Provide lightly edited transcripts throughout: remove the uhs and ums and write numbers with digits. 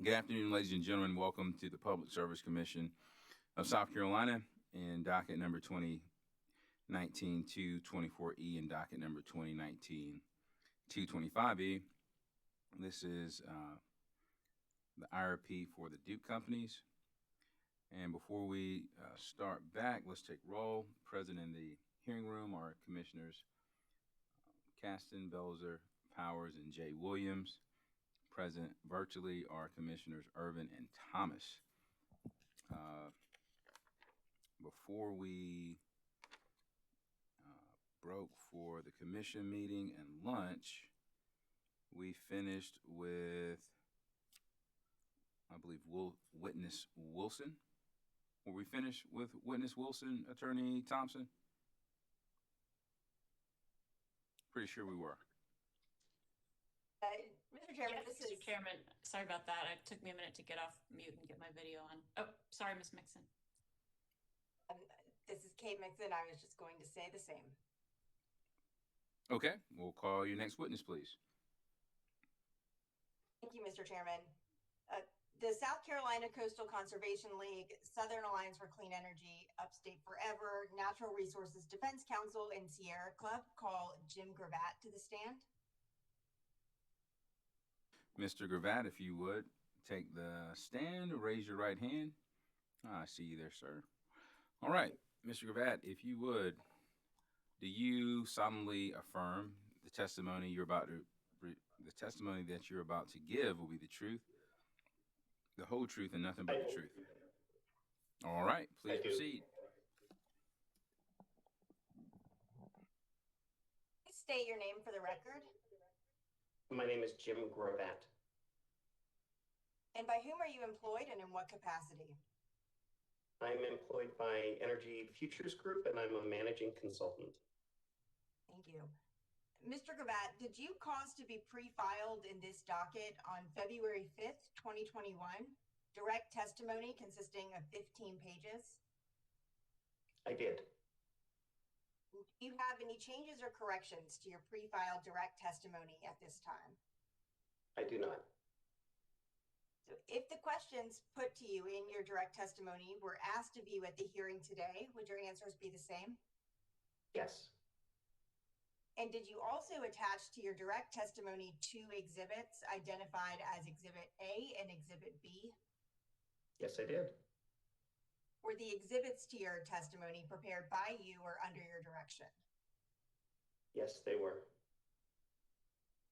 Good afternoon, ladies and gentlemen. Welcome to the Public Service Commission of South Carolina in docket number 2019-224E and docket number 2019-225E. This is the IRP for the Duke companies. And before we start back, let's take roll. Present in the hearing room are Commissioners Caston, Belzer, Powers, and Jay Williams. Present virtually are Commissioners Irvin and Thomas. Before we broke for the commission meeting and lunch, we finished with, I believe, Witness Wilson. Were we finished with Witness Wilson, Attorney Thompson? Pretty sure we were. Mr. Chairman, yes, Mr. Chairman, sorry about that. It took me a minute to get off mute and get my video on. Oh, sorry, Ms. Mixon. This is Kate Mixon. I was just going to say the same. Okay, we'll call your next witness, please. Thank you, Mr. Chairman. The South Carolina Coastal Conservation League, Southern Alliance for Clean Energy, Upstate Forever, Natural Resources Defense Council, and Sierra Club call Jim Gravatt to the stand. Mr. Gravatt, if you would, take the stand, raise your right hand. I see you there, sir. All right, Mr. Gravatt, if you would, do you solemnly affirm the testimony that you're about to give will be the truth, the whole truth, and nothing but the truth? All right, please proceed. Please state your name for the record. My name is Jim Gravatt. And by whom are you employed and in what capacity? I'm employed by Energy Futures Group and I'm a managing consultant. Thank you. Mr. Gravatt, did you cause to be pre-filed in this docket on February 5th, 2021, direct testimony consisting of 15 pages? I did. Do you have any changes or corrections to your pre-filed direct testimony at this time? I do not. So if the questions put to you in your direct testimony were asked of you at the hearing today, would your answers be the same? Yes. And did you also attach to your direct testimony two exhibits identified as Exhibit A and Exhibit B? Yes, I did. Were the exhibits to your testimony prepared by you or under your direction? Yes, they were.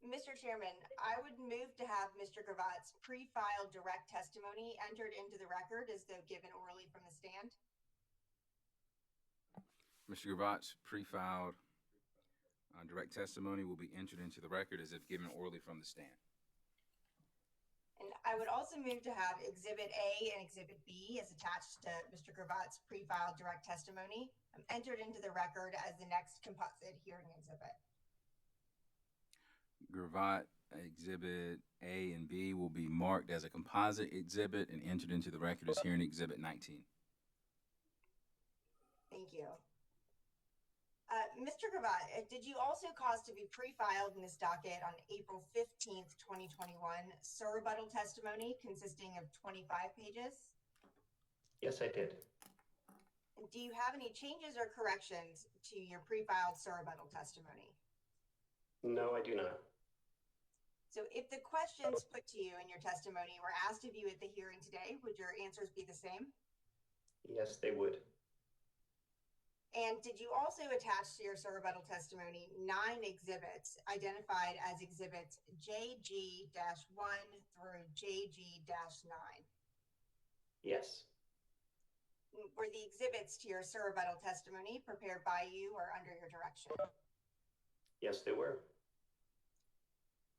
Mr. Chairman, I would move to have Mr. Gravatt's pre-filed direct testimony entered into the record as though given orally from the stand. Mr. Gravatt's pre-filed direct testimony will be entered into the record as if given orally from the stand. And I would also move to have Exhibit A and Exhibit B as attached to Mr. Gravatt's pre-filed direct testimony entered into the record as the next composite hearing exhibit. Gravatt Exhibit A and B will be marked as a composite exhibit and entered into the record as hearing Exhibit 19. Thank you. Mr. Gravatt, did you also cause to be pre-filed in this docket on April 15th, 2021, surrebuttal testimony consisting of 25 pages? Yes, I did. And do you have any changes or corrections to your pre-filed surrebuttal testimony? No, I do not. So if the questions put to you in your testimony were asked of you at the hearing today, would your answers be the same? Yes, they would. And did you also attach to your surrebuttal testimony 9 exhibits identified as exhibits JG-1 through JG-9? Yes. Were the exhibits to your surrebuttal testimony prepared by you or under your direction? Yes, they were.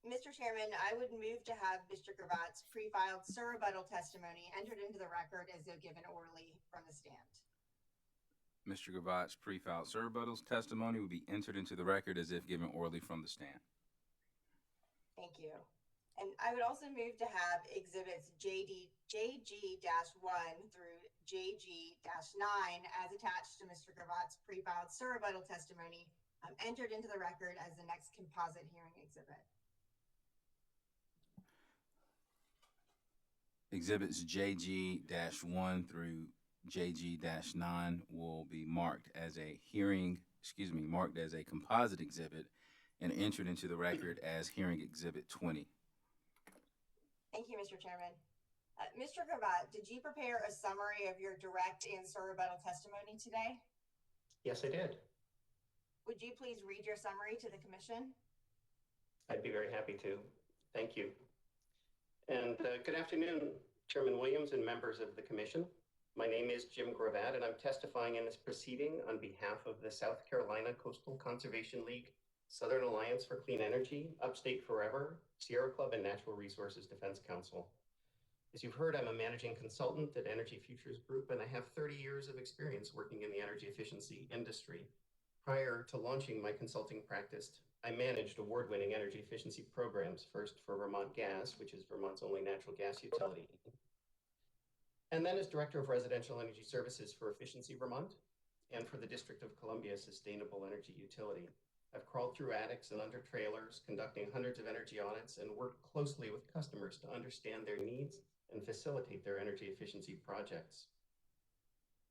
Mr. Chairman, I would move to have Mr. Gravatt's pre-filed surrebuttal testimony entered into the record as though given orally from the stand. Mr. Gravatt's pre-filed surrebuttal testimony will be entered into the record as if given orally from the stand. Thank you. And I would also move to have exhibits JG-1 through JG-9 as attached to Mr. Gravatt's pre-filed surrebuttal testimony entered into the record as the next composite hearing exhibit. Exhibits JG-1 through JG-9 will be marked as a composite exhibit and entered into the record as hearing exhibit 20. Thank you, Mr. Chairman. Mr. Gravatt, did you prepare a summary of your direct and rebuttal testimony today? Yes, I did. Would you please read your summary to the commission? I'd be very happy to. Thank you. And good afternoon, Chairman Williams and members of the commission. My name is Jim Gravatt, and I'm testifying in this proceeding on behalf of the South Carolina Coastal Conservation League, Southern Alliance for Clean Energy, Upstate Forever, Sierra Club, and Natural Resources Defense Council. As you've heard, I'm a managing consultant at Energy Futures Group, and I have 30 years of experience working in the energy efficiency industry. Prior to launching my consulting practice, I managed award-winning energy efficiency programs, first for Vermont Gas, which is Vermont's only natural gas utility, and then as Director of Residential Energy Services for Efficiency Vermont, and for the District of Columbia Sustainable Energy Utility. I've crawled through attics and under trailers, conducting hundreds of energy audits, and worked closely with customers to understand their needs and facilitate their energy efficiency projects.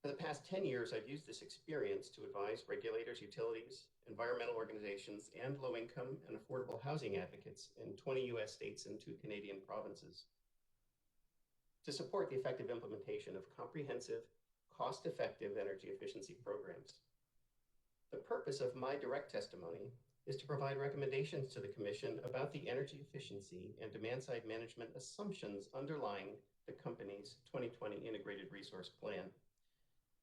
For the past 10 years, I've used this experience to advise regulators, utilities, environmental organizations, and low-income and affordable housing advocates in 20 US states and 2 Canadian provinces to support the effective implementation of comprehensive, cost-effective energy efficiency programs. The purpose of my direct testimony is to provide recommendations to the Commission about the energy efficiency and demand-side management assumptions underlying the company's 2020 Integrated Resource Plan.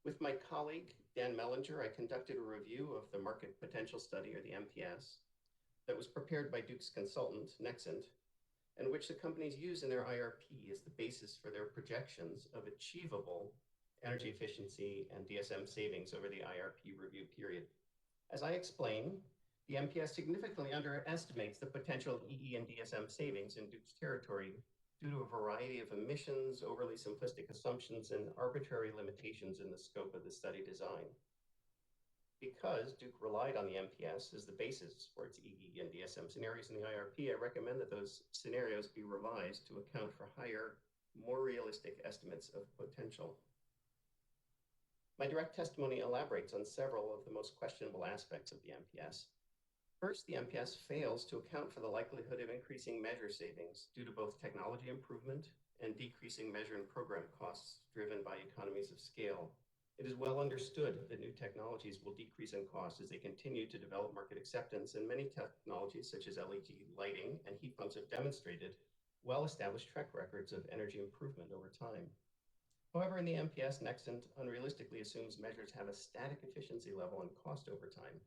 With my colleague, Dan Mellinger, I conducted a review of the Market Potential Study, or the MPS, that was prepared by Duke's consultant, Nexent, and which the companies use in their IRP as the basis for their projections of achievable energy efficiency and DSM savings over the IRP review period. As I explain, the MPS significantly underestimates the potential EE and DSM savings in Duke's territory due to a variety of emissions, overly simplistic assumptions, and arbitrary limitations in the scope of the study design. Because Duke relied on the MPS as the basis for its EE and DSM scenarios in the IRP, I recommend that those scenarios be revised to account for higher, more realistic estimates of potential. My direct testimony elaborates on several of the most questionable aspects of the MPS. First, the MPS fails to account for the likelihood of increasing measure savings due to both technology improvement and decreasing measure and program costs driven by economies of scale. It is well understood that new technologies will decrease in cost as they continue to develop market acceptance, and many technologies such as LED lighting and heat pumps have demonstrated well-established track records of energy improvement over time. However, in the MPS, Nexent unrealistically assumes measures have a static efficiency level and cost over time.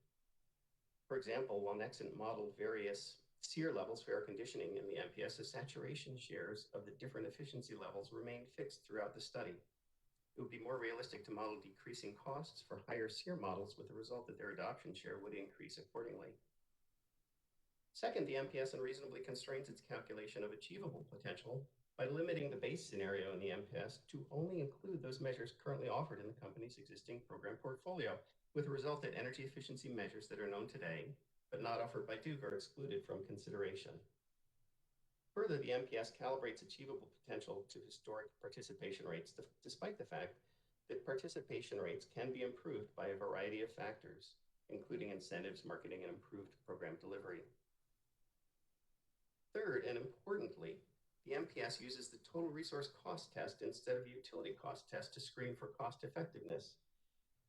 For example, while Nexent modeled various SEER levels for air conditioning in the MPS, the saturation shares of the different efficiency levels remained fixed throughout the study. It would be more realistic to model decreasing costs for higher SEER models, with the result that their adoption share would increase accordingly. Second, the MPS unreasonably constrains its calculation of achievable potential by limiting the base scenario in the MPS to only include those measures currently offered in the company's existing program portfolio, with the result that energy efficiency measures that are known today, but not offered by Duke, are excluded from consideration. Further, the MPS calibrates achievable potential to historic participation rates, despite the fact that participation rates can be improved by a variety of factors, including incentives, marketing, and improved program delivery. Third, and importantly, the MPS uses the total resource cost test instead of the utility cost test to screen for cost effectiveness,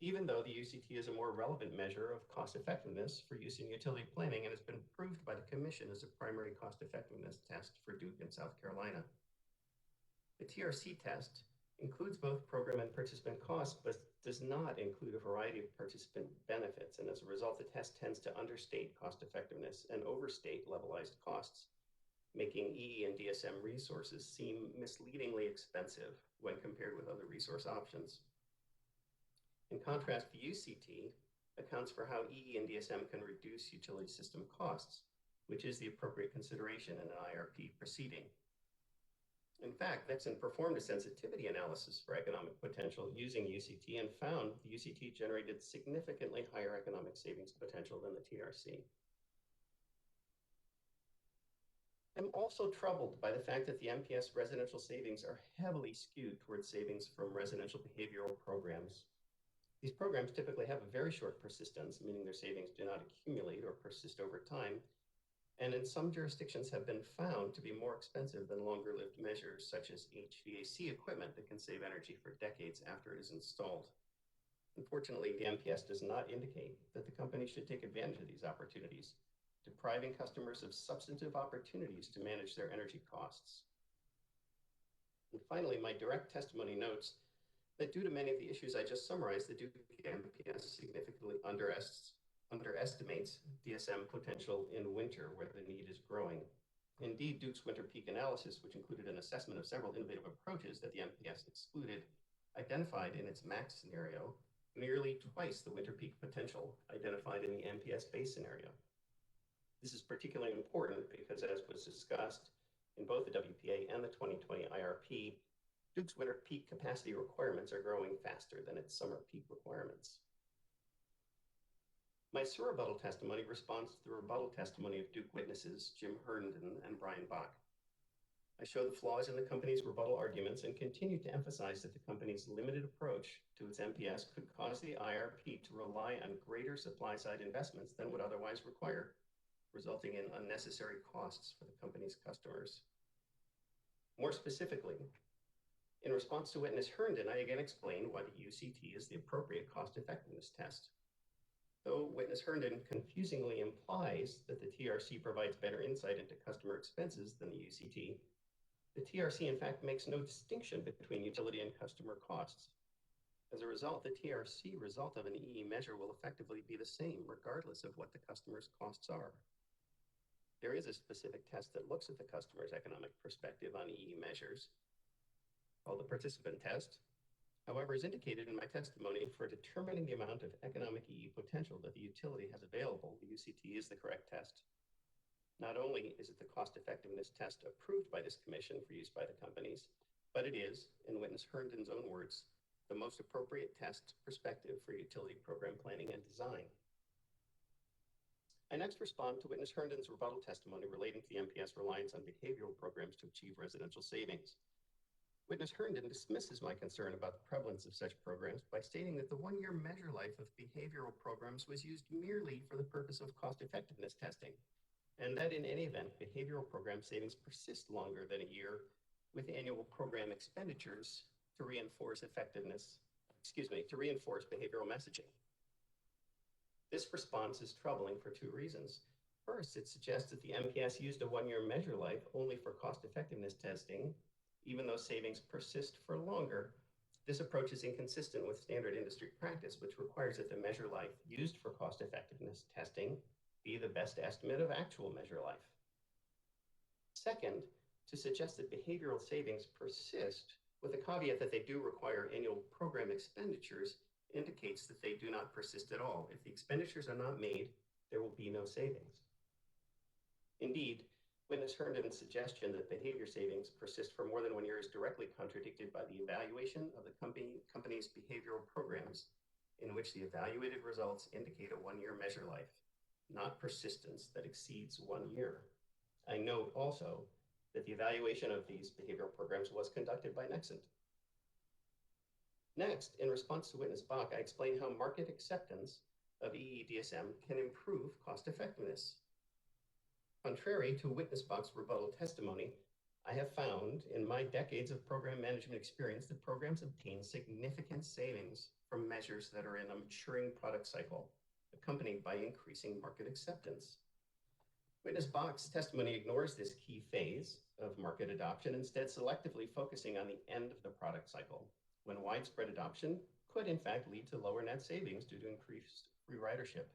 even though the UCT is a more relevant measure of cost effectiveness for use in utility planning and has been approved by the Commission as a primary cost effectiveness test for Duke and South Carolina. The TRC test includes both program and participant costs, but does not include a variety of participant benefits, and as a result, the test tends to understate cost effectiveness and overstate levelized costs, making EE and DSM resources seem misleadingly expensive when compared with other resource options. In contrast, the UCT accounts for how EE and DSM can reduce utility system costs, which is the appropriate consideration in an IRP proceeding. In fact, Nexent performed a sensitivity analysis for economic potential using UCT and found the UCT generated significantly higher economic savings potential than the TRC. I'm also troubled by the fact that the MPS residential savings are heavily skewed towards savings from residential behavioral programs. These programs typically have a very short persistence, meaning their savings do not accumulate or persist over time, and in some jurisdictions have been found to be more expensive than longer-lived measures such as HVAC equipment that can save energy for decades after it is installed. Unfortunately, the MPS does not indicate that the company should take advantage of these opportunities, depriving customers of substantive opportunities to manage their energy costs. And finally, my direct testimony notes that due to many of the issues I just summarized, the Duke MPS significantly underestimates DSM potential in winter where the need is growing. Indeed, Duke's winter peak analysis, which included an assessment of several innovative approaches that the MPS excluded, identified in its max scenario nearly twice the winter peak potential identified in the MPS base scenario. This is particularly important because, as was discussed in both the WPA and the 2020 IRP, Duke's winter peak capacity requirements are growing faster than its summer peak requirements. My surrebuttal testimony responds to the rebuttal testimony of Duke witnesses Jim Herndon and Brian Bach. I show the flaws in the company's rebuttal arguments and continue to emphasize that the company's limited approach to its MPS could cause the IRP to rely on greater supply-side investments than would otherwise require, resulting in unnecessary costs for the company's customers. More specifically, in response to witness Herndon, I again explained why the UCT is the appropriate cost-effectiveness test. Though witness Herndon confusingly implies that the TRC provides better insight into customer expenses than the UCT, the TRC in fact makes no distinction between utility and customer costs. As a result, the TRC result of an EE measure will effectively be the same regardless of what the customer's costs are. There is a specific test that looks at the customer's economic perspective on EE measures, called the participant test. However, as indicated in my testimony, for determining the amount of economic EE potential that the utility has available, the UCT is the correct test. Not only is it the cost-effectiveness test approved by this commission for use by the companies, but it is, in witness Herndon's own words, the most appropriate test perspective for utility program planning and design. I next respond to witness Herndon's rebuttal testimony relating to the MPS reliance on behavioral programs to achieve residential savings. Witness Herndon dismisses my concern about the prevalence of such programs by stating that the one-year measure life of behavioral programs was used merely for the purpose of cost-effectiveness testing, and that in any event, behavioral program savings persist longer than a year with annual program expenditures to reinforce behavioral messaging. This response is troubling for two reasons. First, it suggests that the MPS used a one-year measure life only for cost-effectiveness testing, even though savings persist for longer. This approach is inconsistent with standard industry practice, which requires that the measure life used for cost-effectiveness testing be the best estimate of actual measure life. Second, to suggest that behavioral savings persist with the caveat that they do require annual program expenditures indicates that they do not persist at all. If the expenditures are not made, there will be no savings. Indeed, witness Herndon's suggestion that behavior savings persist for more than 1 year is directly contradicted by the evaluation of the company's behavioral programs, in which the evaluated results indicate a 1-year measure life, not persistence that exceeds 1 year. I note also that the evaluation of these behavioral programs was conducted by Nexent. Next, in response to witness Bach, I explain how market acceptance of EEDSM can improve cost effectiveness. Contrary to witness Bach's rebuttal testimony, I have found in my decades of program management experience that programs obtain significant savings from measures that are in a maturing product cycle, accompanied by increasing market acceptance. Witness Bach's testimony ignores this key phase of market adoption, instead selectively focusing on the end of the product cycle, when widespread adoption could in fact lead to lower net savings due to increased free ridership.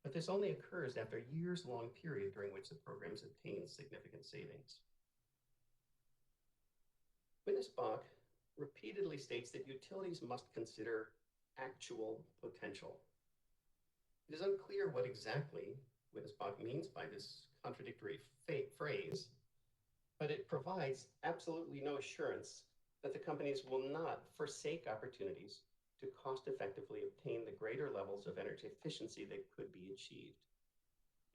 But this only occurs after a years-long period during which the programs obtain significant savings. Witness Bach repeatedly states that utilities must consider actual potential. It is unclear what exactly witness Bach means by this contradictory phrase, but it provides absolutely no assurance that the companies will not forsake opportunities to cost effectively obtain the greater levels of energy efficiency that could be achieved.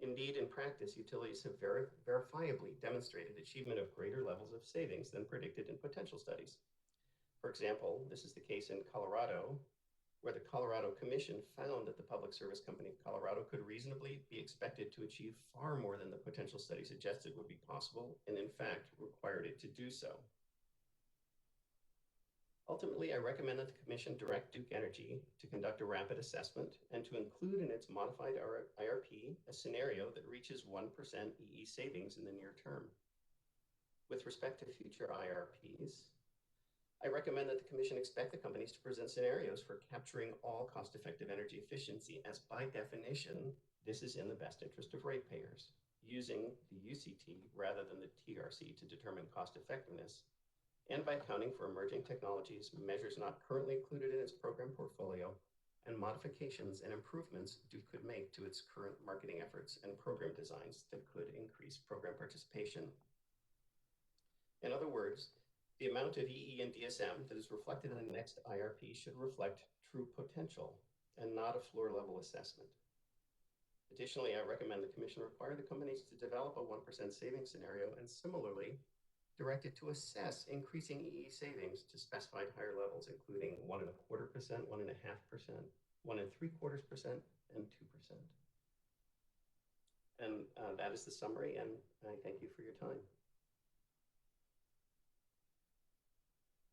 Indeed, in practice, utilities have verifiably demonstrated achievement of greater levels of savings than predicted in potential studies. For example, this is the case in Colorado, where the Colorado Commission found that the Public Service Company of Colorado could reasonably be expected to achieve far more than the potential study suggested would be possible, and in fact required it to do so. Ultimately, I recommend that the Commission direct Duke Energy to conduct a rapid assessment and to include in its modified IRP a scenario that reaches 1% EE savings in the near term. With respect to future IRPs, I recommend that the Commission expect the companies to present scenarios for capturing all cost-effective energy efficiency, as by definition, this is in the best interest of ratepayers, using the UCT rather than the TRC to determine cost effectiveness, and by accounting for emerging technologies, measures not currently included in its program portfolio, and modifications and improvements Duke could make to its current marketing efforts and program designs that could increase program participation. In other words, the amount of EE and DSM that is reflected in the next IRP should reflect true potential and not a floor-level assessment. Additionally, I recommend the Commission require the companies to develop a 1% savings scenario and similarly directed to assess increasing EE savings to specified higher levels, including 1.25%, 1.5%, 1.75%, and 2%. And that is the summary, and I thank you for your time.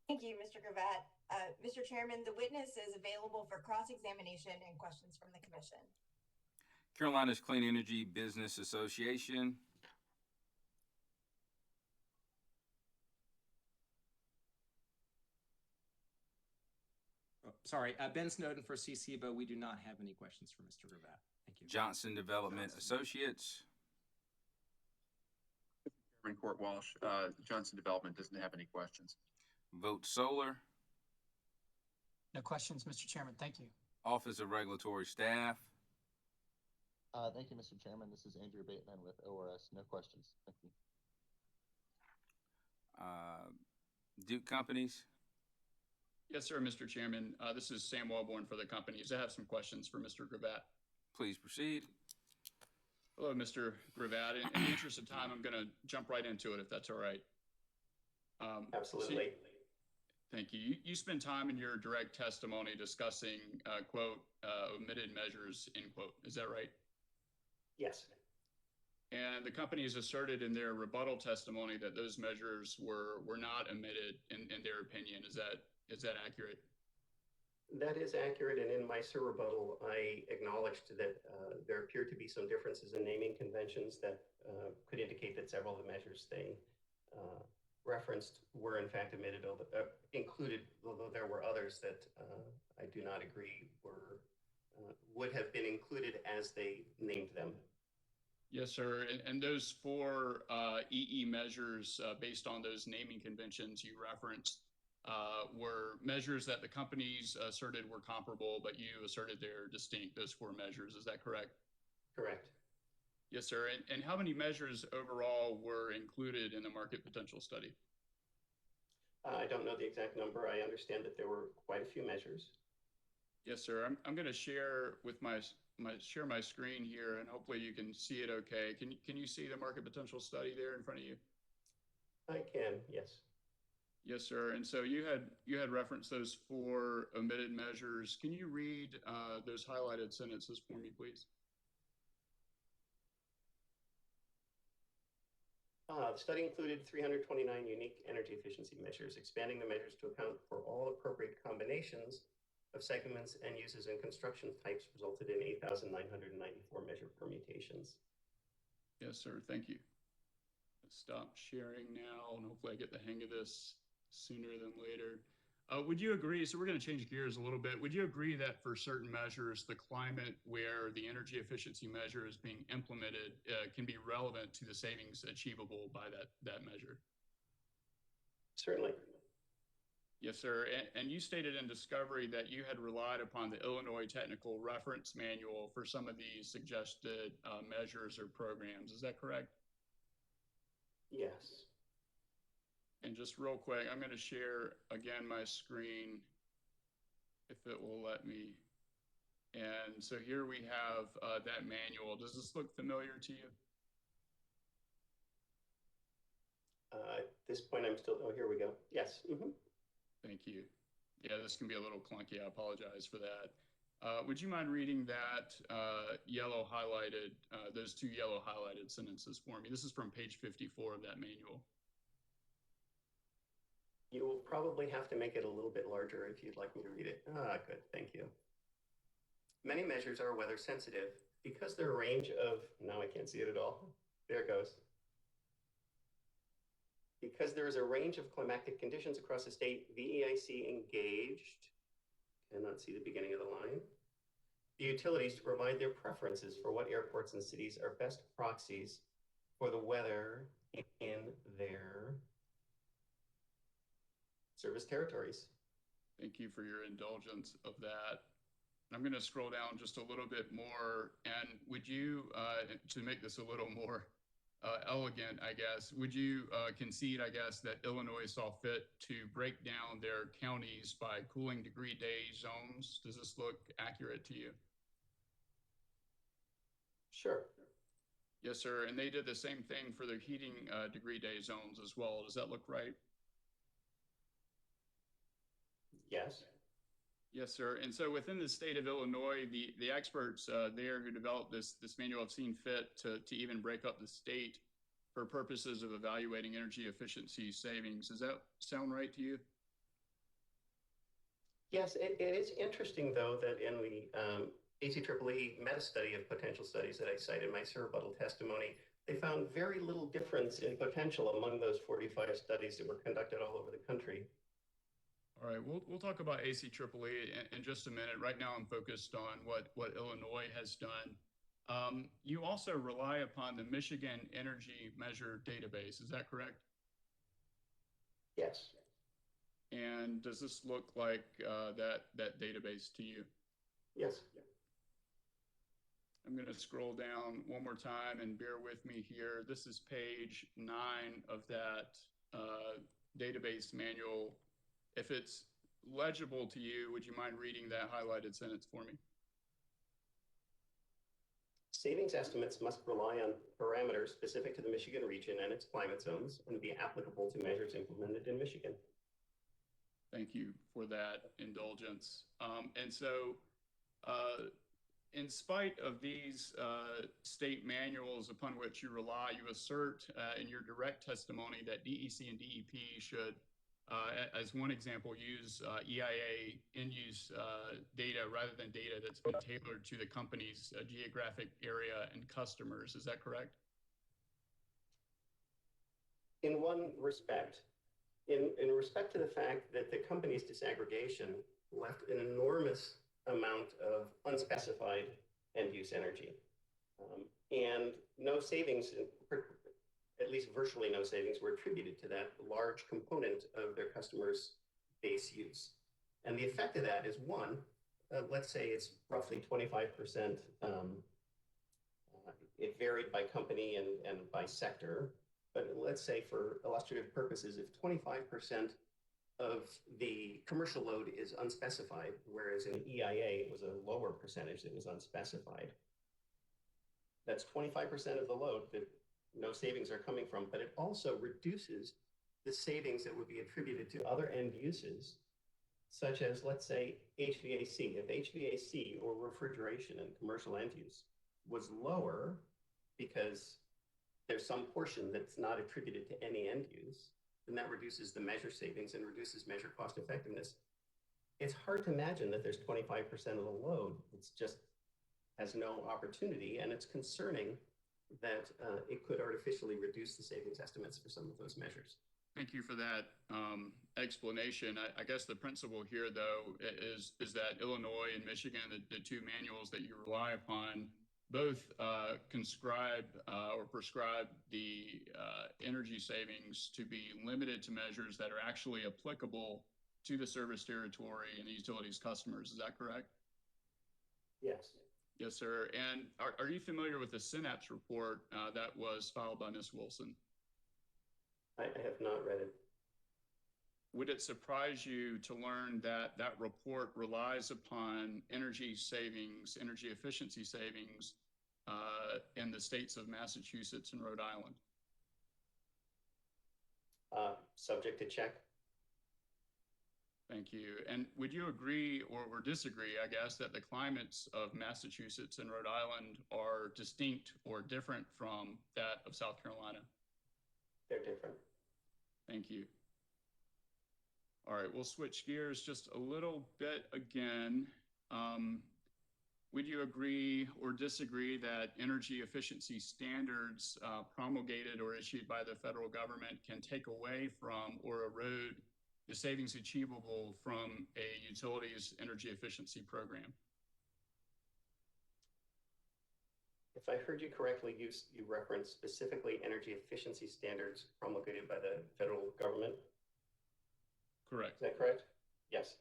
Thank you, Mr. Gravatt. Mr. Chairman, the witness is available for cross-examination and questions from the Commission. Carolina's Clean Energy Business Association. Sorry, Ben Snowden for CC, but we do not have any questions for Mr. Gravatt. Thank you. Johnson Development Associates. Chairman Court Walsh, Johnson Development doesn't have any questions. Vote Solar. No questions, Mr. Chairman. Thank you. Office of Regulatory Staff. Thank you, Mr. Chairman. This is Andrew Bateman with ORS. No questions. Thank you. Duke Companies. Yes, sir, Mr. Chairman. This is Sam Wellborn for the companies. I have some questions for Mr. Gravatt. Please proceed. Hello, Mr. Gravatt. In the interest of time, I'm going to jump right into it, if that's all right. Absolutely. Thank you. You spend time in your direct testimony discussing, quote, omitted measures, end quote. Is that right? Yes. And the companies asserted in their rebuttal testimony that those measures were not omitted in their opinion. Is that accurate? That is accurate, and in my rebuttal, I acknowledged that there appeared to be some differences in naming conventions that could indicate that several of the measures they referenced were in fact omitted, included, although there were others that I do not agree would have been included as they named them. Yes, sir. And those four EE measures based on those naming conventions you referenced were measures that the companies asserted were comparable, but you asserted they're distinct, those four measures. Is that correct? Correct. Yes, sir. And how many measures overall were included in the market potential study? I don't know the exact number. I understand that there were quite a few measures. Yes, sir. I'm going to share with my screen here, and hopefully you can see it okay. Can you see the market potential study there in front of you? I can, yes. Yes, sir. And so you had referenced those four omitted measures. Can you read those highlighted sentences for me, please? The study included 329 unique energy efficiency measures, expanding the measures to account for all appropriate combinations of segments and uses and construction types resulted in 8,994 measure permutations. Yes, sir. Thank you. Stop sharing now, and hopefully I get the hang of this sooner than later. Would you agree, so we're going to change gears a little bit, would you agree that for certain measures, the climate where the energy efficiency measure is being implemented can be relevant to the savings achievable by that measure? Certainly. Yes, sir. And you stated in discovery that you had relied upon the Illinois Technical Reference Manual for some of these suggested measures or programs. Is that correct? Yes. And just real quick, I'm going to share again my screen, if it will let me And so here we have that manual. Does this look familiar to you? At this point, I'm still, oh, here we go. Yes. Thank you. Yeah, this can be a little clunky. I apologize for that. Would you mind reading that yellow highlighted, those two yellow highlighted sentences for me? This is from page 54 of that manual. You will probably have to make it a little bit larger if you'd like me to read it. Ah, good, thank you. Many measures are weather sensitive because their range of, now I can't see it at all. There it goes. Because there is a range of climatic conditions across the state, VEIC engaged, cannot see the beginning of the line, the utilities to provide their preferences for what airports and cities are best proxies for the weather in their service territories. Thank you for your indulgence of that. I'm going to scroll down just a little bit more. And would you, to make this a little more elegant, I guess, would you concede, I guess, that Illinois saw fit to break down their counties by cooling degree day zones? Does this look accurate to you? Sure. Yes, sir. And they did the same thing for their heating degree day zones as well. Does that look right? Yes. Yes, sir. And so within the state of Illinois, the experts there who developed this manual have seen fit to even break up the state for purposes of evaluating energy efficiency savings. Does that sound right to you? Yes, it is interesting, though, that in the ACEEE meta-study of potential studies that I cite in my rebuttal testimony, they found very little difference in potential among those 45 studies that were conducted all over the country. All right, we'll talk about ACEEE in just a minute. Right now, I'm focused on what Illinois has done. You also rely upon the Michigan Energy Measure Database. Is that correct? Yes. And does this look like that database to you? Yes. I'm going to scroll down one more time and bear with me here. This is page 9 of that database manual. If it's legible to you, would you mind reading that highlighted sentence for me? Savings estimates must rely on parameters specific to the Michigan region and its climate zones and be applicable to measures implemented in Michigan. Thank you for that indulgence. And so, in spite of these state manuals upon which you rely, you assert in your direct testimony that DEC and DEP should, as one example, use EIA in-use data rather than data that's been tailored to the company's geographic area and customers. Is that correct? In one respect, in respect to the fact that the company's disaggregation left an enormous amount of unspecified end-use energy, and no savings, at least virtually no savings, were attributed to that large component of their customers' base use. And the effect of that is, one, let's say it's roughly 25%. It varied by company and by sector, but let's say for illustrative purposes, if 25% of the commercial load is unspecified, whereas in EIA it was a lower percentage that was unspecified, that's 25% of the load that no savings are coming from, but it also reduces the savings that would be attributed to other end uses, such as, let's say, HVAC. If HVAC or refrigeration in commercial end use was lower because there's some portion that's not attributed to any end use, then that reduces the measure savings and reduces measure cost effectiveness. It's hard to imagine that there's 25% of the load that's just has no opportunity, and it's concerning that it could artificially reduce the savings estimates for some of those measures. Thank you for that explanation. I guess the principle here, though, is that Illinois and Michigan, the two manuals that you rely upon, both conscribe or prescribe the energy savings to be limited to measures that are actually applicable to the service territory and the utilities customers. Is that correct? Yes. Yes, sir. And are you familiar with the Synapse report that was filed by Ms. Wilson? I have not read it. would it surprise you to learn that that report relies upon energy savings, energy efficiency savings in the states of Massachusetts and Rhode Island? Subject to check. Thank you. And would you agree or disagree, I guess, that the climates of Massachusetts and Rhode Island are distinct or different from that of South Carolina? They're different. Thank you. All right, we'll switch gears just a little bit again. Would you agree or disagree that energy efficiency standards promulgated or issued by the federal government can take away from or erode the savings achievable from a utility's energy efficiency program? If I heard you correctly, you referenced specifically energy efficiency standards promulgated by the federal government. Correct. Is that correct? Yes.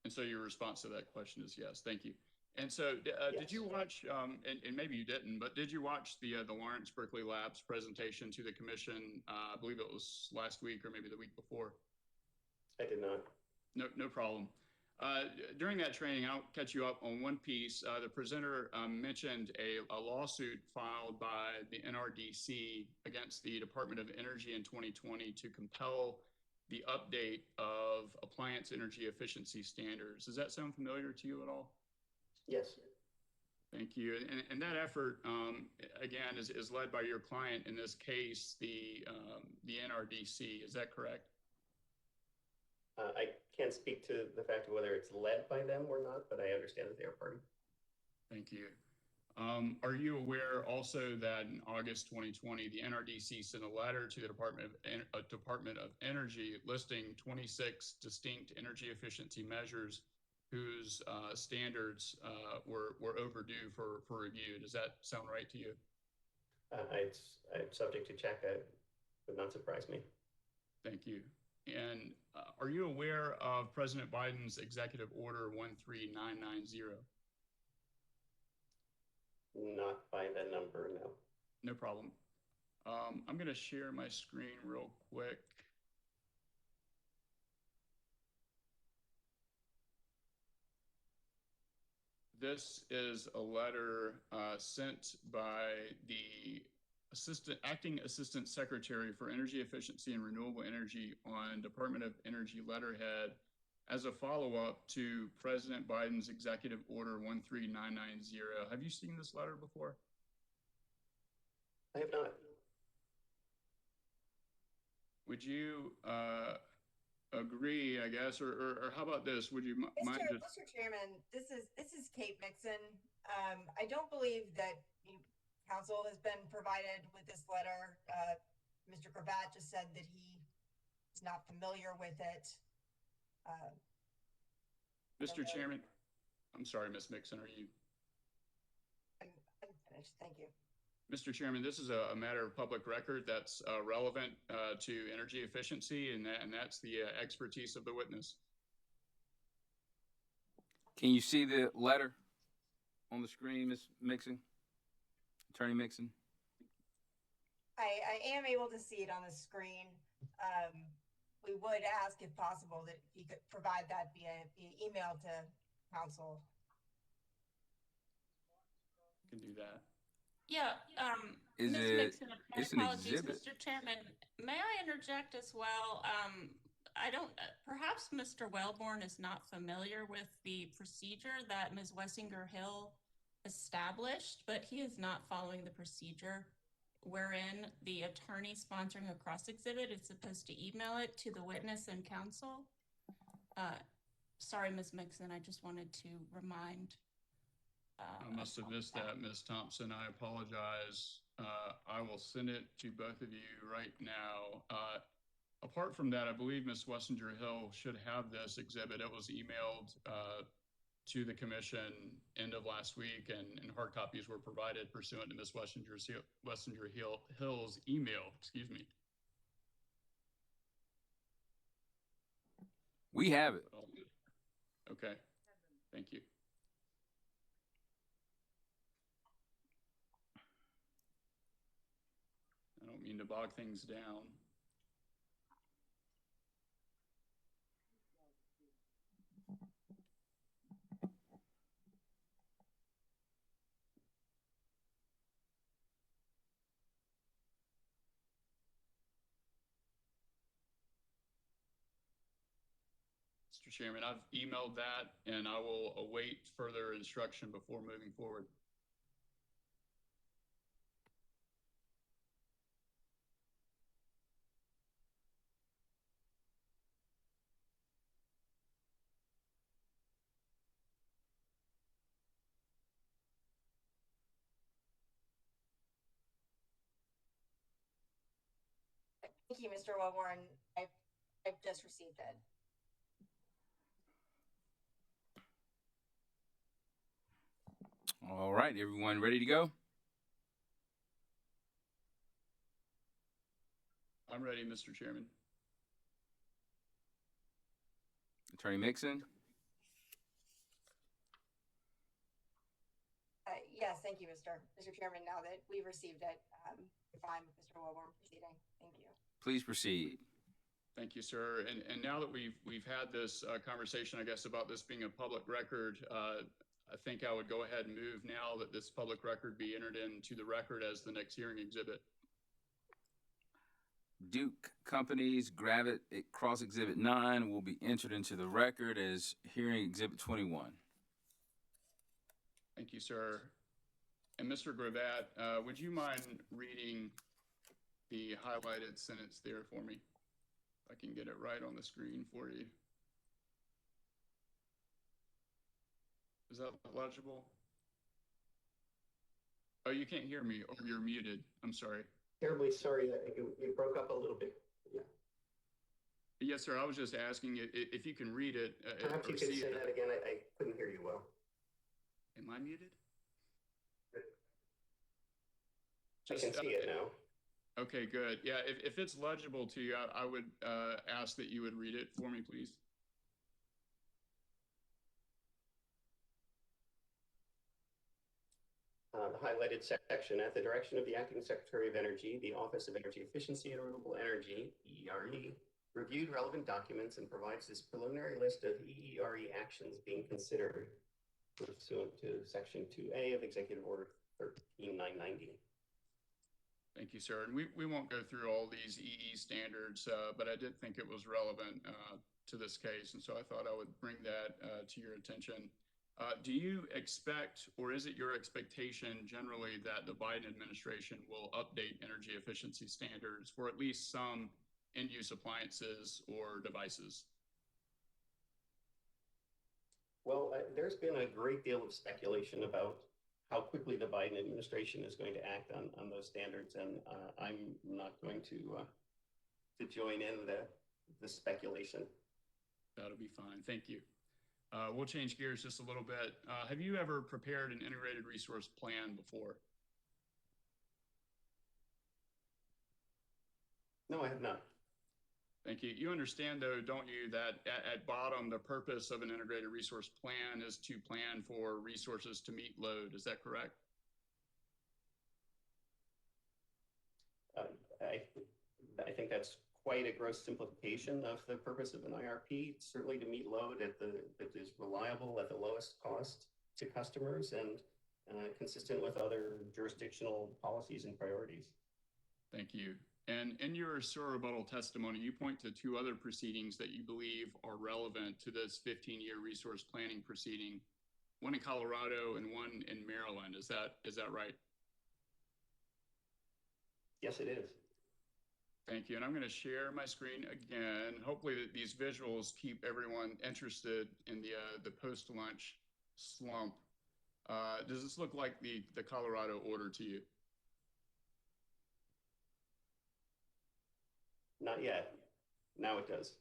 And so your response to that question is yes. Thank you. And so did you watch, and maybe you didn't, but did you watch the Lawrence Berkeley Labs presentation to the commission? I believe it was last week or maybe the week before. I did not. No problem. During that training, I'll catch you up on one piece. The presenter mentioned a lawsuit filed by the NRDC against the Department of Energy in 2020 to compel the update of appliance energy efficiency standards. Does that sound familiar to you at all? Yes. Thank you. And that effort, again, is led by your client in this case, the NRDC. Is that correct? I can't speak to the fact of whether it's led by them or not, but I understand that they are party. Thank you. Are you aware also that in August 2020, the NRDC sent a letter to the Department of Energy listing 26 distinct energy efficiency measures whose standards were overdue for review? Does that sound right to you? It's subject to check. It would not surprise me. Thank you. And are you aware of President Biden's executive order 13990? Not by the number, no. No problem. I'm going to share my screen real quick. This is a letter sent by the Acting Assistant Secretary for Energy Efficiency and Renewable Energy on Department of Energy letterhead as a follow-up to President Biden's Executive Order 13990. Have you seen this letter before? I have not. Would you agree, I guess, or how about this? Would you mind just... Mr. Chairman, this is Kate Mixon. I don't believe that council has been provided with this letter. Mr. Gravatt just said that he is not familiar with it. Mr. Chairman, I'm sorry, Ms. Mixon, are you? I'm finished. Thank you. Mr. Chairman, this is a matter of public record that's relevant to energy efficiency, and that's the expertise of the witness. Can you see the letter on the screen, Ms. Mixon? Attorney Mixon? I am able to see it on the screen. We would ask, if possible, that he could provide that via email to council. Can do that. Yeah. Is Ms. it? Mixon, It's my an apologies, exhibit. Mr. Chairman. May I interject as well? I don't. Perhaps Mr. Wellborn is not familiar with the procedure that Ms. Wessinger Hill established, but he is not following the procedure wherein the attorney sponsoring a cross exhibit is supposed to email it to the witness and counsel. Sorry, Ms. Mixon. I just wanted to remind. I must have missed that, Ms. Thompson. I apologize. I will send it to both of you right now. Apart from that, I believe Ms. Wessinger Hill should have this exhibit. It was emailed to the commission end of last week, and hard copies were provided pursuant to Ms. Wessinger Hill's email. Excuse me. We have it. Okay. Thank you. I don't mean to bog things down. Mr. Chairman, I've emailed that and I will await further instruction before moving forward. Thank you, Mr. Wellborn. I've just received it. All right, everyone ready to go? I'm ready, Mr. Chairman. Attorney Mixon? Yes, thank you, Mr. Chairman. Now that we've received it, I'm fine with Mr. Wellborn proceeding. Thank you. Please proceed. Thank you, sir. And now that we've had this conversation, I guess, about this being a public record, I think I would go ahead and move now that this public record be entered into the record as the next hearing exhibit. Duke Companies Gravit Cross Exhibit 9 will be entered into the record as hearing exhibit 21. Thank you, sir. And Mr. Gravatt, would you mind reading the highlighted sentence there for me? If I can get it right on the screen for you. Is that legible? Oh, you can't hear me, or you're muted. I'm sorry. Terribly sorry that you broke up a little bit. Yeah. Yes, sir. I was just asking if you can read it. Perhaps you or could see say it. that again. I couldn't hear you well. Am I muted? I can see it now. Okay, good. Yeah, if it's legible to you, I would ask that you would read it for me, please. The highlighted section, at the direction of the Acting Secretary of Energy, the Office of Energy Efficiency and Renewable Energy, EERE, reviewed relevant documents and provides this preliminary list of EERE actions being considered pursuant to Section 2A of Executive Order 13990. Thank you, sir. And we won't go through all these EE standards, but I did think it was relevant to this case. And so I thought I would bring that to your attention. Do you expect, or is it your expectation generally that the Biden administration will update energy efficiency standards for at least some end-use appliances or devices? Well, there's been a great deal of speculation about how quickly the Biden administration is going to act on those standards, and I'm not going to join in the speculation. That'll be fine. Thank you. We'll change gears just a little bit. Have you ever prepared an integrated resource plan before? No, I have not. Thank you. You understand, though, don't you, that at bottom, the purpose of an integrated resource plan is to plan for resources to meet load. Is that correct? I think that's quite a gross simplification of the purpose of an IRP, certainly to meet load that is reliable at the lowest cost to customers and consistent with other jurisdictional policies and priorities. Thank you. And in your SOAR rebuttal testimony, you point to two other proceedings that you believe are relevant to this 15-year resource planning proceeding, one in Colorado and one in Maryland. Is that right? Yes, it is. Thank you. And I'm going to share my screen again. Hopefully that these visuals keep everyone interested in the post-lunch slump. Does this look like the Colorado order to you? Not yet. Now it does.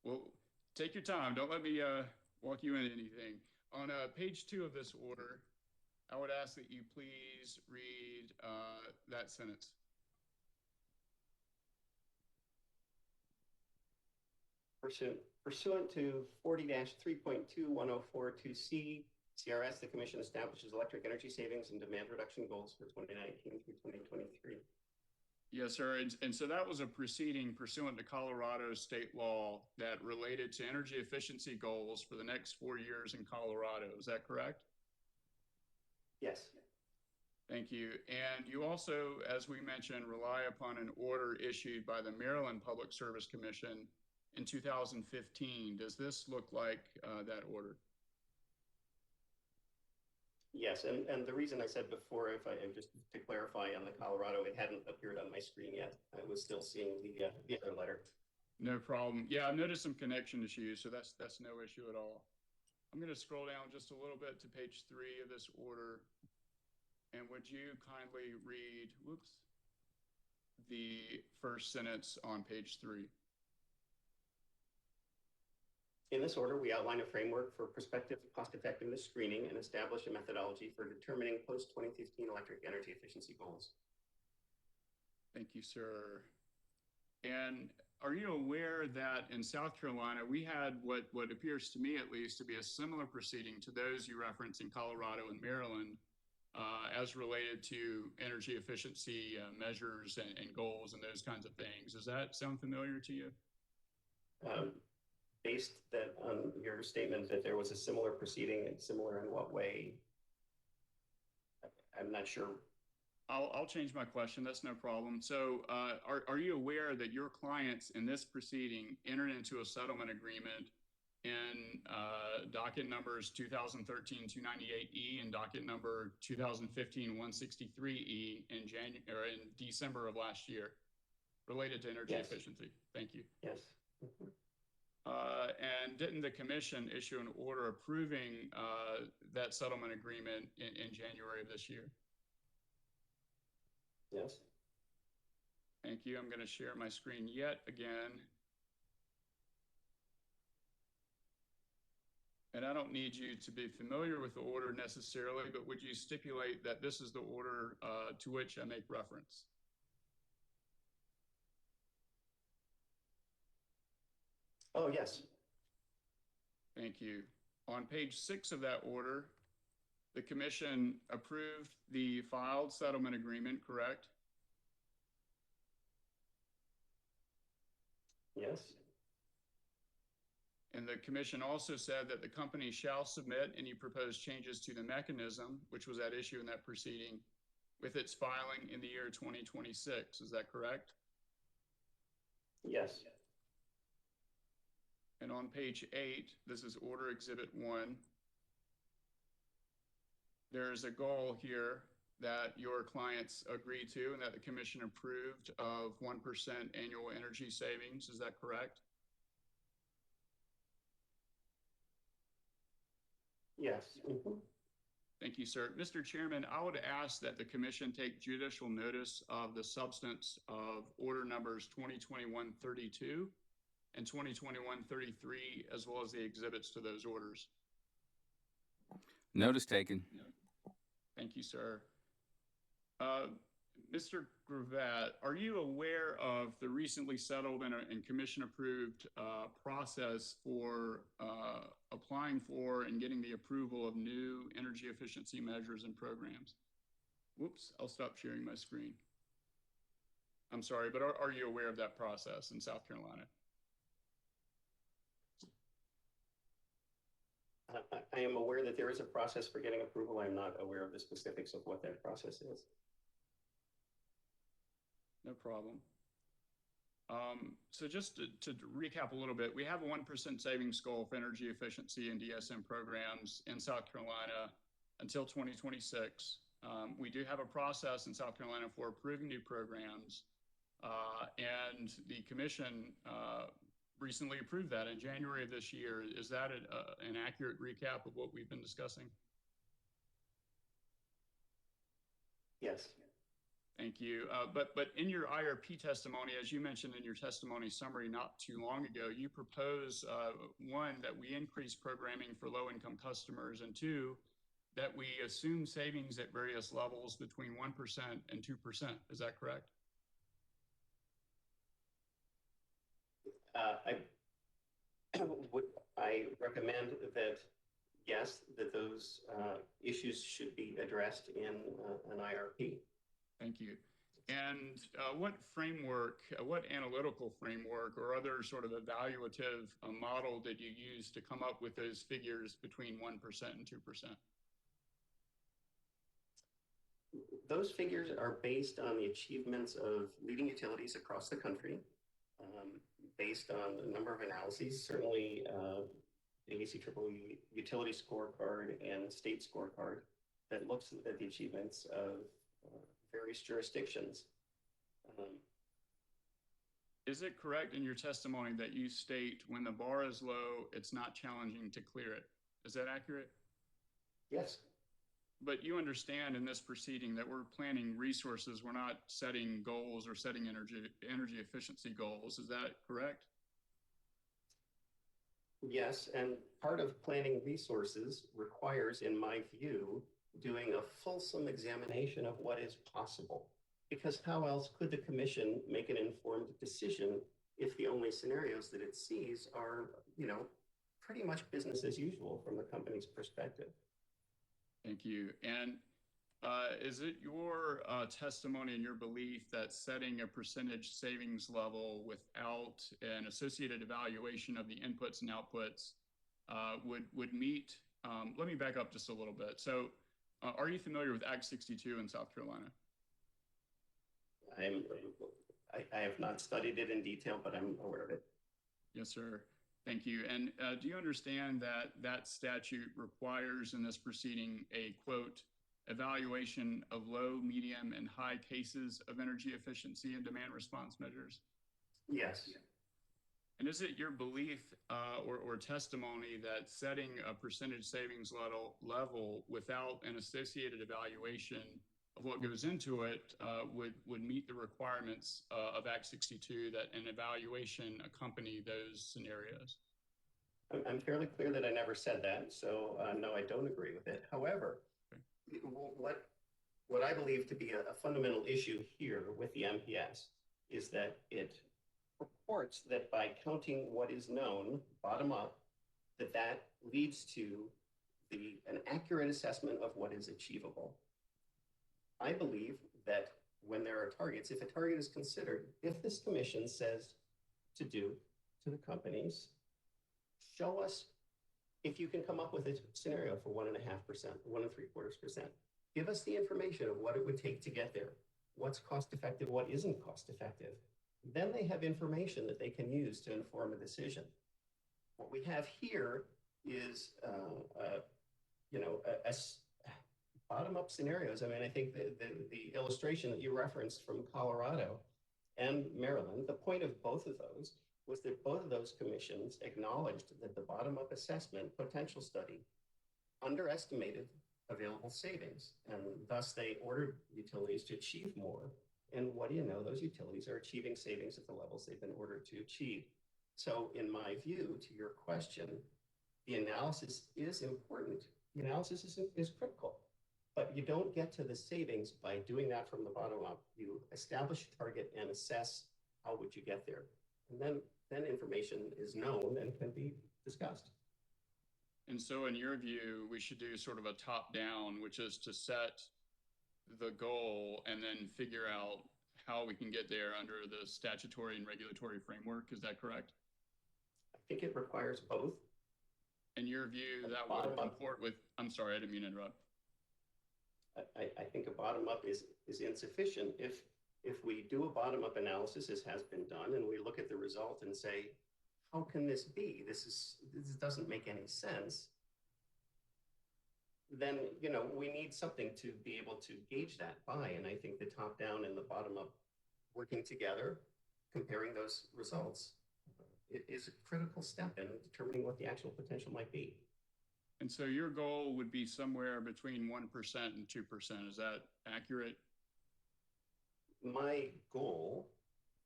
Well, take your time. Don't let me walk you into anything. On page 2 of this order, I would ask that you please read that sentence. Pursuant to 40-3.21042C CRS, the Commission establishes electric energy savings and demand reduction goals for 2019 through 2023. Yes, sir. And so that was a proceeding pursuant to Colorado state law that related to energy efficiency goals for the next 4 years in Colorado. Is that correct? Yes. Thank you. And you also, as we mentioned, rely upon an order issued by the Maryland Public Service Commission in 2015. Does this look like that order? Yes, and the reason I said before, just to clarify on the Colorado, it hadn't appeared on my screen yet. I was still seeing the other letter. No problem. Yeah, I've noticed some connection issues, so that's no issue at all. I'm going to scroll down just a little bit to page 3 of this order. And would you kindly read, the first sentence on page 3? In this order, we outline a framework for prospective cost-effectiveness screening and establish a methodology for determining post-2015 electric energy efficiency goals. Thank you, sir. And are you aware that in South Carolina, we had what appears to me at least to be a similar proceeding to those you referenced in Colorado and Maryland as related to energy efficiency measures and goals and those kinds of things? Does that sound familiar to you? Based on your statement that there was a similar proceeding and similar in what way, I'm not sure. I'll change my question. That's no problem. So are you aware that your clients in this proceeding entered into a settlement agreement in docket numbers 2013-298E and docket number 2015-163E in December of last year related to energy efficiency? Thank you. Yes. Mm-hmm. And didn't the commission issue an order approving that settlement agreement in January of this year? Yes. Thank you. I'm going to share my screen yet again. And I don't need you to be familiar with the order necessarily, but would you stipulate that this is the order to which I make reference? Oh, yes. Thank you. On page 6 of that order, the commission approved the filed settlement agreement, correct? Yes. And the commission also said that the company shall submit any proposed changes to the mechanism, which was at issue in that proceeding, with its filing in the year 2026. Is that correct? Yes. And on page 8, this is Order Exhibit 1. There is a goal here that your clients agreed to and that the commission approved of 1% annual energy savings. Is that correct? Yes. Mm-hmm. Thank you, sir. Mr. Chairman, I would ask that the commission take judicial notice of the substance of order numbers 2021-32 and 2021-33, as well as the exhibits to those orders. Notice taken. Thank you, sir. Mr. Gravatt, are you aware of the recently settled and commission-approved process for applying for and getting the approval of new energy efficiency measures and programs? Whoops, I'll stop sharing my screen. I'm sorry, but are you aware of that process in South Carolina? I am aware that there is a process for getting approval. I'm not aware of the specifics of what that process is. No problem. So just to recap a little bit, we have a 1% savings goal for energy efficiency and DSM programs in South Carolina until 2026. We do have a process in South Carolina for approving new programs, and the commission recently approved that in January of this year. Is that an accurate recap of what we've been discussing? Yes. Thank you. But in your IRP testimony, as you mentioned in your testimony summary not too long ago, you propose, one, that we increase programming for low-income customers, and two, that we assume savings at various levels between 1% and 2%. Is that correct? I recommend that, yes, that those issues should be addressed in an IRP. Thank you. And what framework, what analytical framework or other sort of evaluative model did you use to come up with those figures between 1% and 2%? Those figures are based on the achievements of leading utilities across the country based on a number of analyses, certainly the ACEEE utility scorecard and state scorecard that looks at the achievements of various jurisdictions. Is it correct in your testimony that you state when the bar is low, it's not challenging to clear it? Is that accurate? Yes. But you understand in this proceeding that we're planning resources, we're not setting goals or setting energy efficiency goals. Is that correct? Yes, and part of planning resources requires, in my view, doing a fulsome examination of what is possible. Because how else could the commission make an informed decision if the only scenarios that it sees are, pretty much business as usual from the company's perspective? Thank you. And is it your testimony and your belief that setting a percentage savings level without an associated evaluation of the inputs and outputs would meet? Let me back up just a little bit. So are you familiar with Act 62 in South Carolina? I have not studied it in detail, but I'm aware of it. Yes, sir. Thank you. And do you understand that that statute requires in this proceeding a, quote, evaluation of low, medium, and high cases of energy efficiency and demand response measures? Yes. And is it your belief or testimony that setting a percentage savings level without an associated evaluation of what goes into it would meet the requirements of Act 62, that an evaluation accompany those scenarios? I'm fairly clear that I never said that, so no, I don't agree with it. However, okay, what I believe to be a fundamental issue here with the MPS is that it purports that by counting what is known bottom up, that leads to an accurate assessment of what is achievable. I believe that when there are targets, if a target is considered, if this commission says to the companies, show us if you can come up with a scenario for 1.5%, 1.75%. Give us the information of what it would take to get there. What's cost effective, what isn't cost effective. Then they have information that they can use to inform a decision. What we have here is, bottom-up scenarios. I mean, I think the illustration that you referenced from Colorado and Maryland, the point of both of those was that both of those commissions acknowledged that the bottom-up assessment potential study underestimated available savings, and thus they ordered utilities to achieve more. And what do you know? Those utilities are achieving savings at the levels they've been ordered to achieve. So in my view, to your question, the analysis is important. The analysis is critical. But you don't get to the savings by doing that from the bottom up. You establish a target and assess how would you get there. And then information is known and can be discussed. And so in your view, we should do sort of a top down, which is to set the goal and then figure out how we can get there under the statutory and regulatory framework. Is that correct? I think it requires both. In your view, that would comport with, I'm sorry, I didn't mean to interrupt. I think a bottom-up is insufficient. If we do a bottom-up analysis, as has been done, and we look at the result and say, how can this be? This doesn't make any sense. Then, we need something to be able to gauge that by. And I think the top-down and the bottom-up working together, comparing those results, it is a critical step in determining what the actual potential might be. And so your goal would be somewhere between 1% and 2%. Is that accurate? My goal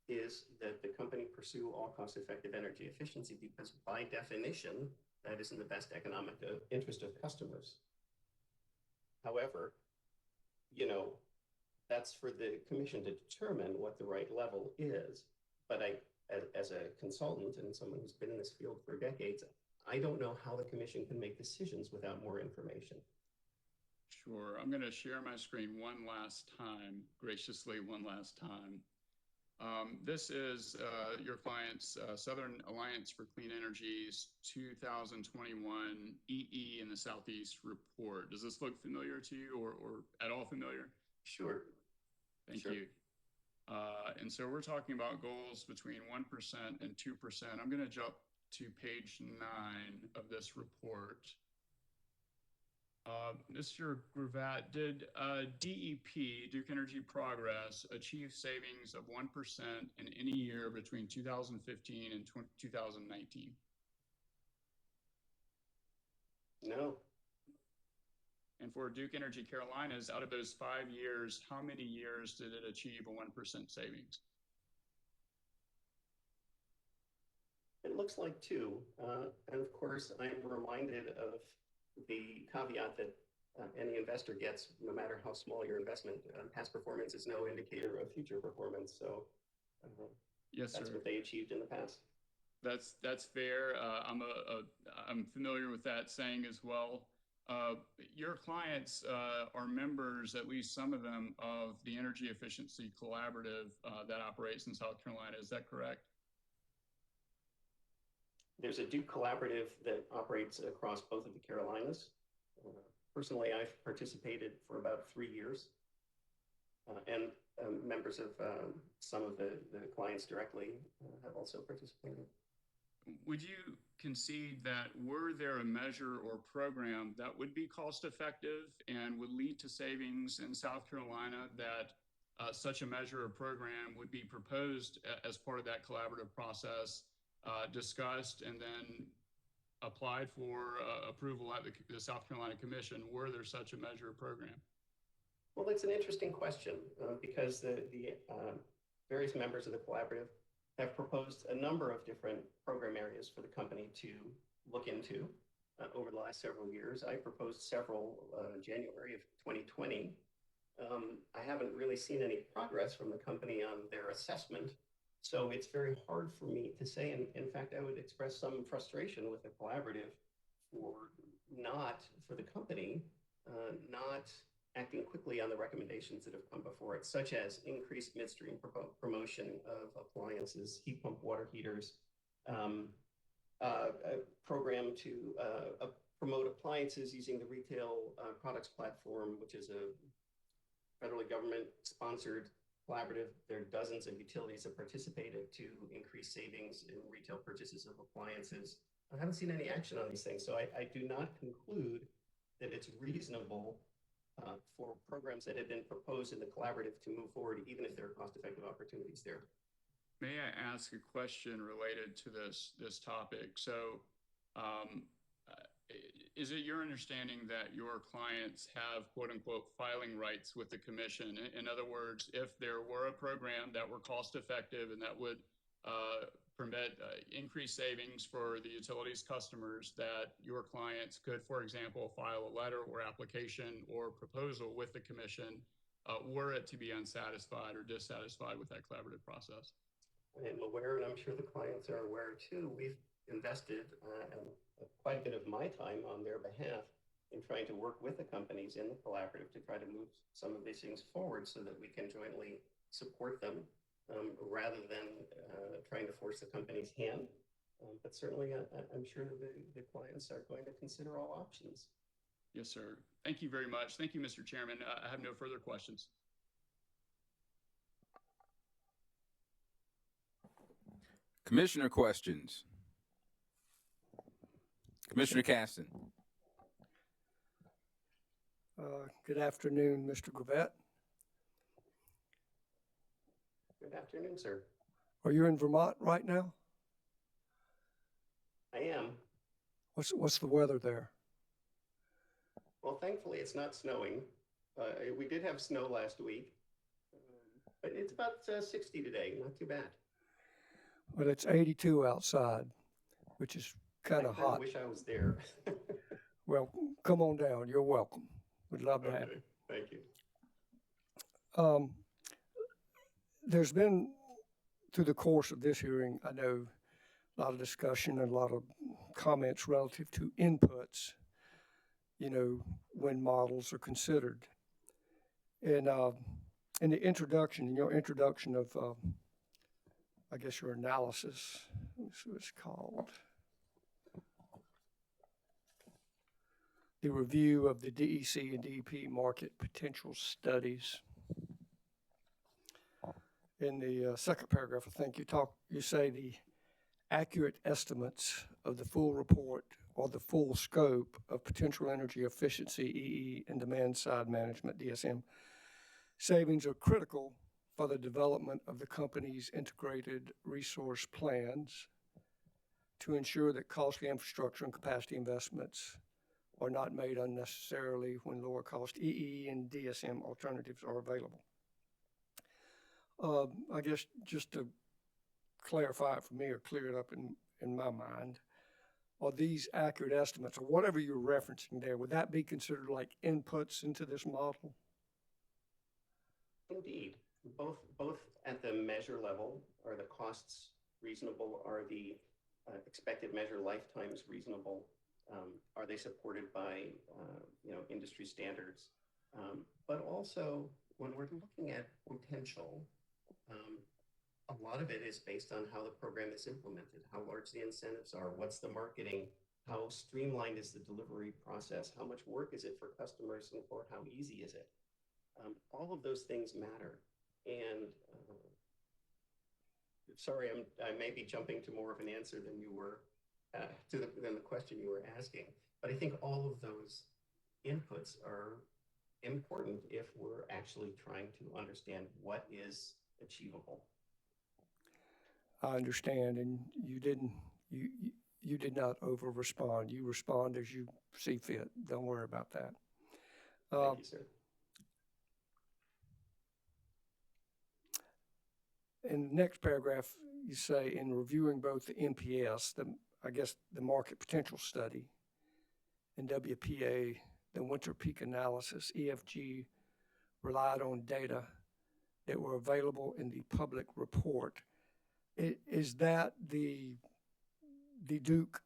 is that the company pursue all cost-effective energy efficiency because by definition, that is in the best economic interest of customers. However, that's for the commission to determine what the right level is. But as a consultant and someone who's been in this field for decades, I don't know how the commission can make decisions without more information. Sure. I'm going to share my screen one last time, graciously one last time. This is your client's Southern Alliance for Clean Energy's 2021 EE in the Southeast report. Does this look familiar to you or at all familiar? Sure. Thank Sure. you. And so we're talking about goals between 1% and 2%. I'm going to jump to page 9 of this report. Mr. Gravatt, did DEP, Duke Energy Progress, achieve savings of 1% in any year between 2015 and 2019? No. And for Duke Energy Carolinas, out of those 5 years, how many years did it achieve a 1% savings? It looks like 2. And of course, I'm reminded of the caveat that any investor gets, no matter how small your investment. Past performance is no indicator of future performance. So yes, that's sir. what they achieved in the past. That's fair. I'm familiar with that saying as well. Your clients are members, at least some of them, of the Energy Efficiency Collaborative that operates in South Carolina. Is that correct? There's a Duke Collaborative that operates across both of the Carolinas. Personally, I've participated for about 3 years, and members of some of the clients directly have also participated. Would you concede that were there a measure or program that would be cost effective and would lead to savings in South Carolina, that such a measure or program would be proposed as part of that collaborative process, discussed, and then applied for approval at the South Carolina Commission, were there such a measure or program? Well, that's an interesting question because the various members of the collaborative have proposed a number of different program areas for the company to look into over the last several years. I proposed several January of 2020. I haven't really seen any progress from the company on their assessment. So it's very hard for me to say. And in fact, I would express some frustration with the collaborative for the company not acting quickly on the recommendations that have come before it, such as increased midstream promotion of appliances, heat pump water heaters, a program to promote appliances using the retail products platform, which is a federally government-sponsored collaborative. There are dozens of utilities that participated to increase savings in retail purchases of appliances. I haven't seen any action on these things, so I do not conclude that it's reasonable for programs that have been proposed in the collaborative to move forward, even if there are cost-effective opportunities there. May I ask a question related to this topic? So, is it your understanding that your clients have quote unquote filing rights with the commission? In other words, if there were a program that were cost effective and that would permit increased savings for the utilities customers, that your clients could, for example, file a letter or application or proposal with the commission were it to be unsatisfied or dissatisfied with that collaborative process? I am aware, and I'm sure the clients are aware too. We've invested quite a bit of my time on their behalf in trying to work with the companies in the collaborative to try to move some of these things forward so that we can jointly support them rather than trying to force the company's hand. But certainly, I'm sure the clients are going to consider all options. Yes, sir. Thank you very much. Thank you, Mr. Chairman. I have no further questions. Commissioner questions. Commissioner Caston. Good afternoon, Mr. Gravatt. Good afternoon, sir. Are you in Vermont right now? I am. What's the weather there? Well, thankfully, it's not snowing. We did have snow last week, but it's about 60 today. Not too bad. Well, it's 82 outside, which is kind of hot. I wish I was there. Well, come on down. You're welcome. We'd love to have you. Thank you. There's been, through the course of this hearing, I know a lot of discussion and a lot of comments relative to inputs, when models are considered. And in the introduction, your introduction of, I guess your analysis, that's what it's called. The review of the DEC and DEP market potential studies. in the second paragraph, I think you say the accurate estimates of the full report or the full scope of potential energy efficiency, EE, and demand side management, DSM, savings are critical for the development of the company's integrated resource plans to ensure that costly infrastructure and capacity investments are not made unnecessarily when lower cost EE and DSM alternatives are available. I guess just to clarify it for me or clear it up in my mind, are these accurate estimates or whatever you're referencing there, would that be considered like inputs into this model? Indeed, both at the measure level, are the costs reasonable? Are the expected measure lifetimes reasonable? Are they supported by industry standards? But also, when we're looking at potential, a lot of it is based on how the program is implemented, how large the incentives are, what's the marketing, how streamlined is the delivery process, how much work is it for customers, or how easy is it? All of those things matter. And sorry, I may be jumping to more of an answer than you were, than the question you were asking. But I think all of those inputs are important if we're actually trying to understand what is achievable. I understand, and you did not over respond. You respond as you see fit. Don't worry about that. Thank you, sir. In the next paragraph, you say, in reviewing both the NPS, the market potential study, and WPA, the winter peak analysis, EFG relied on data that were available in the public report. Is that the Duke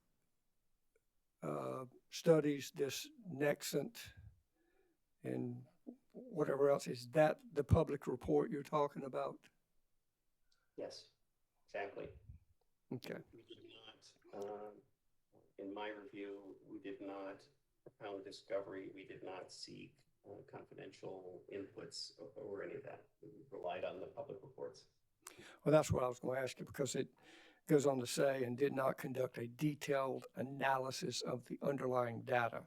studies, this Nexent and whatever else, is that the public report you're talking about? Yes, exactly. Okay. We did not, in my review, we did not propound discovery. We did not seek confidential inputs or any of that. We relied on the public reports. Well, that's what I was going to ask you, because it goes on to say, and did not conduct a detailed analysis of the underlying data.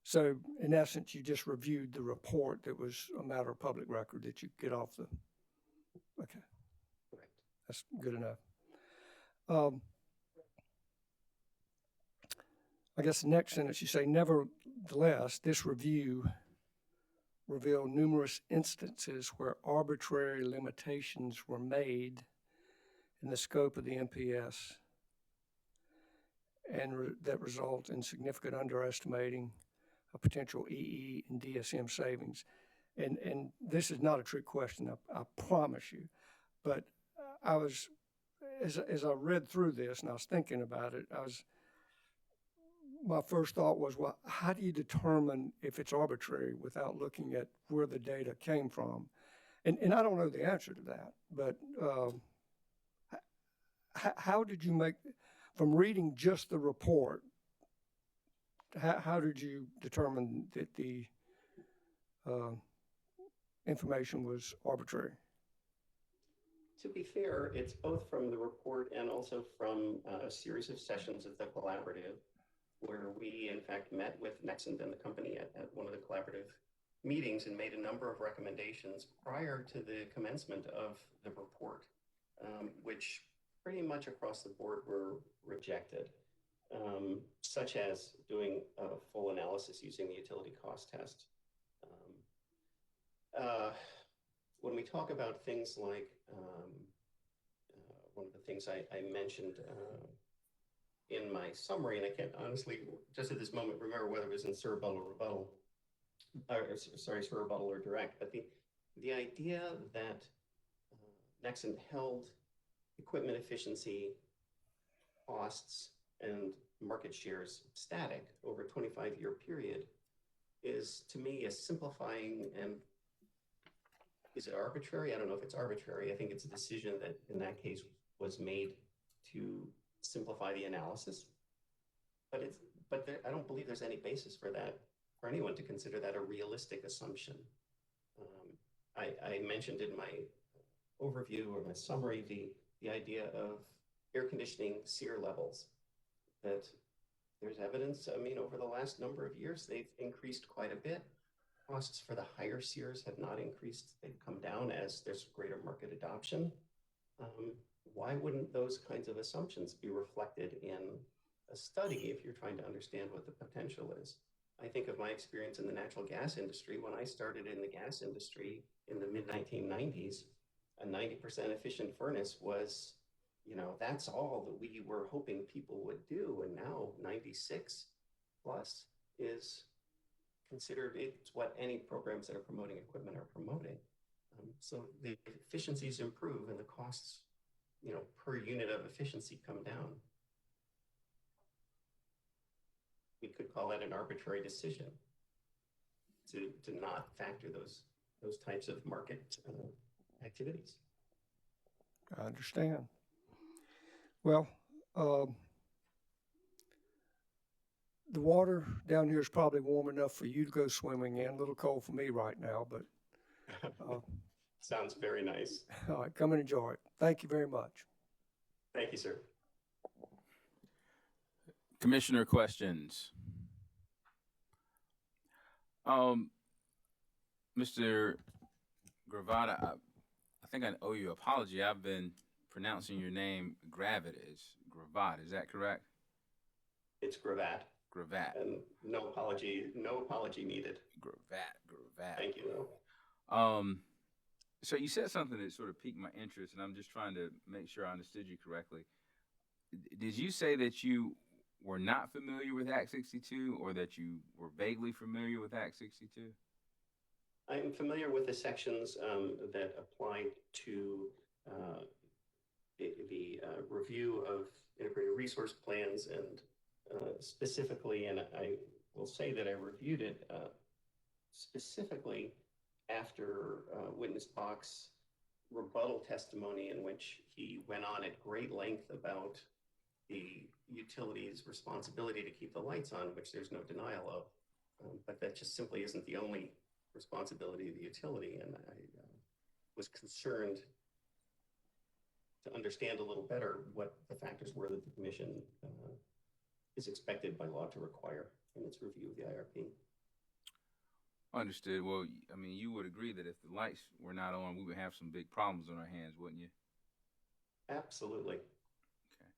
So, in essence, you just reviewed the report that was a matter of public record that you get off the. Okay. Correct. That's good enough. I guess the next sentence you say, nevertheless, this review revealed numerous instances where arbitrary limitations were made in the scope of the NPS and that result in significant underestimating of potential EE and DSM savings. And this is not a trick question, I promise you, but I was, as I read through this and I was thinking about it, my first thought was, well, how do you determine if it's arbitrary without looking at where the data came from? And I don't know the answer to that, but how did you make, from reading just the report, how did you determine that the information was arbitrary? To be fair, it's both from the report and also from a series of sessions of the collaborative, where we, in fact, met with Nexent and the company at one of the collaborative meetings and made a number of recommendations prior to the commencement of the report, which pretty much across the board were rejected, such as doing a full analysis using the utility cost test. When we talk about things like, one of the things I mentioned in my summary, and I can't honestly, just at this moment, remember whether it was in surrebuttal or rebuttal, surrebuttal or direct, but the idea that Nexent held equipment efficiency, costs, and market shares static over a 25-year period is, to me, a simplifying. And is it arbitrary? I don't know if it's arbitrary. I think it's a decision that, in that case, was made to simplify the analysis. But I don't believe there's any basis for that, for anyone to consider that a realistic assumption. I mentioned in my overview or my summary, the idea of air conditioning SEER levels, that there's evidence, I mean, over the last number of years, they've increased quite a bit. Costs for the higher SEERs have not increased. They've come down as there's greater market adoption. Why wouldn't those kinds of assumptions be reflected in a study if you're trying to understand what the potential is? I think of my experience in the natural gas industry. When I started in the gas industry in the mid-1990s, a 90% efficient furnace was, you know, that's all that we were hoping people would do. And now 96 plus is considered, it's what any programs that are promoting equipment are promoting. So the efficiencies improve and the costs, you know, per unit of efficiency come down. We could call that an arbitrary decision to not factor those types of market activities. I understand. Well, the water down here is probably warm enough for you to go swimming in. A little cold for me right now, but sounds very nice. All right, come and enjoy it. Thank you very much. Thank you, sir. Commissioner questions. Mr. Gravata, I think I owe you an apology. I've been pronouncing your name Gravat is Gravat. Is that correct? It's Gravat. Gravat. And no apology needed. Gravat. Thank you, though. So you said something that sort of piqued my interest, and I'm just trying to make sure I understood you correctly. Did you say that you were not familiar with Act 62, or that you were vaguely familiar with Act 62? I'm familiar with the sections that apply to the review of integrated resource plans, and specifically, and I will say that I reviewed it specifically after Witness Bach's rebuttal testimony, in which he went on at great length about the utility's responsibility to keep the lights on, which there's no denial of, but that just simply isn't the only responsibility of the utility. And I was concerned to understand a little better what the factors were that the commission is expected by law to require in its review of the IRP. Understood. Well, I mean, you would agree that if the lights were not on, we would have some big problems on our hands, wouldn't you? Absolutely. Okay.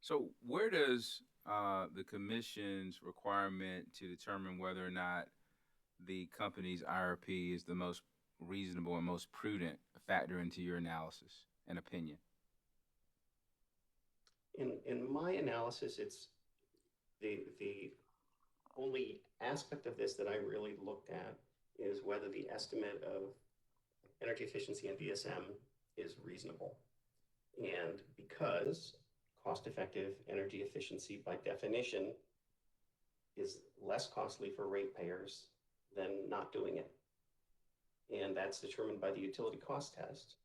So where does the commission's requirement to determine whether or not the company's IRP is the most reasonable and most prudent factor into your analysis and opinion? In my analysis, it's the only aspect of this that I really looked at is whether the estimate of energy efficiency and DSM is reasonable. And because cost-effective energy efficiency by definition is less costly for ratepayers than not doing it. And that's determined by the utility cost test.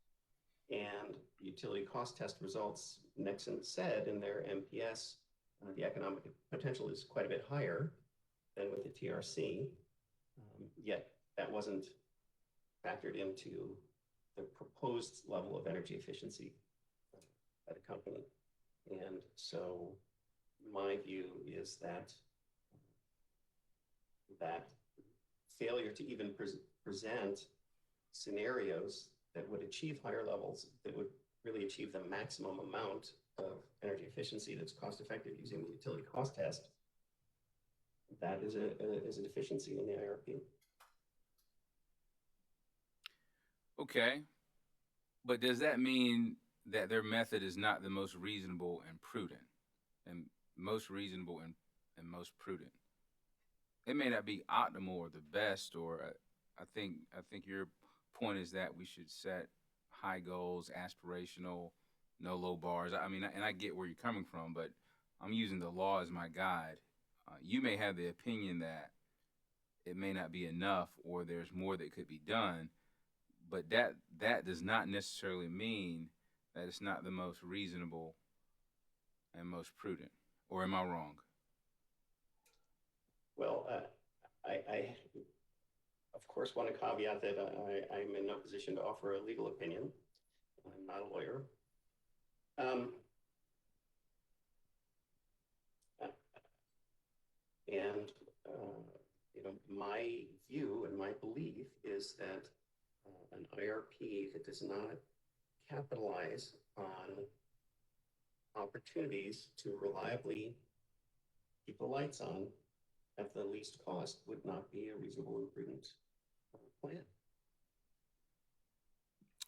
And utility cost test results, Nexen said in their MPS, the economic potential is quite a bit higher than with the TRC, yet that wasn't factored into the proposed level of energy efficiency by the company. And so my view is that that failure to even present scenarios that would achieve higher levels, that would really achieve the maximum amount of energy efficiency that's cost effective using the utility cost test, that is a deficiency in the IRP. Okay. But does that mean that their method is not the most reasonable and prudent, and most reasonable and most prudent? It may not be optimal or the best, or I think your point is that we should set high goals, aspirational, no low bars. I mean, and I get where you're coming from, but I'm using the law as my guide. You may have the opinion that it may not be enough, or there's more that could be done, but that does not necessarily mean that it's not the most reasonable and most prudent. Or am I wrong? Well, I of course want to caveat that I'm in no position to offer a legal opinion. I'm not a lawyer. Um, and, you know, my view and my belief is that an IRP that does not capitalize on opportunities to reliably keep the lights on at the least cost would not be a reasonable and prudent plan.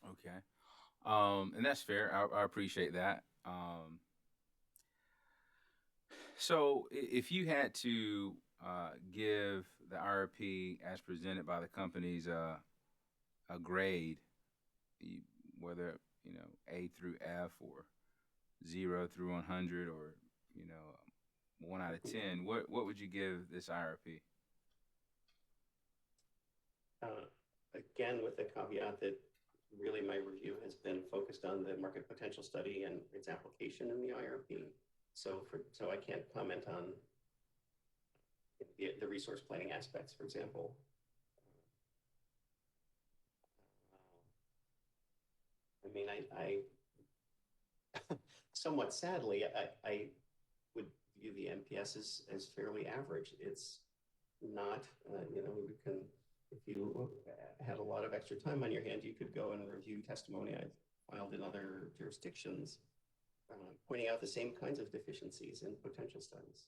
Okay. And that's fair. I appreciate that. So if you had to give the IRP as presented by the companies a grade, whether, you know, A through F or 0 through 100 or, you know, 1 out of 10, what would you give this IRP? Again, with the caveat that really my review has been focused on the market potential study and its application in the IRP. So I can't comment on the resource planning aspects, for example. I mean, I somewhat sadly, I would view the MPS as fairly average. It's not, you know, we can, if you had a lot of extra time on your hand, you could go and review testimony I've filed in other jurisdictions, pointing out the same kinds of deficiencies in potential studies.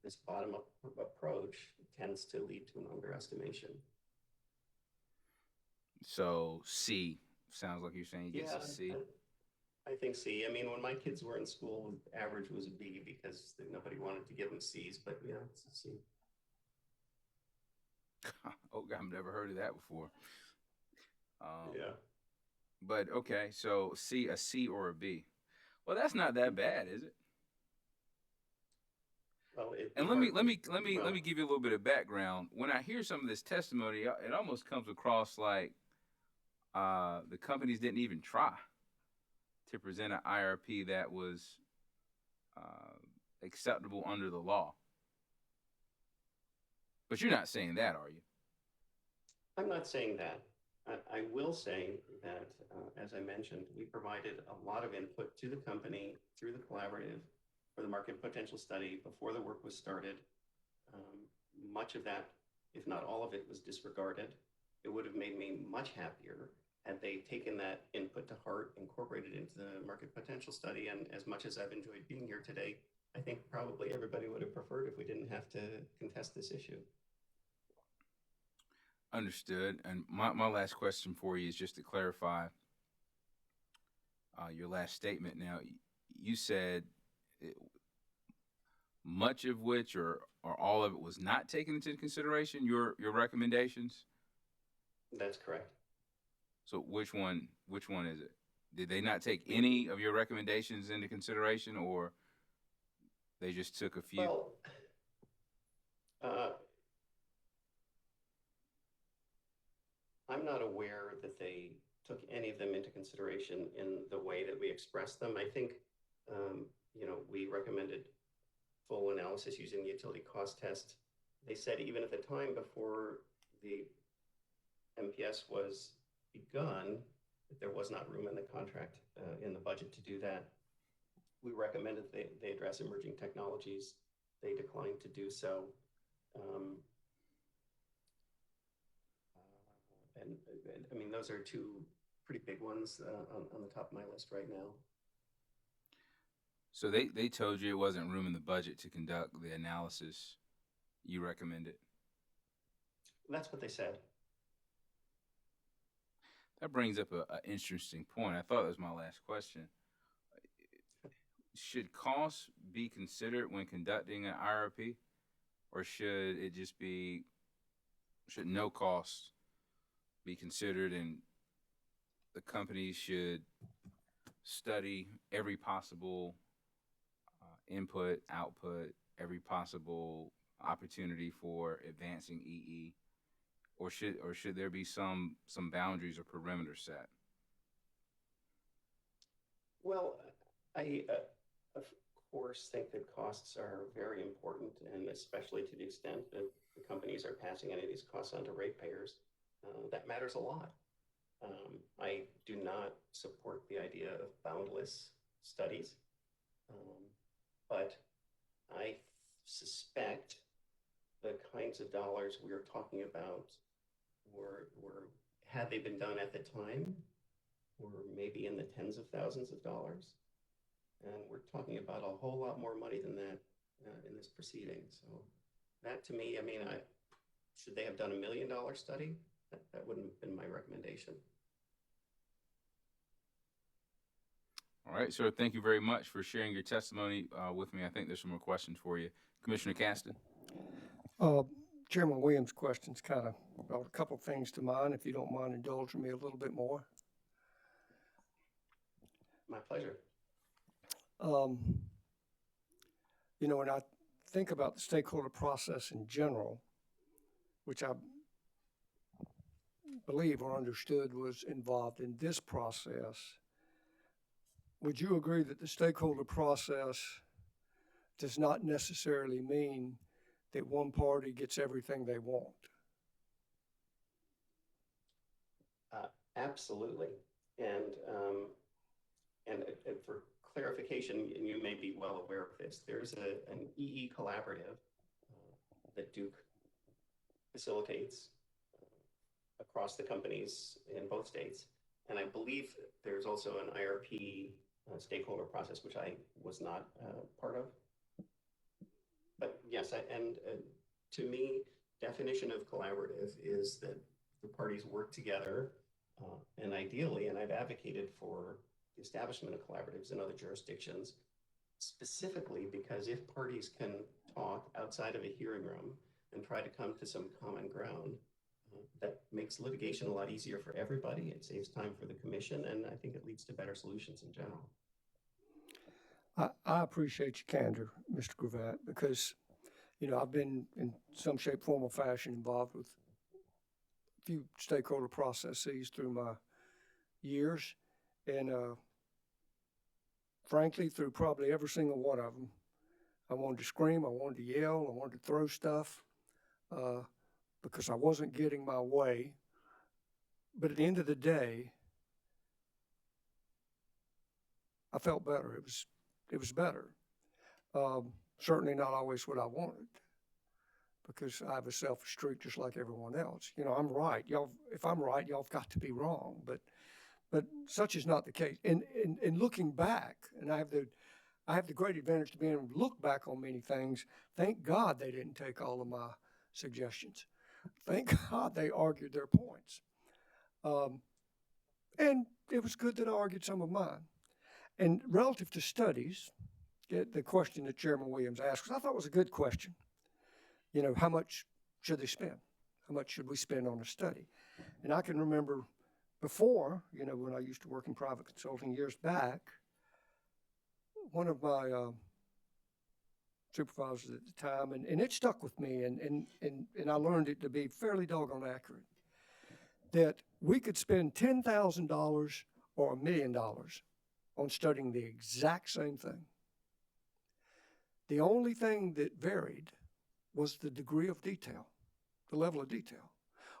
This bottom-up approach tends to lead to an underestimation. So C, sounds like you're saying he gets a C. I think C. I mean, when my kids were in school, average was a B because nobody wanted to give them C's, but yeah, it's a C. Oh, I've never heard of that before. Yeah. But okay, so C, a C or a B. Well, that's not that bad, is it? Well, and let me give you a little bit of background. When I hear some of this testimony, it almost comes across like the companies didn't even try to present an IRP that was acceptable under the law. But you're not saying that, are you? I'm not saying that. I will say that, as I mentioned, we provided a lot of input to the company through the collaborative for the market potential study before the work was started. Much of that, if not all of it, was disregarded. It would have made me much happier had they taken that input to heart, incorporated into the market potential study. And as much as I've enjoyed being here today, I think probably everybody would have preferred if we didn't have to contest this issue. Understood. And my last question for you is just to clarify your last statement. Now, you said much of which or all of it was not taken into consideration, your recommendations? That's correct. So which one is it? Did they not take any of your recommendations into consideration, or they just took a few? Well, I'm not aware that they took any of them into consideration in the way that we expressed them. I think, you know, we recommended full analysis using the utility cost test. They said even at the time before the MPS was begun, that there was not room in the contract, in the budget to do that. We recommended they address emerging technologies. They declined to do so. And I mean, those are two pretty big ones on the top of my list right now. So they told you it wasn't room in the budget to conduct the analysis you recommended? That's what they said. That brings up an interesting point. I thought that was my last question. Should costs be considered when conducting an IRP, or should no costs be considered, and the companies should study every possible input, output, every possible opportunity for advancing EE, or should there be some boundaries or perimeters set? Well, I of course think that costs are very important, and especially to the extent that the companies are passing any of these costs on to ratepayers, that matters a lot. I do not support the idea of boundless studies, but I suspect the kinds of dollars we are talking about were had they been done at the time, were maybe in the tens of thousands of dollars. And we're talking about a whole lot more money than that in this proceeding. So that to me, I mean, should they have done $1 million study? That wouldn't have been my recommendation. All right, sir. Thank you very much for sharing your testimony with me. I think there's some more questions for you. Commissioner Caston. Chairman Williams' questions kind of brought a couple of things to mind, if you don't mind indulging me a little bit more. My pleasure. You know, when I think about the stakeholder process in general, which I believe or understood was involved in this process, would you agree that the stakeholder process does not necessarily mean that one party gets everything they want? Absolutely. And for clarification, and you may be well aware of this, there's an EE collaborative that Duke facilitates across the companies in both states. And I believe there's also an IRP stakeholder process, which I was not part of. But yes, to me, definition of collaborative is that the parties work together and ideally, and I've advocated for the establishment of collaboratives in other jurisdictions, specifically because if parties can talk outside of a hearing room and try to come to some common ground, that makes litigation a lot easier for everybody. It saves time for the commission, and I think it leads to better solutions in general. I appreciate your candor, Mr. Gravatt, because, you know, I've been in some shape, form, or fashion involved with a few stakeholder processes through my years. And frankly, through probably every single one of them, I wanted to scream, I wanted to yell, I wanted to throw stuff because I wasn't getting my way. But at the end of the day, I felt better. It was better. Certainly not always what I wanted, because I have a selfish streak just like everyone else. You know, I'm right. Y'all, if I'm right, y'all have got to be wrong. But such is not the case. And looking back, and I have the great advantage to being able to look back on many things. Thank God they didn't take all of my suggestions. Thank God they argued their points. And it was good that I argued some of mine. And relative to studies, the question that Chairman Williams asked, because I thought it was a good question. You know, how much should they spend? How much should we spend on a study? And I can remember before, you know, when I used to work in private consulting years back, one of my supervisors at the time, and it stuck with me, and I learned it to be fairly doggone accurate, that we could spend $10,000 or $1 million on studying the exact same thing. The only thing that varied was the degree of detail, the level of detail.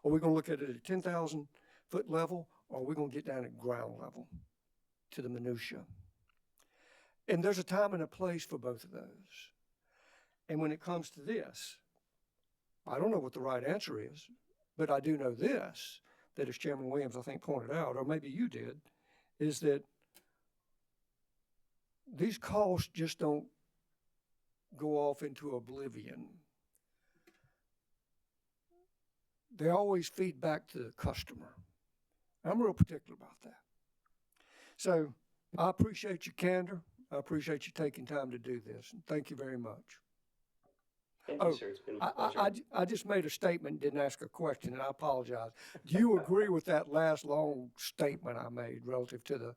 Are we going to look at it at a 10,000 foot level, or are we going to get down at ground level to the minutia? And there's a time and a place for both of those. And when it comes to this, I don't know what the right answer is, but I do know this, that as Chairman Williams, I think, pointed out, or maybe you did, is that these costs just don't go off into oblivion. They always feed back to the customer. I'm real particular about that. So I appreciate your candor. I appreciate you taking time to do this. And thank you very much. Thank you, sir. It's been a pleasure. I just made a statement, didn't ask a question, and I apologize. Do you agree with that last long statement I made relative to the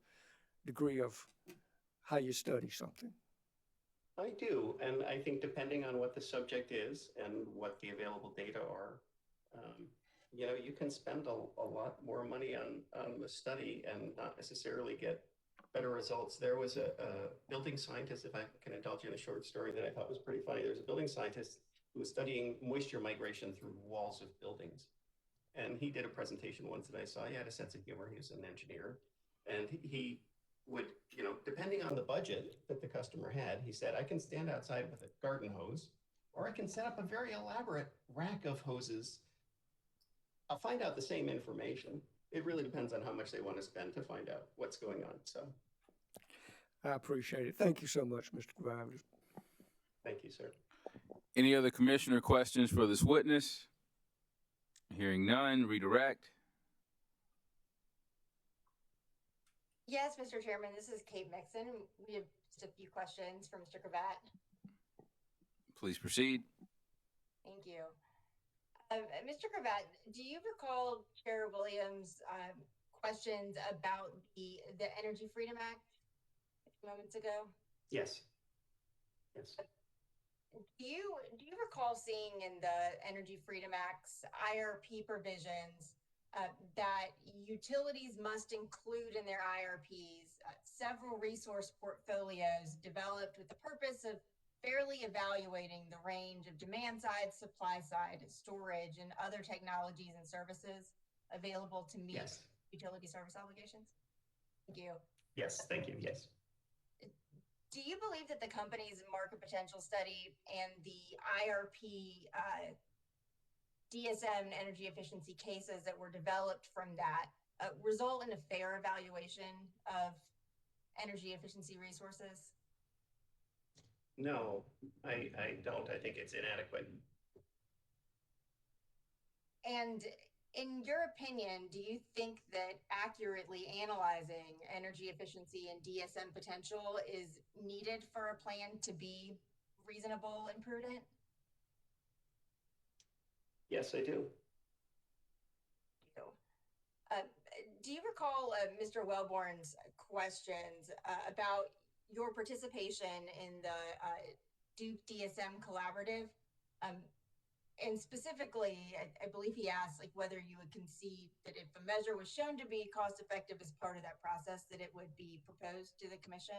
degree of how you study something? I do, and I think depending on what the subject is and what the available data are, you know, you can spend a lot more money on the study and not necessarily get better results. There was a building scientist, if I can indulge you in a short story that I thought was pretty funny. There was a building scientist who was studying moisture migration through walls of buildings. And he did a presentation once that I saw. He had a sense of humor. He was an engineer. And he would, depending on the budget that the customer had, he said, I can stand outside with a garden hose, or I can set up a very elaborate rack of hoses. I'll find out the same information. It really depends on how much they want to spend to find out what's going on. So I appreciate it. Thank you so much, Mr. Grimes. thank you, sir. Any other commissioner questions for this witness? Hearing none, redirect. Yes, Mr. Chairman, this is Kate Mixon. We have just a few questions for Mr. Cravat. Please proceed. Thank you. Mr. Cravat, do you recall Chair Williams' questions about the Energy Freedom Act a few moments ago? Yes. Yes. Do you recall seeing in the Energy Freedom Act's IRP provisions that utilities must include in their IRPs several resource portfolios developed with the purpose of fairly evaluating the range of demand side, supply side, storage, and other technologies and services available to meet Yes. utility service obligations? Thank you. Yes. Thank you. Yes. Do you believe that the company's market potential study and the IRP DSM and energy efficiency cases that were developed from that result in a fair evaluation of energy efficiency resources? No, I don't. I think it's inadequate. And in your opinion, do you think that accurately analyzing energy efficiency and DSM potential is needed for a plan to be reasonable and prudent? Yes, I do. Do you recall Mr. Wellborn's questions about your participation in the Duke DSM collaborative? And specifically, I believe he asked whether you would concede that if a measure was shown to be cost effective as part of that process, that it would be proposed to the commission.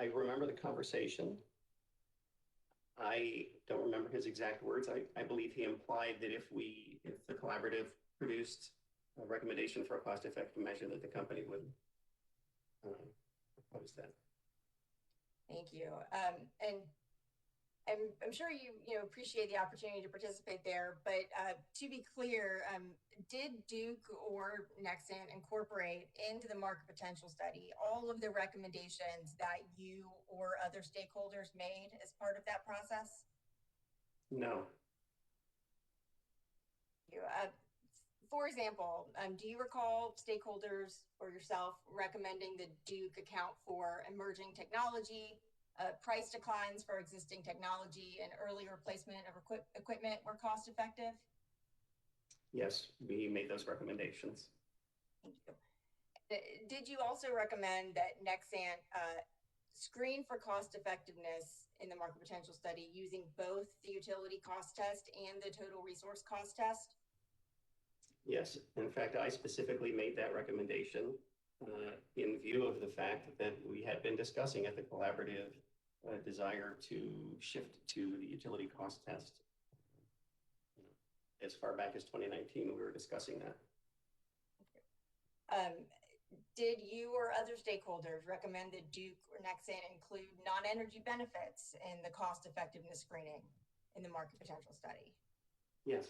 I remember the conversation. I don't remember his exact words. I believe he implied that if the collaborative produced a recommendation for a cost-effective measure, that the company would propose that. Thank you. And I'm sure you appreciate the opportunity to participate there, but to be clear, did Duke or Nexant incorporate into the market potential study all of the recommendations that you or other stakeholders made as part of that process? No. For example, do you recall stakeholders or yourself recommending that Duke account for emerging technology, price declines for existing technology, and early replacement of equipment were cost effective? Yes, we made those recommendations. Thank you. Did you also recommend that Nexant screen for cost effectiveness in the market potential study using both the utility cost test and the total resource cost test? Yes, in fact, I specifically made that recommendation in view of the fact that we had been discussing at the collaborative desire to shift to the utility cost test. As far back as 2019, we were discussing that. Did you or other stakeholders recommend that Duke or Nexant include non-energy benefits in the cost effectiveness screening in the market potential study? Yes.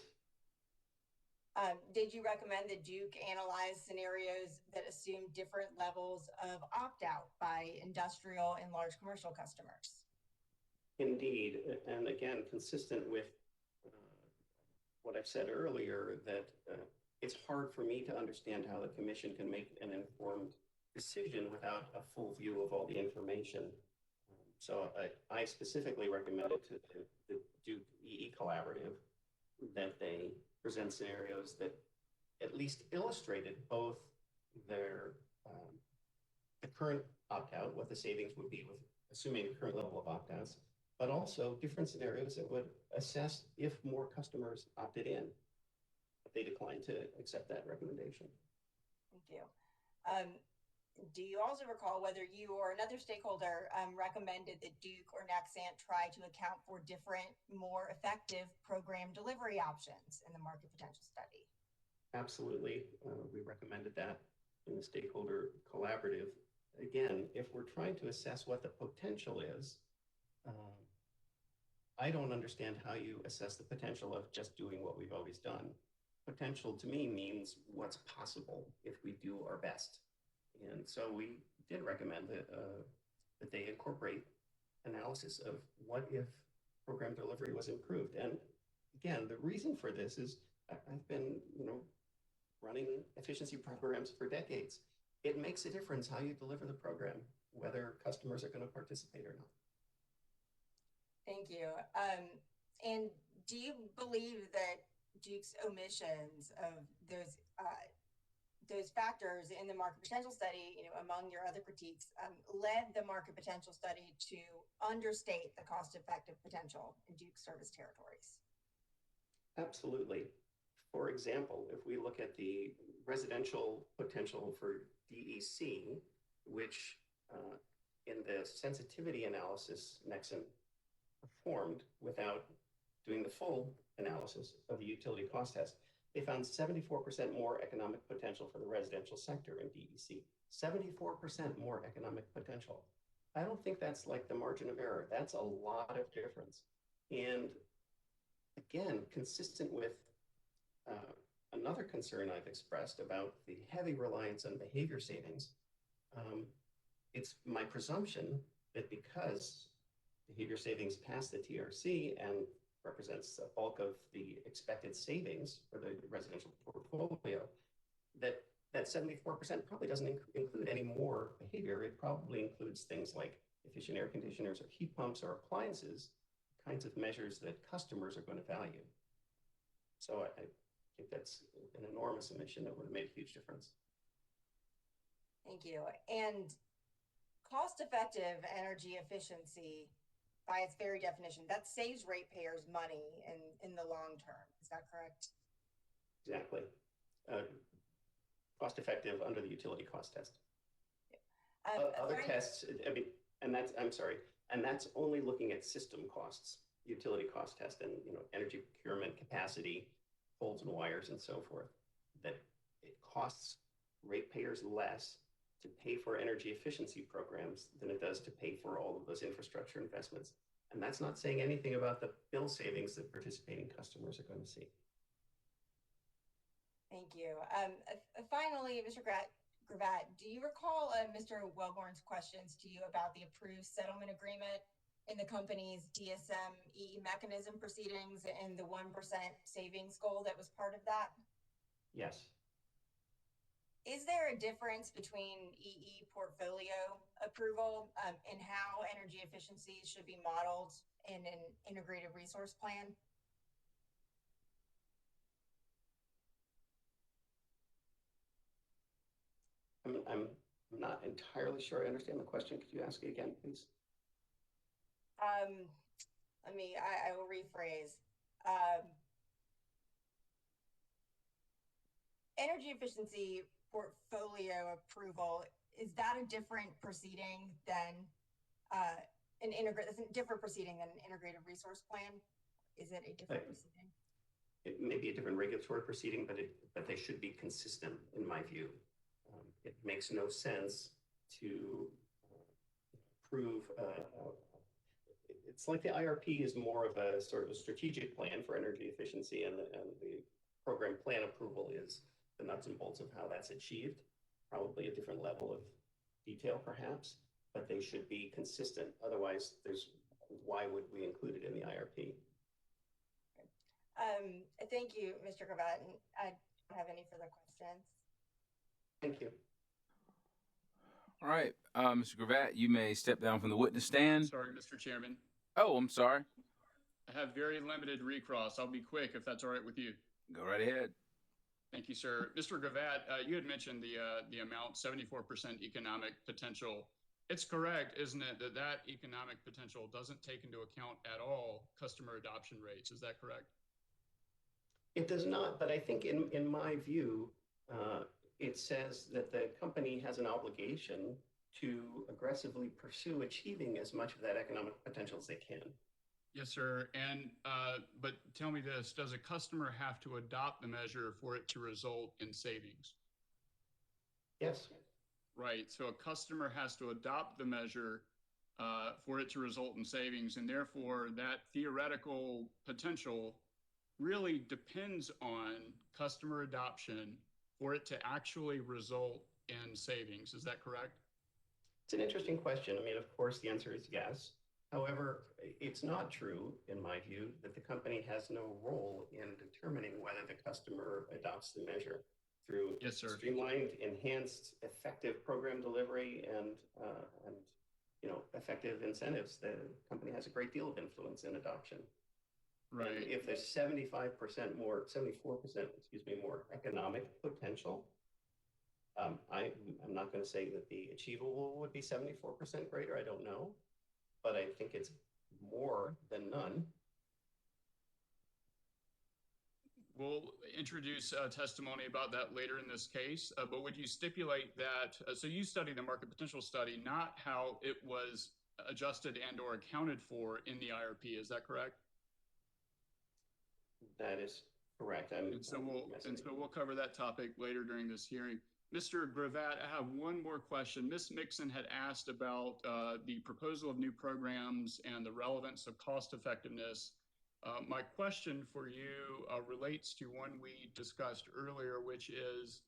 Did you recommend that Duke analyze scenarios that assume different levels of opt-out by industrial and large commercial customers? Indeed, and again, consistent with what I've said earlier, that it's hard for me to understand how the commission can make an informed decision without a full view of all the information. So I specifically recommended to the Duke EE Collaborative that they present scenarios that at least illustrated both their the current opt-out, what the savings would be with assuming the current level of opt-outs, but also different scenarios that would assess if more customers opted in, but they declined to accept that recommendation. Thank you. do you also recall whether you or another stakeholder recommended that Duke or Nexant try to account for different, more effective program delivery options in the market potential study? Absolutely. We recommended that in the stakeholder collaborative. Again, if we're trying to assess what the potential is, I don't understand how you assess the potential of just doing what we've always done. Potential to me means what's possible if we do our best. And so we did recommend that they incorporate analysis of what if program delivery was improved. And again, the reason for this is I've been, running efficiency programs for decades. It makes a difference how you deliver the program, whether customers are going to participate or not. Thank you. And do you believe that Duke's omissions of those factors in the market potential study, among your other critiques, led the market potential study to understate the cost-effective potential in Duke's service territories? Absolutely. For example, if we look at the residential potential for DEC, which in the sensitivity analysis Nexant performed without doing the full analysis of the utility cost test, they found 74% more economic potential for the residential sector in DEC. 74% more economic potential. I don't think that's like the margin of error. That's a lot of difference. And again, consistent with another concern I've expressed about the heavy reliance on behavior savings, it's my presumption that because behavior savings pass the TRC and represents the bulk of the expected savings for the residential portfolio, that 74% probably doesn't include any more behavior. It probably includes things like efficient air conditioners or heat pumps or appliances, kinds of measures that customers are going to value. So I think that's an enormous omission that would have made a huge difference. Thank you. And cost-effective energy efficiency, by its very definition, that saves ratepayers money in the long term. Is that correct? Exactly. Cost-effective under the utility cost test. Other tests, and that's only looking at system costs, utility cost test, and energy procurement capacity, poles and wires, and so forth. That it costs ratepayers less to pay for energy efficiency programs than it does to pay for all of those infrastructure investments. And that's not saying anything about the bill savings that participating customers are going to see. Thank you. Finally, Mr. Gravatt, do you recall Mr. Wellborn's questions to you about the approved settlement agreement in the company's DSM-EE mechanism proceedings and the 1% savings goal that was part of that? Yes. Is there a difference between EE portfolio approval and how energy efficiency should be modeled in an integrated resource plan? I'm not entirely sure I understand the question. Could you ask it again, please? I will rephrase. Energy efficiency portfolio approval, is that a different proceeding than different proceeding than an integrated resource plan? Is it a different proceeding? It may be a different regulatory proceeding, but they should be consistent in my view. It makes no sense to approve. It's like the IRP is more of a sort of a strategic plan for energy efficiency, and the program plan approval is the nuts and bolts of how that's achieved. Probably a different level of detail, perhaps, but they should be consistent. Otherwise, why would we include it in the IRP? Thank you, Mr. Gravatt. I don't have any further questions. Thank you. All right, Mr. Gravatt, you may step down from the witness stand. Sorry, Mr. Chairman. Oh, I'm sorry. I have very limited recross. I'll be quick if that's all right with you. Go right ahead. Thank you, sir. Mr. Gravatt, you had mentioned the amount, 74% economic potential. It's correct, isn't it, that economic potential doesn't take into account at all customer adoption rates. Is that correct? It does not, but I think in my view, it says that the company has an obligation to aggressively pursue achieving as much of that economic potential as they can. Yes, sir. And, but tell me this, does a customer have to adopt the measure for it to result in savings? Yes. Right. So a customer has to adopt the measure for it to result in savings, and therefore that theoretical potential really depends on customer adoption for it to actually result in savings. Is that correct? It's an interesting question. I mean, of course, the answer is yes. However, it's not true, in my view, that the company has no role in determining whether the customer adopts the measure through Yes, sir. streamlined, enhanced, effective program delivery and effective incentives. The company has a great deal of influence in adoption. Right. And if there's 74% more economic potential, I'm not going to say that the achievable would be 74% greater. I don't know, but I think it's more than none. We'll introduce testimony about that later in this case, but would you stipulate that, so you studied the market potential study, not how it was adjusted and or accounted for in the IRP, is that correct? That is correct. So we'll cover that topic later during this hearing. Mr. Gravatt, I have one more question. Ms. Mixon had asked about the proposal of new programs and the relevance of cost effectiveness. My question for you relates to one we discussed earlier, which is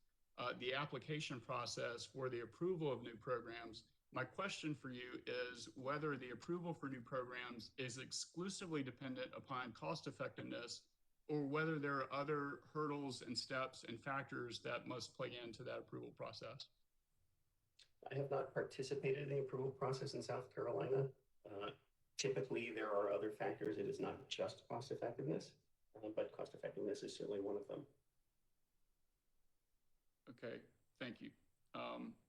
the application process for the approval of new programs. My question for you is whether the approval for new programs is exclusively dependent upon cost effectiveness, or whether there are other hurdles and steps and factors that must play into that approval process. I have not participated in the approval process in South Carolina. Typically, there are other factors. It is not just cost effectiveness, but cost effectiveness is certainly one of them. Okay, thank you.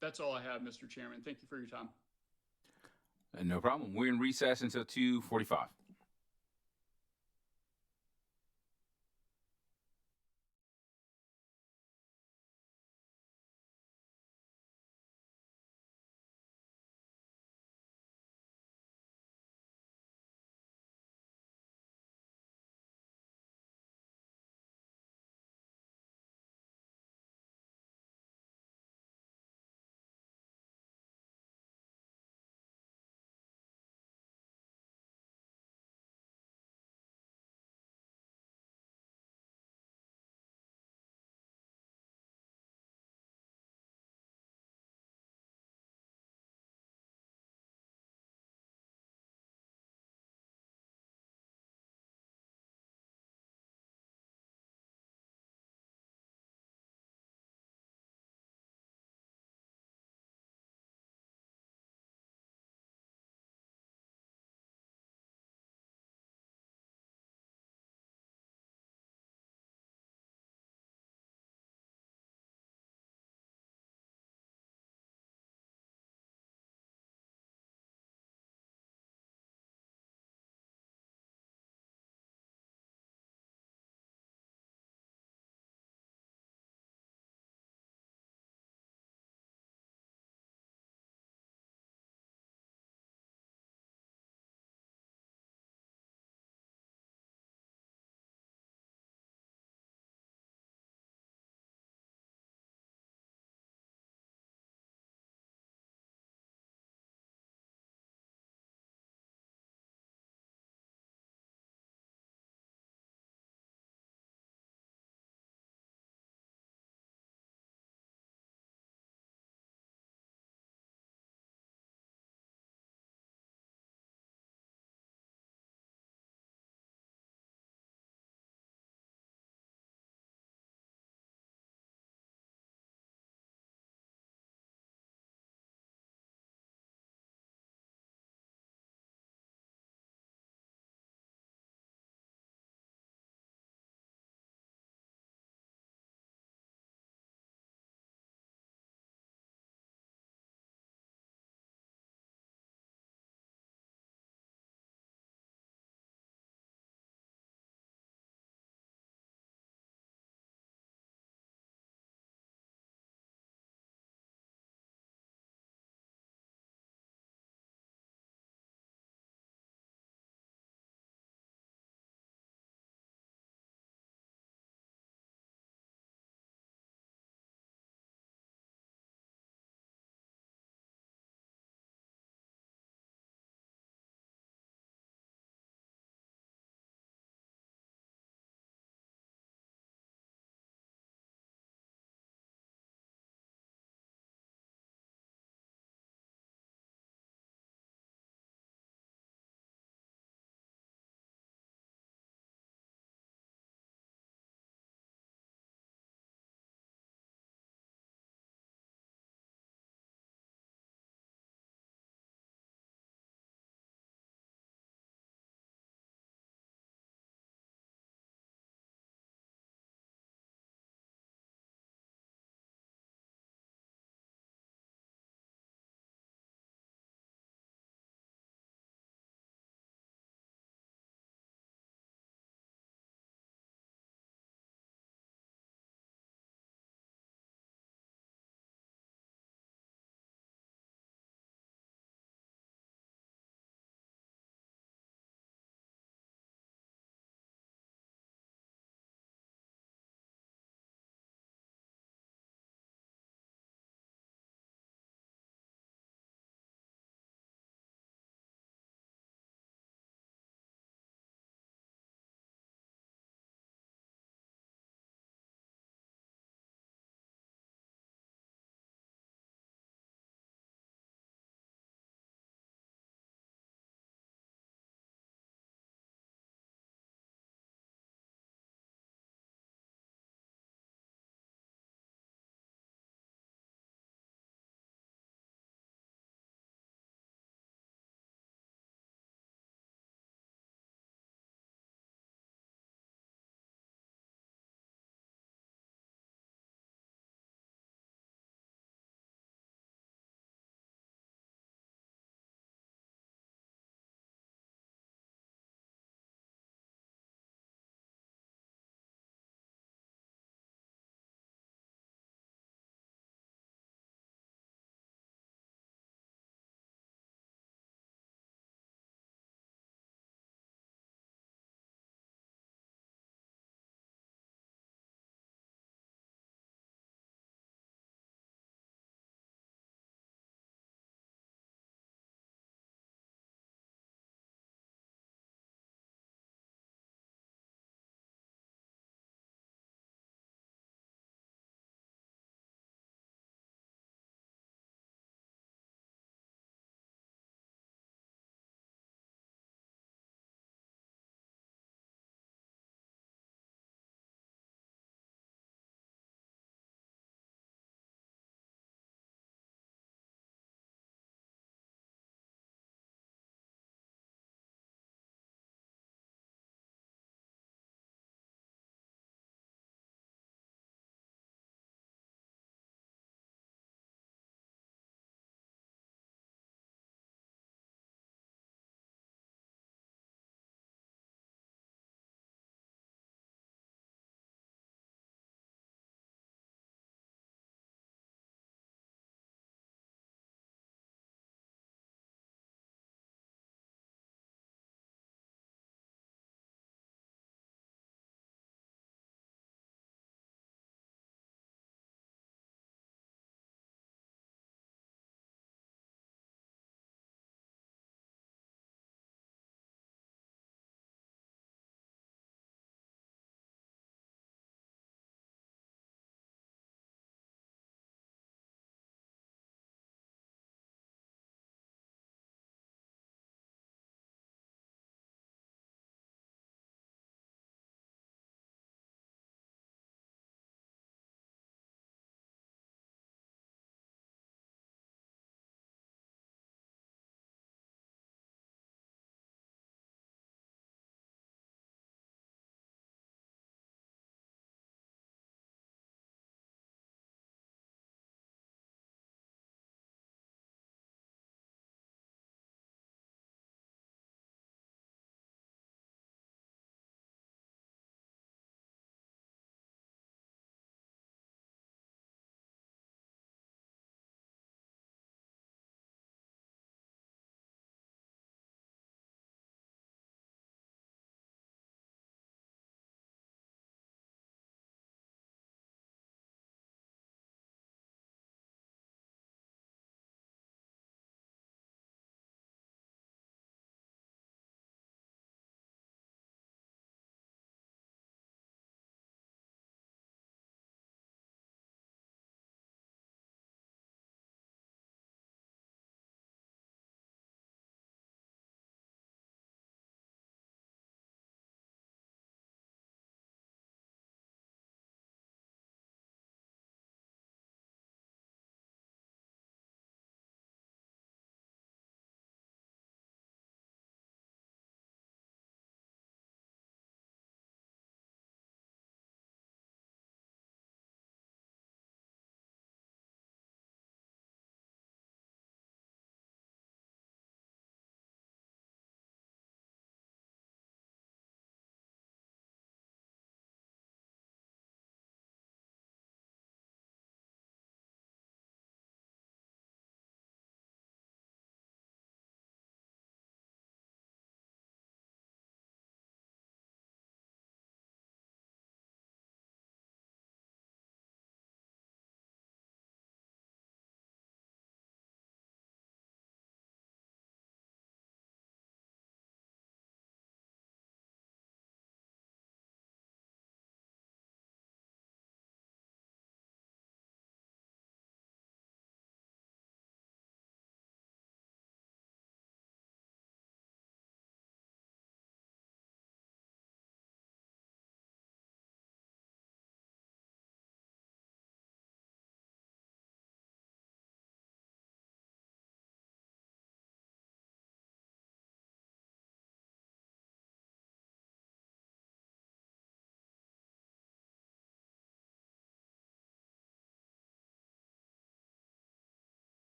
That's all I have, Mr. Chairman. Thank you for your time. No problem. We're in recess until 2:45.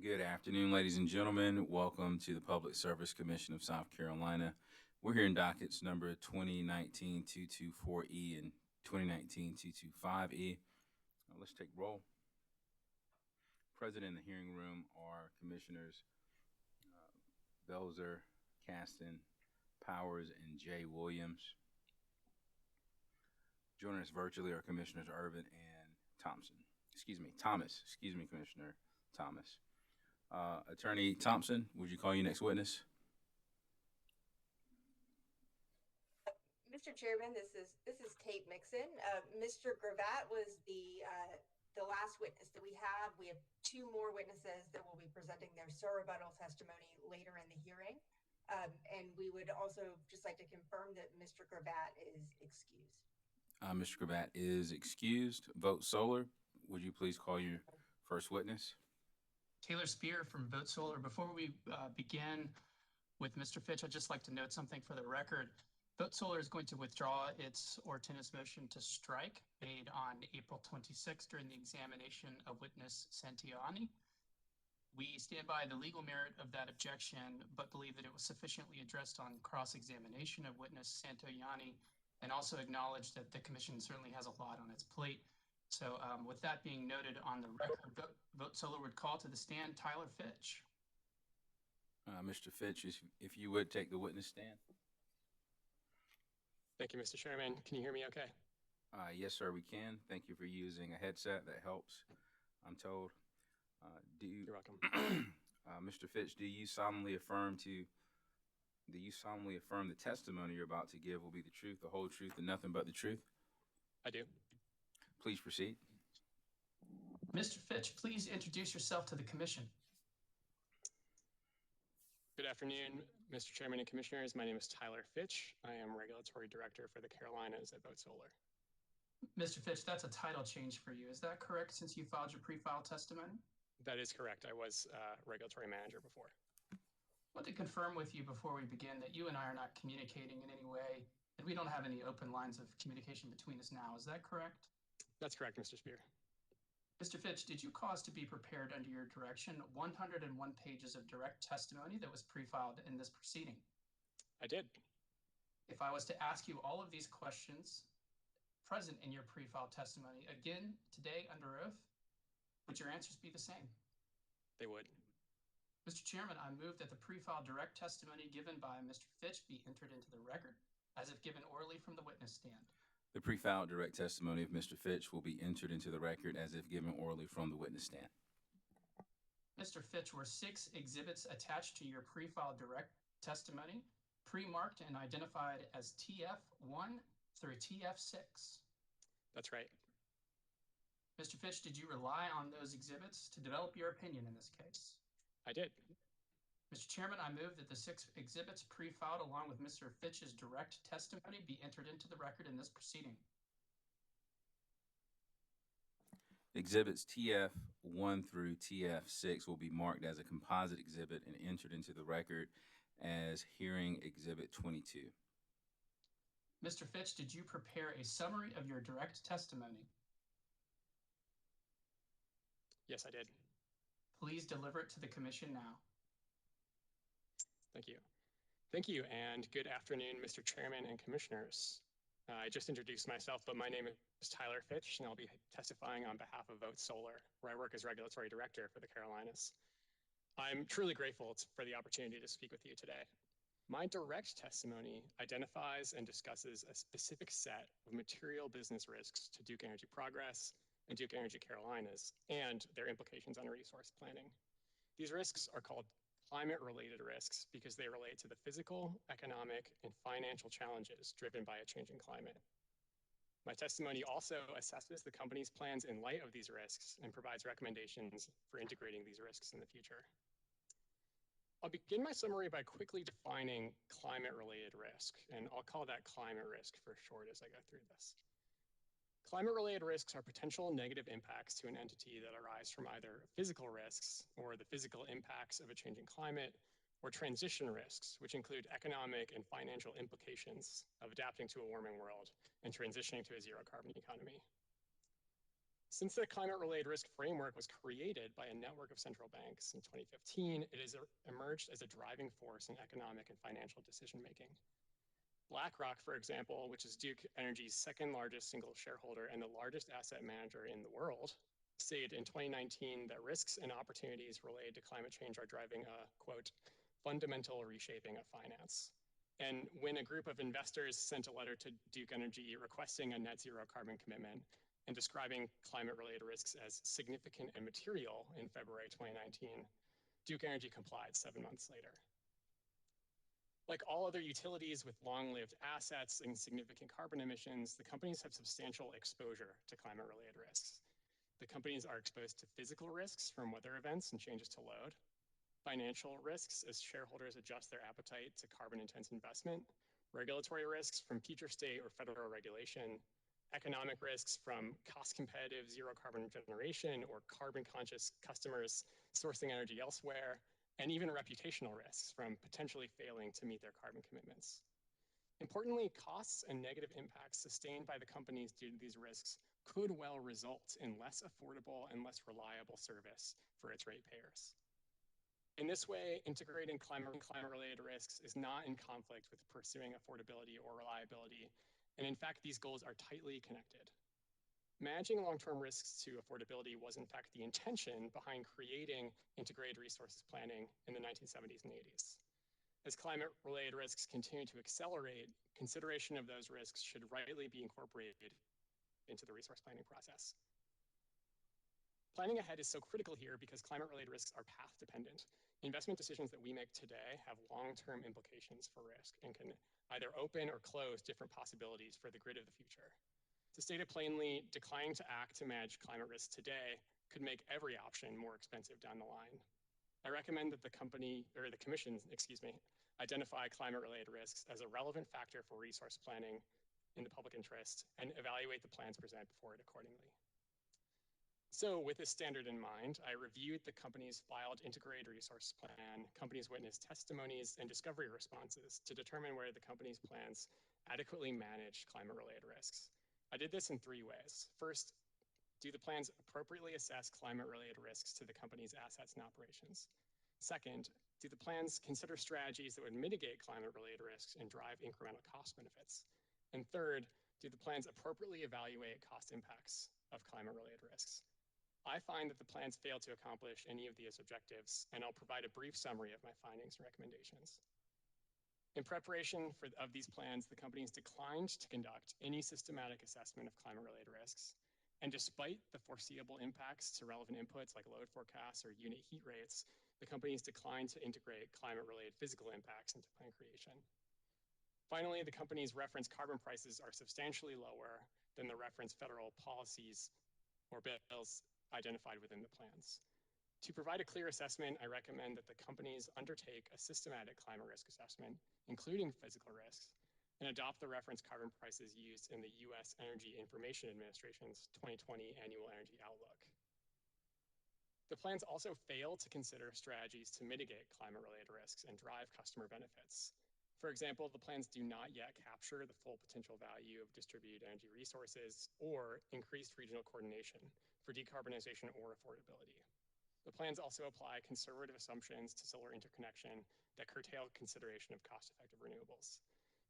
Good afternoon, ladies and gentlemen. Welcome to the Public Service Commission of South Carolina. We're here in dockets number 2019-224E and 2019-225E. Let's take roll. Present in the hearing room are Commissioners Belzer, Caston, Powers, and Jay Williams. Joining us virtually are Commissioners Irvin and Thomas. Commissioner Thomas. Attorney Thompson, would you call your next witness? Mr. Chairman, this is Kate Mixon. Mr. Gravatt was the last witness that we have. We have two more witnesses that will be presenting their surrebuttal testimony later in the hearing. And we would also just like to confirm that Mr. Gravatt is excused. Mr. Gravatt is excused. Vote Solar, would you please call your first witness? Taylor Spear from Vote Solar. Before we begin with Mr. Fitch, I'd just like to note something for the record. Vote Solar is going to withdraw its Ortinis motion to strike made on April 26th during the examination of witness Santiani. We stand by the legal merit of that objection, but believe that it was sufficiently addressed on cross-examination of witness Santoyani, and also acknowledge that the commission certainly has a lot on its plate. So with that being noted on the record, Vote Solar would call to the stand Tyler Fitch. Mr. Fitch, if you would take the witness stand. Thank you, Mr. Chairman. Can you hear me okay? Yes, sir, we can. Thank you for using a headset. That helps, I'm told. You're welcome. Mr. Fitch, do you solemnly affirm the testimony you're about to give will be the truth, the whole truth, and nothing but the truth? I do. Please proceed. Mr. Fitch, please introduce yourself to the commission. Good afternoon, Mr. Chairman and Commissioners. My name is Tyler Fitch. I am Regulatory Director for the Carolinas at Vote Solar. Mr. Fitch, that's a title change for you. Is that correct since you filed your pre-file testimony? That is correct. I was Regulatory Manager before. I want to confirm with you before we begin that you and I are not communicating in any way, and we don't have any open lines of communication between us now. Is that correct? That's correct, Mr. Spear. Mr. Fitch, did you cause to be prepared under your direction 101 pages of direct testimony that was pre-filed in this proceeding? I did. If I was to ask you all of these questions present in your pre-filed testimony again today under oath, would your answers be the same? They would. Mr. Chairman, I move that the pre-filed direct testimony given by Mr. Fitch be entered into the record as if given orally from the witness stand. The pre-filed direct testimony of Mr. Fitch will be entered into the record as if given orally from the witness stand. Mr. Fitch, were 6 exhibits attached to your pre-filed direct testimony, pre-marked and identified as TF1 through TF6? That's right. Mr. Fitch, did you rely on those exhibits to develop your opinion in this case? I did. Mr. Chairman, I move that the 6 exhibits pre-filed along with Mr. Fitch's direct testimony be entered into the record in this proceeding. Exhibits TF1 through TF6 will be marked as a composite exhibit and entered into the record as hearing exhibit 22. Mr. Fitch, did you prepare a summary of your direct testimony? Yes, I did. Please deliver it to the commission now. Thank you. Thank you, and good afternoon, Mr. Chairman and Commissioners. I just introduced myself, but my name is Tyler Fitch, and I'll be testifying on behalf of Vote Solar, where I work as Regulatory Director for the Carolinas. I'm truly grateful for the opportunity to speak with you today. My direct testimony identifies and discusses a specific set of material business risks to Duke Energy Progress and Duke Energy Carolinas and their implications on resource planning. These risks are called climate-related risks because they relate to the physical, economic, and financial challenges driven by a changing climate. My testimony also assesses the company's plans in light of these risks and provides recommendations for integrating these risks in the future. I'll begin my summary by quickly defining climate-related risk, and I'll call that climate risk for short as I go through this. Climate-related risks are potential negative impacts to an entity that arise from either physical risks or the physical impacts of a changing climate, or transition risks, which include economic and financial implications of adapting to a warming world and transitioning to a zero-carbon economy. Since the climate-related risk framework was created by a network of central banks in 2015, it has emerged as a driving force in economic and financial decision-making. BlackRock, for example, which is Duke Energy's second largest single shareholder and the largest asset manager in the world, stated in 2019 that risks and opportunities related to climate change are driving a, quote, fundamental reshaping of finance. And when a group of investors sent a letter to Duke Energy requesting a net zero carbon commitment and describing climate-related risks as significant and material in February 2019, Duke Energy complied 7 months later. Like all other utilities with long-lived assets and significant carbon emissions, the companies have substantial exposure to climate-related risks. The companies are exposed to physical risks from weather events and changes to load, financial risks as shareholders adjust their appetite to carbon-intense investment, regulatory risks from future state or federal regulation, economic risks from cost-competitive zero-carbon generation or carbon-conscious customers sourcing energy elsewhere, and even reputational risks from potentially failing to meet their carbon commitments. Importantly, costs and negative impacts sustained by the companies due to these risks could well result in less affordable and less reliable service for its ratepayers. In this way, integrating climate-related risks is not in conflict with pursuing affordability or reliability, and in fact, these goals are tightly connected. Managing long-term risks to affordability was in fact the intention behind creating integrated resources planning in the 1970s and 80s. As climate-related risks continue to accelerate, consideration of those risks should rightly be incorporated into the resource planning process. Planning ahead is so critical here because climate-related risks are path-dependent. Investment decisions that we make today have long-term implications for risk and can either open or close different possibilities for the grid of the future. To state it plainly, declining to act to manage climate risks today could make every option more expensive down the line. I recommend that the commission, identify climate-related risks as a relevant factor for resource planning in the public interest and evaluate the plans presented before it accordingly. So with this standard in mind, I reviewed the company's filed integrated resource plan, company's witness testimonies, and discovery responses to determine whether the company's plans adequately manage climate-related risks. I did this in 3 ways. First, do the plans appropriately assess climate-related risks to the company's assets and operations? Second, do the plans consider strategies that would mitigate climate-related risks and drive incremental cost benefits? And third, do the plans appropriately evaluate cost impacts of climate-related risks? I find that the plans fail to accomplish any of these objectives, and I'll provide a brief summary of my findings and recommendations. In preparation of these plans, the companies declined to conduct any systematic assessment of climate-related risks. And despite the foreseeable impacts to relevant inputs like load forecasts or unit heat rates, the companies declined to integrate climate-related physical impacts into plan creation. Finally, the companies' reference carbon prices are substantially lower than the reference federal policies or bills identified within the plans. To provide a clear assessment, I recommend that the companies undertake a systematic climate risk assessment, including physical risks, and adopt the reference carbon prices used in the U.S. Energy Information Administration's 2020 Annual Energy Outlook. The plans also fail to consider strategies to mitigate climate-related risks and drive customer benefits. For example, the plans do not yet capture the full potential value of distributed energy resources or increased regional coordination for decarbonization or affordability. The plans also apply conservative assumptions to solar interconnection that curtail consideration of cost-effective renewables.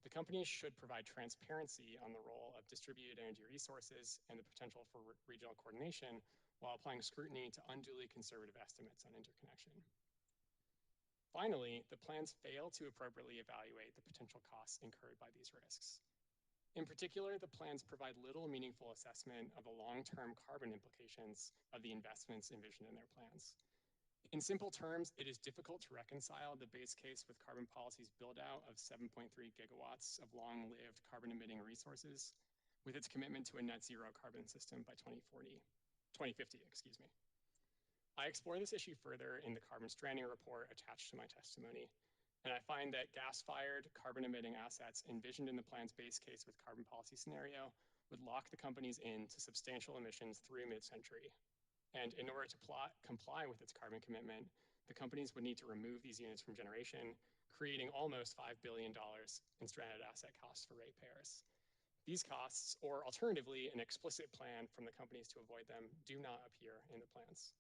The companies should provide transparency on the role of distributed energy resources and the potential for regional coordination while applying scrutiny to unduly conservative estimates on interconnection. Finally, the plans fail to appropriately evaluate the potential costs incurred by these risks. In particular, the plans provide little meaningful assessment of the long-term carbon implications of the investments envisioned in their plans. In simple terms, it is difficult to reconcile the base case with carbon policy's build-out of 7.3 gigawatts of long-lived carbon-emitting resources with its commitment to a net zero carbon system by 2050. I explore this issue further in the carbon stranding report attached to my testimony, and I find that gas-fired carbon-emitting assets envisioned in the plan's base case with carbon policy scenario would lock the companies into substantial emissions through mid-century. And in order to comply with its carbon commitment, the companies would need to remove these units from generation, creating almost $5 billion in stranded asset costs for ratepayers. These costs, or alternatively, an explicit plan from the companies to avoid them, do not appear in the plans.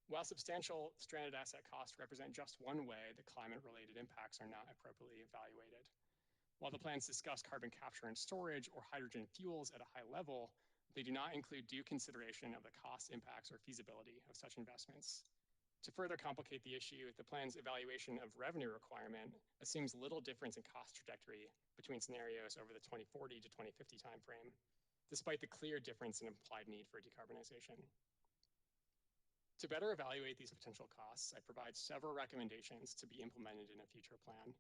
While substantial stranded asset costs represent just one way that climate-related impacts are not appropriately evaluated. While the plans discuss carbon capture and storage or hydrogen fuels at a high level, they do not include due consideration of the cost impacts or feasibility of such investments. To further complicate the issue, the plan's evaluation of revenue requirement assumes little difference in cost trajectory between scenarios over the 2040 to 2050 timeframe, despite the clear difference in implied need for decarbonization. To better evaluate these potential costs, I provide several recommendations to be implemented in a future plan.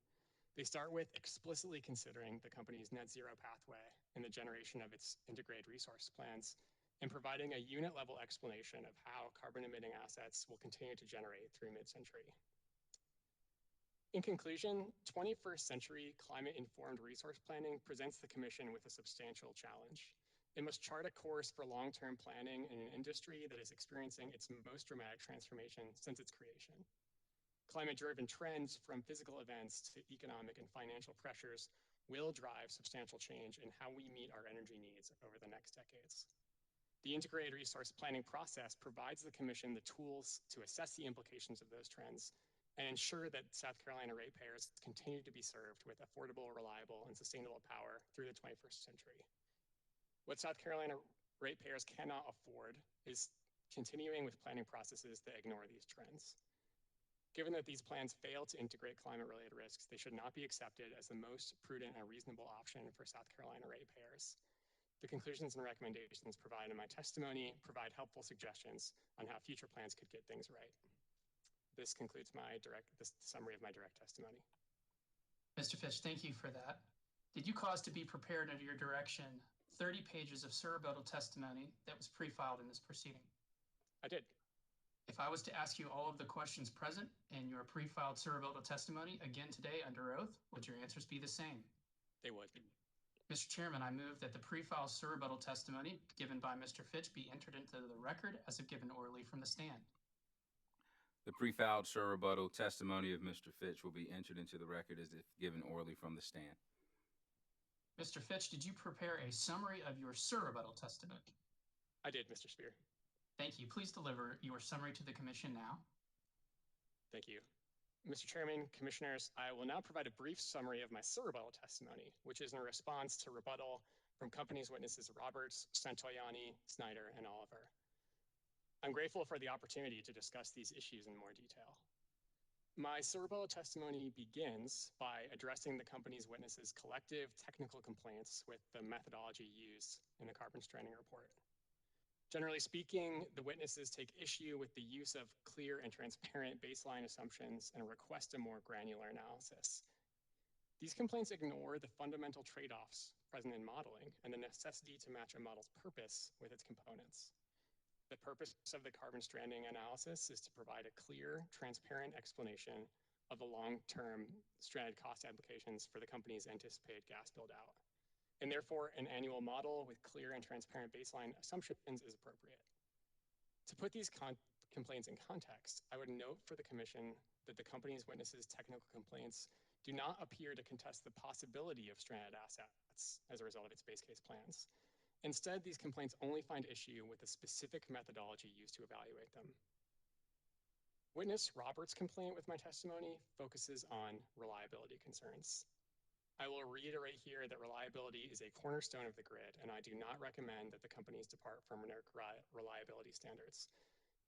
They start with explicitly considering the company's net zero pathway in the generation of its integrated resource plans and providing a unit-level explanation of how carbon-emitting assets will continue to generate through mid-century. In conclusion, 21st century climate-informed resource planning presents the Commission with a substantial challenge. It must chart a course for long-term planning in an industry that is experiencing its most dramatic transformation since its creation. Climate-driven trends from physical events to economic and financial pressures will drive substantial change in how we meet our energy needs over the next decades. The integrated resource planning process provides the Commission the tools to assess the implications of those trends and ensure that South Carolina ratepayers continue to be served with affordable, reliable, and sustainable power through the 21st century. What South Carolina ratepayers cannot afford is continuing with planning processes that ignore these trends. Given that these plans fail to integrate climate-related risks, they should not be accepted as the most prudent and reasonable option for South Carolina ratepayers. The conclusions and recommendations provided in my testimony provide helpful suggestions on how future plans could get things right. This concludes this summary of my direct testimony. Mr. Fitch, thank you for that. Did you cause to be prepared under your direction 30 pages of surrebuttal testimony that was pre-filed in this proceeding? I did. If I was to ask you all of the questions present in your pre-filed surrebuttal testimony again today under oath, would your answers be the same? They would. Mr. Chairman, I move that the pre-filed surrebuttal testimony given by Mr. Fitch be entered into the record as if given orally from the stand. The pre-filed surrebuttal testimony of Mr. Fitch will be entered into the record as if given orally from the stand. Mr. Fitch, did you prepare a summary of your surrebuttal testimony? I did, Mr. Spear. Thank you. Please deliver your summary to the Commission now. Thank you. Mr. Chairman, Commissioners, I will now provide a brief summary of my surrebuttal testimony, which is in response to rebuttal from companies witnesses Roberts, Santoyani, Snyder, and Oliver. I'm grateful for the opportunity to discuss these issues in more detail. My surrebuttal testimony begins by addressing the company's witnesses' collective technical complaints with the methodology used in the carbon stranding report. Generally speaking, the witnesses take issue with the use of clear and transparent baseline assumptions and request a more granular analysis. These complaints ignore the fundamental trade-offs present in modeling and the necessity to match a model's purpose with its components. The purpose of the carbon stranding analysis is to provide a clear, transparent explanation of the long-term stranded cost implications for the company's anticipated gas build-out. And therefore, an annual model with clear and transparent baseline assumptions is appropriate. To put these complaints in context, I would note for the Commission that the company's witnesses' technical complaints do not appear to contest the possibility of stranded assets as a result of its base case plans. Instead, these complaints only find issue with the specific methodology used to evaluate them. Witness Roberts' complaint with my testimony focuses on reliability concerns. I will reiterate here that reliability is a cornerstone of the grid, and I do not recommend that the companies depart from NERC reliability standards.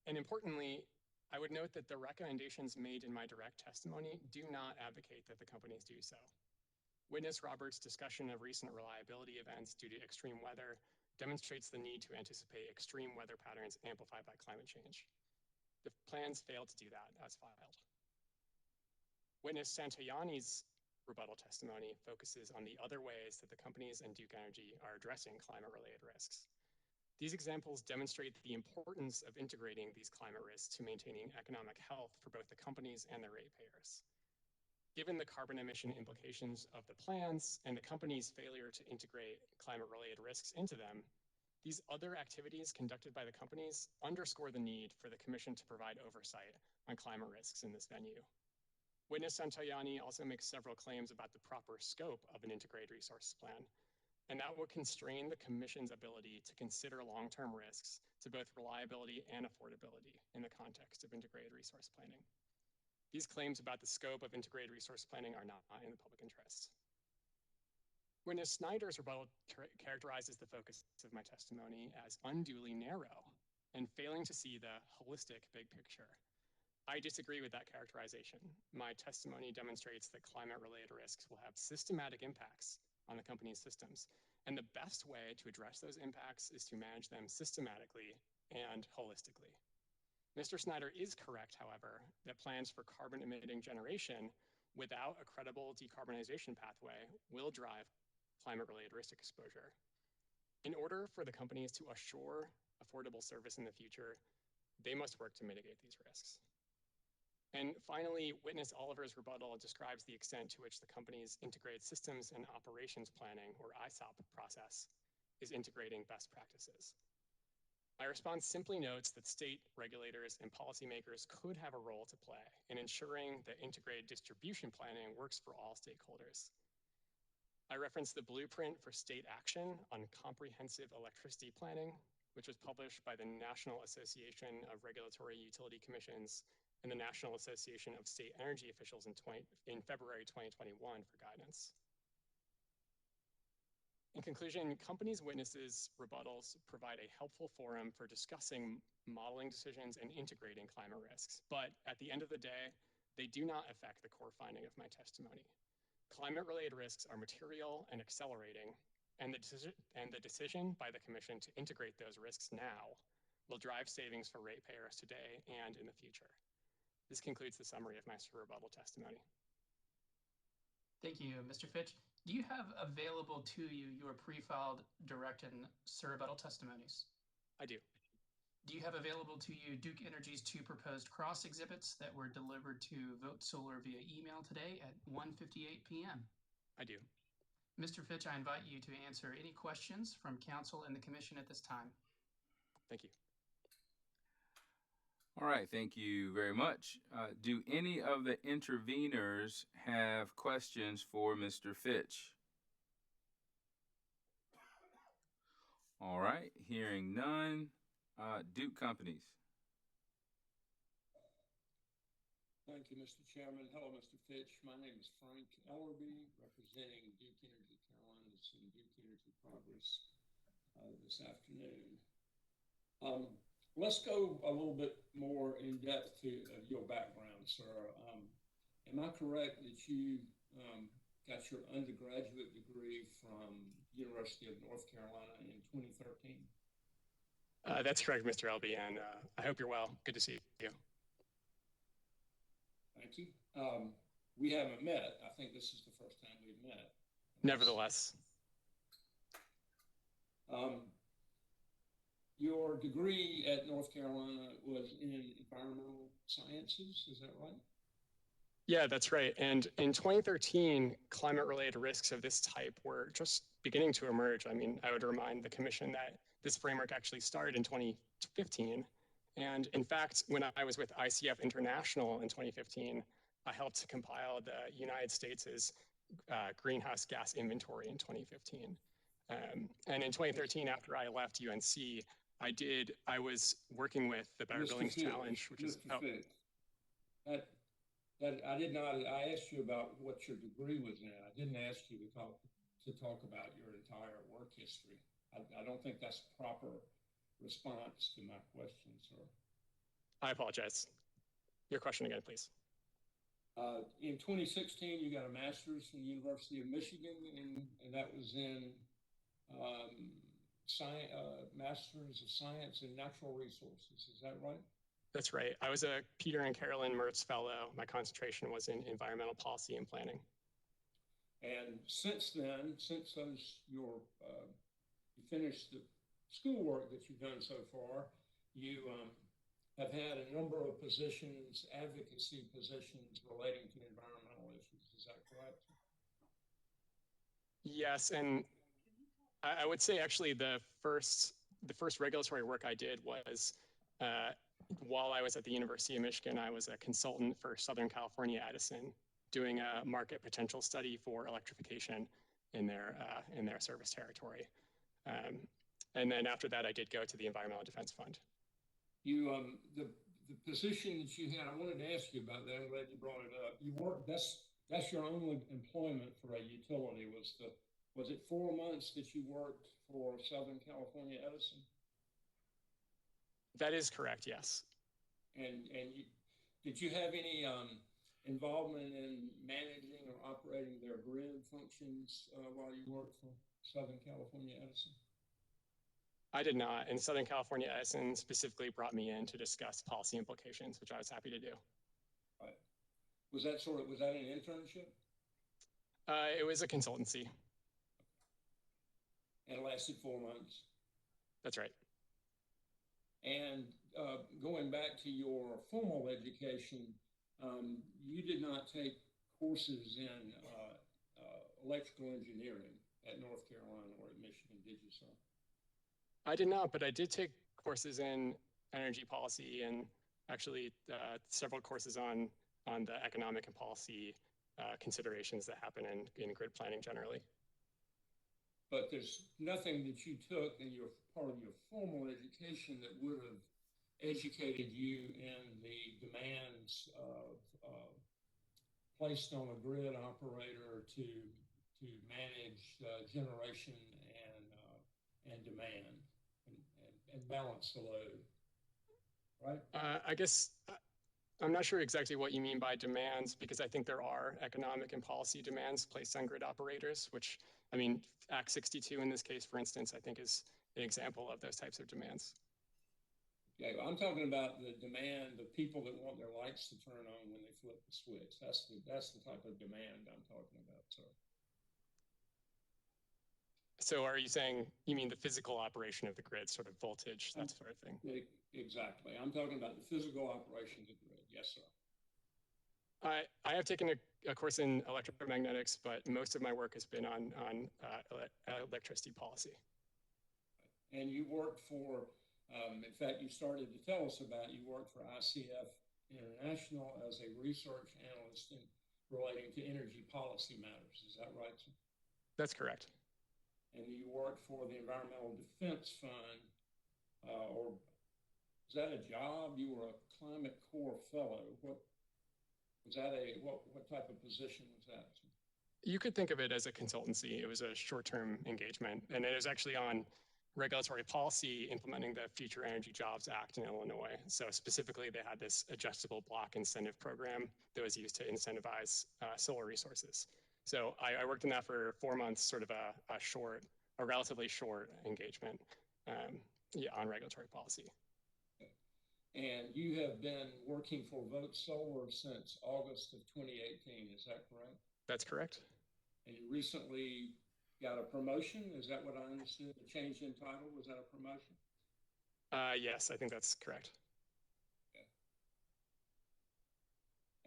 And importantly, I would note that the recommendations made in my direct testimony do not advocate that the companies do so. Witness Roberts' discussion of recent reliability events due to extreme weather demonstrates the need to anticipate extreme weather patterns amplified by climate change. The plans fail to do that as filed. Witness Santoyani's rebuttal testimony focuses on the other ways that the companies and Duke Energy are addressing climate-related risks. These examples demonstrate the importance of integrating these climate risks to maintaining economic health for both the companies and their ratepayers. Given the carbon emission implications of the plans and the company's failure to integrate climate-related risks into them, these other activities conducted by the companies underscore the need for the Commission to provide oversight on climate risks in this venue. Witness Santoyani also makes several claims about the proper scope of an integrated resource plan. and that would constrain the Commission's ability to consider long-term risks to both reliability and affordability in the context of integrated resource planning. These claims about the scope of integrated resource planning are not in the public interest. Witness Snyder's rebuttal characterizes the focus of my testimony as unduly narrow and failing to see the holistic big picture. I disagree with that characterization. My testimony demonstrates that climate-related risks will have systematic impacts on the company's systems, and the best way to address those impacts is to manage them systematically and holistically. Mr. Snyder is correct, however, that plans for carbon-emitting generation without a credible decarbonization pathway will drive climate-related risk exposure. In order for the companies to assure affordable service in the future, they must work to mitigate these risks. And finally, witness Oliver's rebuttal describes the extent to which the company's integrated systems and operations planning, or ISOP process, is integrating best practices. My response simply notes that state regulators and policymakers could have a role to play in ensuring that integrated distribution planning works for all stakeholders. I referenced the Blueprint for State Action on Comprehensive Electricity Planning, which was published by the National Association of Regulatory Utility Commissions and the National Association of State Energy Officials in February 2021 for guidance. In conclusion, companies' witnesses' rebuttals provide a helpful forum for discussing modeling decisions and integrating climate risks, but at the end of the day, they do not affect the core finding of my testimony. Climate-related risks are material and accelerating, and the decision by the Commission to integrate those risks now will drive savings for ratepayers today and in the future. This concludes the summary of my rebuttal testimony. Thank you, Mr. Fitch. Do you have available to you your pre-filed direct and rebuttal testimonies? I do. Do you have available to you Duke Energy's 2 proposed cross exhibits that were delivered to Vote Solar via email today at 1:58 p.m.? I do. Mr. Fitch, I invite you to answer any questions from council and the commission at this time. Thank you. All right, thank you very much. Do any of the interveners have questions for Mr. Fitch? All right, hearing none. Duke Companies. Thank you, Mr. Chairman. Hello, Mr. Fitch. My name is Frank Ellerby, representing Duke Energy Carolinas and Duke Energy Progress this afternoon. Let's go a little bit more in depth to your background, sir. Am I correct that you got your undergraduate degree from University of North Carolina in 2013? That's correct, Mr. Elby, and I hope you're well. Good to see you. Thank you. We haven't met. I think this is the first time we've met. Nevertheless. Your degree at North Carolina was in environmental sciences, is that right? Yeah, that's right. And in 2013, climate-related risks of this type were just beginning to emerge. I mean, I would remind the Commission that this framework actually started in 2015. And in fact, when I was with ICF International in 2015, I helped to compile the United States' greenhouse gas inventory in 2015. And in 2013, after I left UNC, I was working with the Better Buildings Challenge, which is... I asked you about what your degree was in. I didn't ask you to talk about your entire work history. I don't think that's a proper response to my question, sir. I apologize. Your question again, please. In 2016, you got a master's from the University of Michigan, and that was in Masters of Science in Natural Resources. Is that right? That's right. I was a Peter and Carolyn Mertz Fellow. My concentration was in environmental policy and planning. And since then, you finished the schoolwork that you've done so far, you have had a number of positions, advocacy positions relating to environmental issues. Is that correct? Yes, and I would say actually the first regulatory work I did was while I was at the University of Michigan. I was a consultant for Southern California Edison, doing a market potential study for electrification. in their service territory. And then after that, I did go to the Environmental Defense Fund. You the position that you had, I wanted to ask you about that. I'm glad you brought it up. You worked. That's your only employment for a utility. Was it 4 months that you worked for Southern California Edison? That is correct. Yes. And did you have any involvement in managing or operating their grid functions while you worked for Southern California Edison? I did not. And Southern California Edison specifically brought me in to discuss policy implications, which I was happy to do. Right. Was that an internship? It was a consultancy. And it lasted 4 months? That's right. And going back to your formal education, you did not take courses in electrical engineering at North Carolina or at Michigan, did you, sir? I did not, but I did take courses in energy policy and actually several courses on the economic and policy considerations that happen in grid planning generally. But there's nothing that you took in your part of your formal education that would have educated you in the demands placed on a grid operator to manage generation and demand and balance the load, right? I guess I'm not sure exactly what you mean by demands, because I think there are economic and policy demands placed on grid operators, which, I mean, Act 62 in this case, for instance, I think is an example of those types of demands. Yeah, I'm talking about the demand of people that want their lights to turn on when they flip the switch. That's the type of demand I'm talking about, sir. So are you saying, you mean the physical operation of the grid, sort of voltage, that sort of thing? Exactly. I'm talking about the physical operation of the grid. Yes, sir. I have taken a course in electromagnetics, but most of my work has been on electricity policy. And you worked for, in fact, you started to tell us about, you worked for ICF International as a research analyst relating to energy policy matters. Is that right, sir? That's correct. And you worked for the Environmental Defense Fund, or is that a job? You were a Climate Corps fellow. What type of position was that? You could think of it as a consultancy. It was a short-term engagement, and it was actually on regulatory policy implementing the Future Energy Jobs Act in Illinois. So specifically, they had this adjustable block incentive program that was used to incentivize solar resources. So I worked in that for 4 months, sort of a relatively short engagement on regulatory policy. And you have been working for Vote Solar since August of 2018, is that correct? That's correct. And you recently got a promotion, is that what I understood? A change in title, was that a promotion? Yes, I think that's correct. Okay.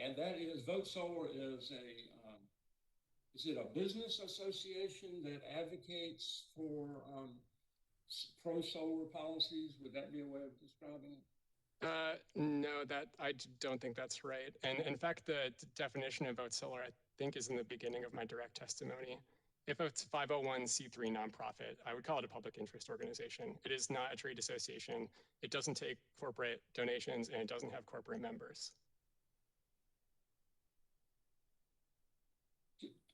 And that is, Vote Solar is it a business association that advocates for pro-solar policies? Would that be a way of describing it? No, I don't think that's right. And in fact, the definition of Vote Solar, I think, is in the beginning of my direct testimony. If it's a 501c3 nonprofit, I would call it a public interest organization. It is not a trade association. It doesn't take corporate donations, and it doesn't have corporate members.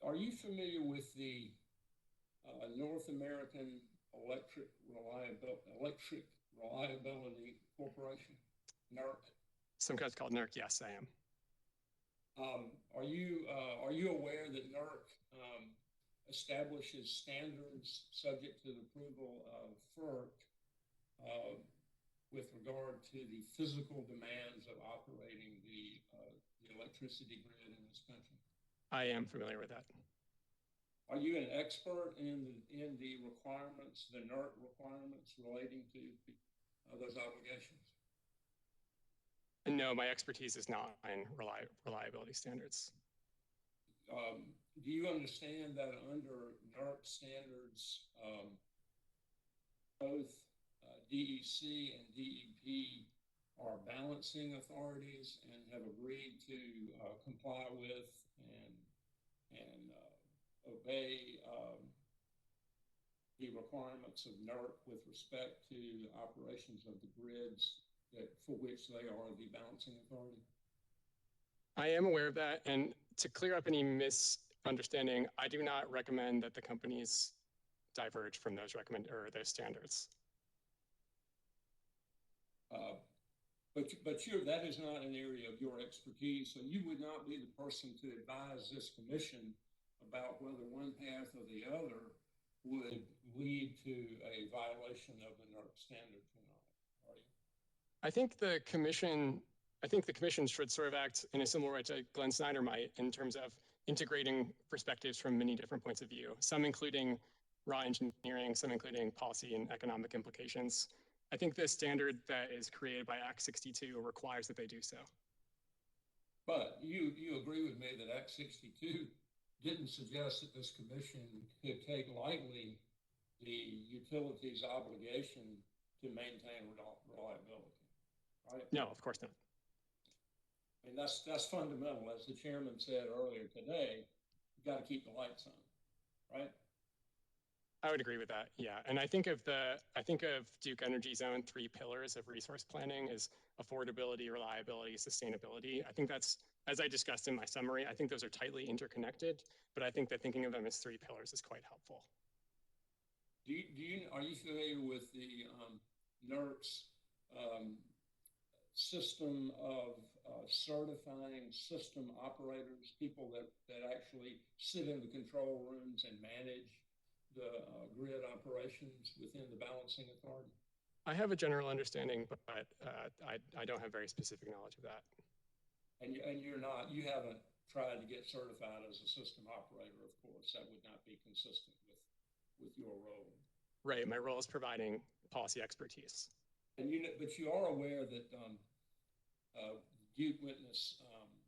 Are you familiar with the North American Electric Reliability Corporation, NERC? Sometimes called NERC, yes, I am. Are you aware that NERC establishes standards subject to the approval of FERC with regard to the physical demands of operating the electricity grid in this country? I am familiar with that. Are you an expert in the requirements, the NERC requirements relating to those obligations? No, my expertise is not in reliability standards. Do you understand that under NERC standards, both DEC and DEP are balancing authorities and have agreed to comply with and obey the requirements of NERC with respect to the operations of the grids for which they are the balancing authority? I am aware of that, and to clear up any misunderstanding, I do not recommend that the companies diverge from those those standards. But that is not an area of your expertise, so you would not be the person to advise this commission about whether one path or the other would lead to a violation of the NERC standards or not, are you? I think the commission should sort of act in a similar way to Glenn Snyder might in terms of integrating perspectives from many different points of view, some including raw engineering, some including policy and economic implications. I think the standard that is created by Act 62 requires that they do so. But you agree with me that Act 62 didn't suggest that this commission could take lightly the utility's obligation to maintain reliability, right? No, of course not. I mean, that's fundamental. As the chairman said earlier today, you got to keep the lights on, right? I would agree with that. Yeah, and I think of Duke Energy's own 3 pillars of resource planning is affordability, reliability, sustainability. I think that's, as I discussed in my summary, I think those are tightly interconnected, but I think that thinking of them as 3 pillars is quite helpful. Are you familiar with the NERC's system of certifying system operators, people that actually sit in the control rooms and manage the grid operations within the balancing authority? I have a general understanding, but I don't have very specific knowledge of that. And you haven't tried to get certified as a system operator, of course. That would not be consistent with your role. Right, my role is providing policy expertise. And but you are aware that Duke witness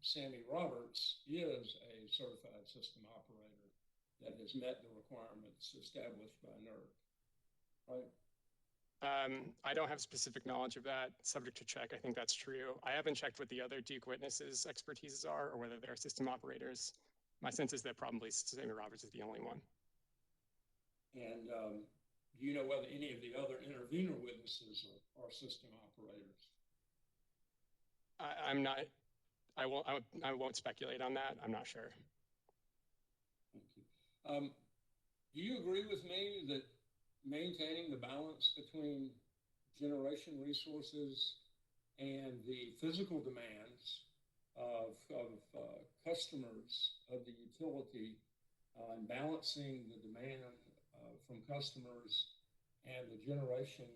Sammy Roberts is a certified system operator that has met the requirements established by NERC, right? I don't have specific knowledge of that. Subject to check, I think that's true. I haven't checked what the other Duke witnesses' expertises are or whether they're system operators. My sense is that probably Sammy Roberts is the only one. And do you know whether any of the other intervener witnesses are system operators? I'm not, I won't speculate on that. I'm not sure. Thank you. Do you agree with me that maintaining the balance between generation resources and the physical demands of customers of the utility and balancing the demand from customers and the generation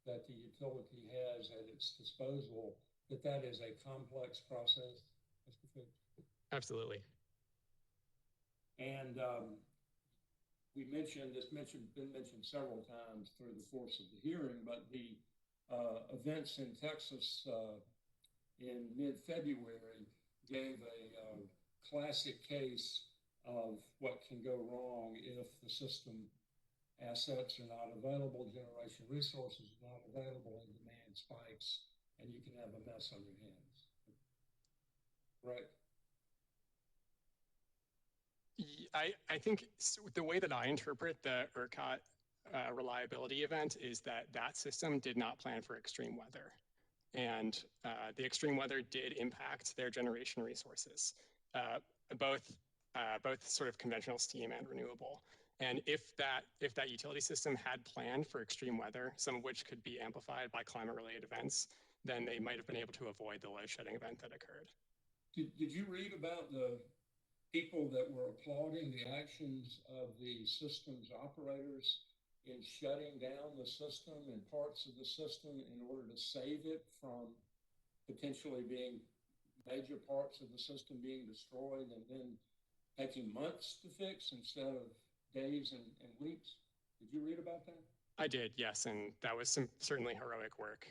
that the utility has at its disposal, that is a complex process, Mr. Fitch? Absolutely. And been mentioned several times through the course of the hearing, but the events in Texas in mid-February gave a classic case of what can go wrong if the system assets are not available, generation resources are not available, and demand spikes, and you can have a mess on your hands. Right? I think the way that I interpret the ERCOT reliability event is that system did not plan for extreme weather. And the extreme weather did impact their generation resources, both sort of conventional steam and renewable. And if that utility system had planned for extreme weather, some of which could be amplified by climate-related events, then they might have been able to avoid the load shedding event that occurred. Did you read about the people that were applauding the actions of the system's operators in shutting down the system and parts of the system in order to save it from potentially being major parts of the system being destroyed and then taking months to fix instead of days and weeks? Did you read about that? I did, yes, and that was certainly heroic work.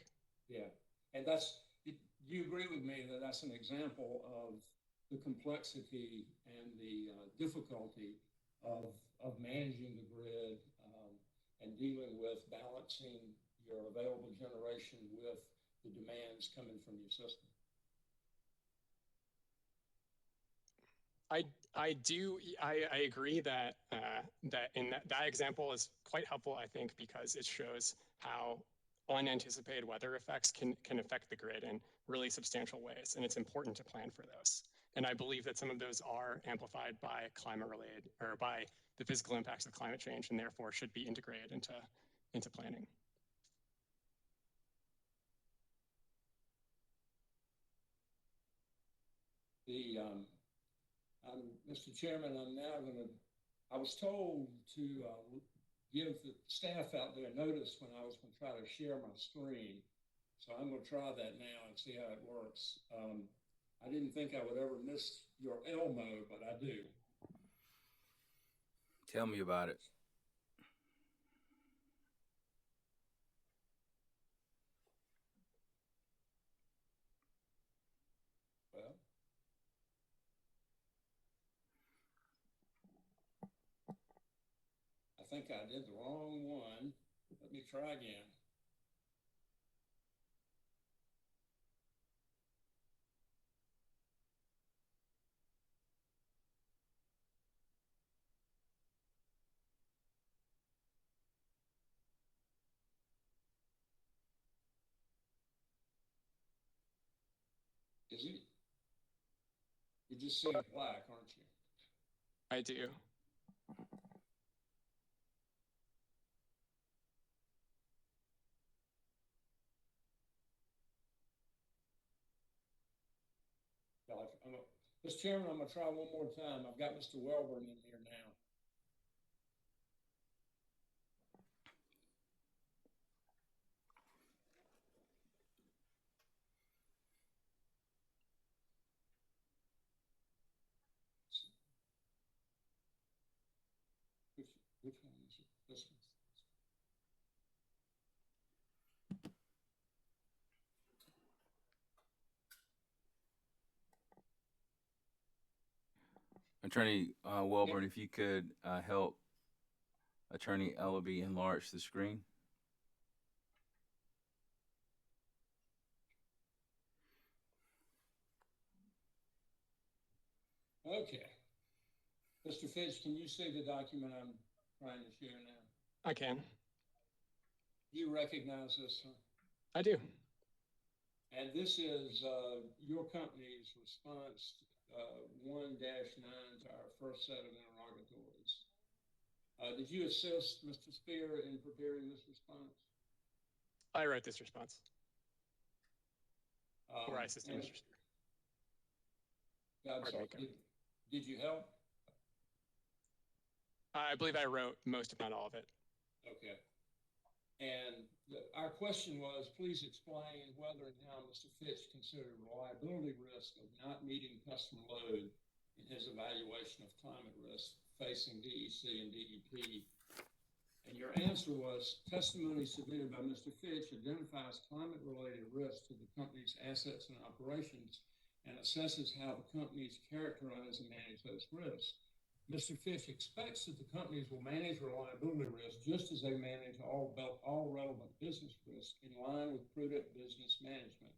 Yeah, and do you agree with me that that's an example of the complexity and the difficulty of managing the grid and dealing with balancing your available generation with the demands coming from your system? I do. I agree that that in that example is quite helpful, I think, because it shows how unanticipated weather effects can affect the grid in really substantial ways, and it's important to plan for those. And I believe that some of those are amplified by climate-related or by the physical impacts of climate change, and therefore should be integrated into planning. Mr. Chairman, I was told to give the staff out there notice when I was going to try to share my screen. So I'm going to try that now and see how it works. I didn't think I would ever miss your Elmo, but I do. Tell me about it. Well, I think I did the wrong one. Let me try again. Is it? You're just seeing black, aren't you? I do. Mr. Chairman, I'm going to try one more time. I've got Mr. Welborn in here now. Which one is it? This one. Attorney Welborn, if you could help Attorney Ellaby enlarge the screen. Okay. Mr. Fitch, can you see the document I'm trying to share now? I can. Do you recognize this, sir? I do. And this is your company's response 1-9 to our first set of interrogatories. Did you assist Mr. Spear in preparing this response? I wrote this response. Or I assisted Mr. Spear. I'm sorry. Did you help? I believe I wrote most, if not all of it. Okay. And our question was, please explain whether and how Mr. Fitch considered reliability risk of not meeting customer load in his evaluation of climate risk facing DEC and DEP. And your answer was, testimony submitted by Mr. Fitch identifies climate-related risks to the company's assets and operations and assesses how the companies characterize and manage those risks. Mr. Fitch expects that the companies will manage reliability risk just as they manage all relevant business risks in line with prudent business management.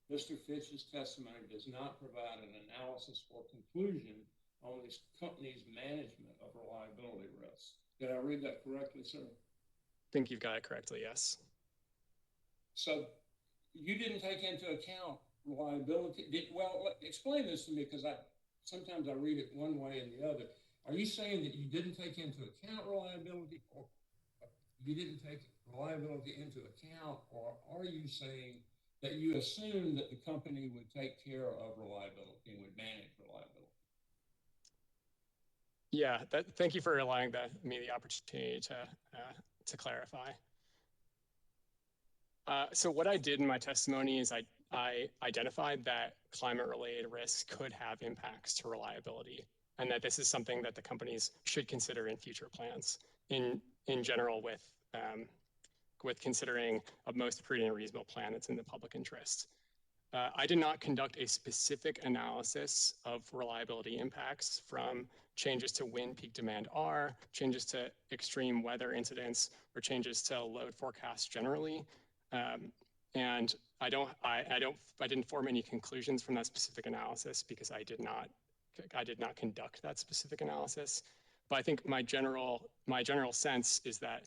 Mr. Fitch's testimony does not provide an analysis or conclusion on this company's management of reliability risks. Did I read that correctly, sir? I think you've got it correctly, yes. So you didn't take into account reliability. Well, explain this to me, because sometimes I read it one way and the other. Are you saying that you didn't take into account reliability, or you didn't take reliability into account, or are you saying that you assumed that the company would take care of reliability and would manage reliability? Yeah, thank you for allowing me the opportunity to clarify. So what I did in my testimony is I identified that climate-related risks could have impacts to reliability, and that this is something that the companies should consider in future plans. In general, with considering a most prudent and reasonable plan that's in the public interest. I did not conduct a specific analysis of reliability impacts from changes to when peak demand are, changes to extreme weather incidents, or changes to load forecasts generally. And I didn't form any conclusions from that specific analysis because I did not conduct that specific analysis. But I think my general sense is that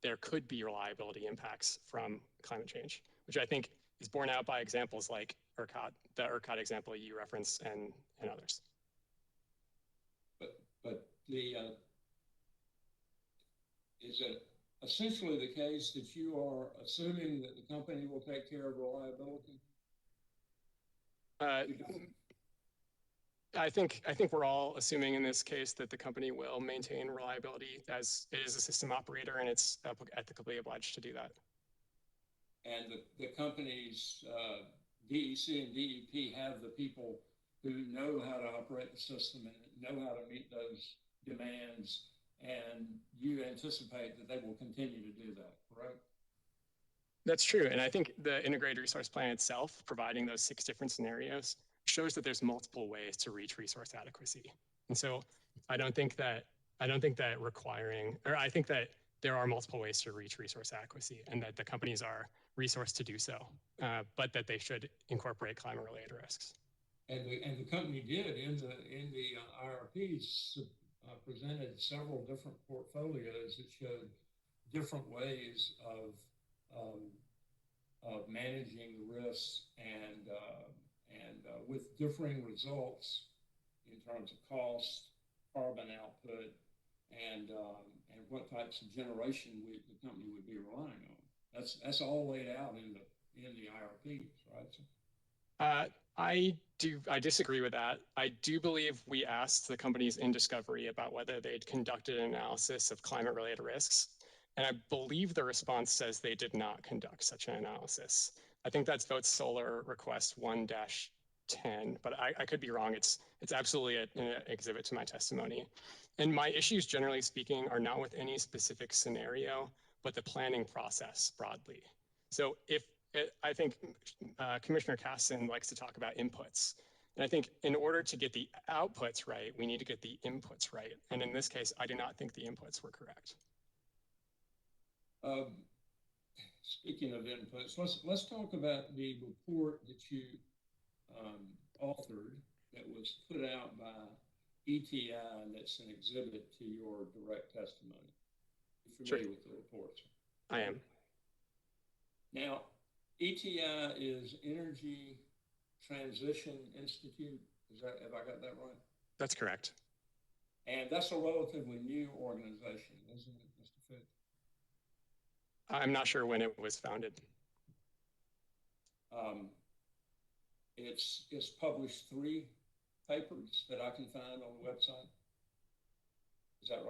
there could be reliability impacts from climate change, which I think is borne out by examples like ERCOT, the ERCOT example you referenced, and others. But is it essentially the case that you are assuming that the company will take care of reliability? I think we're all assuming in this case that the company will maintain reliability as it is a system operator, and it's ethically obliged to do that. And the companies, DEC and DEP, have the people who know how to operate the system and know how to meet those demands, and you anticipate that they will continue to do that, correct? That's true. And I think the integrated resource plan itself, providing those 6 different scenarios, shows that there's multiple ways to reach resource adequacy. And so I think that there are multiple ways to reach resource adequacy, and that the companies are resourced to do so, but that they should incorporate climate-related risks. And the company did in the IRPs presented several different portfolios that showed different ways of managing the risks and with differing results in terms of cost, carbon output, and what types of generation the company would be relying on. That's all laid out in the IRPs, right? I disagree with that. I do believe we asked the companies in discovery about whether they'd conducted an analysis of climate-related risks, and I believe the response says they did not conduct such an analysis. I think that's Vote Solar Request 1-10, but I could be wrong. It's absolutely an exhibit to my testimony. And my issues, generally speaking, are not with any specific scenario, but the planning process broadly. So I think Commissioner Casson likes to talk about inputs. And I think in order to get the outputs right, we need to get the inputs right. And in this case, I do not think the inputs were correct. Speaking of inputs, let's talk about the report that you authored that was put out by ETI, and that's an exhibit to your direct testimony. You're familiar with the reports? I am. Now, ETI is Energy Transition Institute. Have I got that right? That's correct. And that's a relatively new organization, isn't it, Mr. Fitch? I'm not sure when it was founded. It's published 3 papers that I can find on the website. Is that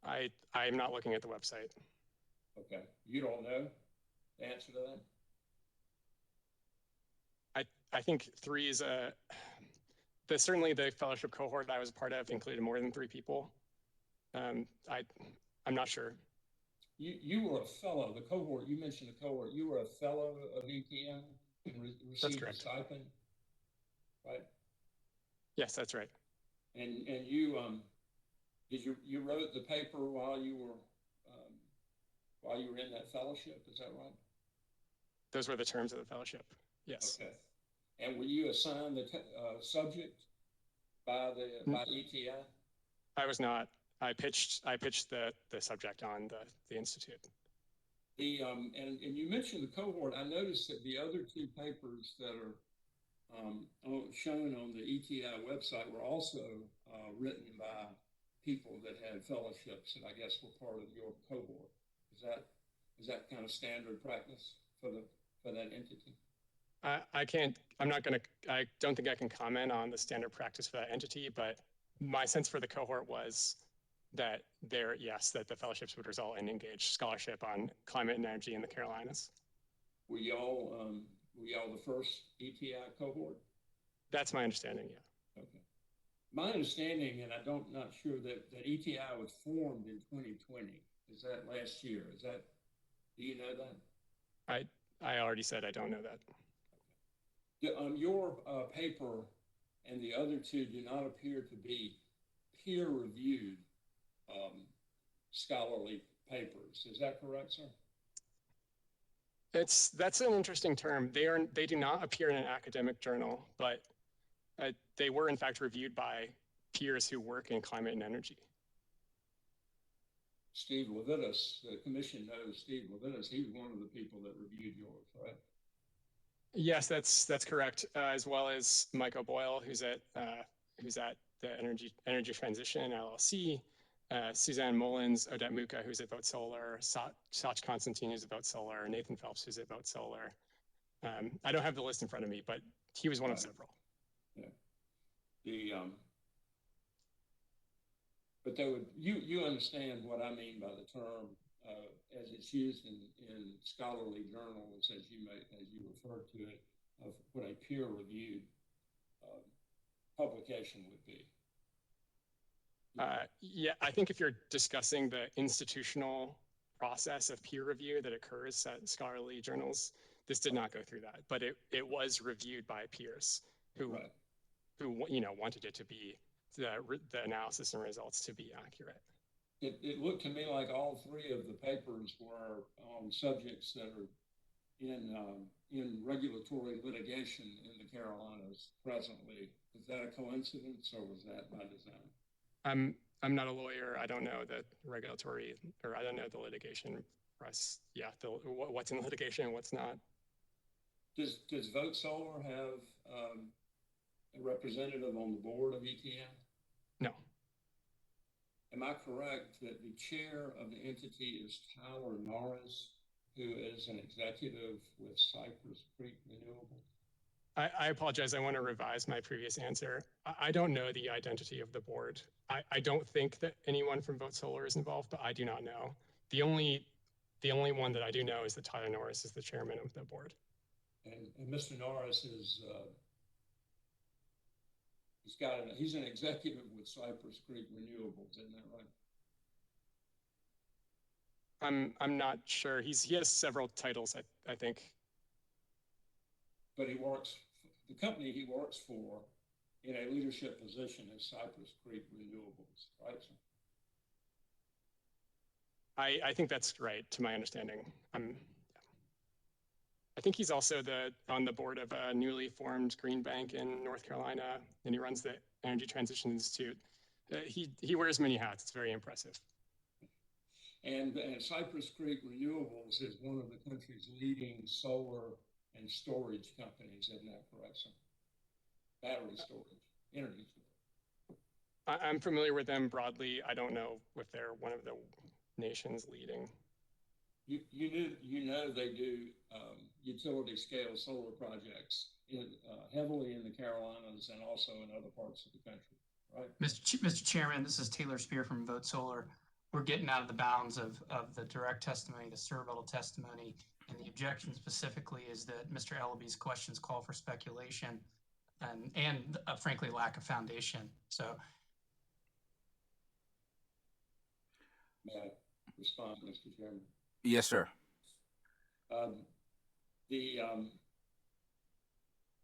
right? I'm not looking at the website. Okay. You don't know the answer to that? I think 3 is certainly the fellowship cohort I was a part of included more than 3 people. I'm not sure. You were a fellow, the cohort, you mentioned the cohort, you were a fellow of ETN and received a stipend, right? Yes, that's right. And you you wrote the paper while you were in that fellowship, is that right? Those were the terms of the fellowship, yes. Okay. And were you assigned the subject by ETI? I was not. I pitched the subject on the institute. And you mentioned the cohort. I noticed that the other 2 papers that are shown on the ETI website were also written by people that had fellowships that I guess were part of your cohort. Is that kind of standard practice for that entity? I don't think I can comment on the standard practice for that entity, but my sense for the cohort was that that the fellowships would result in engaged scholarship on climate and energy in the Carolinas. Were y'all the first ETI cohort? That's my understanding, yeah. Okay. My understanding, and I'm not sure that ETI was formed in 2020. Is that last year? Do you know that? I already said I don't know that. Your paper and the other 2 do not appear to be peer-reviewed scholarly papers. Is that correct, sir? That's an interesting term. They do not appear in an academic journal, but They were in fact reviewed by peers who work in climate and energy. Steve Levitas, the commission knows Steve Levitas. He was one of the people that reviewed yours, right? Yes, that's correct. As well as Mike O'Boyle, who's at the Energy Transition LLC, Suzanne Mullins, Odette Muka, who's at Vote Solar, Sach Constantine, who's at Vote Solar, Nathan Phelps, who's at Vote Solar. I don't have the list in front of me, but he was one of several. Yeah. But they would, you understand what I mean by the term as it's used in scholarly journals, as you referred to it, of what a peer-reviewed publication would be. Yeah, I think if you're discussing the institutional process of peer review that occurs at scholarly journals, this did not go through that, but it was reviewed by peers who wanted it to be the analysis and results to be accurate. It looked to me like all three of the papers were on subjects that are in regulatory litigation in the Carolinas presently. Is that a coincidence, or was that by design? I'm not a lawyer. I don't know the regulatory, or I don't know the litigation press. Yeah, what's in litigation and what's not. Does Vote Solar have a representative on the board of ETN? No. Am I correct that the chair of the entity is Tyler Norris, who is an executive with Cypress Creek Renewables? I apologize. I want to revise my previous answer. I don't know the identity of the board. I don't think that anyone from Vote Solar is involved, but I do not know. The only one that I do know is that Tyler Norris is the chairman of the board. And Mr. Norris is he's an executive with Cypress Creek Renewables, isn't that right? I'm not sure. He has several titles, I think. But the company he works for in a leadership position is Cypress Creek Renewables, right? I think that's right, to my understanding. I think he's also on the board of a newly formed green bank in North Carolina, and he runs the Energy Transition Institute. He wears many hats. It's very impressive. And Cypress Creek Renewables is one of the country's leading solar and storage companies, isn't that correct, sir? Battery storage, energy storage. I'm familiar with them broadly. I don't know if they're one of the nation's leading. You know they do utility scale solar projects heavily in the Carolinas and also in other parts of the country, right? Mr. Chairman, this is Taylor Spear from Vote Solar. We're getting out of the bounds of the direct testimony, the surrebuttal testimony, and the objection specifically is that Mr. Ellaby's questions call for speculation and frankly, lack of foundation. So. May I respond, Mr. Chairman? Yes, sir.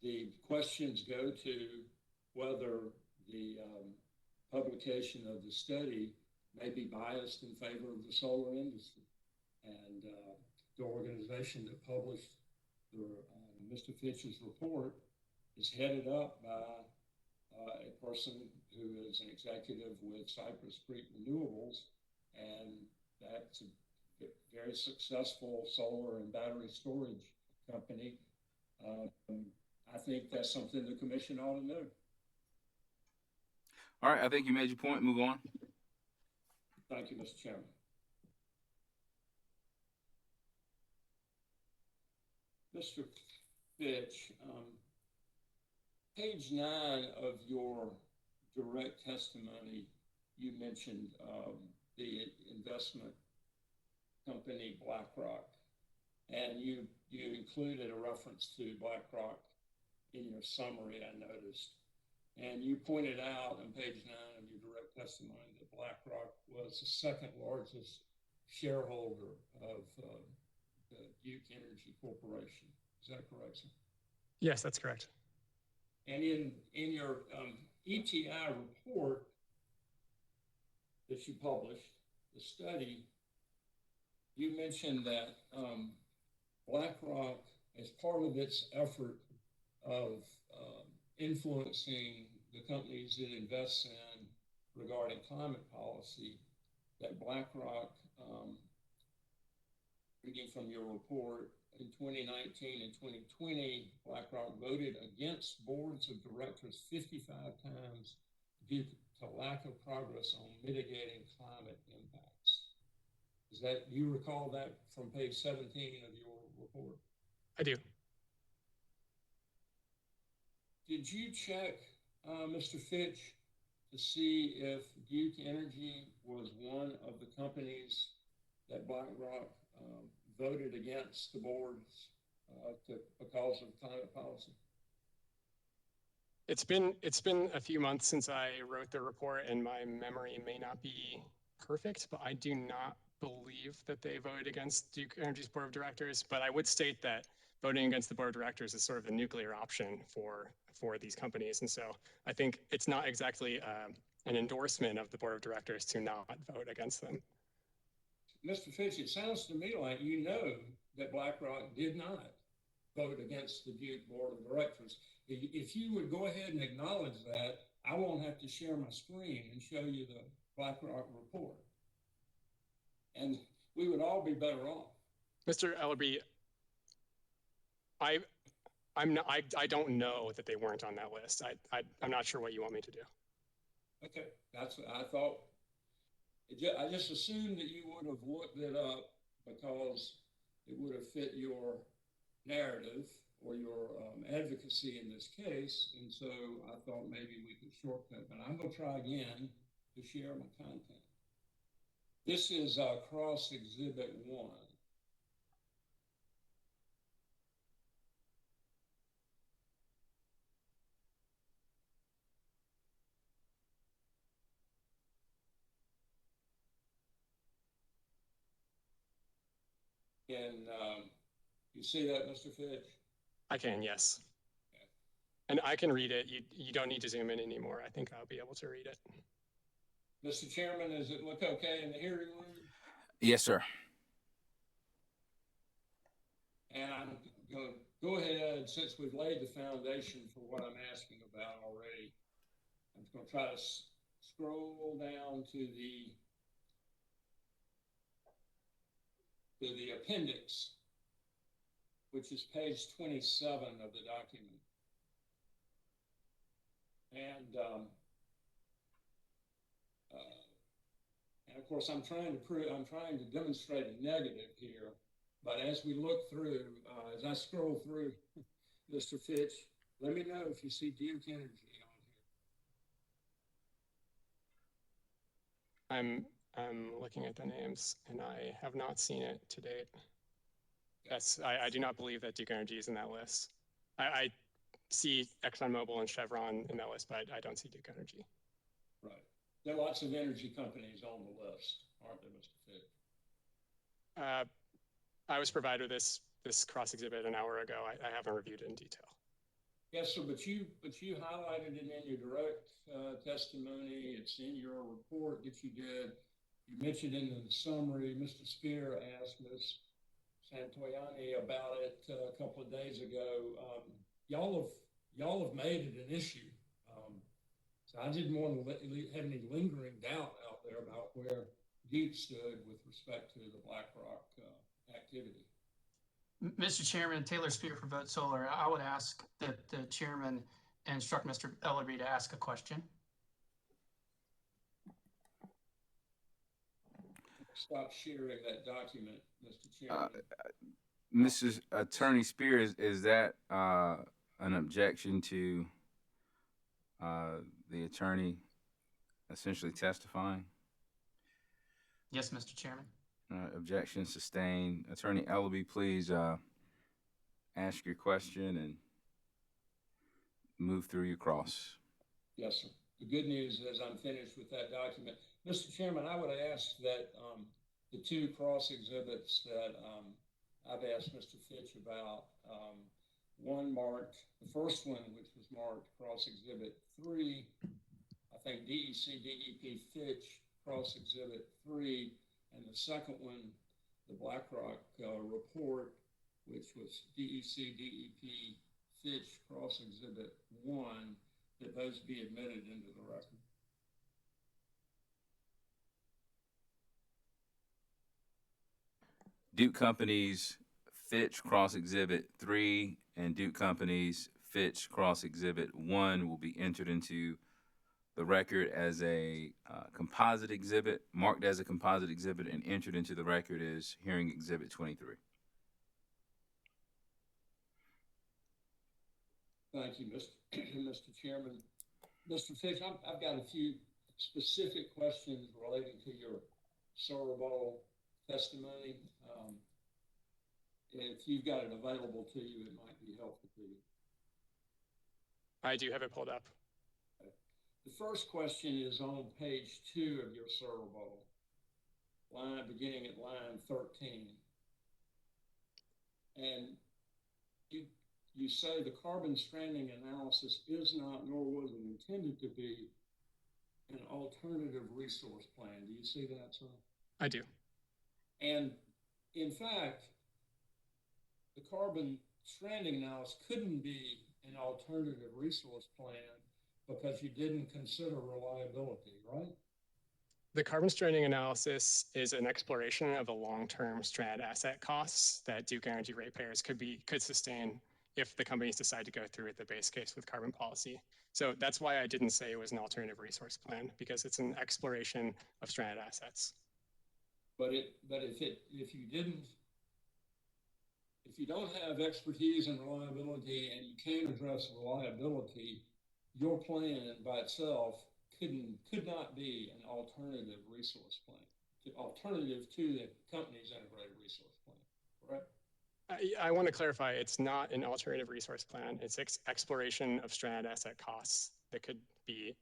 The questions go to whether the publication of the study may be biased in favor of the solar industry. And the organization that published Mr. Fitch's report is headed up by a person who is an executive with Cypress Creek Renewables, and that's a very successful solar and battery storage company. I think that's something the commission ought to know. All right, I think you made your point. Move on. Thank you, Mr. Chairman. Mr. Fitch, page 9 of your direct testimony, you mentioned the investment company BlackRock, and you included a reference to BlackRock in your summary, I noticed. And you pointed out on page 9 of your direct testimony that BlackRock was the second largest shareholder of the Duke Energy Corporation. Is that correct, sir? Yes, that's correct. And in your ETI report that you published, the study, you mentioned that BlackRock, as part of its effort of influencing the companies it invests in regarding climate policy, that BlackRock, reading from your report, in 2019 and 2020, BlackRock voted against boards of directors 55 times due to lack of progress on mitigating climate impacts. Is that, do you recall that from page 17 of your report? I do. Did you check, Mr. Fitch, to see if Duke Energy was one of the companies that BlackRock voted against the boards because of climate policy? It's been a few months since I wrote the report, and my memory may not be perfect, but I do not believe that they voted against Duke Energy's board of directors. But I would state that voting against the board of directors is sort of the nuclear option for these companies, and so I think it's not exactly an endorsement of the board of directors to not vote against them. Mr. Fitch, it sounds to me like you know that BlackRock did not vote against the Duke board of directors. If you would go ahead and acknowledge that, I won't have to share my screen and show you the BlackRock report. And we would all be better off. Mr. Ellerby, I don't know that they weren't on that list. I'm not sure what you want me to do. Okay, that's what I thought. I just assumed that you would have looked it up because it would have fit your narrative or your advocacy in this case. And so I thought maybe we could shortcut, but I'm going to try again to share my content. This is Cross Exhibit 1. Can you see that, Mr. Fitch? I can, yes. Okay. And I can read it. You don't need to zoom in anymore. I think I'll be able to read it. Mr. Chairman, does it look okay in the hearing room? Yes, sir. And I'm going to go ahead, since we've laid the foundation for what I'm asking about already, I'm just going to try to scroll down to the appendix, which is page 27 of the document. And of course, I'm trying to demonstrate a negative here, but as we look through, as I scroll through, Mr. Fitch, let me know if you see Duke Energy on here. I'm looking at the names, and I have not seen it to date. Yes, I do not believe that Duke Energy is in that list. I see ExxonMobil and Chevron in that list, but I don't see Duke Energy. Right. There are lots of energy companies on the list, aren't there, Mr. Fitch? I was provided this cross exhibit an hour ago. I haven't reviewed it in detail. Yes, sir, but you highlighted it in your direct testimony. It's in your report that you did. You mentioned in the summary. Mr. Spear asked Ms. Santoyani about it a couple of days ago. Y'all have made it an issue. So I didn't want to have any lingering doubt out there about where Duke stood with respect to the BlackRock activity. Mr. Chairman, Taylor Spear for Vote Solar. I would ask that the chairman instruct Mr. Ellerby to ask a question. Stop sharing that document, Mr. Chairman. Mrs. Attorney Spears, is that an objection to the attorney essentially testifying? Yes, Mr. Chairman. Objection sustained. Attorney Ellerby, please ask your question and move through your cross. Yes, sir. The good news is I'm finished with that document. Mr. Chairman, I would ask that the two cross exhibits that I've asked Mr. Fitch about, one marked, the first one, which was marked cross exhibit 3, I think DEC DEP Fitch cross exhibit 3, and the second one, the BlackRock report, which was DEC DEP Fitch Cross Exhibit 1, that those be admitted into the record. Duke Company's Fitch Cross Exhibit 3 and Duke Company's Fitch Cross Exhibit 1 will be entered into the record as a composite exhibit, marked as a composite exhibit, and entered into the record as hearing exhibit 23. Thank you, Mr. Chairman. Mr. Fitch, I've got a few specific questions relating to your Cerebral testimony. If you've got it available to you, it might be helpful to you. I do have it pulled up. The first question is on page 2 of your Cerebral, beginning at line 13. And you say the carbon stranding analysis is not, nor was it intended to be, an alternative resource plan. Do you see that, sir? I do. And in fact, the carbon stranding analysis couldn't be an alternative resource plan because you didn't consider reliability, right? The carbon stranding analysis is an exploration of the long-term stranded asset costs that Duke Energy ratepayers could sustain if the companies decide to go through with the base case with carbon policy. So that's why I didn't say it was an alternative resource plan, because it's an exploration of stranded assets. But if you don't have expertise in reliability and you can't address reliability, your plan by itself could not be an alternative resource plan, alternative to the company's integrated resource plan, correct? I want to clarify, it's not an alternative resource plan. It's exploration of stranded asset costs that could be,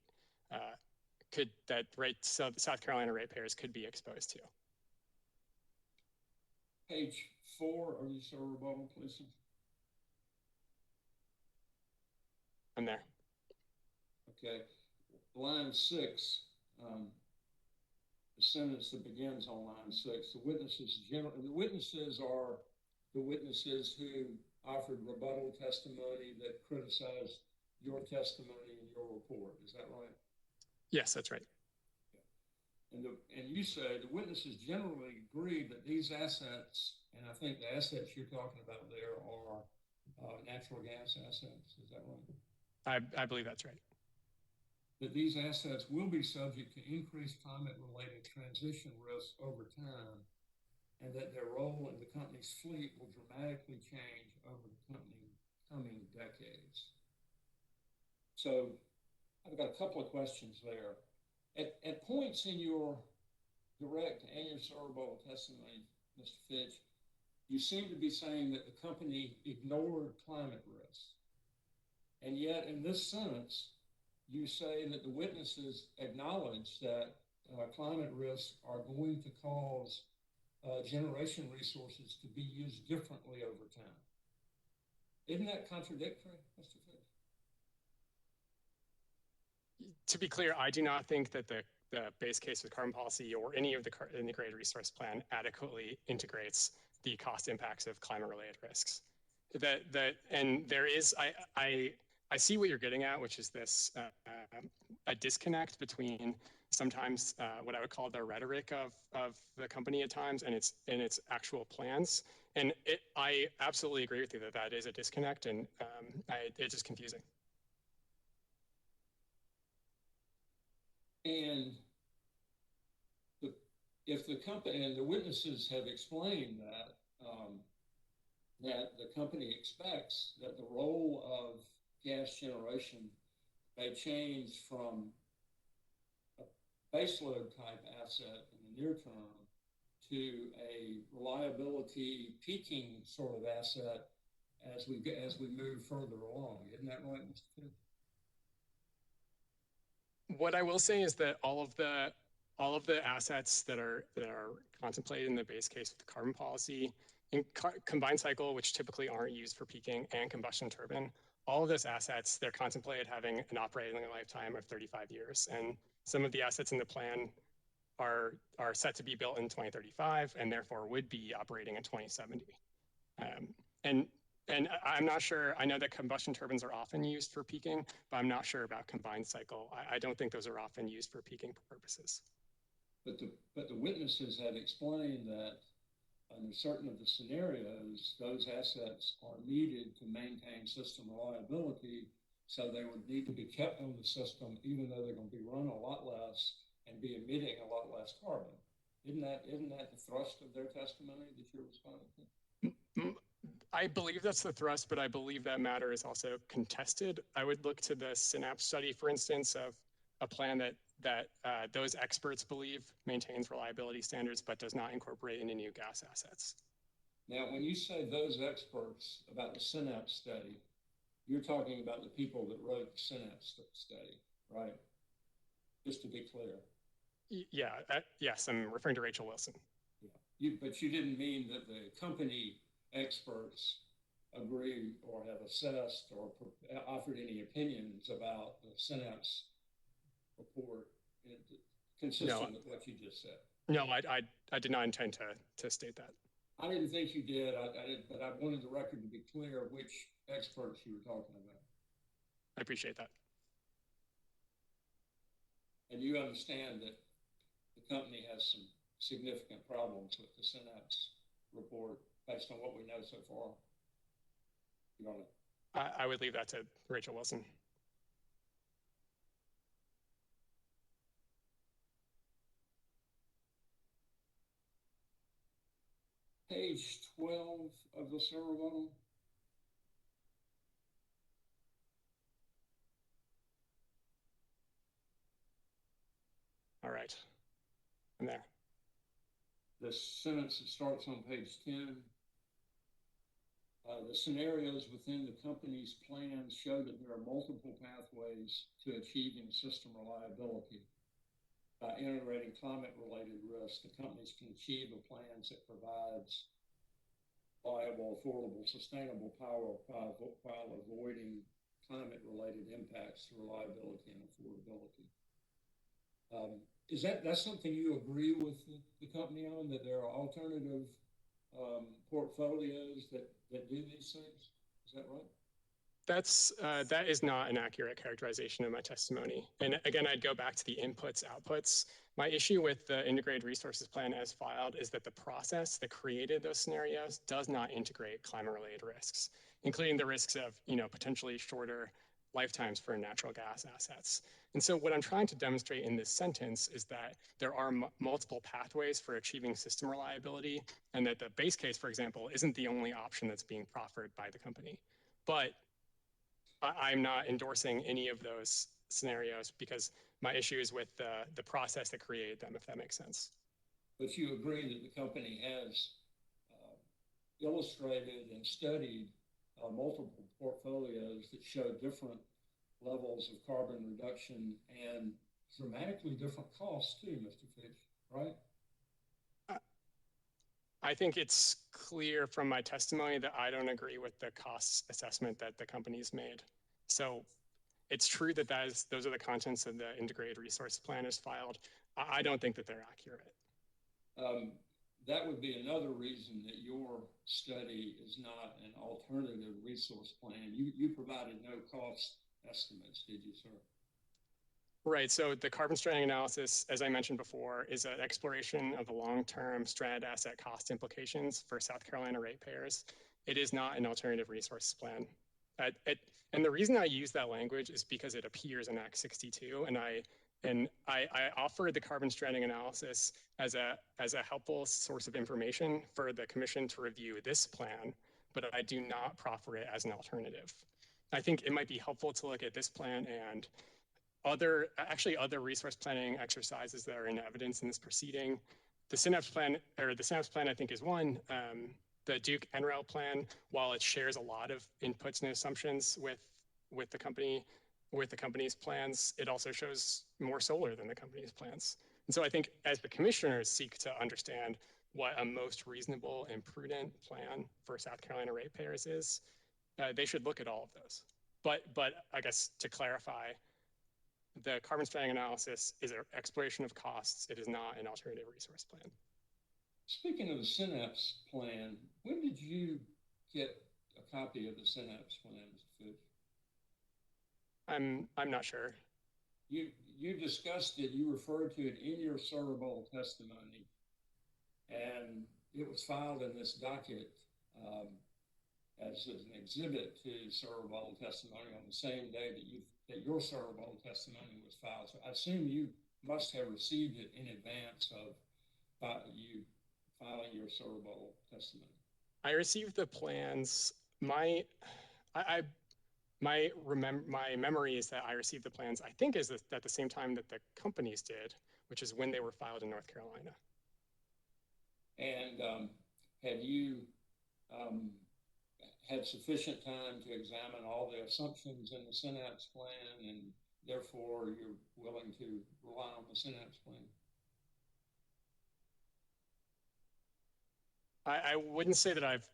South Carolina ratepayers could be exposed to. Page 4 of your Cerebral, please. I'm there. Okay. Line 6, the sentence that begins on line 6, the witnesses are the witnesses who offered rebuttal testimony that criticized your testimony in your report. Is that right? Yes, that's right. And you say the witnesses generally agree that these assets, and I think the assets you're talking about there are natural gas assets. Is that right? I believe that's right. That these assets will be subject to increased climate-related transition risks over time, and that their role in the company's fleet will dramatically change over the coming decades. So I've got a couple of questions there. At points in your direct and your Cerebral testimony, Mr. Fitch, you seem to be saying that the company ignored climate risks. And yet in this sentence, you say that the witnesses acknowledge that climate risks are going to cause generation resources to be used differently over time. Isn't that contradictory, Mr. Fitch? To be clear, I do not think that the base case with carbon policy or any of the integrated resource plan adequately integrates the cost impacts of climate-related risks. And there is, I see what you're getting at, which is this a disconnect between sometimes what I would call the rhetoric of the company at times and its actual plans. And I absolutely agree with you that that is a disconnect, and it's just confusing. And if the company and the witnesses have explained that that the company expects that the role of gas generation may change from a baseload type asset in the near term to a reliability peaking sort of asset as we move further along. Isn't that right, Mr. Fitch? What I will say is that all of the assets that are contemplated in the base case with the carbon policy, in combined cycle, which typically aren't used for peaking, and combustion turbine, all of those assets, they're contemplated having an operating lifetime of 35 years. And some of the assets in the plan are set to be built in 2035 and therefore would be operating in 2070. And And I'm not sure, I know that combustion turbines are often used for peaking, but I'm not sure about combined cycle. I don't think those are often used for peaking purposes. But the witnesses had explained that under certain of the scenarios, those assets are needed to maintain system reliability. So they would need to be kept on the system, even though they're going to be run a lot less and be emitting a lot less carbon. Isn't that the thrust of their testimony that you're responding to? I believe that's the thrust, but I believe that matter is also contested. I would look to the Synapse study, for instance, of a plan that those experts believe maintains reliability standards, but does not incorporate any new gas assets. Now, when you say those experts about the Synapse study, you're talking about the people that wrote the Synapse study, right? Just to be clear. Yeah, yes, I'm referring to Rachel Wilson. Yeah. But you didn't mean that the company experts agree or have assessed or offered any opinions about the Synapse report consistent with what you just said. No, I did not intend to state that. I didn't think you did. But I wanted the record to be clear which experts you were talking about. I appreciate that. And you understand that the company has some significant problems with the Synapse report based on what we know so far. You don't know. I would leave that to Rachel Wilson. Page 12 of the server model. All right, I'm there. The sentence that starts on page 10. The scenarios within the company's plans show that there are multiple pathways to achieving system reliability. By integrating climate-related risks, the companies can achieve a plan that provides viable, affordable, sustainable power while avoiding climate-related impacts to reliability and affordability. Is that's something you agree with the company on, that there are alternative portfolios that do these things? Is that right? That is not an accurate characterization of my testimony. And again, I'd go back to the inputs, outputs. My issue with the integrated resources plan as filed is that the process that created those scenarios does not integrate climate-related risks, including the risks of, potentially shorter lifetimes for natural gas assets. And so what I'm trying to demonstrate in this sentence is that there are multiple pathways for achieving system reliability, and that the base case, for example, isn't the only option that's being proffered by the company. But I'm not endorsing any of those scenarios because my issue is with the process that created them, if that makes sense. But you agree that the company has illustrated and studied multiple portfolios that show different levels of carbon reduction and dramatically different costs too, Mr. Fitch, right? I think it's clear from my testimony that I don't agree with the cost assessment that the company's made. So it's true that those are the contents of the integrated resource plan as filed. I don't think that they're accurate. That would be another reason that your study is not an alternative resource plan. You provided no cost estimates, did you, sir? Right, so the carbon stranding analysis, as I mentioned before, is an exploration of the long-term stranded asset cost implications for South Carolina ratepayers. It is not an alternative resource plan. And the reason I use that language is because it appears in Act 62, and I offered the carbon stranding analysis as a helpful source of information for the commission to review this plan, but I do not proffer it as an alternative. I think it might be helpful to look at this plan and other resource planning exercises that are in evidence in this proceeding. The Synapse plan, I think, is one. The Duke NREL plan, while it shares a lot of inputs and assumptions with the company's plans, it also shows more solar than the company's plans. And so I think as the commissioners seek to understand what a most reasonable and prudent plan for South Carolina ratepayers is, they should look at all of those. But I guess to clarify, the carbon stranding analysis is an exploration of costs. It is not an alternative resource plan. Speaking of the Synapse plan, when did you get a copy of the synapse plan, Mr. Fitch? I'm not sure. You discussed it, you referred to it in your Bowl testimony, and it was filed in this docket as an exhibit to Bowl testimony on the same day that your Bowl testimony was filed. So I assume you must have received it in advance of you filing your Bowl testimony. I received the plans. My memory is that I received the plans, I think, is at the same time that the companies did, which is when they were filed in North Carolina. And have you had sufficient time to examine all the assumptions in the synapse plan, and therefore you're willing to rely on the synapse plan? I wouldn't say that I've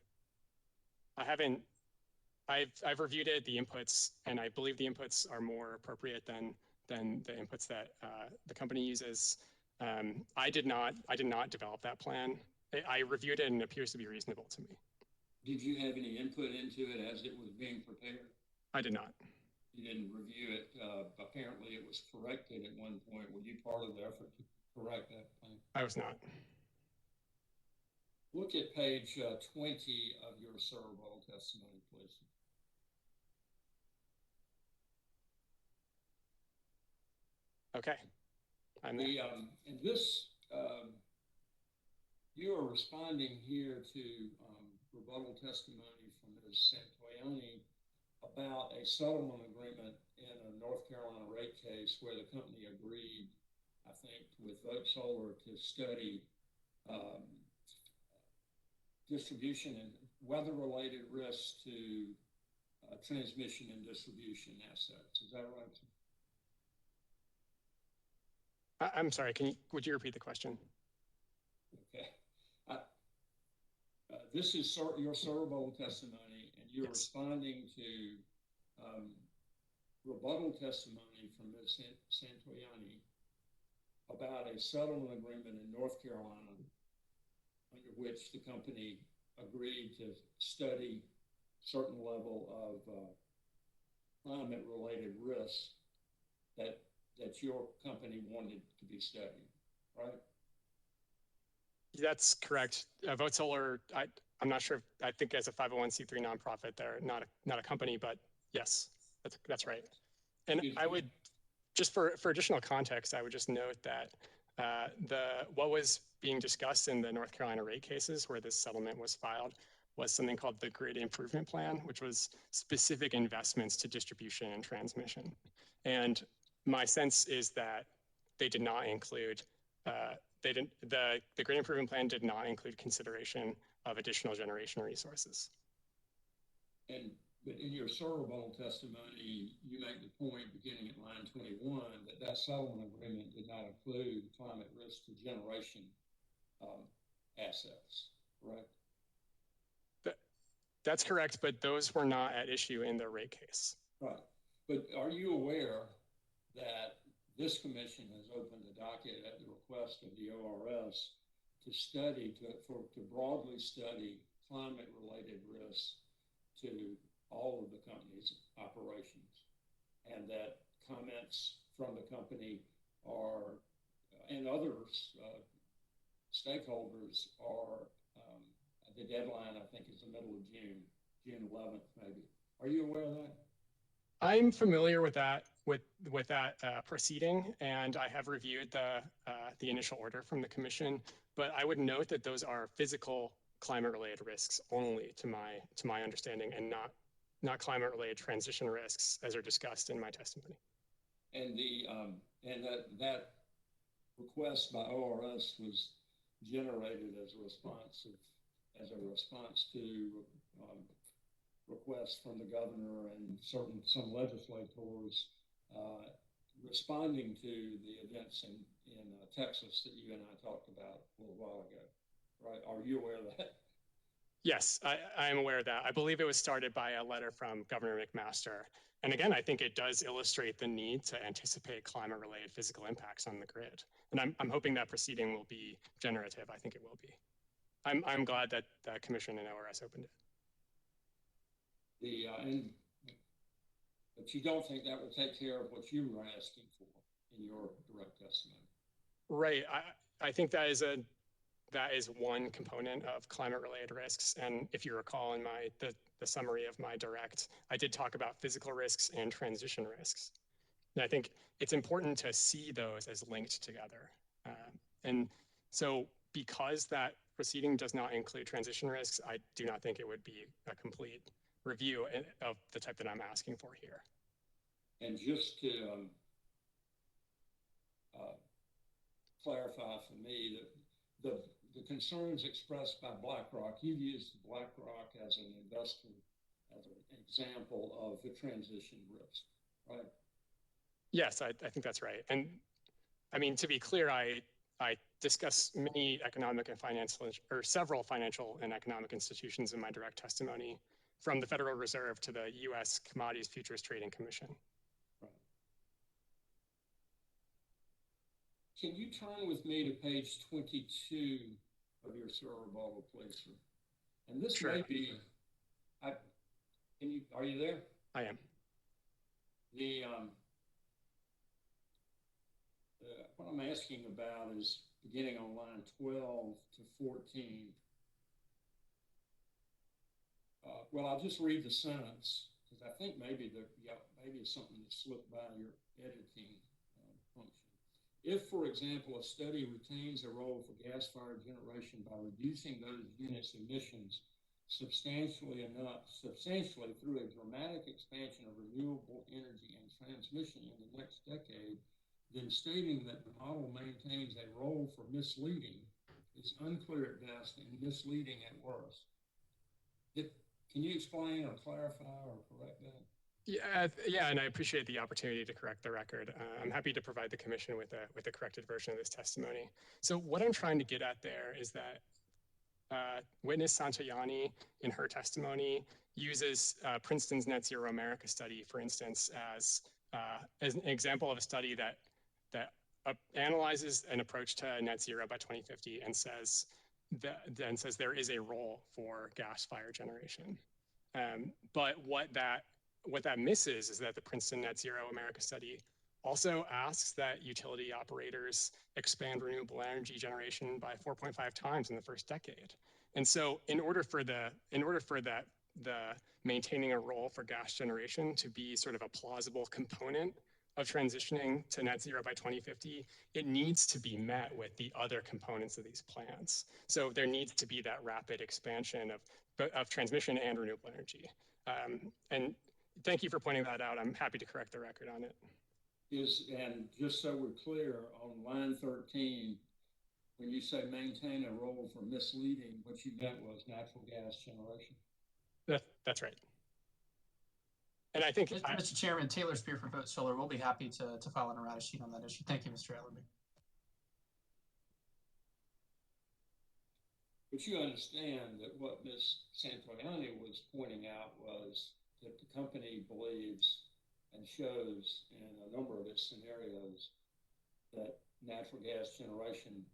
reviewed it, the inputs, and I believe the inputs are more appropriate than the inputs that the company uses. I did not develop that plan. I reviewed it and it appears to be reasonable to me. Did you have any input into it as it was being prepared? I did not. You didn't review it. Apparently it was corrected at one point. Were you part of the effort to correct that plan? I was not. Look at page 20 of your Bowl testimony, please. Okay. And this, you are responding here to rebuttal testimony from Ms. Santoyani about a settlement agreement in a North Carolina rate case where the company agreed, I think, with Vote Solar to study distribution and weather-related risks to transmission and distribution assets. Is that right? I'm sorry, would you repeat the question? Okay. This is your Bowl testimony, and you're responding to rebuttal testimony from Ms. Santoyani about a settlement agreement in North Carolina under which the company agreed to study certain level of climate-related risks that your company wanted to be studied, right? That's correct. Vote Solar, I'm not sure. I think as a 501c3 nonprofit, they're not a company, but yes, that's right. And I would just for additional context, I would just note that what was being discussed in the North Carolina rate cases where this settlement was filed was something called the Grid Improvement Plan, which was specific investments to distribution and transmission. And my sense is that they did not include the Grid Improvement Plan did not include consideration of additional generation resources. But in your Bowl testimony, you make the point beginning at line 21 that settlement agreement did not include climate risk to generation assets, correct? That's correct, but those were not at issue in the rate case. Right. But are you aware that this commission has opened a docket at the request of the ORS to broadly study climate-related risks to all of the company's operations, and that comments from the company and others, stakeholders the deadline, I think, is the middle of June 11th, maybe. Are you aware of that? I'm familiar with that proceeding, and I have reviewed the initial order from the commission. But I would note that those are physical climate-related risks only, to my understanding, and not climate-related transition risks as are discussed in my testimony. And that request by ORS was generated as a response to requests from the governor and some legislators responding to the events in Texas that you and I talked about a little while ago, right? Are you aware of that? Yes, I am aware of that. I believe it was started by a letter from Governor McMaster. And again, I think it does illustrate the need to anticipate climate-related physical impacts on the grid. And I'm hoping that proceeding will be generative. I think it will be. I'm glad that the commission and ORS opened it. But you don't think that will take care of what you were asking for in your direct testimony? Right. I think that is one component of climate-related risks. And if you recall in the summary of my direct, I did talk about physical risks and transition risks. And I think it's important to see those as linked together. And so because that proceeding does not include transition risks, I do not think it would be a complete review of the type that I'm asking for here. And just to clarify for me that the concerns expressed by BlackRock, you've used BlackRock as an investor, as an example of the transition risk, right? Yes, I think that's right. And I mean, to be clear, I discuss many economic and financial, or several financial and economic institutions in my direct testimony, from the Federal Reserve to the U.S. Commodities Futures Trading Commission. Right. Can you turn with me to page 22 of your cerebral, please, sir? And this Sure. may be, are you there? I am. What I'm asking about is beginning on line 12 to 14. Well, I'll just read the sentence because I think maybe it's something that slipped by your editing function. If, for example, a study retains a role for gas-fired generation by reducing those units' emissions substantially through a dramatic expansion of renewable energy and transmission in the next decade, then stating that the model maintains a role for misleading is unclear at best and misleading at worst. Can you explain or clarify or correct that? Yeah, and I appreciate the opportunity to correct the record. I'm happy to provide the commission with a corrected version of this testimony. So what I'm trying to get at there is that witness Santoyani, in her testimony, uses Princeton's Net Zero America study, for instance, as an example of a study that analyzes an approach to net zero by 2050 and says there is a role for gas-fired generation. But what that misses is that the Princeton Net Zero America study also asks that utility operators expand renewable energy generation by 4.5 times in the first decade. And so in order for the maintaining a role for gas generation to be sort of a plausible component of transitioning to net zero by 2050, it needs to be met with the other components of these plans. So there needs to be that rapid expansion of transmission and renewable energy. And thank you for pointing that out. I'm happy to correct the record on it. And just so we're clear, on line 13, when you say maintain a role for misleading, what you meant was natural gas generation. That's right. And I think Mr. Chairman, Taylor Spear for Vote Solar will be happy to file an errata sheet on that issue. Thank you, Mr. Ellerby. But you understand that what Ms. Santoyani was pointing out was that the company believes and shows in a number of its scenarios that natural gas generation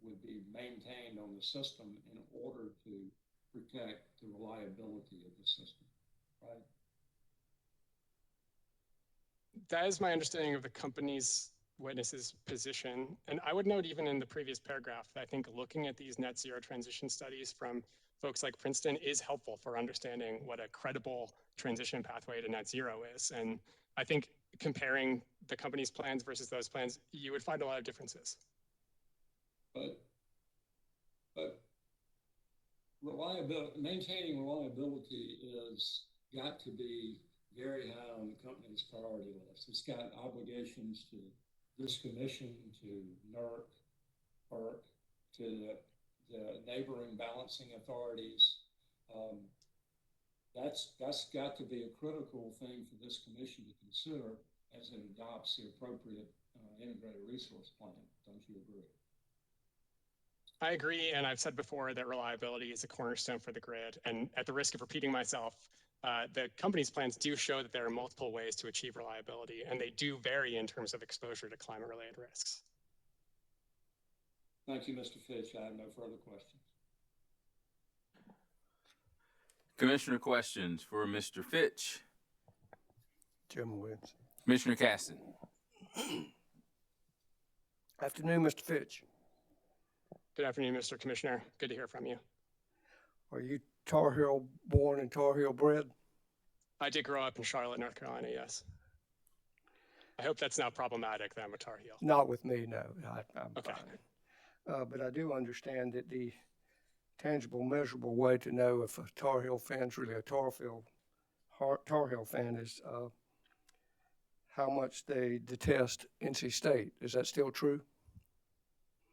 would be maintained on the system in order to protect the reliability of the system, right? That is my understanding of the company's witness's position. And I would note, even in the previous paragraph, that I think looking at these net zero transition studies from folks like Princeton is helpful for understanding what a credible transition pathway to net zero is. And I think comparing the company's plans versus those plans, you would find a lot of differences. But maintaining reliability is got to be very high on the company's priority list. It's got obligations to this commission, to NERC, FERC, to the neighboring balancing authorities. That's got to be a critical thing for this commission to consider as it adopts the appropriate integrated resource plan. Don't you agree? I agree, and I've said before that reliability is a cornerstone for the grid. And at the risk of repeating myself, the company's plans do show that there are multiple ways to achieve reliability, and they do vary in terms of exposure to climate-related risks. Thank you, Mr. Fitch. I have no further questions. Commissioner questions for Mr. Fitch. Chairman Williams. Commissioner Caston. Afternoon, Mr. Fitch. Good afternoon, Mr. Commissioner. Good to hear from you. Are you Tar Heel born and Tar Heel bred? I did grow up in Charlotte, North Carolina, yes. I hope that's not problematic that I'm a Tar Heel. Not with me, no. I'm Okay. fine. But I do understand that the tangible, measurable way to know if a Tar Heel fan's really a Tar Heel fan is how much they detest NC State. Is that still true?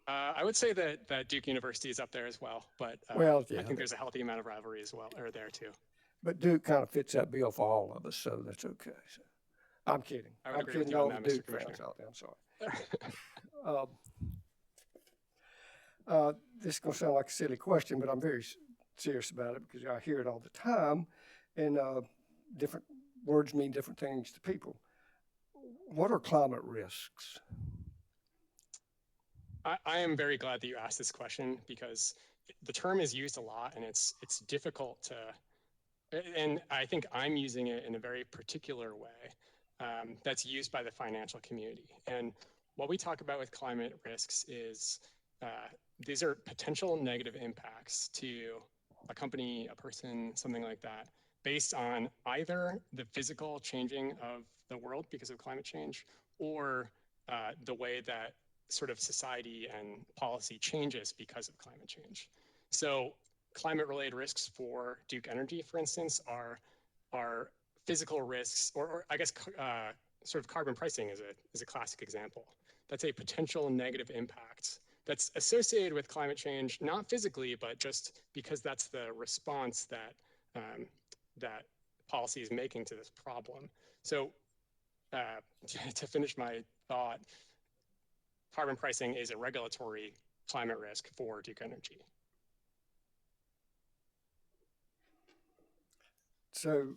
I would say that Duke University is up there as well, but Well, yeah, I think there's a healthy amount of rivalry as well, or there too. But Duke kind of fits that bill for all of us, so that's okay. So, I'm kidding. I would I'm agree with kidding you all on the that, Mr. Duke fans Commissioner. out there. I'm sorry. This is going to sound like a silly question, but I'm very serious about it because I hear it all the time, and different words mean different things to people. What are climate risks? I am very glad that you asked this question because the term is used a lot and it's difficult to, and I think I'm using it in a very particular way that's used by the financial community. And what we talk about with climate risks is these are potential negative impacts to a company, a person, something like that, based on either the physical changing of the world because of climate change or the way that sort of society and policy changes because of climate change. So climate-related risks for Duke Energy, for instance, are physical risks, or I guess sort of carbon pricing is a classic example. That's a potential negative impact that's associated with climate change, not physically, but just because that's the response that that policy is making to this problem. So to finish my thought, carbon pricing is a regulatory climate risk for Duke Energy. So,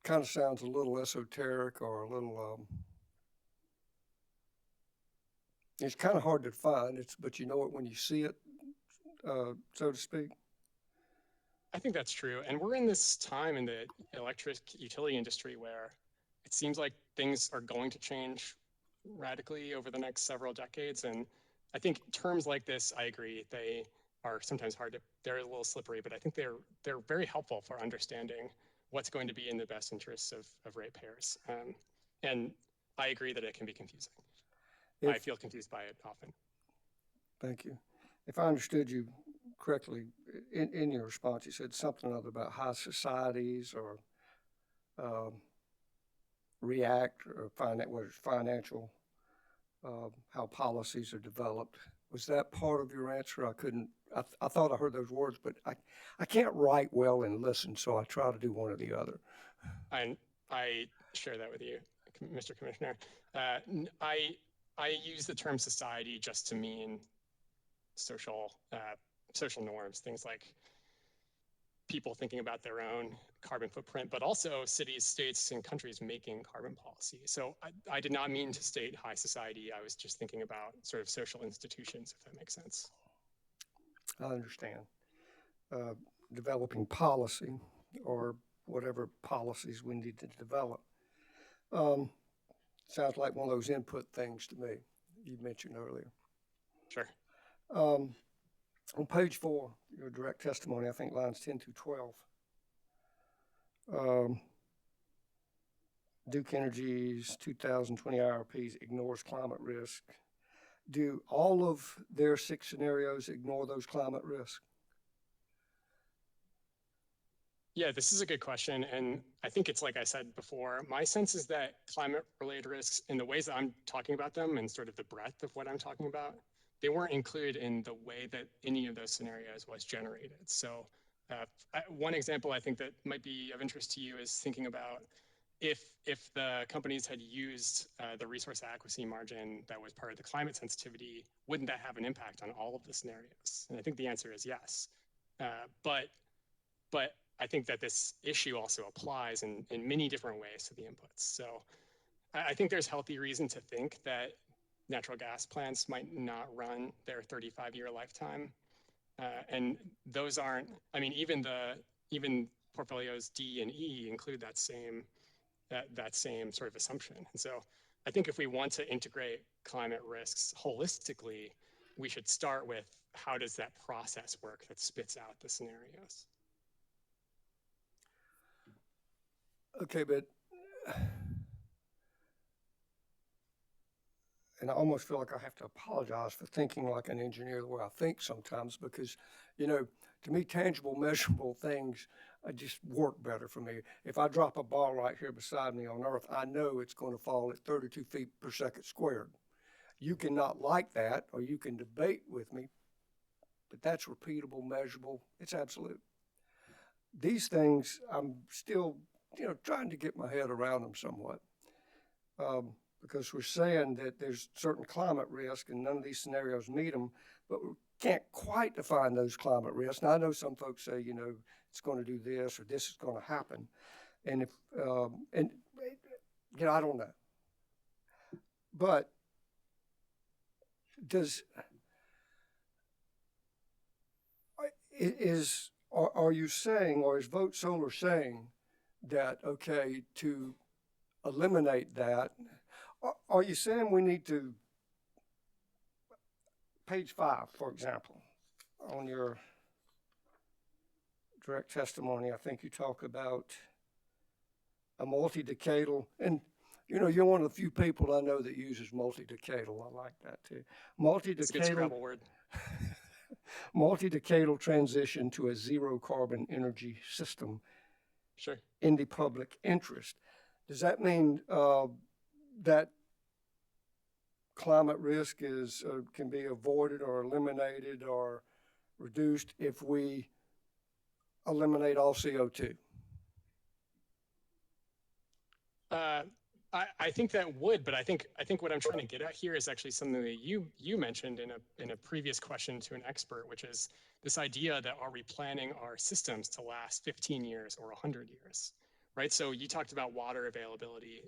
kind of sounds a little esoteric or a little, it's kind of hard to define, but you know it when you see it, so to speak. I think that's true. And we're in this time in the electric utility industry where it seems like things are going to change radically over the next several decades. And I think terms like this, I agree, they are sometimes they're a little slippery, but I think they're very helpful for understanding what's going to be in the best interests of ratepayers. And I agree that it can be confusing. I feel confused by it often. Thank you. If I understood you correctly, in your response, you said something other about how societies or react or financial, how policies are developed. Was that part of your answer? I thought I heard those words, but I can't write well and listen, so I try to do one or the other. I share that with you, Mr. Commissioner. I use the term society just to mean social norms, things like people thinking about their own carbon footprint, but also cities, states, and countries making carbon policy. So I did not mean to state high society. I was just thinking about sort of social institutions, if that makes sense. I understand. Developing policy or whatever policies we need to develop. Sounds like one of those input things to me you mentioned earlier. Sure. On page 4, your direct testimony, I think lines 10 through 12, Duke Energy's 2020 IRPs ignores climate risk. Do all of their 6 scenarios ignore those climate risks? Yeah, this is a good question. And I think it's like I said before, my sense is that climate-related risks, in the ways that I'm talking about them and sort of the breadth of what I'm talking about, they weren't included in the way that any of those scenarios was generated. So one example I think that might be of interest to you is thinking about if the companies had used the resource adequacy margin that was part of the climate sensitivity, wouldn't that have an impact on all of the scenarios? And I think the answer is yes. But I think that this issue also applies in many different ways to the inputs. So I think there's healthy reason to think that natural gas plants might not run their 35-year lifetime. And those aren't, I mean, even portfolios D and E include that same sort of assumption. And so I think if we want to integrate climate risks holistically, we should start with how does that process work that spits out the scenarios. Okay, but, and I almost feel like I have to apologize for thinking like an engineer the way I think sometimes, because, you know, to me, tangible, measurable things just work better for me. If I drop a ball right here beside me on Earth, I know it's going to fall at 32 feet per second squared. You can not like that, or you can debate with me, but that's repeatable, measurable. It's absolute. These things, I'm still, you know, trying to get my head around them somewhat. Because we're saying that there's certain climate risk and none of these scenarios meet them, but we can't quite define those climate risks. Now, I know some folks say, you know, it's going to do this or this is going to happen. And if, and, you know, I don't know. But are you saying, or is Vote Solar saying that, okay, to eliminate that, are you saying we need to, page 5, for example, on your direct testimony, I think you talk about a multi-decadal, and you know, you're one of the few people I know that uses multi-decadal. I like that too. It's a good Scrabble word. Multi-decadal transition to a zero carbon energy system. Sure. In the public interest. Does that mean that climate risk is can be avoided or eliminated or reduced if we eliminate all CO2? I think that would, but I think what I'm trying to get at here is actually something that you mentioned in a previous question to an expert, which is this idea that are we planning our systems to last 15 years or 100 years, right? So you talked about water availability,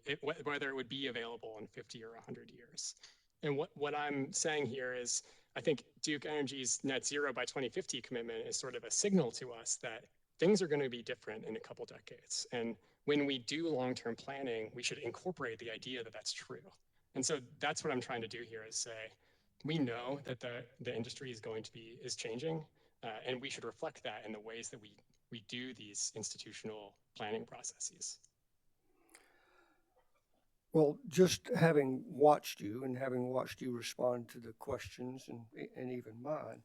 whether it would be available in 50 or 100 years. And what I'm saying here is I think Duke Energy's net zero by 2050 commitment is sort of a signal to us that things are going to be different in a couple decades. And when we do long-term planning, we should incorporate the idea that that's true. And so that's what I'm trying to do here is say, we know that the industry is changing, and we should reflect that in the ways that we do these institutional planning processes. Well, just having watched you and having watched you respond to the questions and even mine,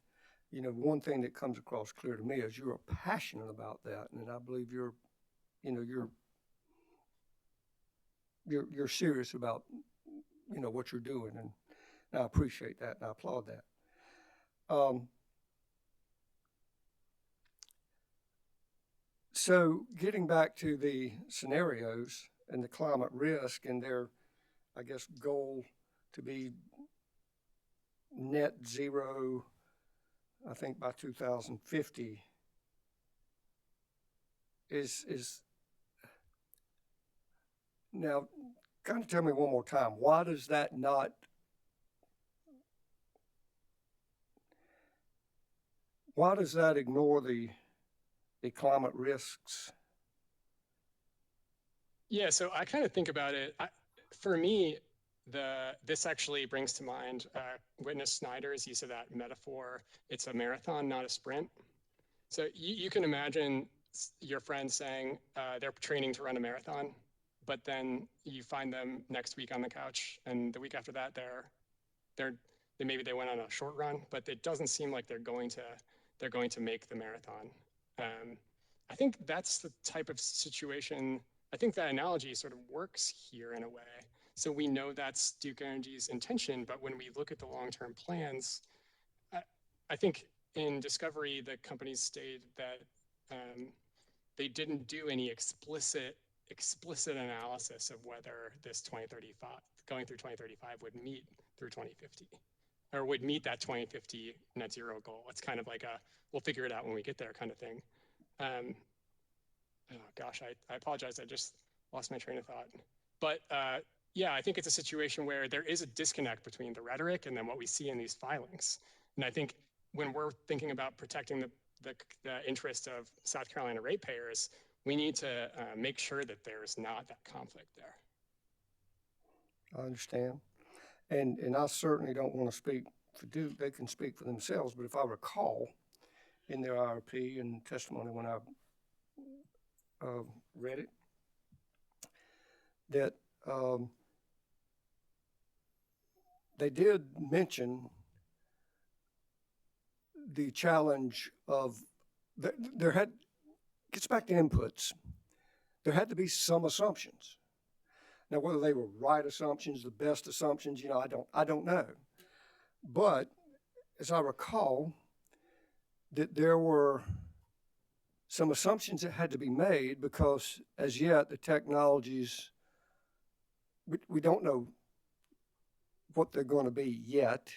you know, one thing that comes across clear to me is you're passionate about that, and I believe you're serious about, you know, what you're doing, and I appreciate that and I applaud that. So getting back to the scenarios and the climate risk and their, I guess, goal to be net zero, I think by 2050 is now kind of tell me one more time, why does that ignore the climate risks? Yeah, so I kind of think about it. For me, this actually brings to mind Witness Snyder's use of that metaphor. It's a marathon, not a sprint. So you can imagine your friend saying they're training to run a marathon, but then you find them next week on the couch, and the week after that maybe they went on a short run, but it doesn't seem like they're going to make the marathon. I think that's the type of situation. I think that analogy sort of works here in a way. So we know that's Duke Energy's intention, but when we look at the long-term plans, I think in Discovery, the companies stated that they didn't do any explicit analysis of whether this 2035, going through 2035 would meet through 2050, or would meet that 2050 net zero goal. It's kind of like we'll figure it out when we get there kind of thing. Oh gosh, I apologize. I just lost my train of thought. But yeah, I think it's a situation where there is a disconnect between the rhetoric and then what we see in these filings. And I think when we're thinking about protecting the interest of South Carolina ratepayers, we need to make sure that there's not that conflict there. I understand. And I certainly don't want to speak for Duke. They can speak for themselves. But if I recall in their IRP and testimony when I read it, that they did mention the challenge of gets back to inputs. There had to be some assumptions. Now, whether they were right assumptions, the best assumptions, I don't know. But as I recall, that there were some assumptions that had to be made because as yet the technologies, we don't know what they're going to be yet.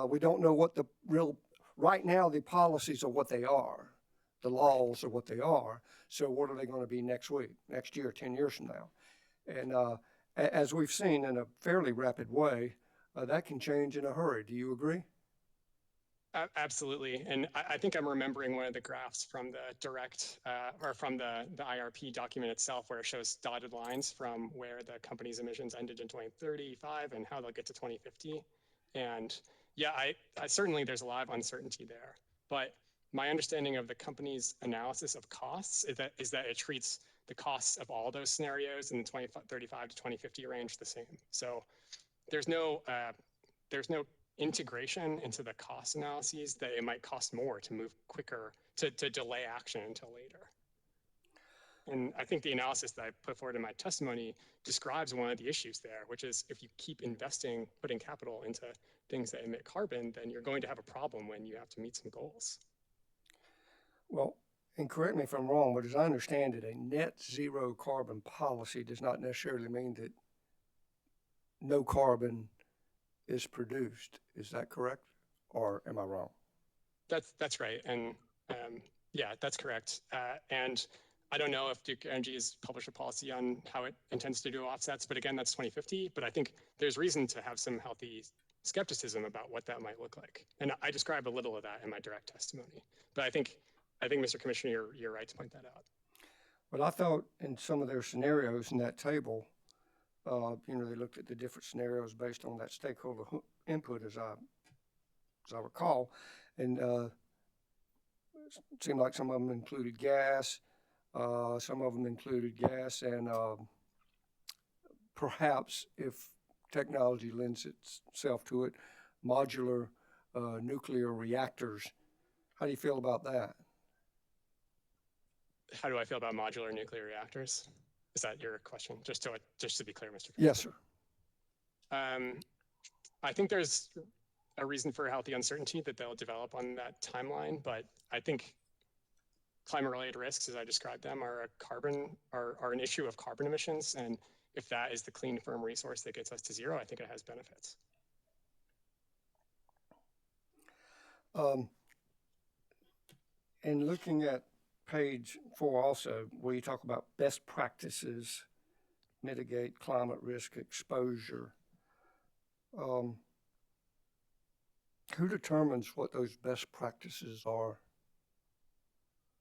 We don't know what right now the policies are what they are. The laws are what they are. So what are they going to be next week, next year, 10 years from now? And as we've seen in a fairly rapid way, that can change in a hurry. Do you agree? Absolutely. And I think I'm remembering one of the graphs from the or from the IRP document itself, where it shows dotted lines from where the company's emissions ended in 2035 and how they'll get to 2050. And yeah, I certainly there's a lot of uncertainty there. But my understanding of the company's analysis of costs is that it treats the costs of all those scenarios in the 2035 to 2050 range the same. So there's no integration into the cost analyses that it might cost more to move quicker, to delay action until later. And I think the analysis that I put forward in my testimony describes one of the issues there, which is if you keep putting capital into things that emit carbon, then you're going to have a problem when you have to meet some goals. Well, and correct me if I'm wrong, but as I understand it, a net zero carbon policy does not necessarily mean that no carbon is produced. Is that correct? Or am I wrong? That's right. And yeah, that's correct. And I don't know if Duke Energy has published a policy on how it intends to do offsets, but again, that's 2050. But I think there's reason to have some healthy skepticism about what that might look like. And I describe a little of that in my direct testimony. But I think Mr. Commissioner, you're right to point that out. But I thought in some of their scenarios in that table, they looked at the different scenarios based on that stakeholder input, as I recall, and it seemed like some of them included gas, some of them included gas, and perhaps if technology lends itself to it, modular nuclear reactors. How do you feel about that? How do I feel about modular nuclear reactors? Is that your question? Just to be clear, Mr. Yes, sir. I think there's a reason for healthy uncertainty that they'll develop on that timeline, but I think climate-related risks, as I described them, are an issue of carbon emissions, and if that is the clean, firm resource that gets us to zero, I think it has benefits. And looking at page 4 also, where you talk about best practices, mitigate climate risk exposure. Who determines what those best practices are?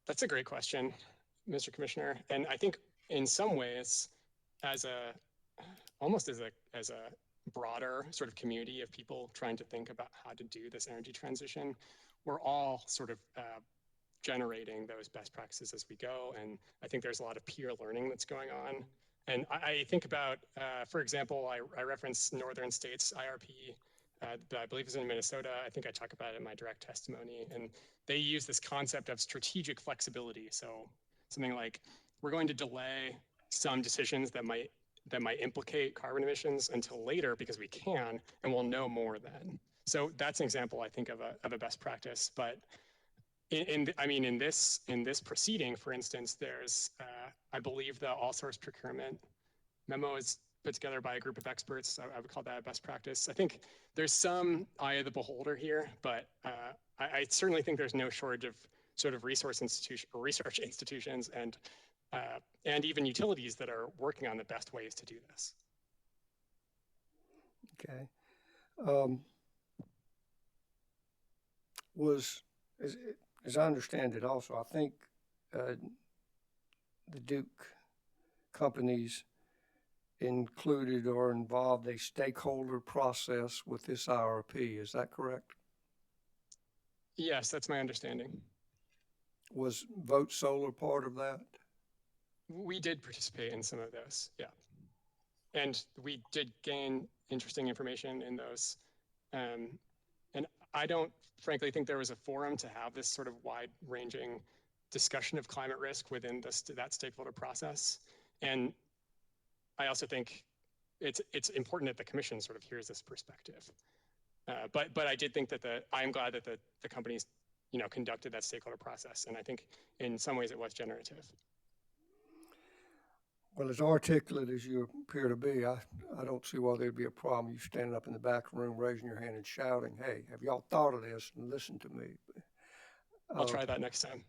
That's a great question, Mr. Commissioner. And I think in some ways, almost as a broader sort of community of people trying to think about how to do this energy transition, we're all sort of generating those best practices as we go. And I think there's a lot of peer learning that's going on. And I think about, for example, I reference Northern States IRP that I believe is in Minnesota. I think I talk about it in my direct testimony. And they use this concept of strategic flexibility. So something like, we're going to delay some decisions that might implicate carbon emissions until later because we can, and we'll know more then. So that's an example, I think, of a best practice. But in this proceeding, for instance, there's I believe the all source procurement memo is put together by a group of experts. I would call that a best practice. I think there's some eye of the beholder here, but I certainly think there's no shortage of sort of research institutions and even utilities that are working on the best ways to do this. Okay. Was, as I understand it also, I think the Duke companies included or involved a stakeholder process with this IRP. Is that correct? Yes, that's my understanding. Was Vote Solar part of that? We did participate in some of those, yeah. And we did gain interesting information in those. And I don't frankly think there was a forum to have this sort of wide-ranging discussion of climate risk within that stakeholder process. And I also think it's important that the commission sort of hears this perspective. But I did think that I am glad that the companies, conducted that stakeholder process. And I think in some ways it was generative. Well, as articulate as you appear to be, I don't see why there'd be a problem you standing up in the back room, raising your hand and shouting, "Hey, have y'all thought of this and listened to me?" I'll try that next time.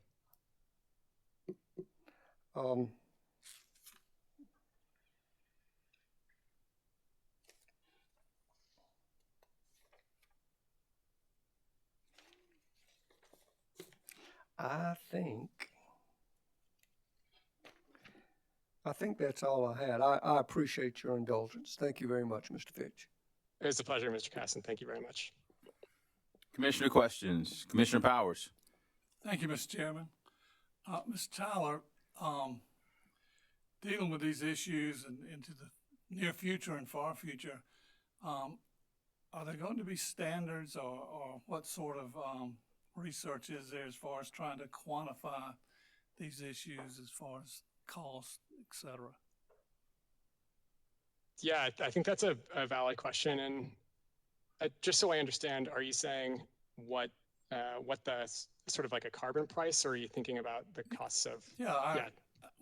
I think that's all I had. I appreciate your indulgence. Thank you very much, Mr. Fitch. It was a pleasure, Mr. Casson. Thank you very much. Commissioner questions. Commissioner Powers. Thank you, Mr. Chairman. Mr. Tyler, dealing with these issues and into the near future and far future, are there going to be standards or what sort of research is there as far as trying to quantify these issues as far as cost, et cetera? Yeah, I think that's a valid question. And just so I understand, are you saying what the sort of like a carbon price, or are you thinking about the costs of?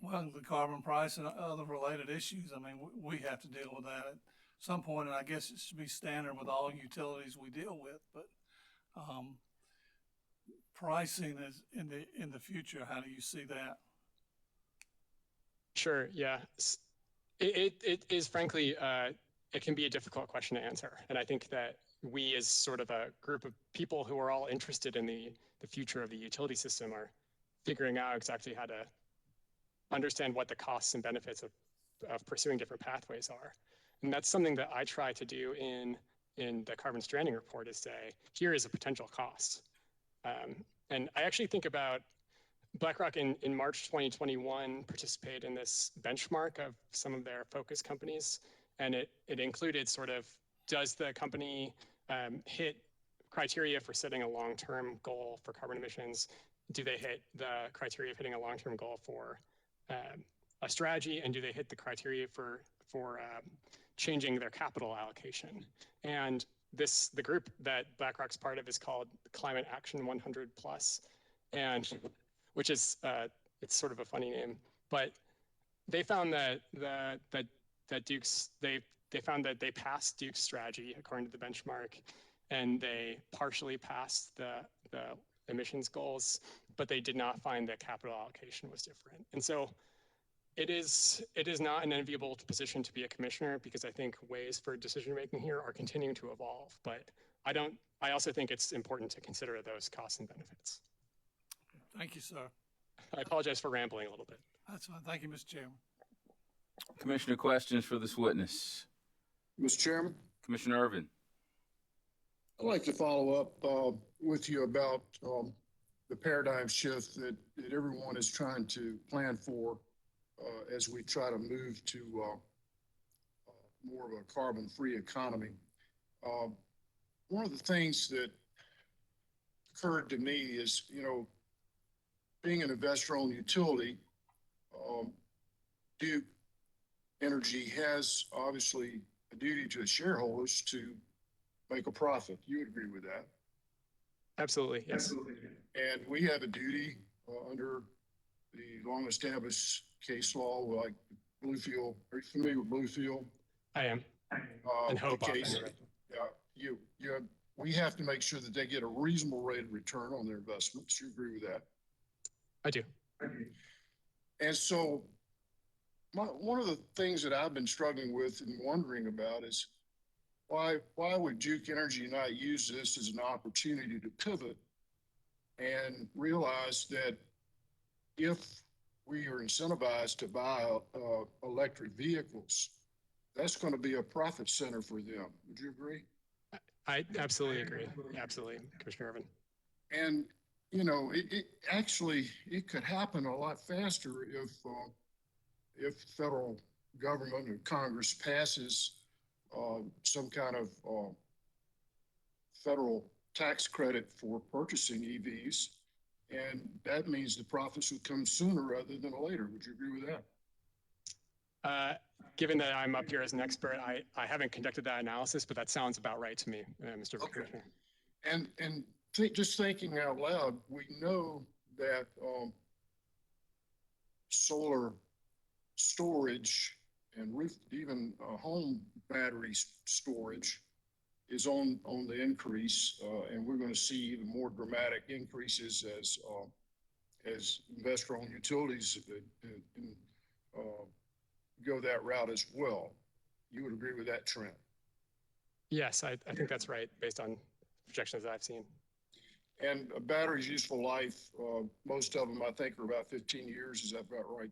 Well, the carbon price and other related issues. I mean, we have to deal with that at some point, and I guess it should be standard with all utilities we deal with. But pricing is in the future. How do you see that? Sure. Yeah. It is frankly, it can be a difficult question to answer. And I think that we as sort of a group of people who are all interested in the future of the utility system are figuring out exactly how to understand what the costs and benefits of pursuing different pathways are. And that's something that I try to do in the carbon stranding report, is say, here is a potential cost. And I actually think about BlackRock in March 2021 participated in this benchmark of some of their focus companies. And it included sort of, does the company hit criteria for setting a long-term goal for carbon emissions? Do they hit the criteria of hitting a long-term goal for a strategy? And do they hit the criteria for changing their capital allocation? And the group that BlackRock's part of is called Climate Action 100 Plus, and which is it's sort of a funny name, but they found that Duke's they found that they passed Duke's strategy according to the benchmark, and they partially passed the emissions goals, but they did not find that capital allocation was different. And so it is not an enviable position to be a commissioner, because I think ways for decision making here are continuing to evolve. But I also think it's important to consider those costs and benefits. Thank you, sir. I apologize for rambling a little bit. That's fine. Thank you, Mr. Chairman. Commissioner questions for this witness. Mr. Chairman? Commissioner Irvin. I'd like to follow up with you about the paradigm shift that everyone is trying to plan for as we try to move to more of a carbon-free economy. One of the things that occurred to me is, being an investor-owned utility, Duke Energy has obviously a duty to its shareholders to make a profit. You would agree with that? Absolutely, yes. Absolutely. And we have a duty under the long-established case law, like Bluefield. Are you familiar with Bluefield? I am. And Hope. We have to make sure that they get a reasonable rate of return on their investments. You agree with that? I do. And so one of the things that I've been struggling with and wondering about is why would Duke Energy not use this as an opportunity to pivot and realize that if we are incentivized to buy electric vehicles, that's going to be a profit center for them. Would you agree? I absolutely agree. Absolutely, Commissioner Irvin. And, you know, it actually, it could happen a lot faster if federal government and Congress passes some kind of federal tax credit for purchasing EVs. And that means the profits would come sooner rather than later. Would you agree with that? Given that I'm up here as an expert, I haven't conducted that analysis, but that sounds about right to me, Mr. Okay. Commissioner. And just thinking out loud, we know that solar storage and even home battery storage is on the increase, and we're going to see even more dramatic increases as investor-owned utilities go that route as well. You would agree with that trend? Yes, I think that's right, based on projections that I've seen. And a battery's useful life, most of them, I think, are about 15 years. Is that about right?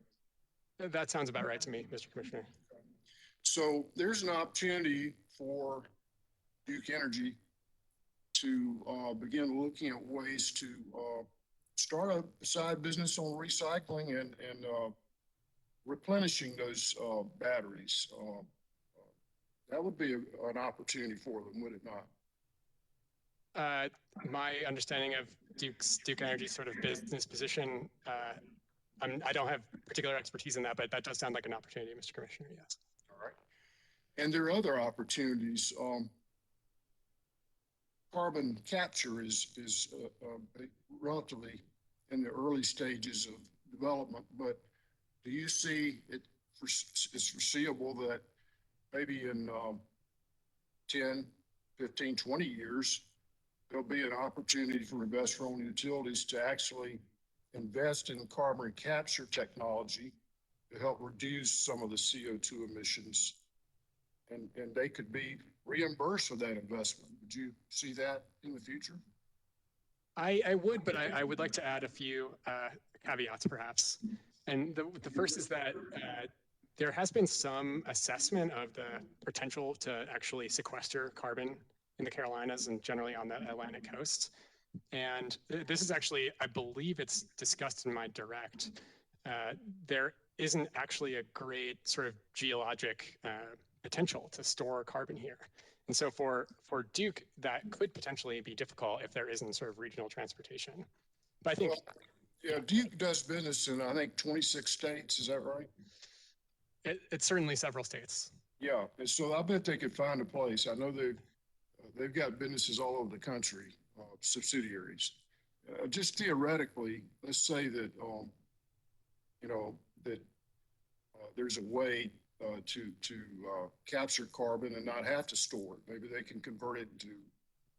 That sounds about right to me, Mr. Commissioner. So there's an opportunity for Duke Energy to begin looking at ways to start a side business on recycling and replenishing those batteries. That would be an opportunity for them, would it not? My understanding of Duke Energy's sort of business position, I don't have particular expertise in that, but that does sound like an opportunity, Mr. Commissioner, yes. All right. And there are other opportunities. Carbon capture is relatively in the early stages of development, but do you see it's foreseeable that maybe in 10, 15, 20 years, there'll be an opportunity for investor-owned utilities to actually invest in carbon capture technology to help reduce some of the CO2 emissions, and they could be reimbursed for that investment. Would you see that in the future? I would, but I would like to add a few caveats, perhaps. And the first is that there has been some assessment of the potential to actually sequester carbon in the Carolinas and generally on the Atlantic coast. And this is actually, I believe it's discussed in my direct. There isn't actually a great sort of geologic potential to store carbon here. And so for Duke, that could potentially be difficult if there isn't sort of regional transportation. But I think... Well, yeah, Duke does business in, I think, 26 states. Is that right? It's certainly several states. Yeah, and so I bet they could find a place. I know they've got businesses all over the country, subsidiaries. Just theoretically, let's say that, you know, that there's a way to capture carbon and not have to store it. Maybe they can convert it into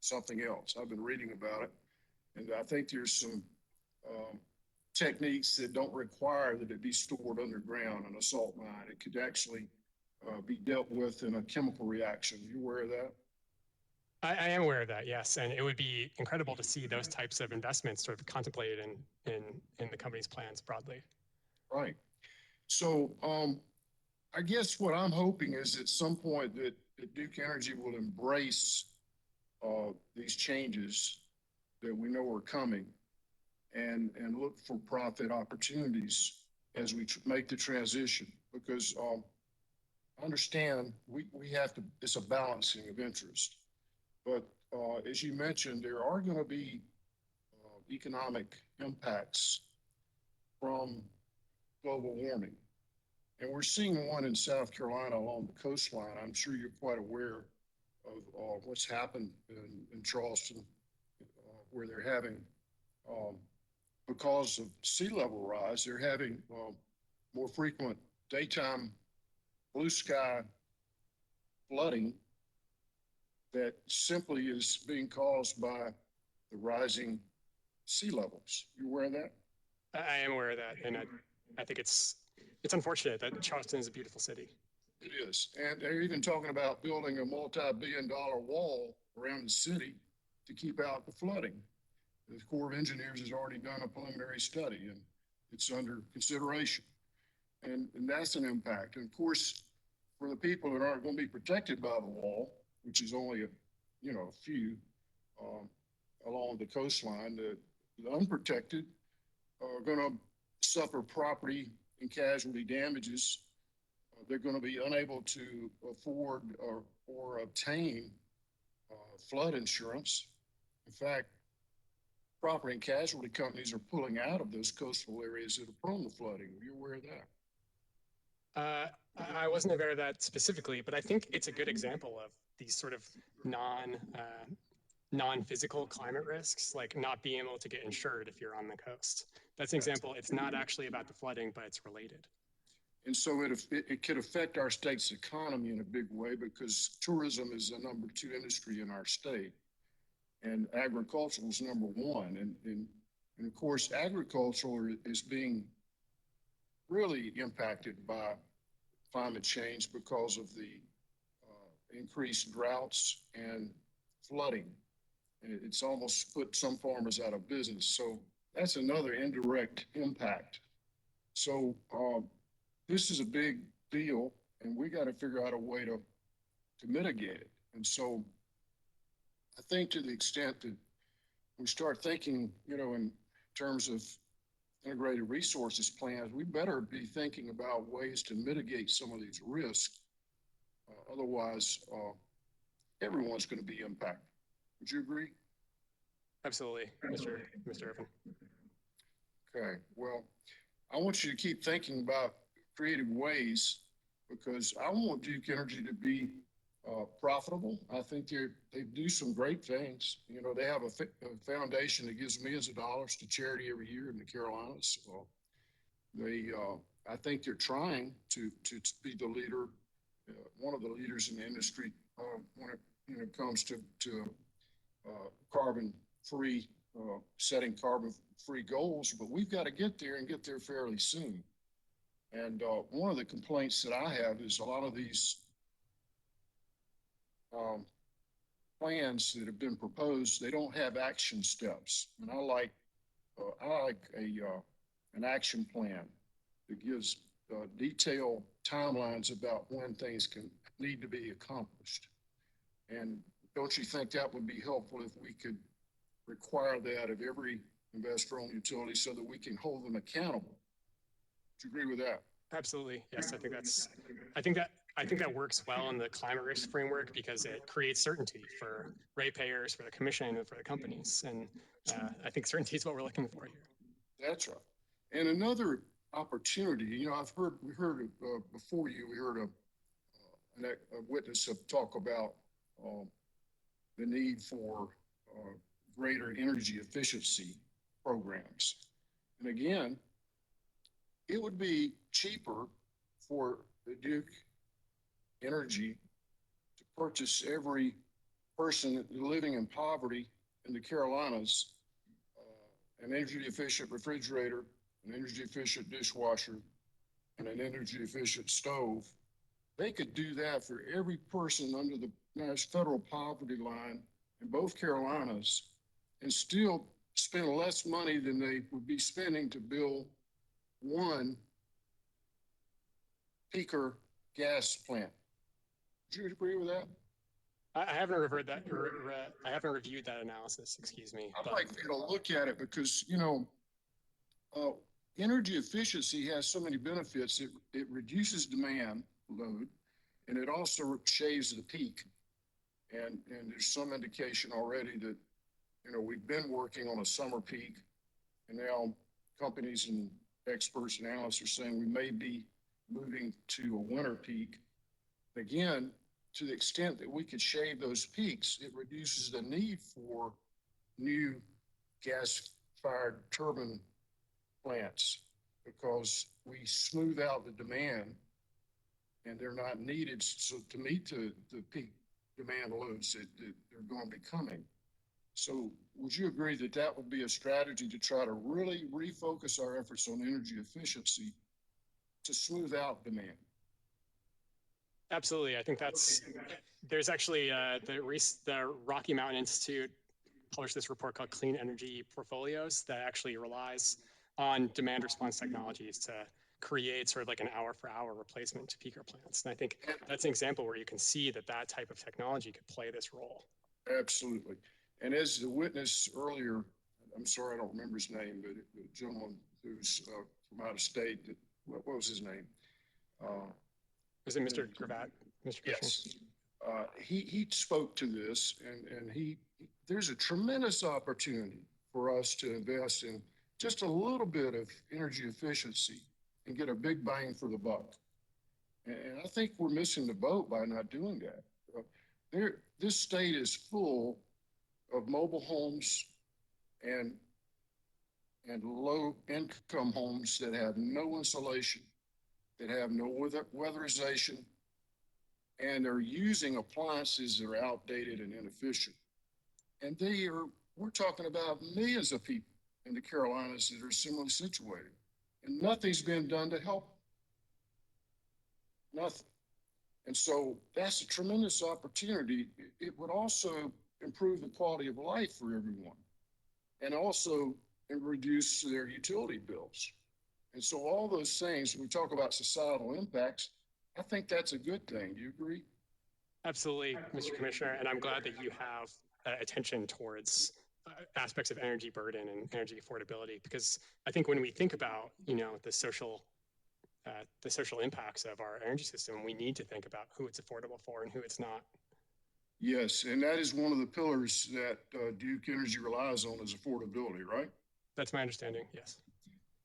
something else. I've been reading about it, and I think there's some techniques that don't require that it be stored underground in a salt mine. It could actually be dealt with in a chemical reaction. You aware of that? I am aware of that, yes. And it would be incredible to see those types of investments sort of contemplated in the company's plans broadly. Right. So I guess what I'm hoping is at some point that Duke Energy will embrace these changes that we know are coming and look for profit opportunities as we make the transition, because I understand we have to, it's a balancing of interest. But as you mentioned, there are going to be economic impacts from global warming. And we're seeing one in South Carolina along the coastline. I'm sure you're quite aware of what's happened in Charleston, where they're having, because of sea level rise, they're having more frequent daytime blue sky flooding that simply is being caused by the rising sea levels. You aware of that? I am aware of that, and I think it's unfortunate that Charleston is a beautiful city. It is, and they're even talking about building a multi-billion-dollar wall around the city to keep out the flooding. The Corps of Engineers has already done a preliminary study, and it's under consideration. And that's an impact. And of course, for the people that aren't going to be protected by the wall, which is only a few along the coastline, the unprotected are going to suffer property and casualty damages. They're going to be unable to afford or obtain flood insurance. In fact, property and casualty companies are pulling out of those coastal areas that are prone to flooding. Are you aware of that? I wasn't aware of that specifically, but I think it's a good example of these sort of non-physical climate risks, like not being able to get insured if you're on the coast. That's an example. It's not actually about the flooding, but it's related. And so it could affect our state's economy in a big way because tourism is the #2 industry in our state, and agriculture is #1. And of course, agriculture is being really impacted by climate change because of the increased droughts and flooding. And it's almost put some farmers out of business. So that's another indirect impact. So this is a big deal, and we got to figure out a way to mitigate it. And so I think to the extent that we start thinking, in terms of integrated resources plans, we better be thinking about ways to mitigate some of these risks. Otherwise, everyone's going to be impacted. Would you agree? Absolutely, Mr. Irvin. Okay, well, I want you to keep thinking about creative ways because I want Duke Energy to be profitable. I think they do some great things. They have a foundation that gives millions of dollars to charity every year in the Carolinas. I think they're trying to be the leader, one of the leaders in the industry when it comes to carbon-free, setting carbon-free goals. But we've got to get there and get there fairly soon. And one of the complaints that I have is a lot of these plans that have been proposed, they don't have action steps. And I like an action plan that gives detailed timelines about when things need to be accomplished. And don't you think that would be helpful if we could require that of every investor-owned utility so that we can hold them accountable? Do you agree with that? Absolutely. Yes, I think that works well in the climate risk framework because it creates certainty for ratepayers, for the commission, and for the companies. And I think certainty is what we're looking for here. That's right. And another opportunity, we heard before you, we heard a witness talk about the need for greater energy efficiency programs. And again, it would be cheaper for the Duke Energy to purchase every person living in poverty in the Carolinas an energy efficient refrigerator, an energy efficient dishwasher, and an energy efficient stove. They could do that for every person under the federal poverty line in both Carolinas and still spend less money than they would be spending to build one peaker gas plant. Do you agree with that? I haven't reviewed that analysis, excuse me. I'd like you to look at it because, energy efficiency has so many benefits. It reduces demand load, and it also shaves the peak. And there's some indication already that, we've been working on a summer peak, and now companies and experts and analysts are saying we may be moving to a winter peak. Again, to the extent that we could shave those peaks, it reduces the need for new gas-fired turbine plants because we smooth out the demand and they're not needed to meet the peak demand loads that they're going to be coming. So would you agree that that would be a strategy to try to really refocus our efforts on energy efficiency to smooth out demand? Absolutely. I think there's actually the Rocky Mountain Institute published this report called Clean Energy Portfolios that actually relies on demand response technologies to create sort of like an hour for hour replacement to peaker plants. And I think that's an example where you can see that that type of technology could play this role. Absolutely. And as the witness earlier, I'm sorry, I don't remember his name, but the gentleman who's from out of state, what was his name? Was it Mr. Gravatt? Mr. Yes. He spoke to this, and there's a tremendous opportunity for us to invest in just a little bit of energy efficiency and get a big bang for the buck. And I think we're missing the boat by not doing that. This state is full of mobile homes and low income homes that have no insulation, that have no weatherization, and they're using appliances that are outdated and inefficient. And we're talking about millions of people in the Carolinas that are similarly situated, and nothing's been done to help. Nothing. And so that's a tremendous opportunity. It would also improve the quality of life for everyone, and also reduce their utility bills. And so all those things, when we talk about societal impacts, I think that's a good thing. Do you agree? Absolutely, Mr. Commissioner. And I'm glad that you have attention towards aspects of energy burden and energy affordability, because I think when we think about, the social impacts of our energy system, we need to think about who it's affordable for and who it's not. Yes, and that is one of the pillars that Duke Energy relies on, is affordability, right? That's my understanding, yes.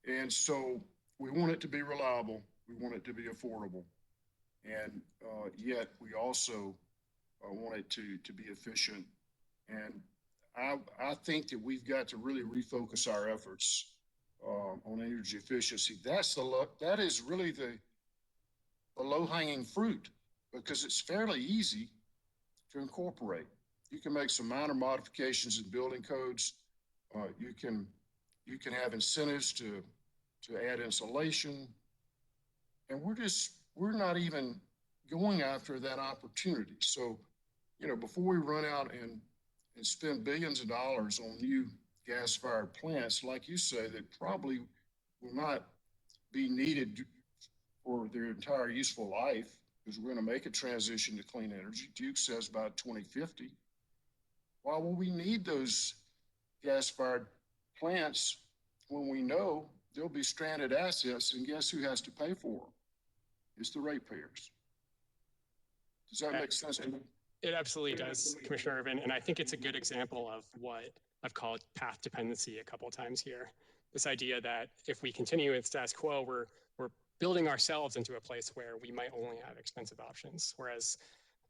And so we want it to be reliable. We want it to be affordable. And yet we also want it to be efficient. And I think that we've got to really refocus our efforts on energy efficiency. That is really the low-hanging fruit, because it's fairly easy to incorporate. You can make some minor modifications in building codes. You can have incentives to add insulation, and we're not even going after that opportunity. So, before we run out and spend billions of dollars on new gas-fired plants, like you say, that probably will not be needed for their entire useful life, because we're going to make a transition to clean energy. Duke says by 2050. Why will we need those gas-fired plants when we know there'll be stranded assets, and guess who has to pay for them? It's the ratepayers. Does that make sense? It absolutely does, Commissioner Irvin. And I think it's a good example of what I've called path dependency a couple of times here. This idea that if we continue with status quo, we're building ourselves into a place where we might only have expensive options. Whereas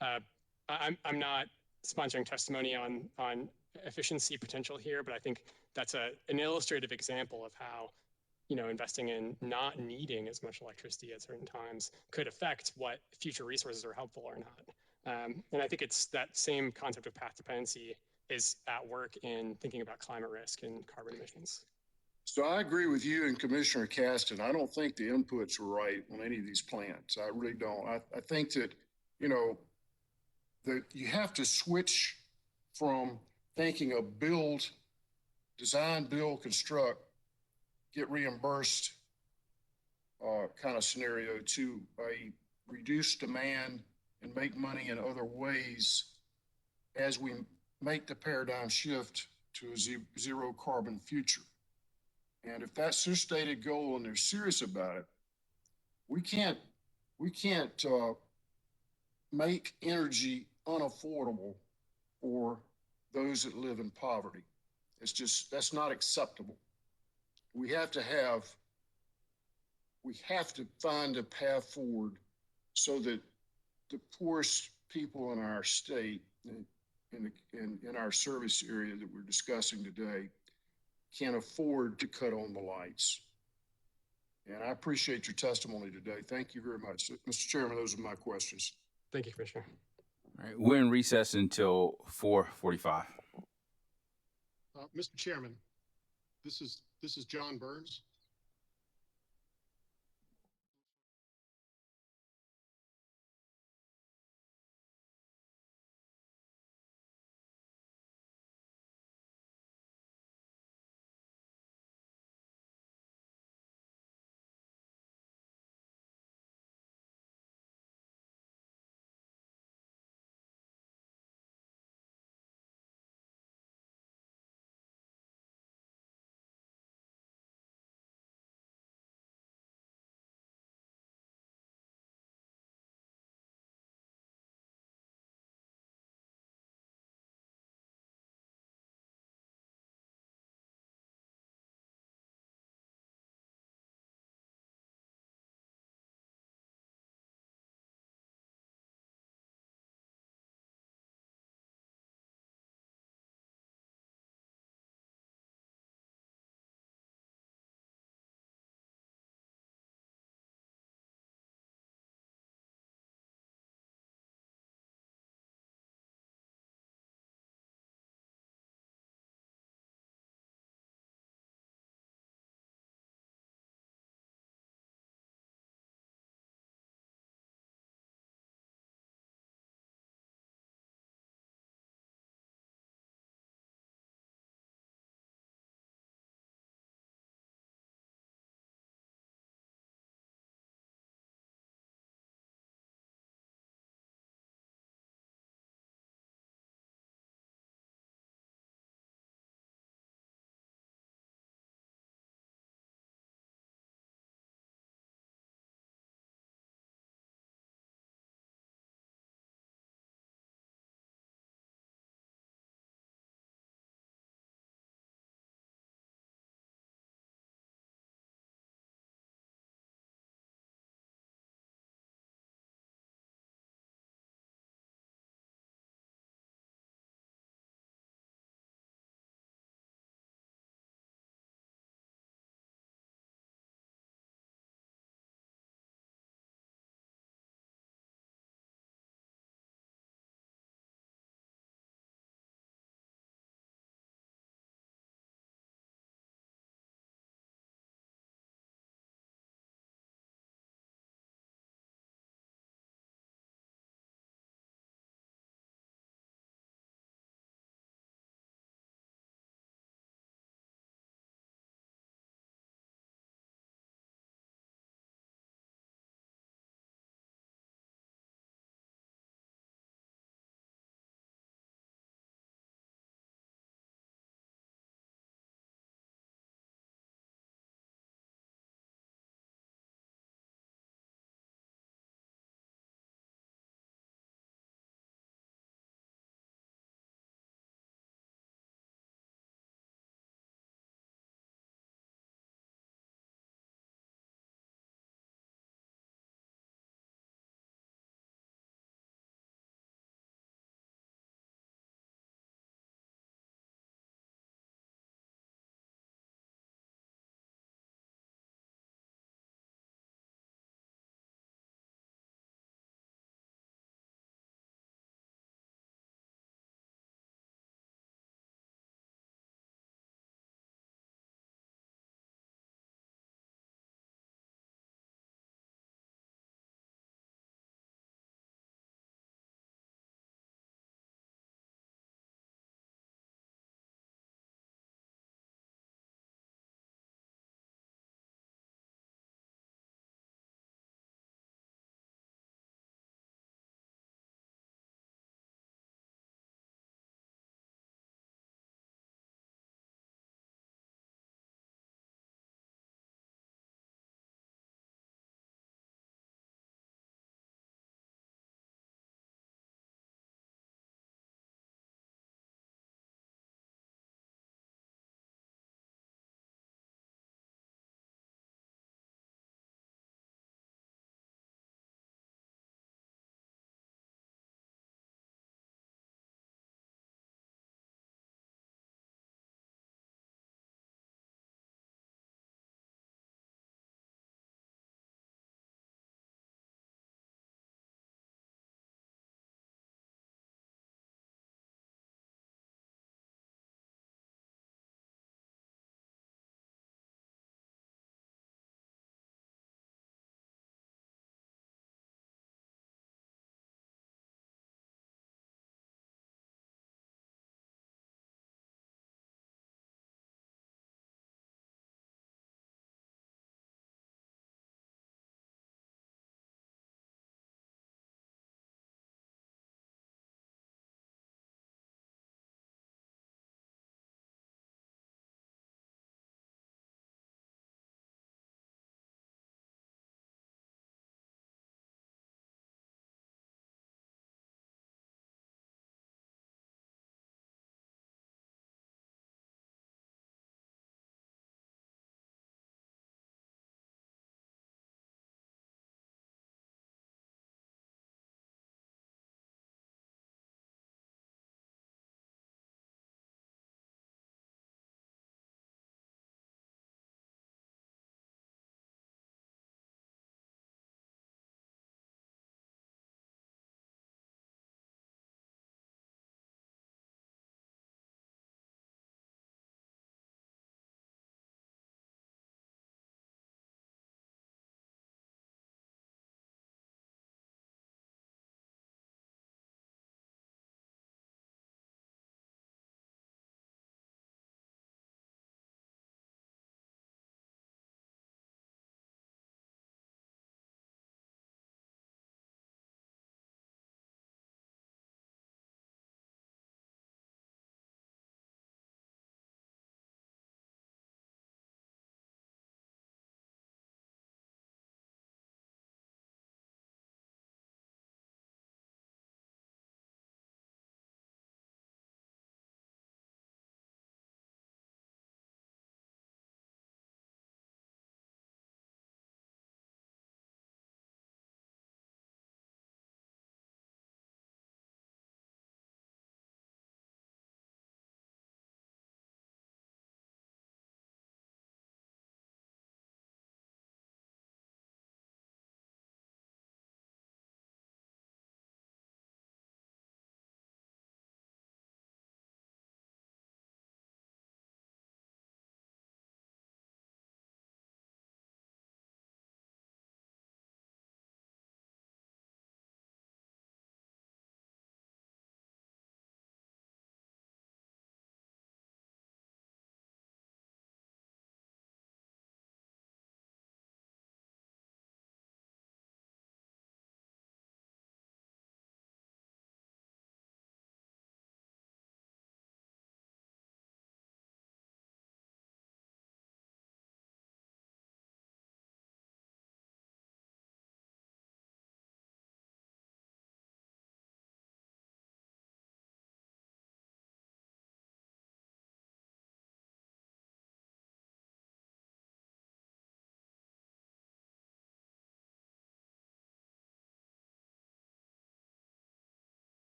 I'm not sponsoring testimony on efficiency potential here, but I think that's an illustrative example of how investing in not needing as much electricity at certain times could affect what future resources are helpful or not. And I think it's that same concept of path dependency is at work in thinking about climate risk and carbon emissions. So I agree with you and Commissioner Caston. I don't think the inputs were right on any of these plans. I really don't. I think that, that you have to switch from thinking of design, build, construct, get reimbursed kind of scenario to a reduced demand and make money in other ways as we make the paradigm shift to a zero carbon future. And if that's their stated goal and they're serious about it, we can't make energy unaffordable for those that live in poverty. That's not acceptable. We have to find a path forward so that the poorest people in our state, in our service area that we're discussing today, can afford to cut on the lights. And I appreciate your testimony today. Thank you very much. Mr. Chairman, those are my questions. Thank you, Commissioner. All right, we're in recess until 4:45. Mr. Chairman, this is John Burns.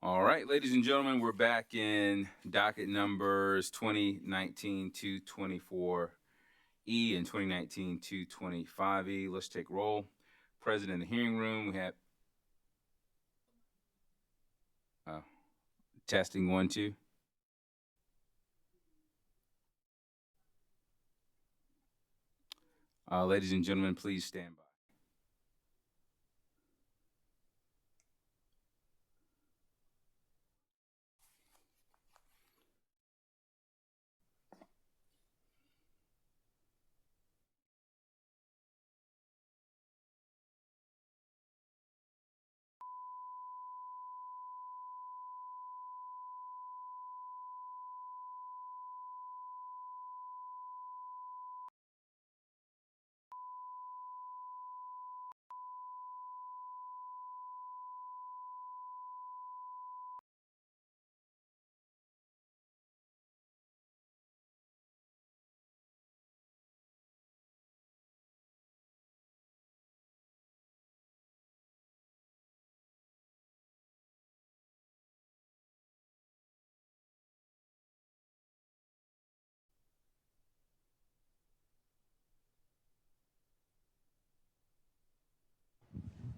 All right, ladies and gentlemen, we're back in docket numbers 2019-224E and 2019-225E. Let's take roll. Present in the hearing room, we have testing 1, 2. Ladies and gentlemen, please stand by.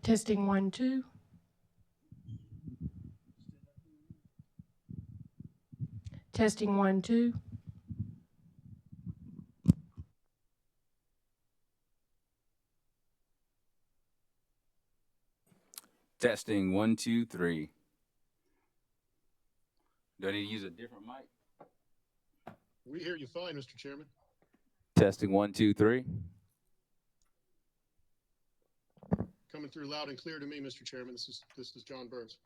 Testing 1, 2. Testing 1, 2. Testing 1, 2, 3. Do I need to use a different mic? We hear you fine, Mr. Chairman. Testing 1, 2, 3. Coming through loud and clear to me, Mr. Chairman. This is John Burns.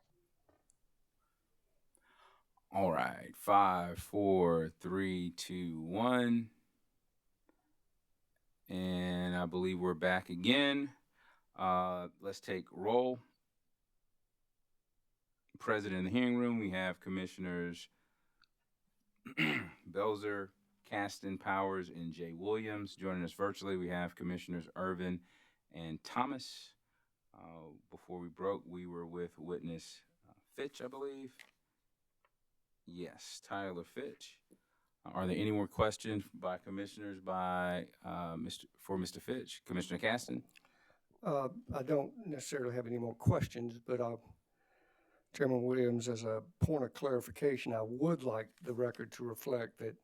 All right, 5, 4, 3, 2, 1. And I believe we're back again. Let's take roll. Present in the hearing room, we have Commissioners Belzer, Caston, Powers, and Jay Williams. Joining us virtually, we have Commissioners Irvin and Thomas. Before we broke, we were with witness Fitch, I believe. Yes, Tyler Fitch. Are there any more questions by commissioners for Mr. Fitch? Commissioner Caston? I don't necessarily have any more questions, but Chairman Williams, as a point of clarification, I would like the record to reflect that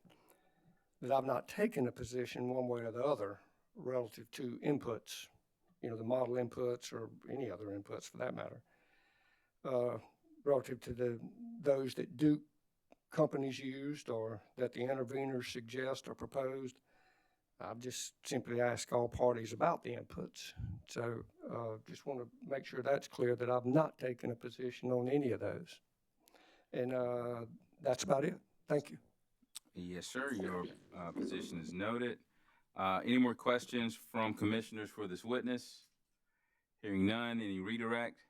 I've not taken a position one way or the other relative to inputs, the model inputs or any other inputs for that matter, relative to those that Duke companies used or that the interveners suggest or proposed. I've just simply asked all parties about the inputs. So just want to make sure that's clear that I've not taken a position on any of those. And that's about it. Thank you. Yes, sir. Your position is noted. Any more questions from commissioners for this witness? Hearing none, any redirect?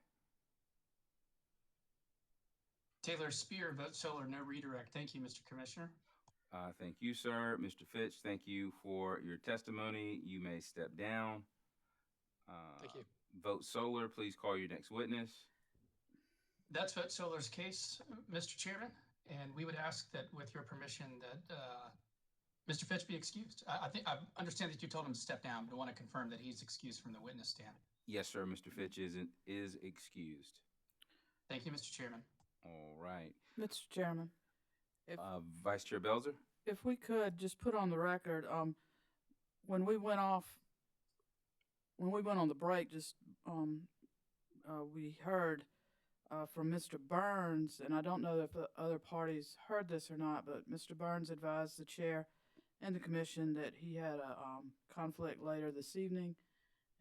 Taylor Spear, Vote Solar, no redirect. Thank you, Mr. Commissioner. Thank you, sir. Mr. Fitch, thank you for your testimony. You may step down. Thank you. Vote Solar, please call your next witness. That's Vote Solar's case, Mr. Chairman, and we would ask that, with your permission, that Mr. Fitch be excused. I understand that you told him to step down, but I want to confirm that he's excused from the witness stand. Yes, sir. Mr. Fitch is excused. Thank you, Mr. Chairman. All right. Mr. Chairman, Vice Chair Belzer? if we could just put on the record, when we went on the break, we heard from Mr. Burns, and I don't know if the other parties heard this or not, but Mr. Burns advised the chair and the commission that he had a conflict later this evening,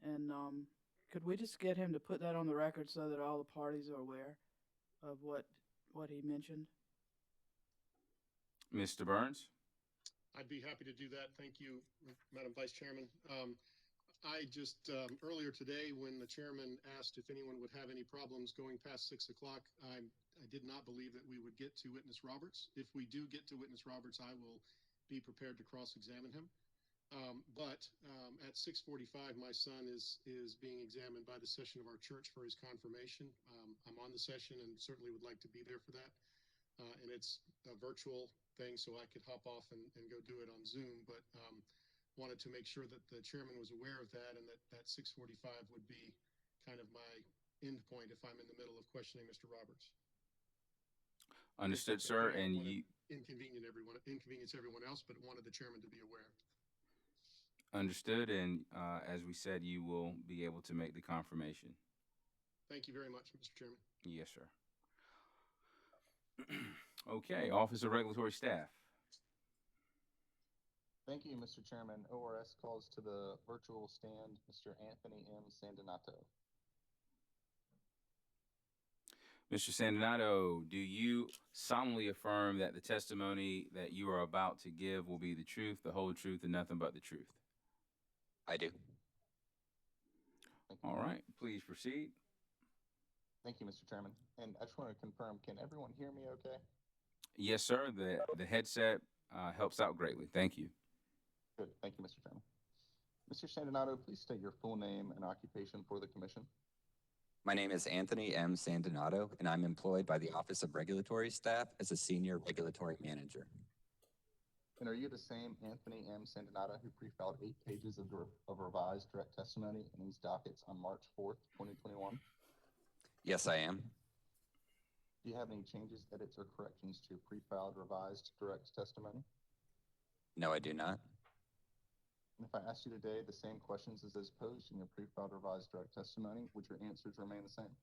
and could we just get him to put that on the record so that all the parties are aware of what he mentioned? Mr. Burns? I'd be happy to do that. Thank you, Madam Vice Chairman. I just, earlier today, when the chairman asked if anyone would have any problems going past 6 o'clock, I did not believe that we would get to witness Roberts. If we do get to witness Roberts, I will be prepared to cross-examine him. But at 6:45, my son is being examined by the session of our church for his confirmation. I'm on the session and certainly would like to be there for that. And it's a virtual thing, so I could hop off and go do it on Zoom. But wanted to make sure that the chairman was aware of that, and that 6:45 would be kind of my end point if I'm in the middle of questioning Mr. Roberts. Understood, sir. And you inconvenience everyone else, but wanted the chairman to be aware. understood. And as we said, you will be able to make the confirmation. Thank you very much, Mr. Chairman. Yes, sir. Okay, Office of Regulatory Staff. Thank you, Mr. Chairman. ORS calls to the virtual stand Mr. Anthony M. Sandinato. Mr. Sandinato, do you solemnly affirm that the testimony that you are about to give will be the truth, the whole truth, and nothing but the truth? I do. All right, please proceed. Thank you, Mr. Chairman. And I just want to confirm, can everyone hear me okay? Yes, sir. The headset helps out greatly. Thank you. Good. Thank you, Mr. Chairman. Mr. Sandinato, please state your full name and occupation for the commission. My name is Anthony M. Sandinato, and I'm employed by the Office of Regulatory Staff as a Senior Regulatory Manager. And are you the same Anthony M. Sandinato who pre-filed 8 pages of revised direct testimony in these dockets on March 4th, 2021? Yes, I am. Do you have any changes, edits, or corrections to your pre-filed revised direct testimony? No, I do not. And if I asked you today the same questions as those posed in your pre-filed revised direct testimony, would your answers remain the same?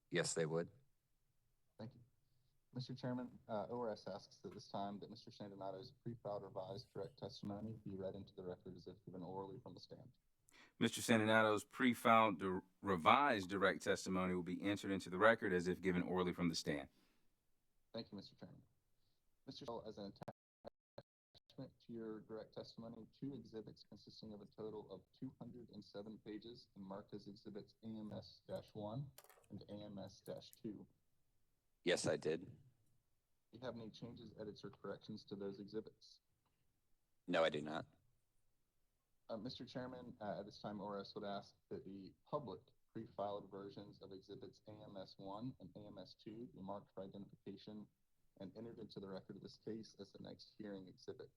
Yes, they would. Thank you. Mr. Chairman, ORS asks at this time that Mr. Sandinato's pre-filed revised direct testimony be read into the record as if given orally from the stand. Mr. Sandinato's pre-filed revised direct testimony will be entered into the record as if given orally from the stand. Thank you, Mr. Chairman. Mr. Chairman, as an attachment to your direct testimony, 2 exhibits consisting of a total of 207 pages and marked as exhibits AMS-1 and AMS-2. Yes, I did. Do you have any changes, edits, or corrections to those exhibits? No, I do not. Mr. Chairman, at this time, ORS would ask that the public pre-filed versions of exhibits AMS-1 and AMS-2 be marked for identification and entered into the record of this case as the next hearing exhibit.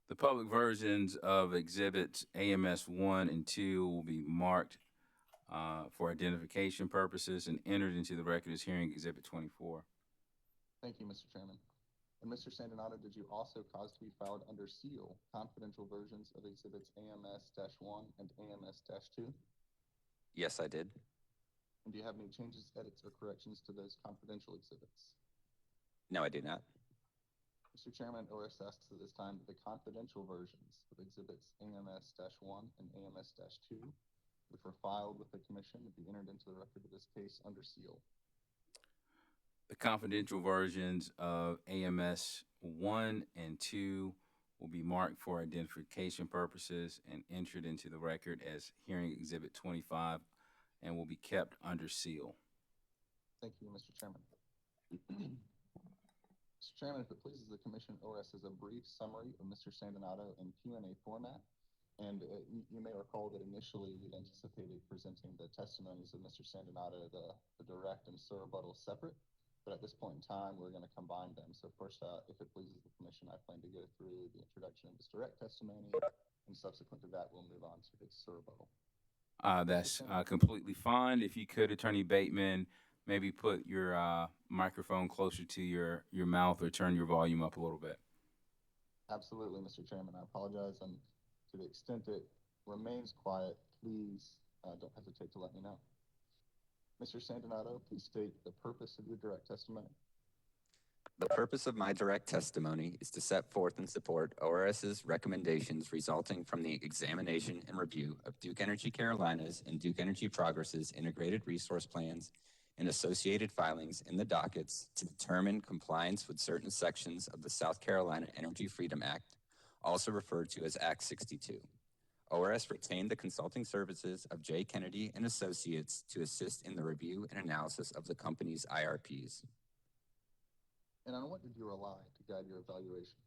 The public versions of exhibits AMS-1 and 2 will be marked for identification purposes and entered into the record as hearing exhibit 24. Thank you, Mr. Chairman. And Mr. Sandinato, did you also cause to be filed under seal confidential versions of exhibits AMS-1 and AMS-2? Yes, I did. And do you have any changes, edits, or corrections to those confidential exhibits? No, I do not. Mr. Chairman, ORS asks at this time that the confidential versions of exhibits AMS-1 and AMS-2, which were filed with the commission, be entered into the record of this case under seal. The confidential versions of AMS-1 and 2 will be marked for identification purposes and entered into the record as hearing exhibit 25 and will be kept under seal. Thank you, Mr. Chairman. Mr. Chairman, if it pleases the commission, ORS has a brief summary of Mr. Sandinato in Q&A format. And you may recall that initially we anticipated presenting the testimonies of Mr. Sandinato, the direct and rebuttal separate. But at this point in time, we're going to combine them. So first, if it pleases the commission, I plan to go through the introduction of this direct testimony, and subsequent to that, we'll move on to his rebuttal. That's completely fine. If you could, Attorney Bateman, maybe put your microphone closer to your mouth or turn your volume up a little bit. Absolutely, Mr. Chairman. I apologize. And to the extent it remains quiet, please don't hesitate to let me know. Mr. Sandinato, please state the purpose of your direct testimony. The purpose of my direct testimony is to set forth and support ORS's recommendations resulting from the examination and review of Duke Energy Carolinas and Duke Energy Progress's integrated resource plans and associated filings in the dockets to determine compliance with certain sections of the South Carolina Energy Freedom Act, also referred to as Act 62. ORS retained the consulting services of J. Kennedy and Associates to assist in the review and analysis of the company's IRPs. And on what did you rely to guide your evaluation?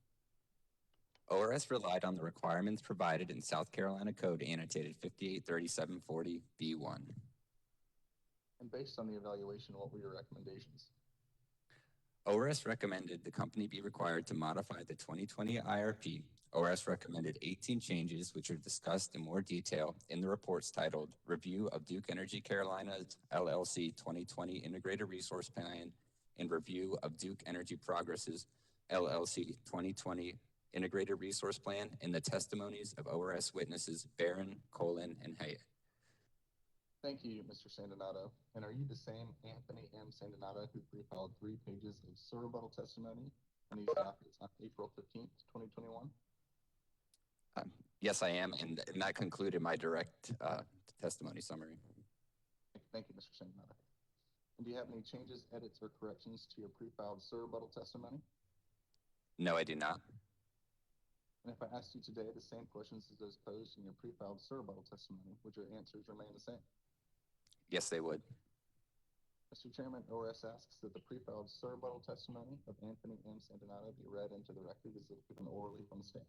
ORS relied on the requirements provided in South Carolina Code Annotated 583740B1. And based on the evaluation, what were your recommendations? ORS recommended the company be required to modify the 2020 IRP. ORS recommended 18 changes, which are discussed in more detail in the reports titled Review of Duke Energy Carolinas LLC 2020 Integrated Resource Plan and Review of Duke Energy Progress's LLC 2020 Integrated Resource Plan and the testimonies of ORS witnesses Barron, Colin, and Hayek. Thank you, Mr. Sandinato. And are you the same Anthony M. Sandinato who pre-filed 3 pages of surrebuttal testimony in these dockets on April 15th, 2021? Yes, I am, and that concluded my direct testimony summary. Thank you, Mr. Sandinato. And do you have any changes, edits, or corrections to your pre-filed surrebuttal testimony? No, I do not. And if I asked you today the same questions as those posed in your pre-filed surrebuttal testimony, would your answers remain the same? Yes, they would. Mr. Chairman, ORS asks that the pre-filed surrebuttal testimony of Anthony M. Sandinato be read into the record as if given orally from the stand.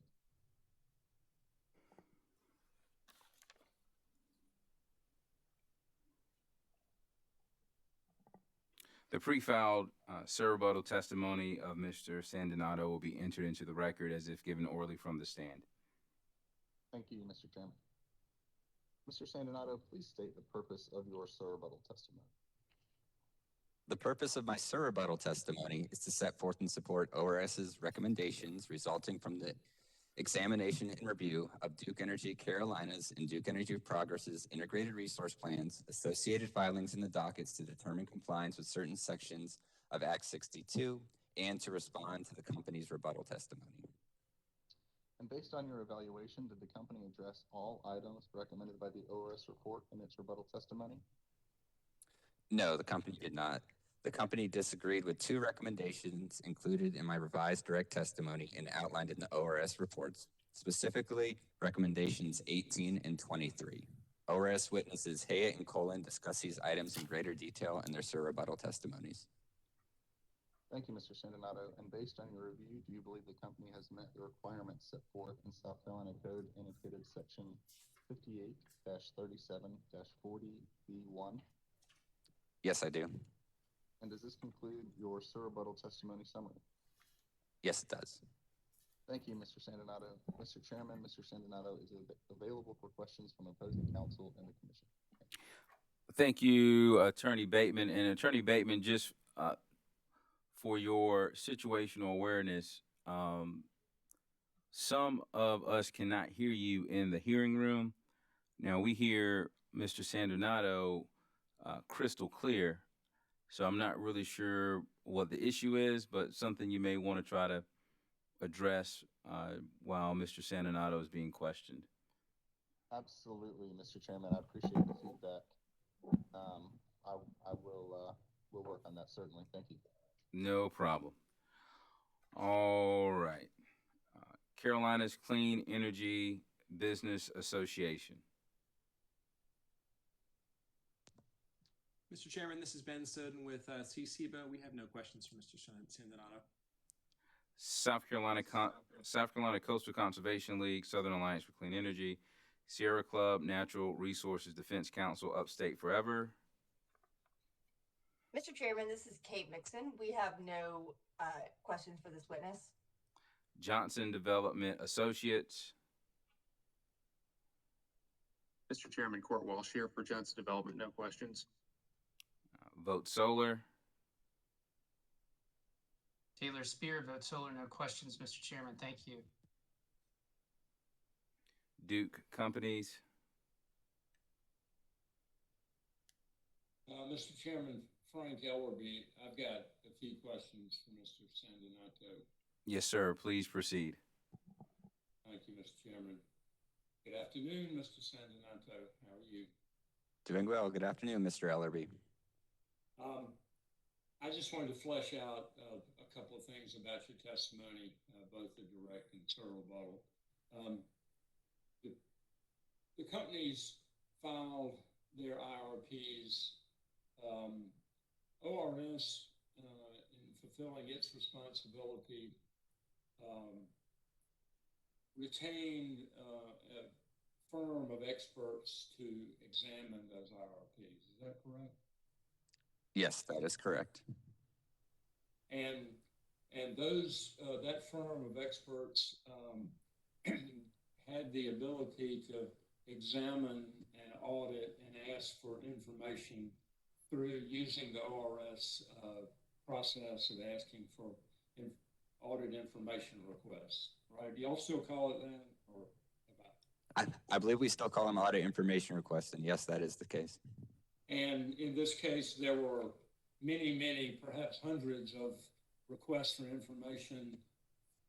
The pre-filed surrebuttal testimony of Mr. Sandinato will be entered into the record as if given orally from the stand. Thank you, Mr. Chairman. Mr. Sandinato, please state the purpose of your surrebuttal testimony. The purpose of my surrebuttal testimony is to set forth and support ORS's recommendations resulting from the examination and review of Duke Energy Carolinas and Duke Energy Progress's integrated resource plans, associated filings in the dockets to determine compliance with certain sections of Act 62, and to respond to the company's rebuttal testimony. And based on your evaluation, did the company address all items recommended by the ORS report in its rebuttal testimony? No, the company did not. The company disagreed with 2 recommendations included in my revised direct testimony and outlined in the ORS reports, specifically recommendations 18 and 23. ORS witnesses Hayek and Colin discuss these items in greater detail in their surrebuttal testimonies. Thank you, Mr. Sandinato. And based on your review, do you believe the company has met the requirements set forth in South Carolina Code Annotated Section 58-37-40B1? Yes, I do. And does this conclude your surrebuttal testimony summary? Yes, it does. Thank you, Mr. Sandinato. Mr. Chairman, Mr. Sandinato is available for questions from opposing counsel and the commission. Thank you, Attorney Bateman. And Attorney Bateman, just for your situational awareness, some of us cannot hear you in the hearing room. Now, we hear Mr. Sandinato crystal clear, so I'm not really sure what the issue is, but something you may want to try to address while Mr. Sandinato is being questioned. Absolutely, Mr. Chairman. I appreciate the feedback. I will we'll work on that, certainly. Thank you. No problem. All right. Carolina's Clean Energy Business Association. Mr. Chairman, this is Ben Soden with CCBA. We have no questions for Mr. Sandinato. South Carolina Coastal Conservation League, Southern Alliance for Clean Energy, Sierra Club, Natural Resources Defense Council, Upstate Forever. Mr. Chairman, this is Kate Mixon. We have no questions for this witness. Johnson Development Associates. Mr. Chairman, Court Walsh here for Johnson Development. No questions. Vote Solar. Taylor Spear, Vote Solar, no questions, Mr. Chairman. Thank you. Duke Companies. Mr. Chairman, Frank Ellerby, I've got a few questions for Mr. Sandinato. Yes, sir. Please proceed. Thank you, Mr. Chairman. Good afternoon, Mr. Sandinato. How are you? Doing well. Good afternoon, Mr. Ellerby. I just wanted to flesh out a couple of things about your testimony, both the direct and surrebuttal. The companies filed their IRPs. ORS, in fulfilling its responsibility, retained a firm of experts to examine those IRPs. Is that correct? Yes, that is correct. And those that firm of experts had the ability to examine and audit and ask for information through using the ORS process of asking for audit information requests, right? Do y'all still call it that, or about? I believe we still call them audit information requests, and yes, that is the case. And in this case, there were many, perhaps hundreds of requests for information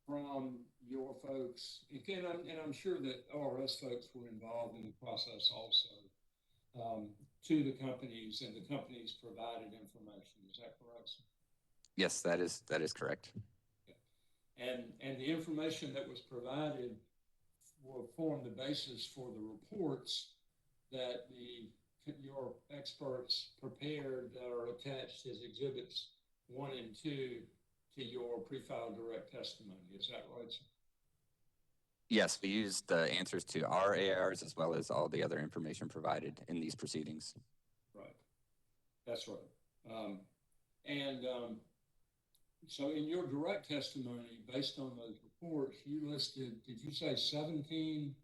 from your folks. And I'm sure that ORS folks were involved in the process also, to the companies, and the companies provided information. Is that correct, sir? Yes, that is correct. And the information that was provided will form the basis for the reports that your experts prepared that are attached as exhibits 1 and 2 to your pre-filed direct testimony. Is that right, sir? Yes, we used the answers to our ARs as well as all the other information provided in these proceedings. Right. That's right. So in your direct testimony, based on those reports, you listed, did you say 17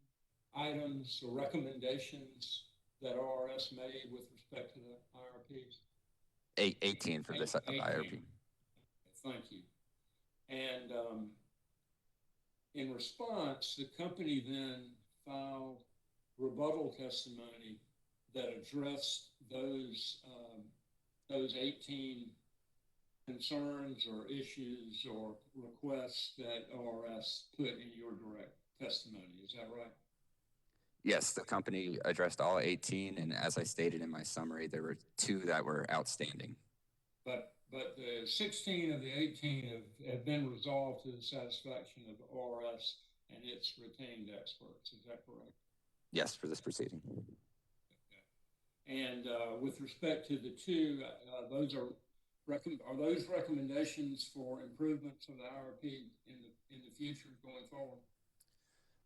items or recommendations that ORS made with respect to the IRPs? 18 for this 18. IRP. Thank you. And in response, the company then filed rebuttal testimony that addressed those 18 concerns or issues or requests that ORS put in your direct testimony. Is that right? Yes, the company addressed all 18, and as I stated in my summary, there were 2 that were outstanding. But the 16 of the 18 have been resolved to the satisfaction of ORS and its retained experts. Is that correct? Yes, for this proceeding. Okay. And with respect to the 2, those are those recommendations for improvements of the IRP in the future going forward?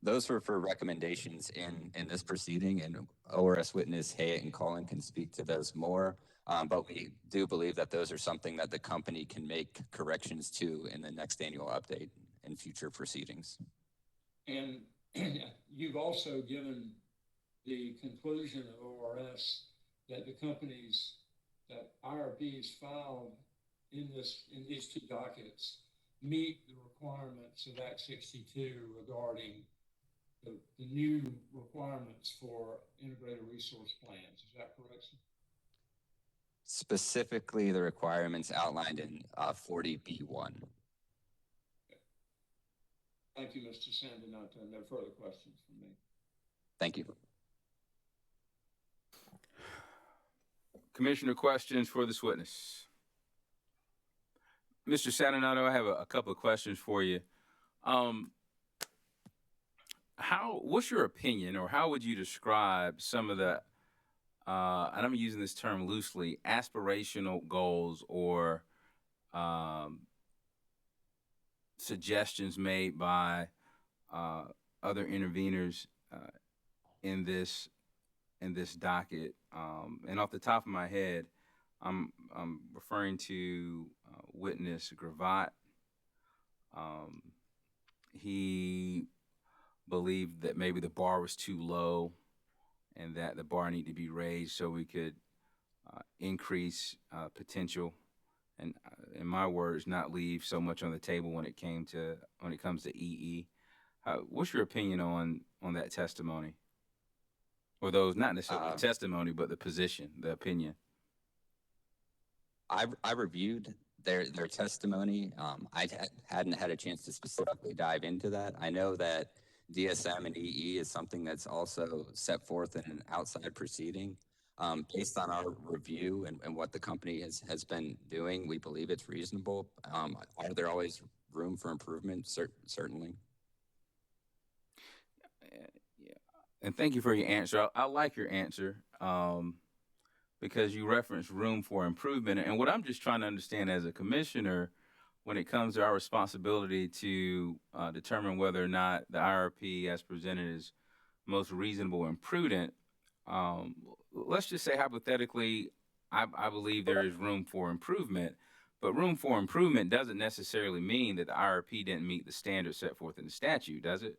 Those were for recommendations in this proceeding, and ORS witness Hayat and Cullen can speak to those more. But we do believe that those are something that the company can make corrections to in the next annual update and future proceedings. And you've also given the conclusion of ORS that the companies that IRPs filed in these 2 dockets meet the requirements of Act 62 regarding the new requirements for integrated resource plans. Is that correct, sir? Specifically, the requirements outlined in 40B1. Okay. Thank you, Mr. Sandinato. No further questions from me. Thank you. Commissioner, questions for this witness? Mr. Sandinato, I have a couple of questions for you. What's your opinion, or how would you describe some of the, and I'm using this term loosely, aspirational goals or suggestions made by other interveners in this docket? And off the top of my head, I'm referring to witness Gravatt. He believed that maybe the bar was too low and that the bar needed to be raised so we could increase potential, and in my words, not leave so much on the table when it comes to EE. What's your opinion on that testimony? Or those, not necessarily the testimony, but the position, the opinion? I reviewed their testimony. I hadn't had a chance to specifically dive into that. I know that DSM and EE is something that's also set forth in an outside proceeding. Based on our review and what the company has been doing, we believe it's reasonable. Are there always room for improvement? Certainly. Yeah. And thank you for your answer. I like your answer because you referenced room for improvement. And what I'm just trying to understand as a commissioner, when it comes to our responsibility to determine whether or not the IRP as presented is most reasonable and prudent, let's just say hypothetically, I believe there is room for improvement, but room for improvement doesn't necessarily mean that the IRP didn't meet the standards set forth in the statute, does it?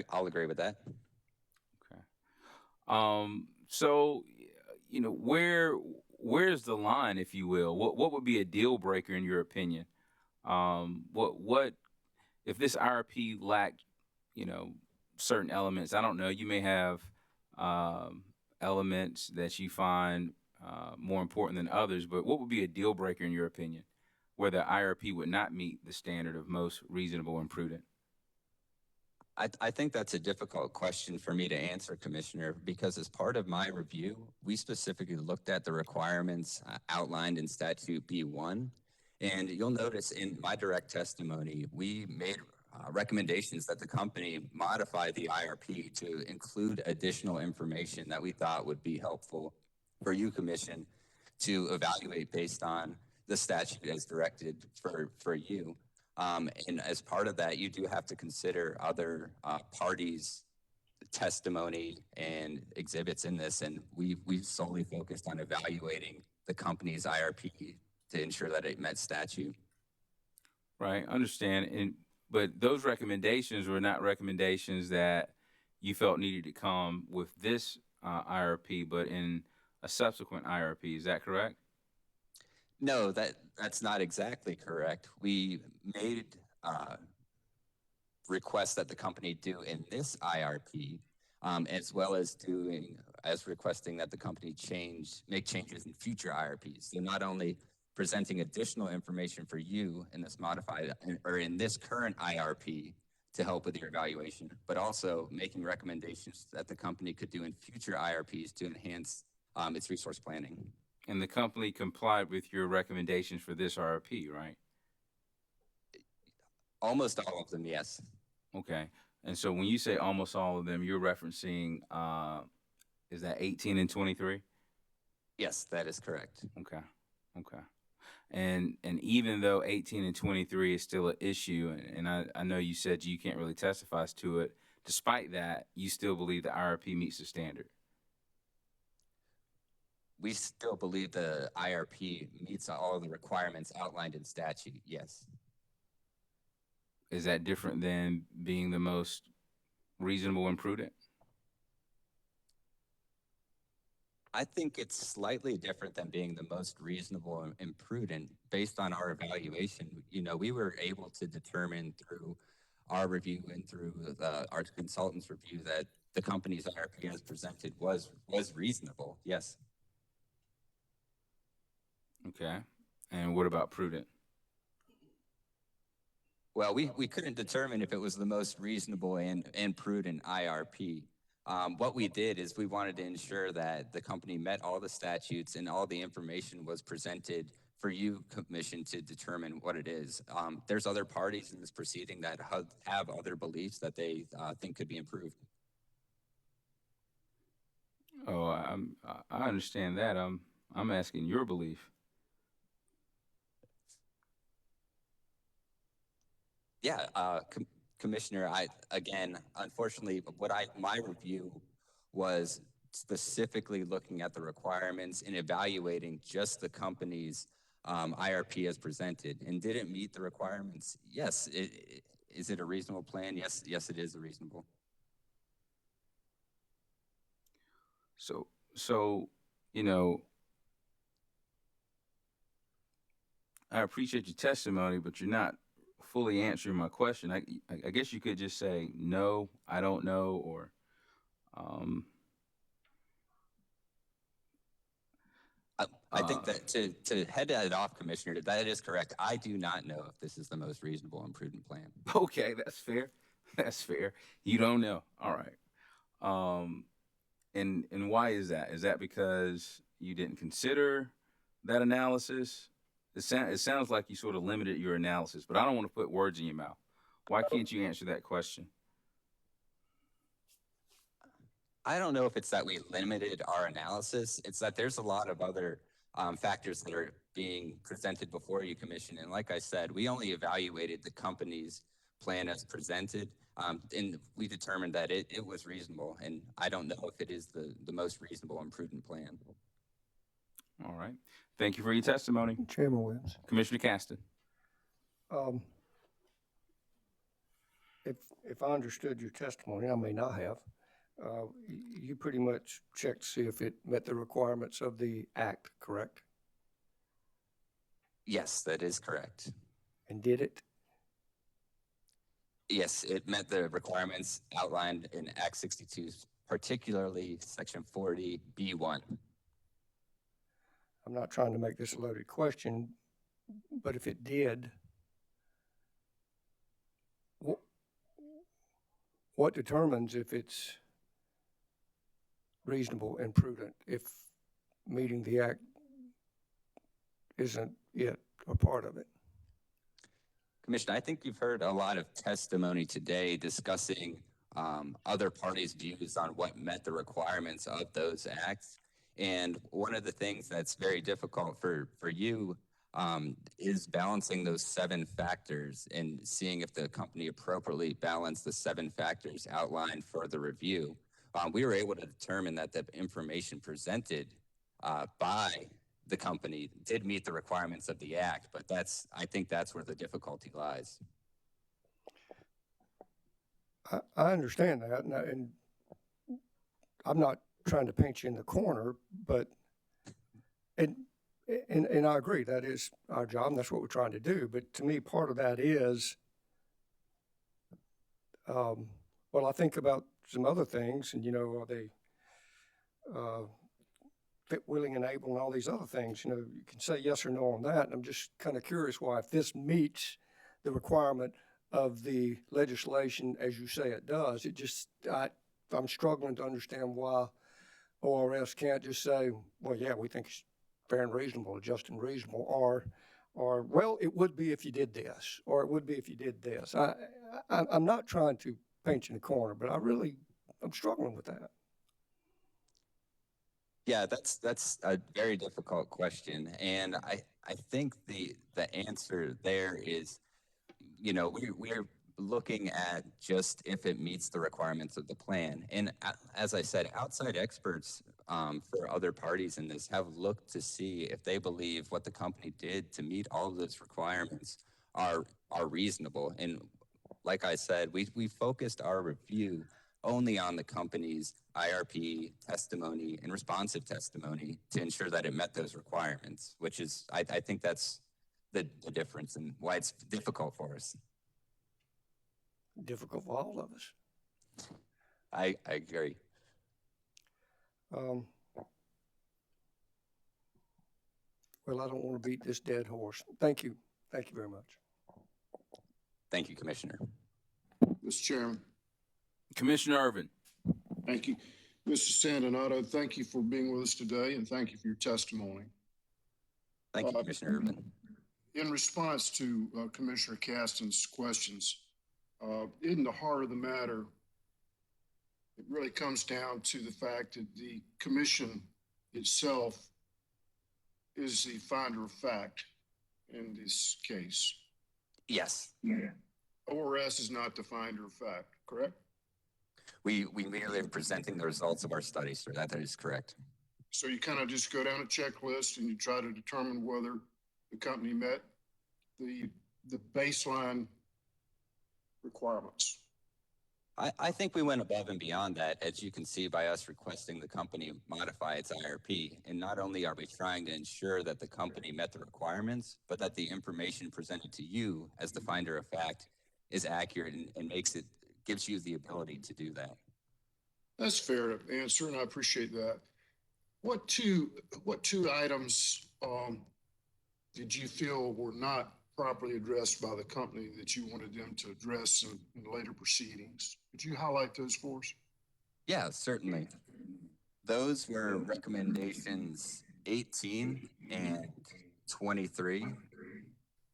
I'll agree with that. So, you know, where's the line, if you will? What would be a deal breaker in your opinion? What if this IRP lacked, you know, certain elements? I don't know. You may have elements that you find more important than others, but what would be a deal breaker in your opinion, where the IRP would not meet the standard of most reasonable and prudent? I think that's a difficult question for me to answer, Commissioner, because as part of my review, we specifically looked at the requirements outlined in Statute B1. And you'll notice in my direct testimony, we made recommendations that the company modify the IRP to include additional information that we thought would be helpful for you, Commission, to evaluate based on the statute as directed for you. And as part of that, you do have to consider other parties' testimony and exhibits in this. And we've solely focused on evaluating the company's IRP to ensure that it met statute. Right, understand. But those recommendations were not recommendations that you felt needed to come with this IRP, but in a subsequent IRP. Is that correct? No, that's not exactly correct. We made requests that the company do in this IRP, as well as requesting that the company make changes in future IRPs. So not only presenting additional information for you in this modified or in this current IRP to help with your evaluation, but also making recommendations that the company could do in future IRPs to enhance its resource planning. And the company complied with your recommendations for this IRP, right? Almost all of them, yes. Okay. And so when you say almost all of them, you're referencing, is that 18 and 23? Yes, that is correct. Okay. Okay. And even though 18 and 23 is still an issue, and I know you said you can't really testify to it, despite that, you still believe the IRP meets the standard? We still believe the IRP meets all of the requirements outlined in statute, yes. Is that different than being the most reasonable and prudent? I think it's slightly different than being the most reasonable and prudent. Based on our evaluation, you know, we were able to determine through our review and through our consultant's review that the company's IRP as presented was reasonable, yes. Okay. And what about prudent? Well, we couldn't determine if it was the most reasonable and prudent IRP. What we did is we wanted to ensure that the company met all the statutes and all the information was presented for you, Commission, to determine what it is. There's other parties in this proceeding that have other beliefs that they think could be improved. Oh, I understand that. I'm asking your belief. Yeah, Commissioner, unfortunately, my review was specifically looking at the requirements and evaluating just the company's IRP as presented. And did it meet the requirements? Yes. Is it a reasonable plan? Yes, it is a reasonable. So, you know, I appreciate your testimony, but you're not fully answering my question. I guess you could just say, no, I don't know, or I think that to head that off, Commissioner, that is correct. I do not know if this is the most reasonable and prudent plan. Okay, that's fair. That's fair. You don't know. All right. And why is that? Is that because you didn't consider that analysis? It sounds like you sort of limited your analysis, but I don't want to put words in your mouth. Why can't you answer that question? I don't know if it's that we limited our analysis. It's that there's a lot of other factors that are being presented before you, Commission. And like I said, we only evaluated the company's plan as presented, and we determined that it was reasonable. And I don't know if it is the most reasonable and prudent plan. All right. Thank you for your testimony. Chairman Williams. Commissioner Caston. If I understood your testimony, I may not have, you pretty much checked to see if it met the requirements of the act, correct? Yes, that is correct. And did it? Yes, it met the requirements outlined in Act 62, particularly Section 40B1. I'm not trying to make this a loaded question, but if it did, what determines if it's reasonable and prudent if meeting the act isn't yet a part of it? Commissioner, I think you've heard a lot of testimony today discussing other parties' views on what met the requirements of those acts. And one of the things that's very difficult for you is balancing those 7 factors and seeing if the company appropriately balanced the 7 factors outlined for the review. We were able to determine that the information presented by the company did meet the requirements of the act, but I think that's where the difficulty lies. I understand that, and I'm not trying to paint you in the corner, but and I agree, that is our job, and that's what we're trying to do. But to me, part of that is, well, I think about some other things, and are they fit, willing, and able, and all these other things. You can say yes or no on that. And I'm just kind of curious why, if this meets the requirement of the legislation, as you say it does, I'm struggling to understand why ORS can't just say, well, yeah, we think it's fair and reasonable, just and reasonable, or well, it would be if you did this, or it would be if you did this. I'm not trying to paint you in a corner, but I'm struggling with that. Yeah, that's a very difficult question, and I think the answer there is, we're looking at just if it meets the requirements of the plan. And as I said, outside experts for other parties in this have looked to see if they believe what the company did to meet all of those requirements are reasonable. And like I said, we focused our review only on the company's IRP testimony and responsive testimony to ensure that it met those requirements, which is, I think that's the difference and why it's difficult for us. Difficult for all of us. I agree. Well, I don't want to beat this dead horse. Thank you. Thank you very much. Thank you, Commissioner. Mr. Chairman. Commissioner Irvin. Thank you. Mr. Sandinato, thank you for being with us today, and thank you for your testimony. Thank you, Commissioner Irvin. In response to Commissioner Caston's questions, in the heart of the matter, it really comes down to the fact that the commission itself is the finder of fact in this case. Yes. ORS is not the finder of fact, correct? We merely are presenting the results of our study, sir. That is correct. So you kind of just go down a checklist and you try to determine whether the company met the baseline requirements. I think we went above and beyond that, as you can see by us requesting the company modify its IRP. And not only are we trying to ensure that the company met the requirements, but that the information presented to you as the finder of fact is accurate and gives you the ability to do that. That's fair to answer, and I appreciate that. What two items did you feel were not properly addressed by the company that you wanted them to address in later proceedings? Could you highlight those for us? Yeah, certainly. Those were recommendations 18 and 23.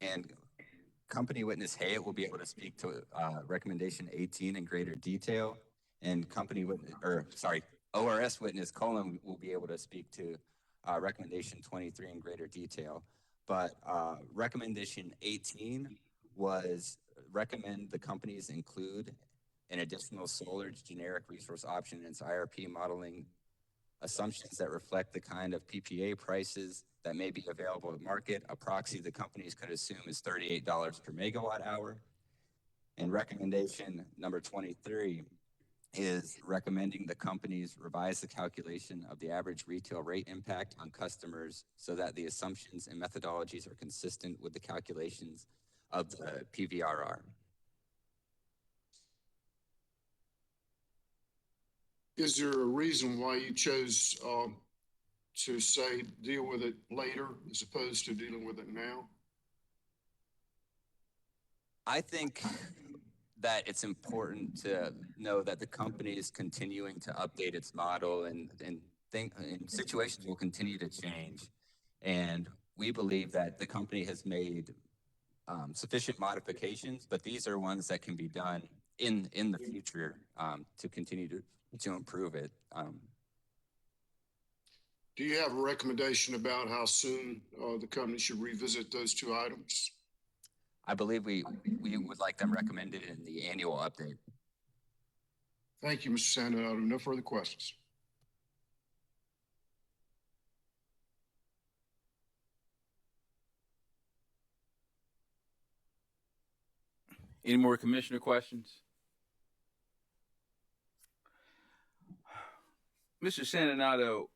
And company witness Hayat will be able to speak to recommendation 18 in greater detail. And ORS witness Colin will be able to speak to recommendation 23 in greater detail. But recommendation 18 was recommend the companies include an additional solar generic resource option in its IRP modeling assumptions that reflect the kind of PPA prices that may be available at market. A proxy the companies could assume is $38 per megawatt hour. And recommendation number 23 is recommending the companies revise the calculation of the average retail rate impact on customers so that the assumptions and methodologies are consistent with the calculations of the PVRR. Is there a reason why you chose to say deal with it later as opposed to dealing with it now? I think that it's important to know that the company is continuing to update its model and situations will continue to change. And we believe that the company has made sufficient modifications, but these are ones that can be done in the future to continue to improve it. Do you have a recommendation about how soon the company should revisit those two items? I believe we would like them recommended in the annual update. Thank you, Mr. Sandonato. No further questions. Any more commissioner questions? Mr. Sandonato,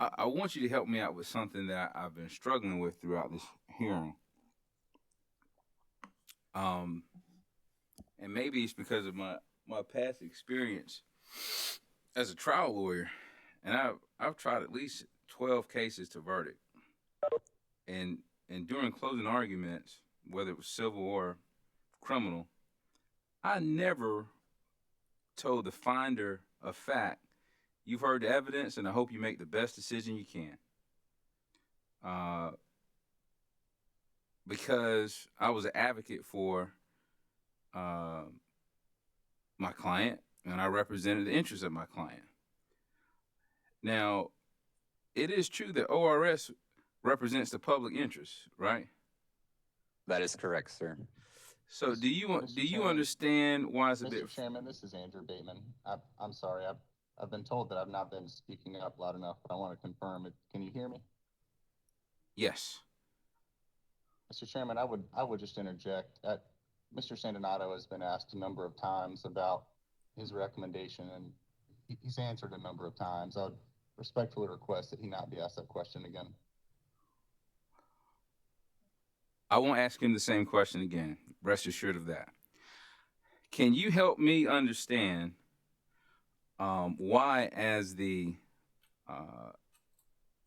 I want you to help me out with something that I've been struggling with throughout this hearing. And maybe it's because of my past experience as a trial lawyer. And I've tried at least 12 cases to verdict. And during closing arguments, whether it was civil or criminal, I never told the finder of fact, you've heard the evidence and I hope you make the best decision you can. Because I was an advocate for my client and I represented the interests of my client. Now, it is true that ORS represents the public interest, right? That is correct, sir. So do you understand why it's a bit... Mr. Chairman, this is Andrew Bateman. I'm sorry, I've been told that I've not been speaking up loud enough, but I want to confirm it. Can you hear me? Yes. Mr. Chairman, I would just interject. Mr. Sandonato has been asked a number of times about his recommendation, and he's answered a number of times. I would respectfully request that he not be asked that question again. I won't ask him the same question again. Rest assured of that. Can you help me understand why, as the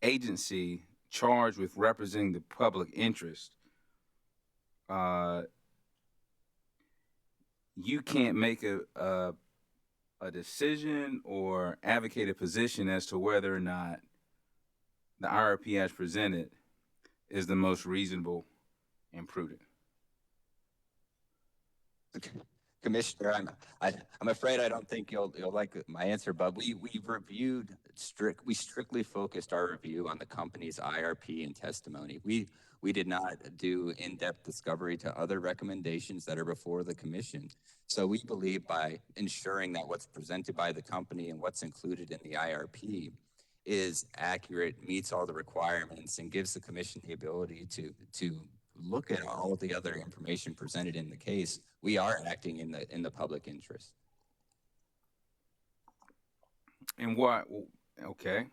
agency charged with representing the public interest, you can't make a decision or advocate a position as to whether or not the IRP as presented is the most reasonable and prudent? Commissioner, I'm afraid I don't think you'll like my answer, but we strictly focused our review on the company's IRP and testimony. We did not do in-depth discovery to other recommendations that are before the commission. So we believe by ensuring that what's presented by the company and what's included in the IRP is accurate, meets all the requirements, and gives the commission the ability to look at all the other information presented in the case, we are acting in the public interest. And what? Okay.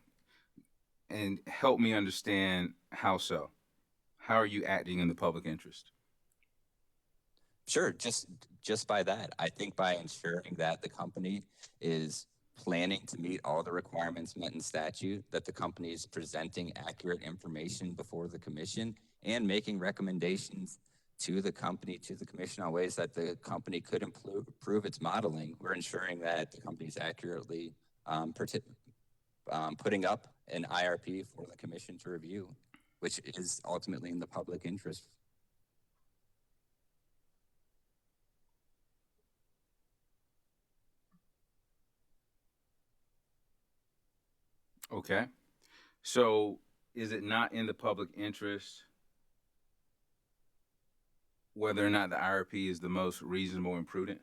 And help me understand how so. How are you acting in the public interest? Sure, just by that. I think by ensuring that the company is planning to meet all the requirements met in statute, that the company is presenting accurate information before the commission and making recommendations to the commission on ways that the company could improve its modeling. We're ensuring that the company is accurately putting up an IRP for the commission to review, which is ultimately in the public interest. Okay. So is it not in the public interest whether or not the IRP is the most reasonable and prudent?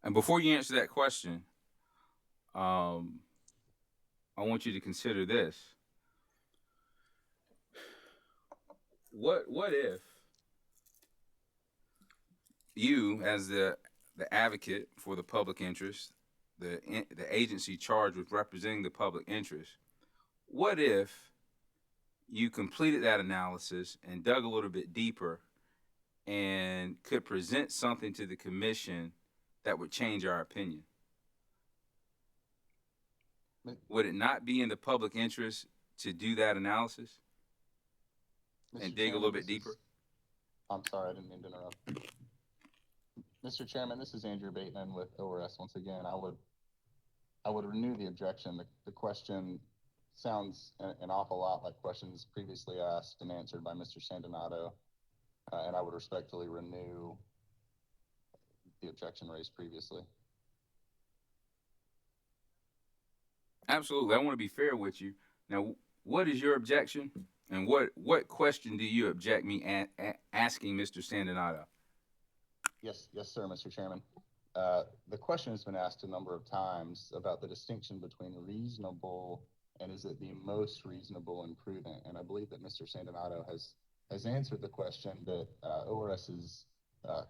And before you answer that question, I want you to consider this. What if you, as the advocate for the public interest, the agency charged with representing the public interest, what if you completed that analysis and dug a little bit deeper and could present something to the commission that would change our opinion? Would it not be in the public interest to do that analysis and dig a little bit deeper? I'm sorry, I didn't mean to interrupt. Mr. Chairman, this is Andrew Bateman with ORS. Once again, I would renew the objection. The question sounds an awful lot like questions previously asked and answered by Mr. Sandonato, and I would respectfully renew the objection raised previously. Absolutely. I want to be fair with you. Now, what is your objection, and what question do you object me asking Mr. Sandonato? Yes, sir, Mr. Chairman. The question has been asked a number of times about the distinction between reasonable and is it the most reasonable and prudent. And I believe that Mr. Sandonato has answered the question that ORS's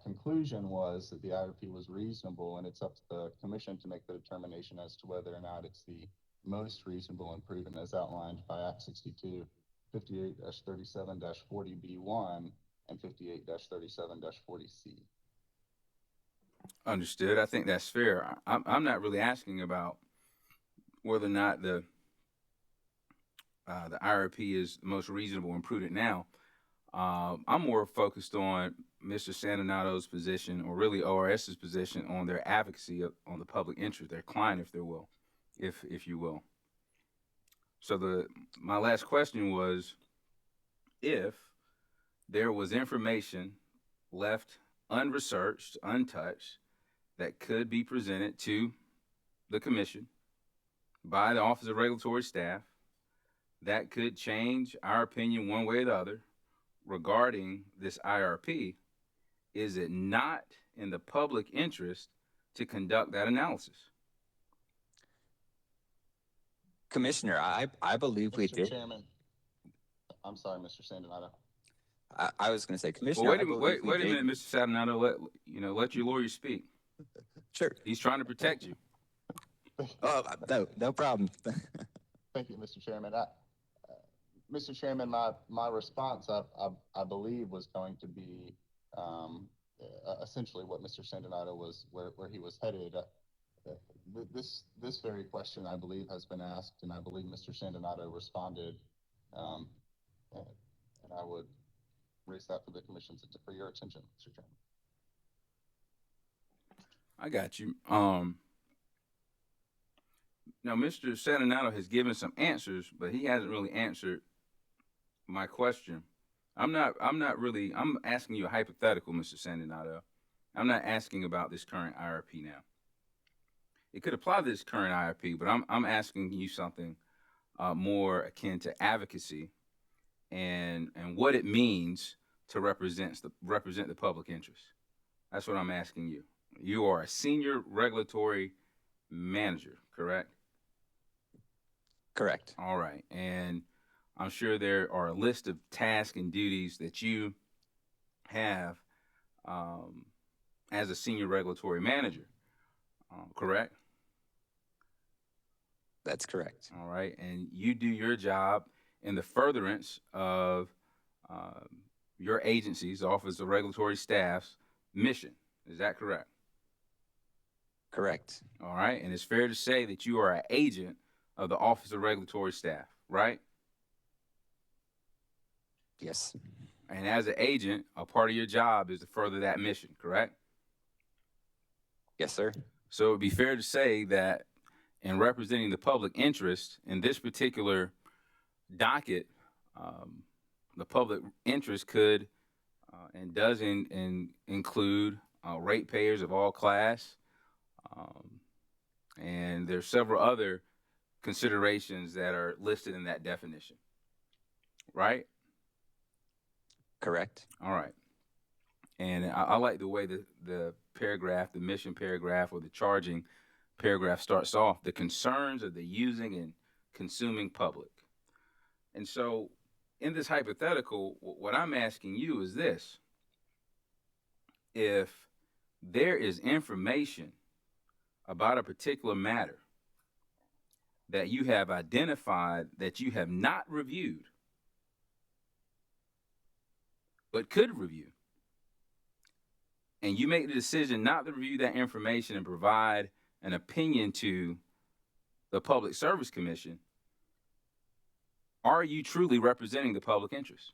conclusion was that the IRP was reasonable, and it's up to the commission to make the determination as to whether or not it's the most reasonable and prudent as outlined by Act 62, 58-37-40B1 and 58-37-40C. Understood. I think that's fair. I'm not really asking about whether or not the IRP is the most reasonable and prudent now. I'm more focused on Mr. Sandonato's position, or really ORS's position, on their advocacy on the public interest, their client, if you will. So my last question was, if there was information left unresearched, untouched, that could be presented to the commission by the Office of Regulatory Staff that could change our opinion one way or the other regarding this IRP, is it not in the public interest to conduct that analysis? Commissioner, I believe we did. Mr. Chairman, I'm sorry, Mr. Sandonato. I was going to say, Commissioner. Well, wait a minute, Mr. Sandonato. Let your lawyer speak. Sure. He's trying to protect you. Oh, no problem. Thank you, Mr. Chairman. Mr. Chairman, my response, I believe, was going to be essentially what Mr. Sandonato was, where he was headed. This very question, I believe, has been asked, and I believe Mr. Sandonato responded, and I would raise that for the commission for your attention, Mr. Chairman. I got you. Now, Mr. Sandonato has given some answers, but he hasn't really answered my question. I'm asking you a hypothetical, Mr. Sandonato. I'm not asking about this current IRP now. It could apply to this current IRP, but I'm asking you something more akin to advocacy and what it means to represent the public interest. That's what I'm asking you. You are a senior regulatory manager, correct? Correct. All right. And I'm sure there are a list of tasks and duties that you have as a senior regulatory manager, correct? That's correct. All right. And you do your job in the furtherance of your agency's Office of Regulatory Staff's mission. Is that correct? Correct. All right. And it's fair to say that you are an agent of the Office of Regulatory Staff, right? Yes. And as an agent, a part of your job is to further that mission, correct? Yes, sir. So it would be fair to say that in representing the public interest in this particular docket, the public interest could and does include ratepayers of all class, and there's several other considerations that are listed in that definition, right? Correct. All right. And I like the way the paragraph, the mission paragraph or the charging paragraph starts off, the concerns of the using and consuming public. And so in this hypothetical, what I'm asking you is this. If there is information about a particular matter that you have identified that you have not reviewed, but could review, and you make the decision not to review that information and provide an opinion to the Public Service Commission, are you truly representing the public interest?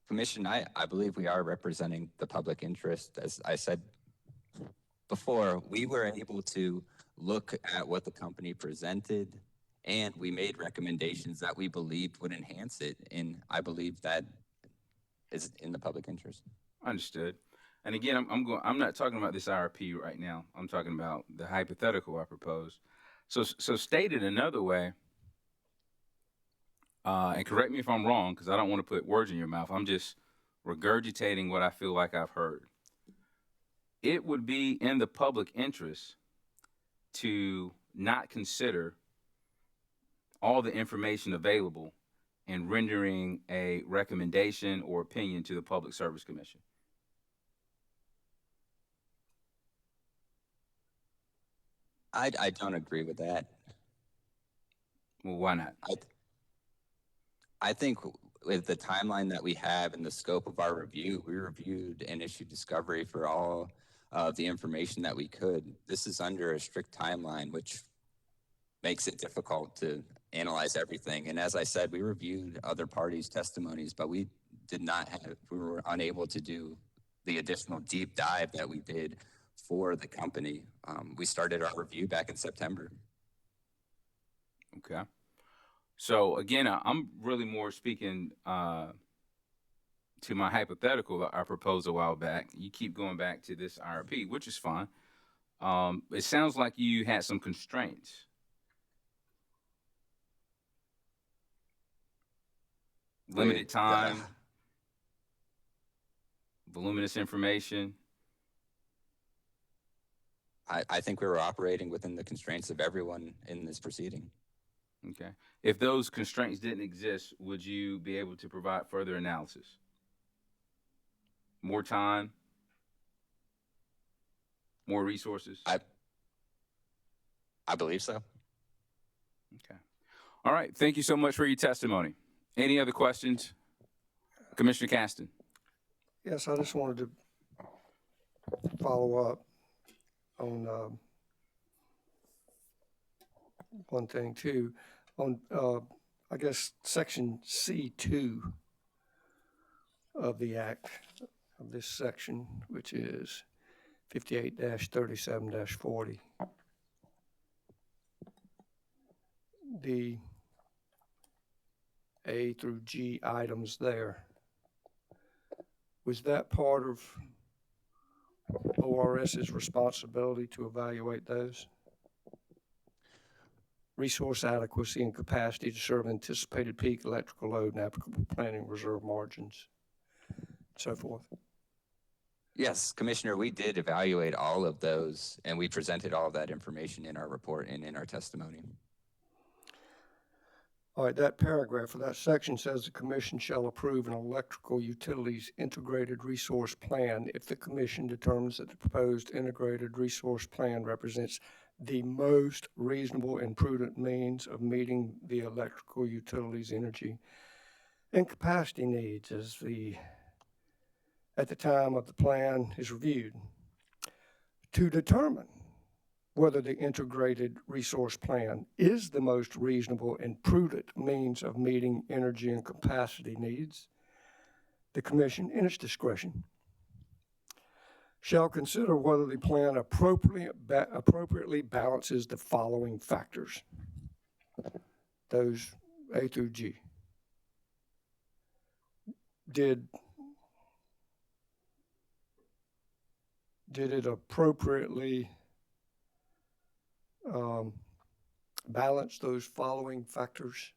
Commission, I believe we are representing the public interest. As I said before, we were able to look at what the company presented, and we made recommendations that we believed would enhance it, and I believe that is in the public interest. Understood. And again, I'm not talking about this IRP right now. I'm talking about the hypothetical I proposed. So stated another way, and correct me if I'm wrong, because I don't want to put words in your mouth. I'm just regurgitating what I feel like I've heard. It would be in the public interest to not consider all the information available in rendering a recommendation or opinion to the Public Service Commission. I don't agree with that. Well, why not? I think with the timeline that we have and the scope of our review, we reviewed and issued discovery for all of the information that we could. This is under a strict timeline, which makes it difficult to analyze everything. And as I said, we reviewed other parties' testimonies, but we were unable to do the additional deep dive that we did for the company. We started our review back in September. Okay. So again, I'm really more speaking to my hypothetical that I proposed a while back. You keep going back to this IRP, which is fine. It sounds like you had some constraints. Limited time, voluminous information. I think we were operating within the constraints of everyone in this proceeding. Okay. If those constraints didn't exist, would you be able to provide further analysis? More time? More resources? I believe so. Okay. All right. Thank you so much for your testimony. Any other questions? Commissioner Caston. Yes, I just wanted to follow up on one thing too. On I guess section C2 of the act of this section, which is 58-37-40. The A through G items there. Was that part of ORS's responsibility to evaluate those? Resource adequacy and capacity to serve anticipated peak electrical load and applicable planning reserve margins, so forth. Yes, Commissioner, we did evaluate all of those, and we presented all of that information in our report and in our testimony. All right, that paragraph or that section says the commission shall approve an electrical utilities integrated resource plan if the commission determines that the proposed integrated resource plan represents the most reasonable and prudent means of meeting the electrical utilities energy and capacity needs at the time of the plan is reviewed. To determine whether the integrated resource plan is the most reasonable and prudent means of meeting energy and capacity needs, the commission, in its discretion, shall consider whether the plan appropriately balances the following factors, those A through G. Did it appropriately balance those following factors?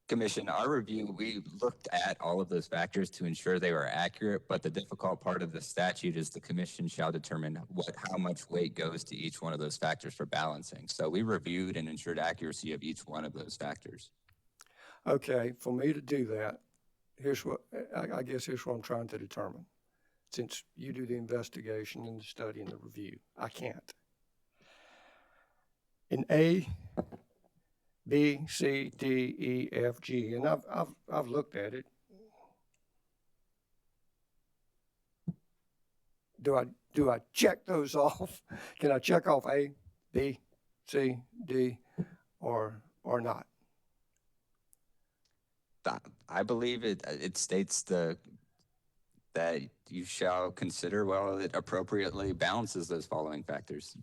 Commission, our review, we looked at all of those factors to ensure they were accurate, but the difficult part of the statute is the commission shall determine how much weight goes to each one of those factors for balancing. So we reviewed and ensured accuracy of each one of those factors. Okay, for me to do that, here's what, I guess here's what I'm trying to determine. Since you do the investigation and the study and the review, I can't. In A, B, C, D, E, F, G, and I've looked at it. Do I check those off? Can I check off A, B, C, D, or not? I believe it states that you shall consider well it appropriately balances those following factors.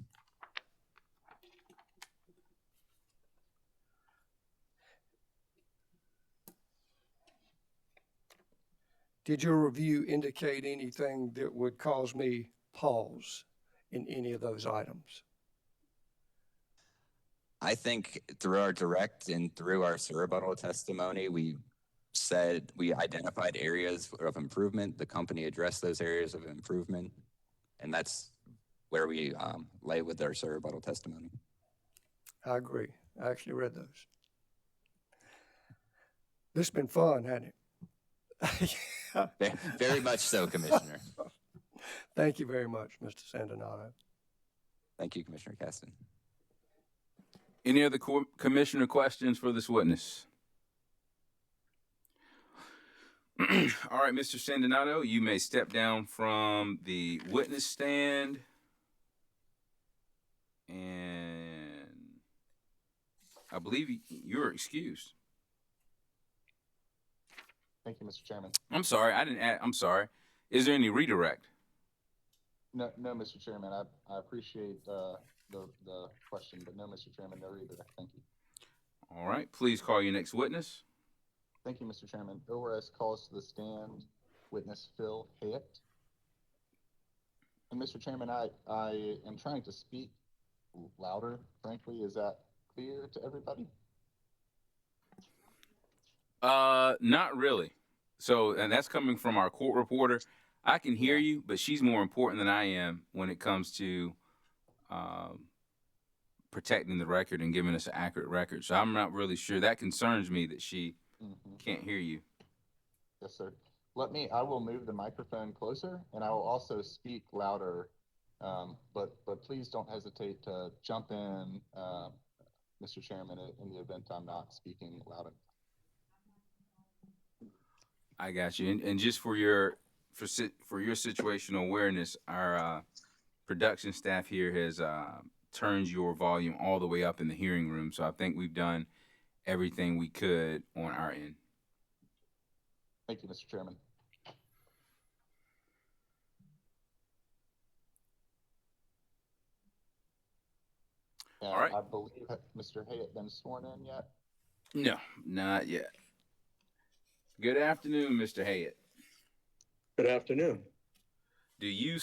Did your review indicate anything that would cause me pause in any of those items? I think through our direct and through our rebuttal testimony, we identified areas of improvement. The company addressed those areas of improvement, and that's where we lay with our rebuttal testimony. I agree. I actually read those. This has been fun, hasn't it? Very much so, Commissioner. Thank you very much, Mr. Sandinato. Thank you, Commissioner Caston. Any other commissioner questions for this witness? All right, Mr. Sandinato, you may step down from the witness stand. And I believe you're excused. Thank you, Mr. Chairman. I'm sorry, I'm sorry. Is there any redirect? No, Mr. Chairman. I appreciate the question, but no, Mr. Chairman, no redirect. Thank you. All right, please call your next witness. Thank you, Mr. Chairman. ORS calls to the stand witness Phil Hayett. And Mr. Chairman, I am trying to speak louder, frankly. Is that clear to everybody? Not really. So, and that's coming from our court reporter. I can hear you, but she's more important than I am when it comes to protecting the record and giving us an accurate record. So I'm not really sure. That concerns me that she can't hear you. Yes, sir. I will move the microphone closer, and I will also speak louder. But please don't hesitate to jump in, Mr. Chairman, in the event I'm not speaking loud enough. I got you. And just for your situational awareness, our production staff here has turned your volume all the way up in the hearing room. So I think we've done everything we could on our end. Thank you, Mr. Chairman. All right. I believe Mr. Hayett been sworn in yet? No, not yet. Good afternoon, Mr. Hayett. Good afternoon. Do you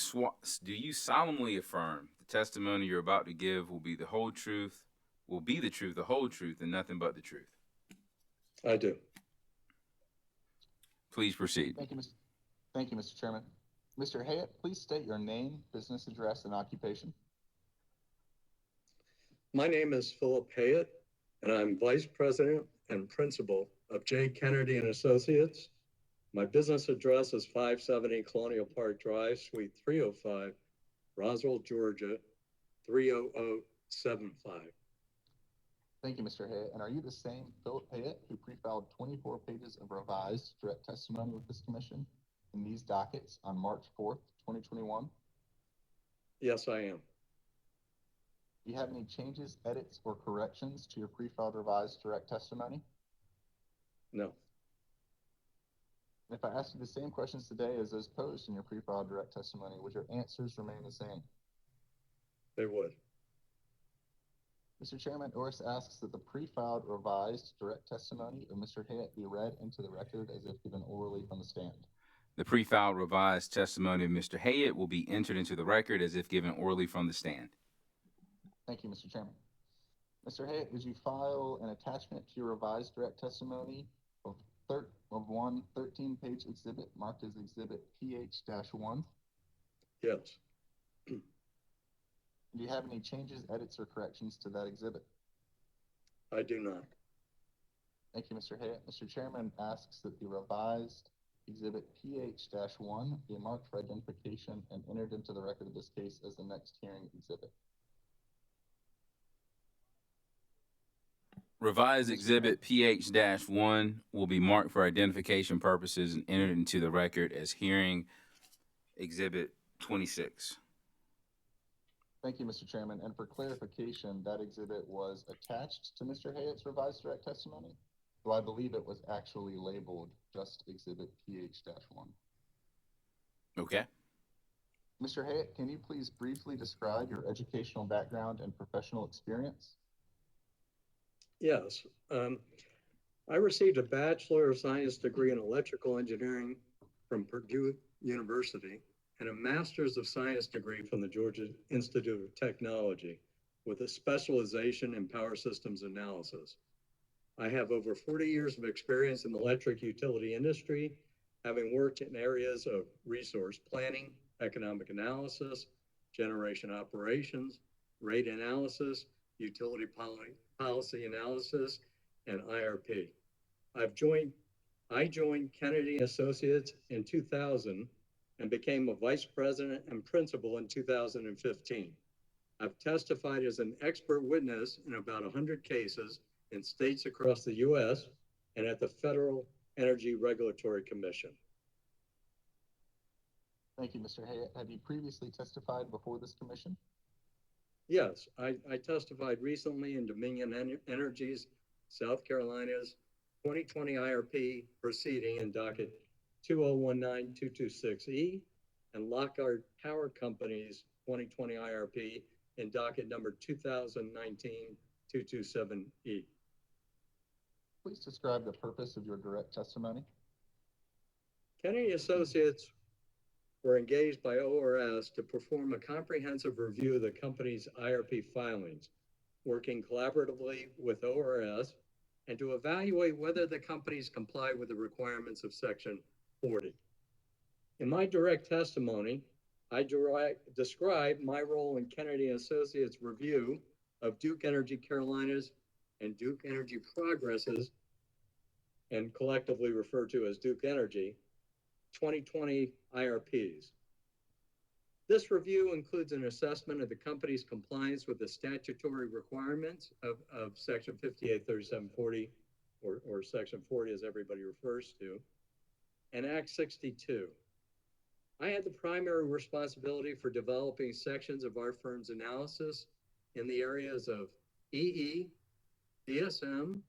solemnly affirm the testimony you're about to give will be the whole truth, the whole truth, and nothing but the truth? I do. Please proceed. Thank you, Mr. Chairman. Mr. Hayett, please state your name, business address, and occupation. My name is Philip Hayett, and I'm Vice President and Principal of J. Kennedy and Associates. My business address is 570 Colonial Park Drive, Suite 305, Roswell, Georgia, 30075. Thank you, Mr. Hayett. And are you the same Philip Hayett who pre-filed 24 pages of revised direct testimony with this commission in these dockets on March 4th, 2021? Yes, I am. Do you have any changes, edits, or corrections to your pre-filed revised direct testimony? No. If I asked you the same questions today as those posed in your pre-filed direct testimony, would your answers remain the same? They would. Mr. Chairman, ORS asks that the pre-filed revised direct testimony of Mr. Hayett be read into the record as if given orally from the stand. The pre-filed revised testimony of Mr. Hayett will be entered into the record as if given orally from the stand. Thank you, Mr. Chairman. Mr. Hayek, did you file an attachment to your revised direct testimony of one 13-page exhibit marked as Exhibit PH-1? Yes. Do you have any changes, edits, or corrections to that exhibit? I do not. Thank you, Mr. Hayek. Mr. Chairman asks that the revised Exhibit PH-1 be marked for identification and entered into the record of this case as the next hearing exhibit. Revised Exhibit PH-1 will be marked for identification purposes and entered into the record as hearing Exhibit 26. Thank you, Mr. Chairman. And for clarification, that exhibit was attached to Mr. Hayek's revised direct testimony, though I believe it was actually labeled just Exhibit PH-1. Okay. Mr. Hayek, can you please briefly describe your educational background and professional experience? Yes. I received a Bachelor of Science degree in electrical engineering from Purdue University and a Master's of Science degree from the Georgia Institute of Technology with a specialization in power systems analysis. I have over 40 years of experience in the electric utility industry, having worked in areas of resource planning, economic analysis, generation operations, rate analysis, utility policy analysis, and IRP. I joined Kennedy Associates in 2000 and became a vice president and principal in 2015. I've testified as an expert witness in about 100 cases in states across the U.S. and at the Federal Energy Regulatory Commission. Thank you, Mr. Hayek. Have you previously testified before this commission? Yes, I testified recently in Dominion Energy's South Carolina's 2020 IRP proceeding in docket 2019226E and Lockhart Power Company's 2020 IRP in docket number 2019-227E. Please describe the purpose of your direct testimony. Kennedy Associates were engaged by ORS to perform a comprehensive review of the company's IRP filings, working collaboratively with ORS, and to evaluate whether the companies complied with the requirements of Section 40. In my direct testimony, I describe my role in Kennedy Associates' review of Duke Energy Carolinas and Duke Energy Progress's, and collectively referred to as Duke Energy, 2020 IRPs. This review includes an assessment of the company's compliance with the statutory requirements of Section 583740, or Section 40 as everybody refers to, and Act 62. I had the primary responsibility for developing sections of our firm's analysis in the areas of EE, DSM,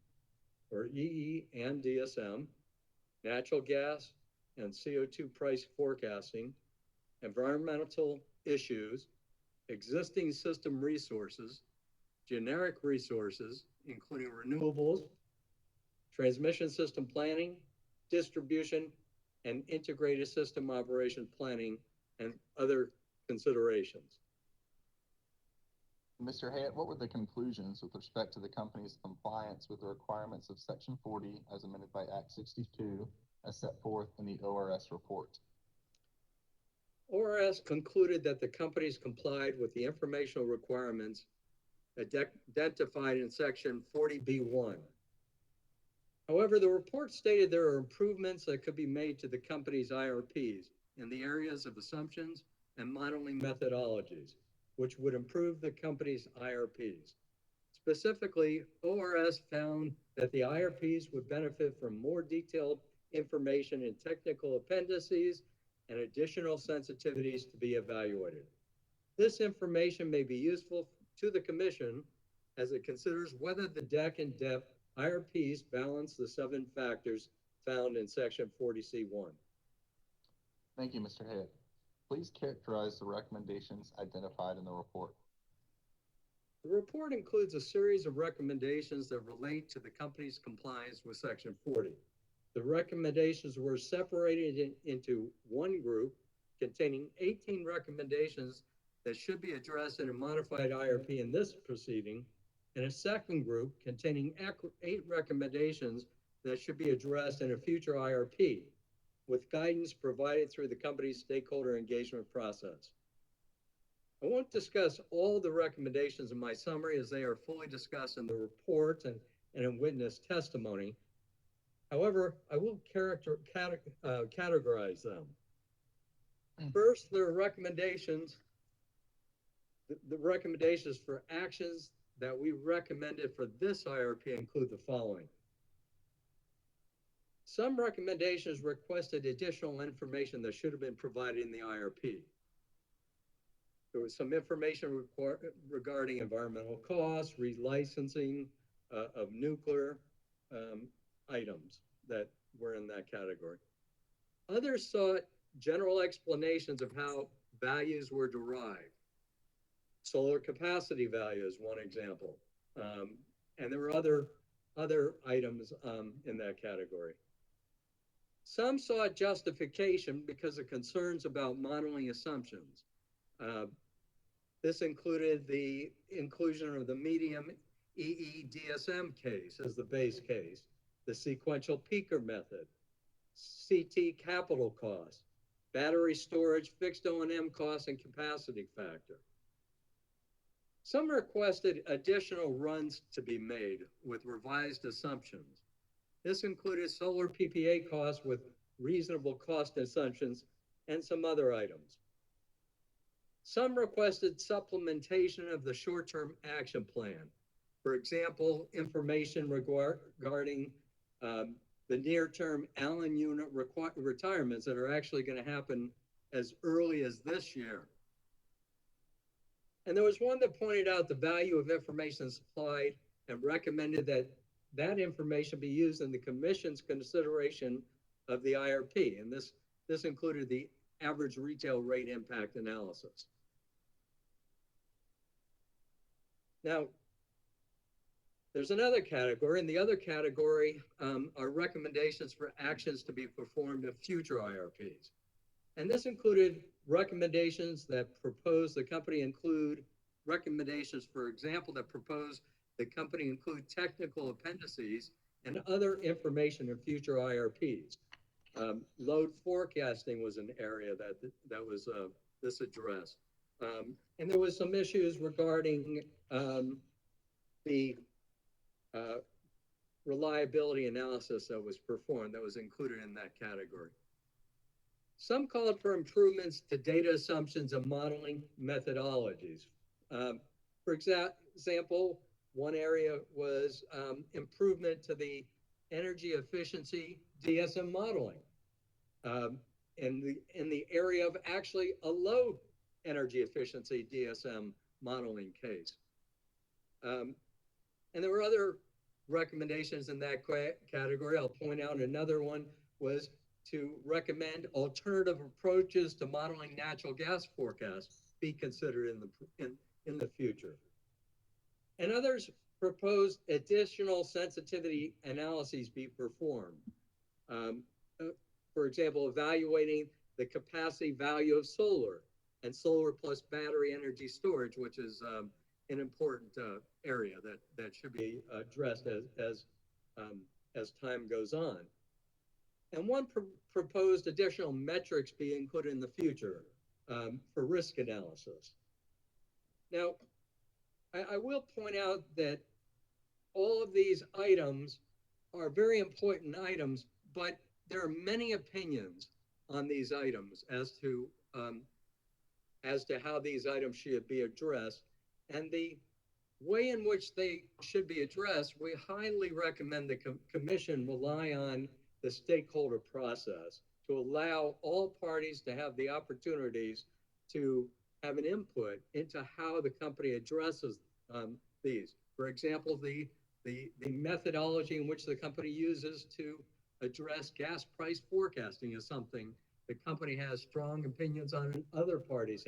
or EE and DSM, natural gas and CO2 price forecasting, environmental issues, existing system resources, generic resources, including renewables, transmission system planning, distribution, and integrated system operation planning, and other considerations. Mr. Hayek, what were the conclusions with respect to the company's compliance with the requirements of Section 40 as amended by Act 62 as set forth in the ORS report? ORS concluded that the companies complied with the informational requirements identified in Section 40B1. However, the report stated there are improvements that could be made to the company's IRPs in the areas of assumptions and modeling methodologies, which would improve the company's IRPs. Specifically, ORS found that the IRPs would benefit from more detailed information in technical appendices and additional sensitivities to be evaluated. This information may be useful to the Commission as it considers whether the DEC and DEP IRPs balance the 7 factors found in Section 40C1. Thank you, Mr. Hayek. Please characterize the recommendations identified in the report. The report includes a series of recommendations that relate to the company's compliance with Section 40. The recommendations were separated into one group containing 18 recommendations that should be addressed in a modified IRP in this proceeding, and a second group containing 8 recommendations that should be addressed in a future IRP, with guidance provided through the company's stakeholder engagement process. I won't discuss all the recommendations in my summary as they are fully discussed in the report and in witness testimony. However, I will categorize them. First, there are recommendations. The recommendations for actions that we recommended for this IRP include the following. Some recommendations requested additional information that should have been provided in the IRP. There was some information regarding environmental costs, relicensing of nuclear items that were in that category. Others sought general explanations of how values were derived. Solar capacity value is one example. And there were other items in that category. Some sought justification because of concerns about modeling assumptions. This included the inclusion of the medium EE DSM case as the base case, the sequential peaker method, CT capital costs, battery storage, fixed O&M costs, and capacity factor. Some requested additional runs to be made with revised assumptions. This included solar PPA costs with reasonable cost assumptions and some other items. Some requested supplementation of the short-term action plan. For example, information regarding the near-term Allen unit retirements that are actually going to happen as early as this year. And there was one that pointed out the value of information supplied and recommended that that information be used in the Commission's consideration of the IRP. And this included the average retail rate impact analysis. Now, there's another category, and the other category are recommendations for actions to be performed in future IRPs. And this included recommendations that propose the company include recommendations, for example, that propose the company include technical appendices and other information in future IRPs. Load forecasting was an area that was this addressed. And there was some issues regarding the reliability analysis that was performed that was included in that category. Some called for improvements to data assumptions and modeling methodologies. For example, one area was improvement to the energy efficiency DSM modeling in the area of actually a low energy efficiency DSM modeling case. And there were other recommendations in that category. I'll point out another one was to recommend alternative approaches to modeling natural gas forecasts be considered in the future. And others proposed additional sensitivity analyses be performed. For example, evaluating the capacity value of solar and solar plus battery energy storage, which is an important area that should be addressed as time goes on. And one proposed additional metrics be included in the future for risk analysis. Now, I will point out that all of these items are very important items, but there are many opinions on these items as to how these items should be addressed. And the way in which they should be addressed, we highly recommend the Commission rely on the stakeholder process to allow all parties to have the opportunities to have an input into how the company addresses these. For example, the methodology in which the company uses to address gas price forecasting is something the company has strong opinions on and other parties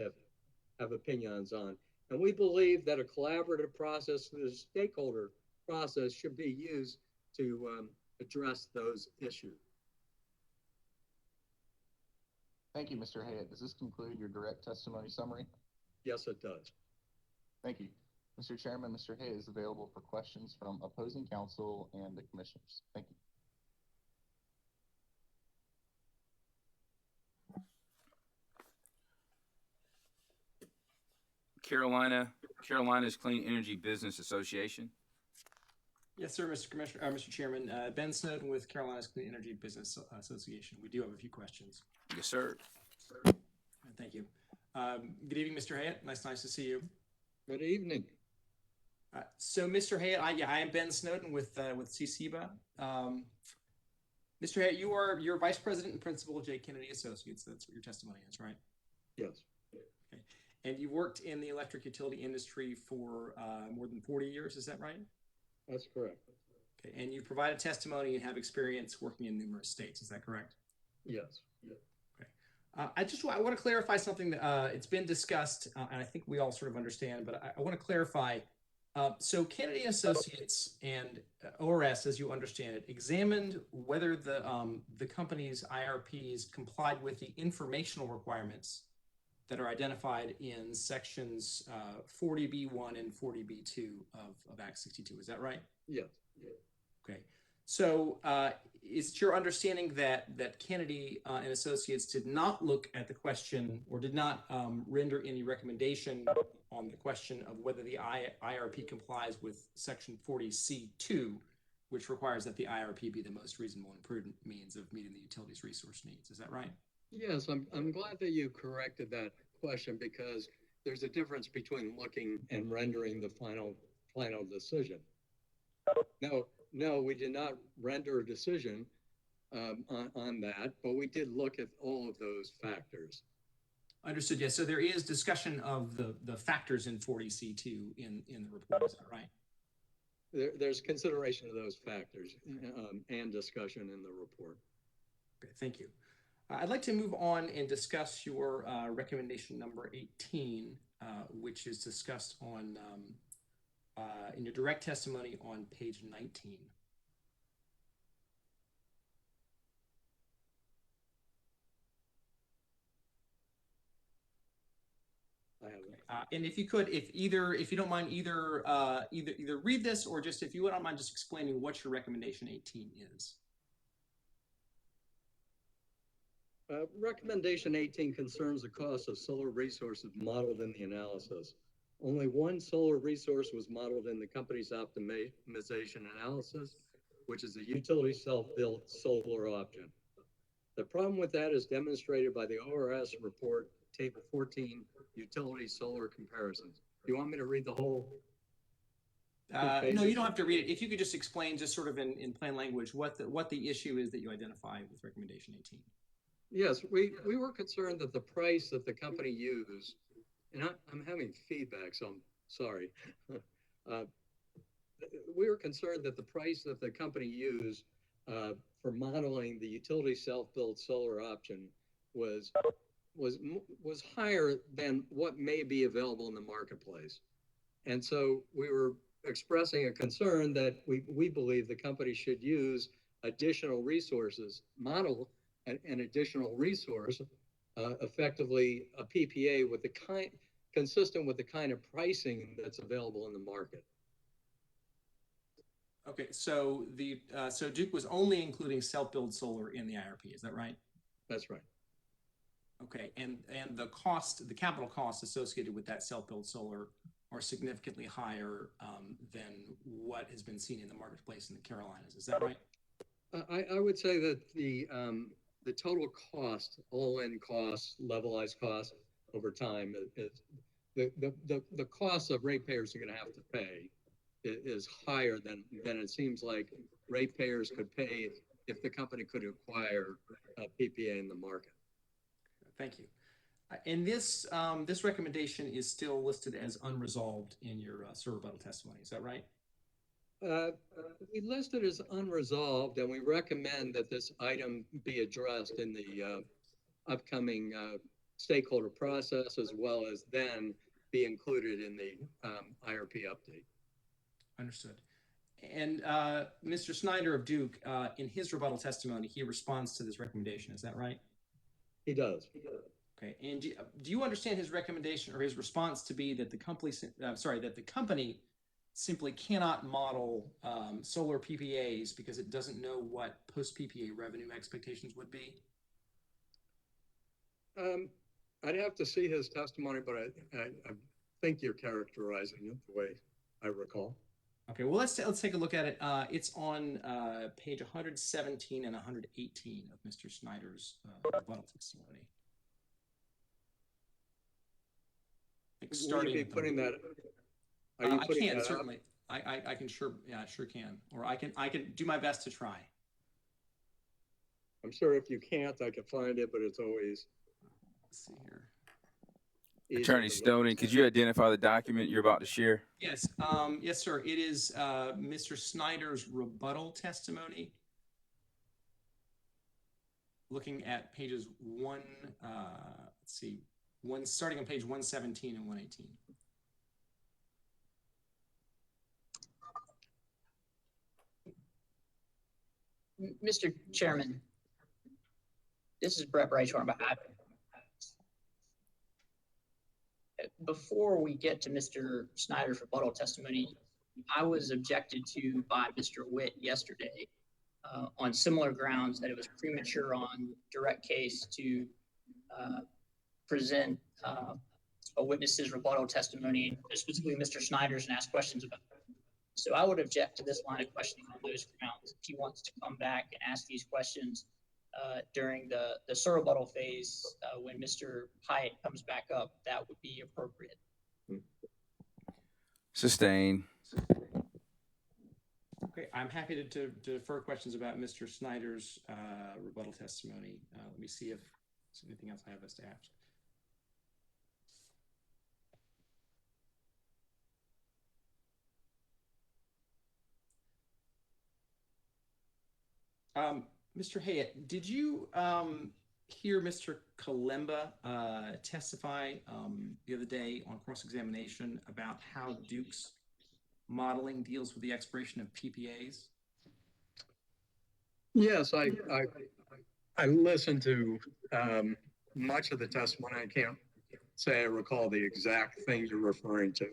have opinions on. And we believe that a collaborative process, the stakeholder process, should be used to address those issues. Thank you, Mr. Hayat. Does this conclude your direct testimony summary? Yes, it does. Thank you. Mr. Chairman, Mr. Hay is available for questions from opposing counsel and the commissioners. Thank you. Carolina's Clean Energy Business Association. Yes, sir, Mr. Chairman. Ben Snowden with Carolina's Clean Energy Business Association. We do have a few questions. Yes, sir. Thank you. Good evening, Mr. Hayat. Nice to see you. Good evening. So, Mr. Hayat, I am Ben Snowden with CCBA. Mr. Hayat, you're Vice President and Principal of J. Kennedy Associates. That's what your testimony is, right? Yes. Okay. And you worked in the electric utility industry for more than 40 years. Is that right? That's correct. Okay. And you provided testimony and have experience working in numerous states. Is that correct? Yes. I want to clarify something that it's been discussed, and I think we all sort of understand, but I want to clarify. So Kennedy Associates and ORS, as you understand it, examined whether the company's IRPs complied with the informational requirements that are identified in sections 40B1 and 40B2 of Act 62. Is that right? Yes. Okay. So is it your understanding that Kennedy and Associates did not look at the question or did not render any recommendation on the question of whether the IRP complies with section 40C2, which requires that the IRP be the most reasonable and prudent means of meeting the utility's resource needs? Is that right? Yes, I'm glad that you corrected that question because there's a difference between looking and rendering the final decision. No, we did not render a decision on that, but we did look at all of those factors. Understood. Yes. So there is discussion of the factors in 40C2 in the report. Is that right? There's consideration of those factors and discussion in the report. Okay, thank you. I'd like to move on and discuss your recommendation number 18, which is discussed on in your direct testimony on page 19. I have it. And if you could, if you don't mind, either read this or just if you don't mind just explaining what your recommendation 18 is. Recommendation 18 concerns the cost of solar resources modeled in the analysis. Only one solar resource was modeled in the company's optimization analysis, which is the utility self-built solar option. The problem with that is demonstrated by the ORS report, table 14, utility solar comparisons. Do you want me to read the whole? No, you don't have to read it. If you could just explain, just sort of in plain language, what the issue is that you identify with recommendation 18. Yes, we were concerned that the price that the company used, and I'm having feedback, so I'm sorry. We were concerned that the price that the company used for modeling the utility self-built solar option was higher than what may be available in the marketplace. And so we were expressing a concern that we believe the company should use additional resources, model an additional resource, effectively a PPA with consistent with the kind of pricing that's available in the market. Okay, so so Duke was only including self-build solar in the IRP, is that right? That's right. Okay, and the capital costs associated with that self-build solar are significantly higher than what has been seen in the marketplace in the Carolinas. Is that right? I would say that the total cost, all-in cost, levelized cost over time is the cost of ratepayers are going to have to pay is higher than it seems like ratepayers could pay if the company could acquire a PPA in the market. Thank you. And this recommendation is still listed as unresolved in your rebuttal testimony. Is that right? We listed as unresolved, and we recommend that this item be addressed in the upcoming stakeholder process, as well as then be included in the IRP update. Understood. And Mr. Snyder of Duke, in his rebuttal testimony, he responds to this recommendation. Is that right? He does. Okay, and do you understand his recommendation or his response to be that the company, that the company simply cannot model solar PPAs because it doesn't know what post-PPA revenue expectations would be? I'd have to see his testimony, but I think you're characterizing it the way I recall. Okay, well, let's take a look at it. It's on page 117 and 118 of Mr. Snyder's rebuttal testimony. Will you be putting that? Are you I putting can that certainly. I can sure can, or I can do my best to try. I'm sure if you can't, I can find it, but it's always. Let's see here. Attorney Snowden, could you identify the document you're about to share? Yes, yes, sir. It is Mr. Snyder's rebuttal testimony. Looking at pages starting on page 117 and 118. Mr. Chairman, this is Brett Bradshaw on behalf. Before we get to Mr. Snyder's rebuttal testimony, I was objected to by Mr. Witt yesterday on similar grounds that it was premature on direct case to present a witness's rebuttal testimony, specifically Mr. Snyder's, and ask questions about it. So I would object to this line of questioning on those grounds. If he wants to come back and ask these questions during the rebuttal phase, when Mr. Hyatt comes back up, that would be appropriate. Sustain. Okay, I'm happy to defer questions about Mr. Snyder's rebuttal testimony. Let me see if there's anything else I have us to ask. Mr. Hyatt, did you hear Mr. Kalemba testify the other day on cross-examination about how Duke's modeling deals with the expiration of PPAs? Yes, I listened to much of the testimony. I can't say I recall the exact thing you're referring to.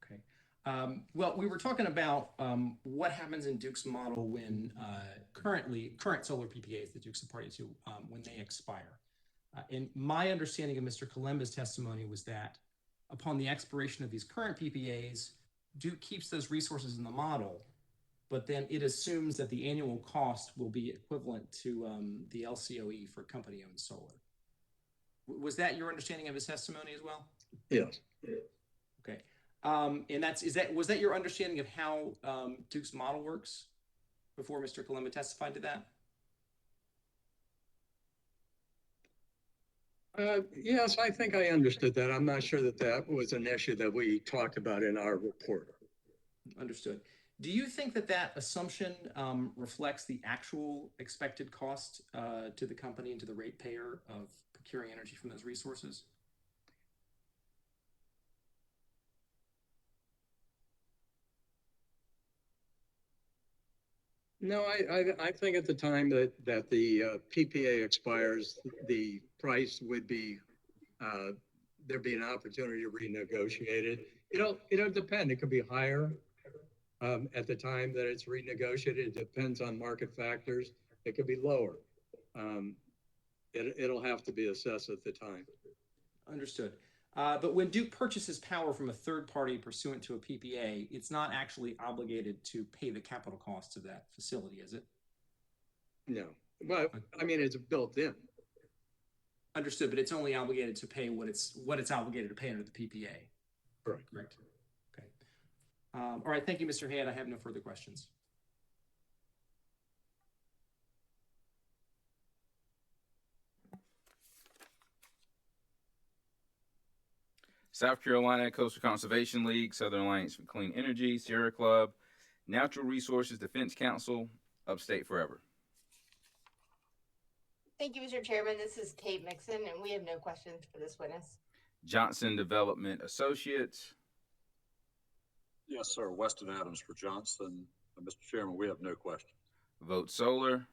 Okay. Well, we were talking about what happens in Duke's model when current solar PPAs that Duke's a party to, when they expire. And my understanding of Mr. Kalemba's testimony was that upon the expiration of these current PPAs, Duke keeps those resources in the model, but then it assumes that the annual cost will be equivalent to the LCOE for company-owned solar. Was that your understanding of his testimony as well? Yes. Okay. And was that your understanding of how Duke's model works before Mr. Kalemba testified to that? Yes, I think I understood that. I'm not sure that was an issue that we talked about in our report. Understood. Do you think that assumption reflects the actual expected cost to the company and to the ratepayer of procuring energy from those resources? No, I think at the time that the PPA expires, the price would be, there'd be an opportunity to renegotiate it. It'll depend. It could be higher at the time that it's renegotiated. It depends on market factors. It could be lower. It'll have to be assessed at the time. Understood. But when Duke purchases power from a third party pursuant to a PPA, it's not actually obligated to pay the capital costs of that facility, is it? No. Well, I mean, it's built in. Understood, but it's only obligated to pay what it's obligated to pay under the PPA. Correct. Okay. All right. Thank you, Mr. Hayat. I have no further questions. South Carolina Coastal Conservation League, Southern Alliance for Clean Energy, Sierra Club, Natural Resources Defense Council, Upstate Forever. Thank you, Mr. Chairman. This is Kate Mixon, and we have no questions for this witness. Johnson Development Associates. Yes, sir. Weston Adams for Johnson. Mr. Chairman, we have no questions. Vote Solar.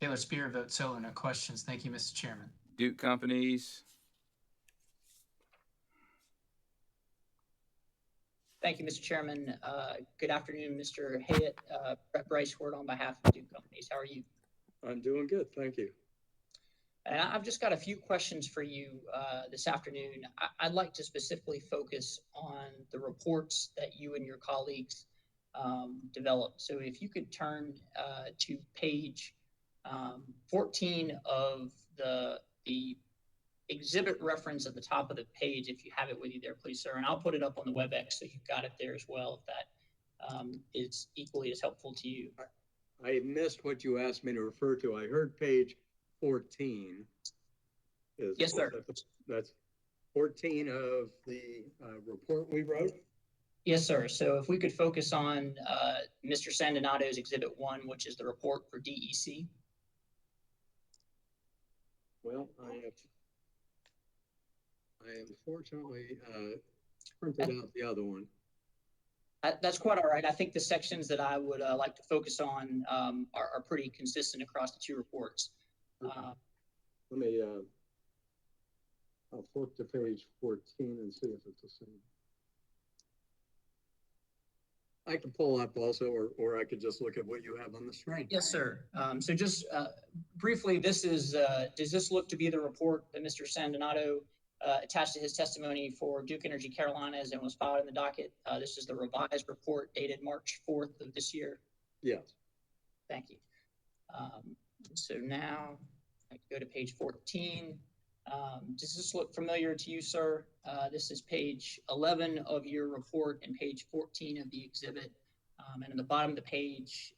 Taylor Spear, Vote Solar, no questions. Thank you, Mr. Chairman. Duke companies. Thank you, Mr. Chairman. Good afternoon, Mr. Hayat. Brett Bryce-Ward on behalf of Duke Companies. How are you? I'm doing good, thank you. And I've just got a few questions for you this afternoon. I'd like to specifically focus on the reports that you and your colleagues developed. So if you could turn to page 14 of the exhibit reference at the top of the page, if you have it with you there, please, sir. And I'll put it up on the WebEx so you've got it there as well, if that is equally as helpful to you. I missed what you asked me to refer to. I heard page 14. Yes, sir. That's 14 of the report we wrote? Yes, sir. So if we could focus on Mr. Sandonato's Exhibit 1, which is the report for DEC. Well, I unfortunately printed out the other one. That's quite all right. I think the sections that I would like to focus on are pretty consistent across the two reports. Let me, I'll flip to page 14 and see if it's the same. I can pull up also, or I could just look at what you have on the screen. Yes, sir. So just briefly, this is, does this look to be the report that Mr. Sandonato attached to his testimony for Duke Energy Carolinas and was filed in the docket? This is the revised report dated March 4th of this year. Yes. Thank you. So now I can go to page 14. Does this look familiar to you, sir? This is page 11 of your report and page 14 of the exhibit. And at the bottom of the page,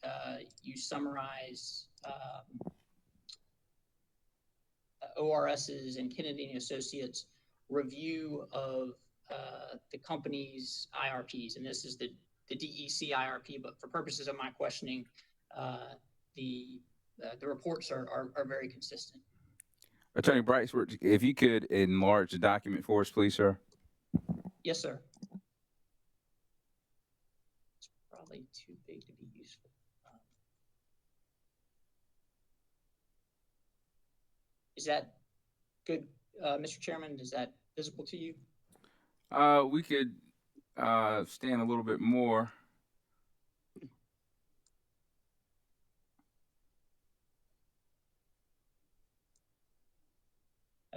you summarize ORS's and Kennedy and Associates review of the company's IRPs. And this is the DEC IRP, but for purposes of my questioning, the reports are very consistent. Attorney Bryce, if you could enlarge the document for us, please, sir. Yes, sir. It's probably too big to be useful. Is that good, Mr. Chairman? Is that visible to you? We could stand a little bit more.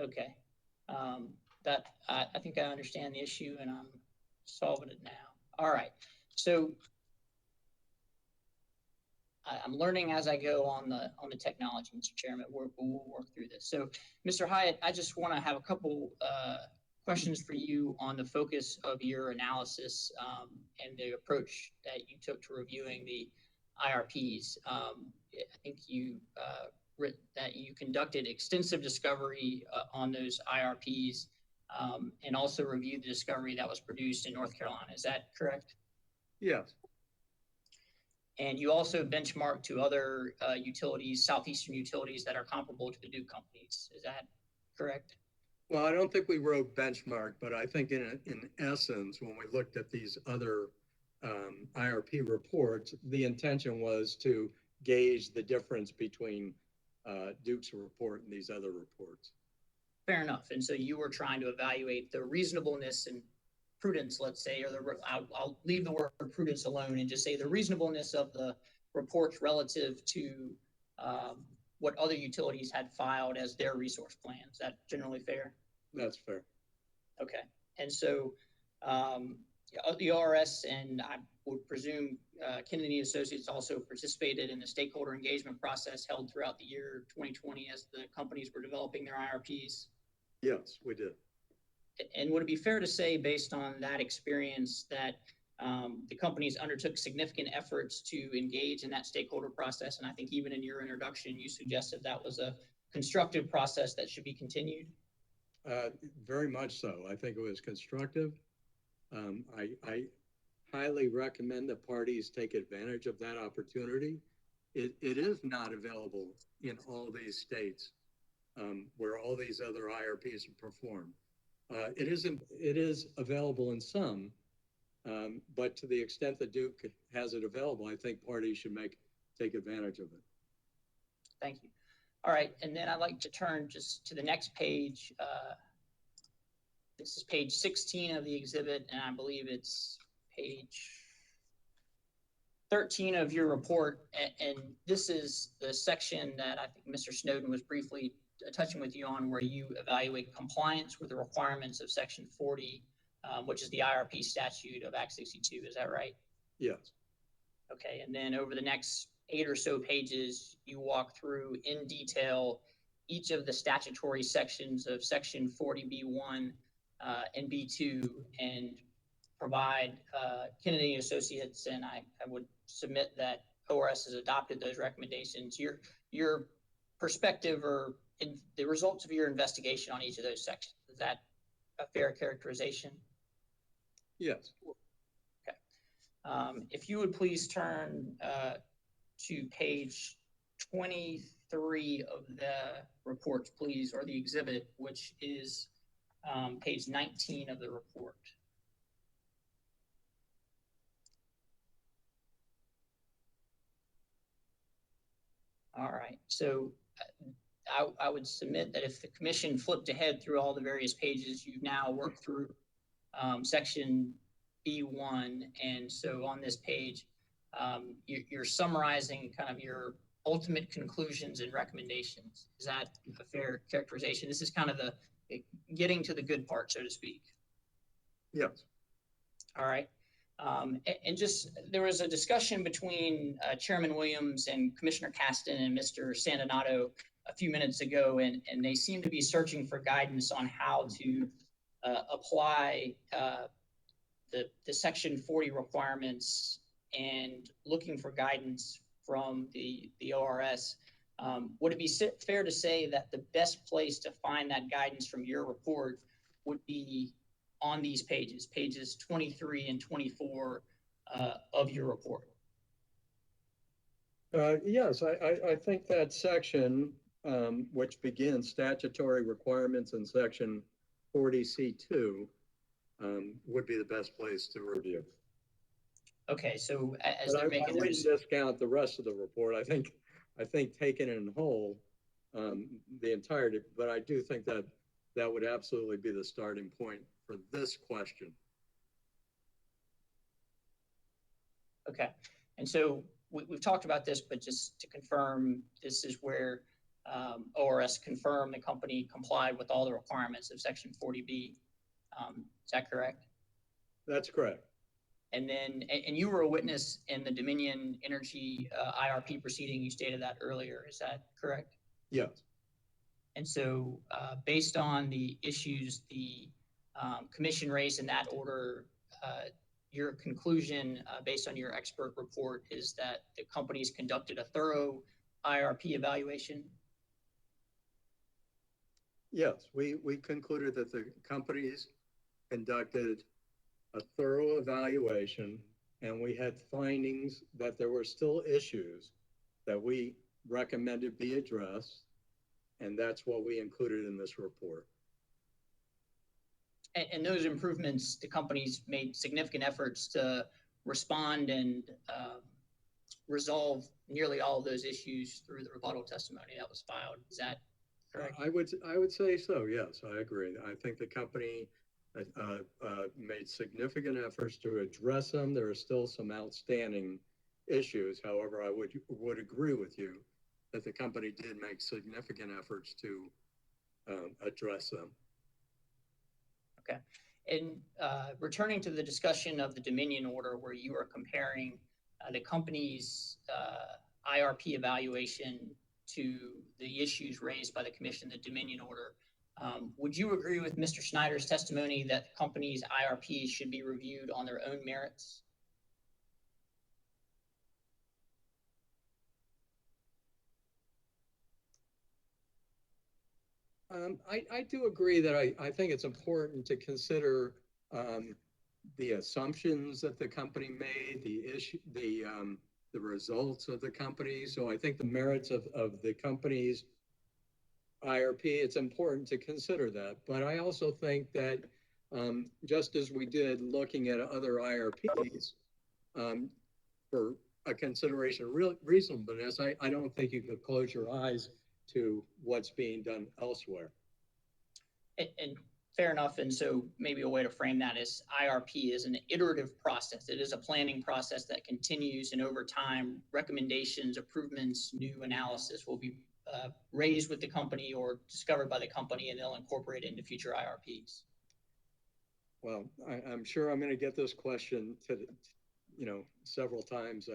Okay. I think I understand the issue and I'm solving it now. All right. So I'm learning as I go on the technology, Mr. Chairman. We'll work through this. So, Mr. Hyatt, I just want to have a couple questions for you on the focus of your analysis and the approach that you took to reviewing the IRPs. I think you that you conducted extensive discovery on those IRPs and also reviewed the discovery that was produced in North Carolina. Is that correct? Yes. And you also benchmarked to other utilities, southeastern utilities that are comparable to the Duke companies. Is that correct? Well, I don't think we wrote benchmark, but I think in essence, when we looked at these other IRP reports, the intention was to gauge the difference between Duke's report and these other reports. Fair enough. And so you were trying to evaluate the reasonableness and prudence, let's say, or I'll leave the word prudence alone and just say the reasonableness of the reports relative to what other utilities had filed as their resource plans. Is that generally fair? That's fair. Okay. And so the ORS and I would presume Kennedy Associates also participated in the stakeholder engagement process held throughout the year 2020 as the companies were developing their IRPs? Yes, we did. And would it be fair to say, based on that experience, that the companies undertook significant efforts to engage in that stakeholder process? And I think even in your introduction, you suggested that was a constructive process that should be continued. Very much so. I think it was constructive. I highly recommend that parties take advantage of that opportunity. It is not available in all these states where all these other IRPs are performed. It is available in some, but to the extent that Duke has it available, I think parties should take advantage of it. Thank you. All right, and then I'd like to turn just to the next page. This is page 16 of the exhibit, and I believe it's page 13 of your report. And this is the section that I think Mr. Snowden was briefly touching with you on, where you evaluate compliance with the requirements of Section 40, which is the IRP statute of Act 62. Is that right? Yes. Okay, and then over the next 8 or so pages, you walk through in detail each of the statutory sections of Section 40B1 and B2, and provide Kennedy Associates, and I would submit that ORS has adopted those recommendations. Your perspective or the results of your investigation on each of those sections, is that a fair characterization? Yes. Okay. If you would please turn to page 23 of the report, please, or the exhibit, which is page 19 of the report. All right, so I would submit that if the commission flipped ahead through all the various pages, you've now worked through section B1, and so on this page, you're summarizing kind of your ultimate conclusions and recommendations. Is that a fair characterization? This is kind of the getting to the good part, so to speak. Yes. All right. And just, there was a discussion between Chairman Williams and Commissioner Caston and Mr. Sandinato a few minutes ago, and they seem to be searching for guidance on how to apply the Section 40 requirements and looking for guidance from the ORS. Would it be fair to say that the best place to find that guidance from your report would be on these pages, pages 23 and 24 of your report? Yes, I think that section, which begins statutory requirements in section 40C2, would be the best place to review. Okay, so as but they're making I wouldn't discount the rest of the report. I think taken in whole, the entirety, but I do think that that would absolutely be the starting point for this question. Okay, and so we've talked about this, but just to confirm, this is where ORS confirmed the company complied with all the requirements of Section 40B. Is that correct? That's correct. And then, and you were a witness in the Dominion Energy IRP proceeding. You stated that earlier. Is that correct? Yes. And so, based on the issues the commission raised in that order, your conclusion, based on your expert report, is that the companies conducted a thorough IRP evaluation? Yes, we concluded that the companies conducted a thorough evaluation, and we had findings that there were still issues that we recommended be addressed, and that's what we included in this report. And those improvements, the companies made significant efforts to respond and resolve nearly all of those issues through the rebuttal testimony that was filed. Is that correct? I would say so. Yes, I agree. I think the company made significant efforts to address them. There are still some outstanding issues. However, I would agree with you that the company did make significant efforts to address them. Okay. And returning to the discussion of the Dominion order, where you are comparing the company's IRP evaluation to the issues raised by the commission, the Dominion order, would you agree with Mr. Schneider's testimony that the company's IRP should be reviewed on their own merits? I do agree that I think it's important to consider the assumptions that the company made, the results of the company. So I think the merits of the company's IRP, it's important to consider that. But I also think that just as we did looking at other IRPs for a consideration of reasonableness, I don't think you could close your eyes to what's being done elsewhere. And fair enough. And so maybe a way to frame that is IRP is an iterative process. It is a planning process that continues, and over time, recommendations, improvements, new analysis will be raised with the company or discovered by the company, and they'll incorporate it into future IRPs. Well, I'm sure I'm going to get this question several times.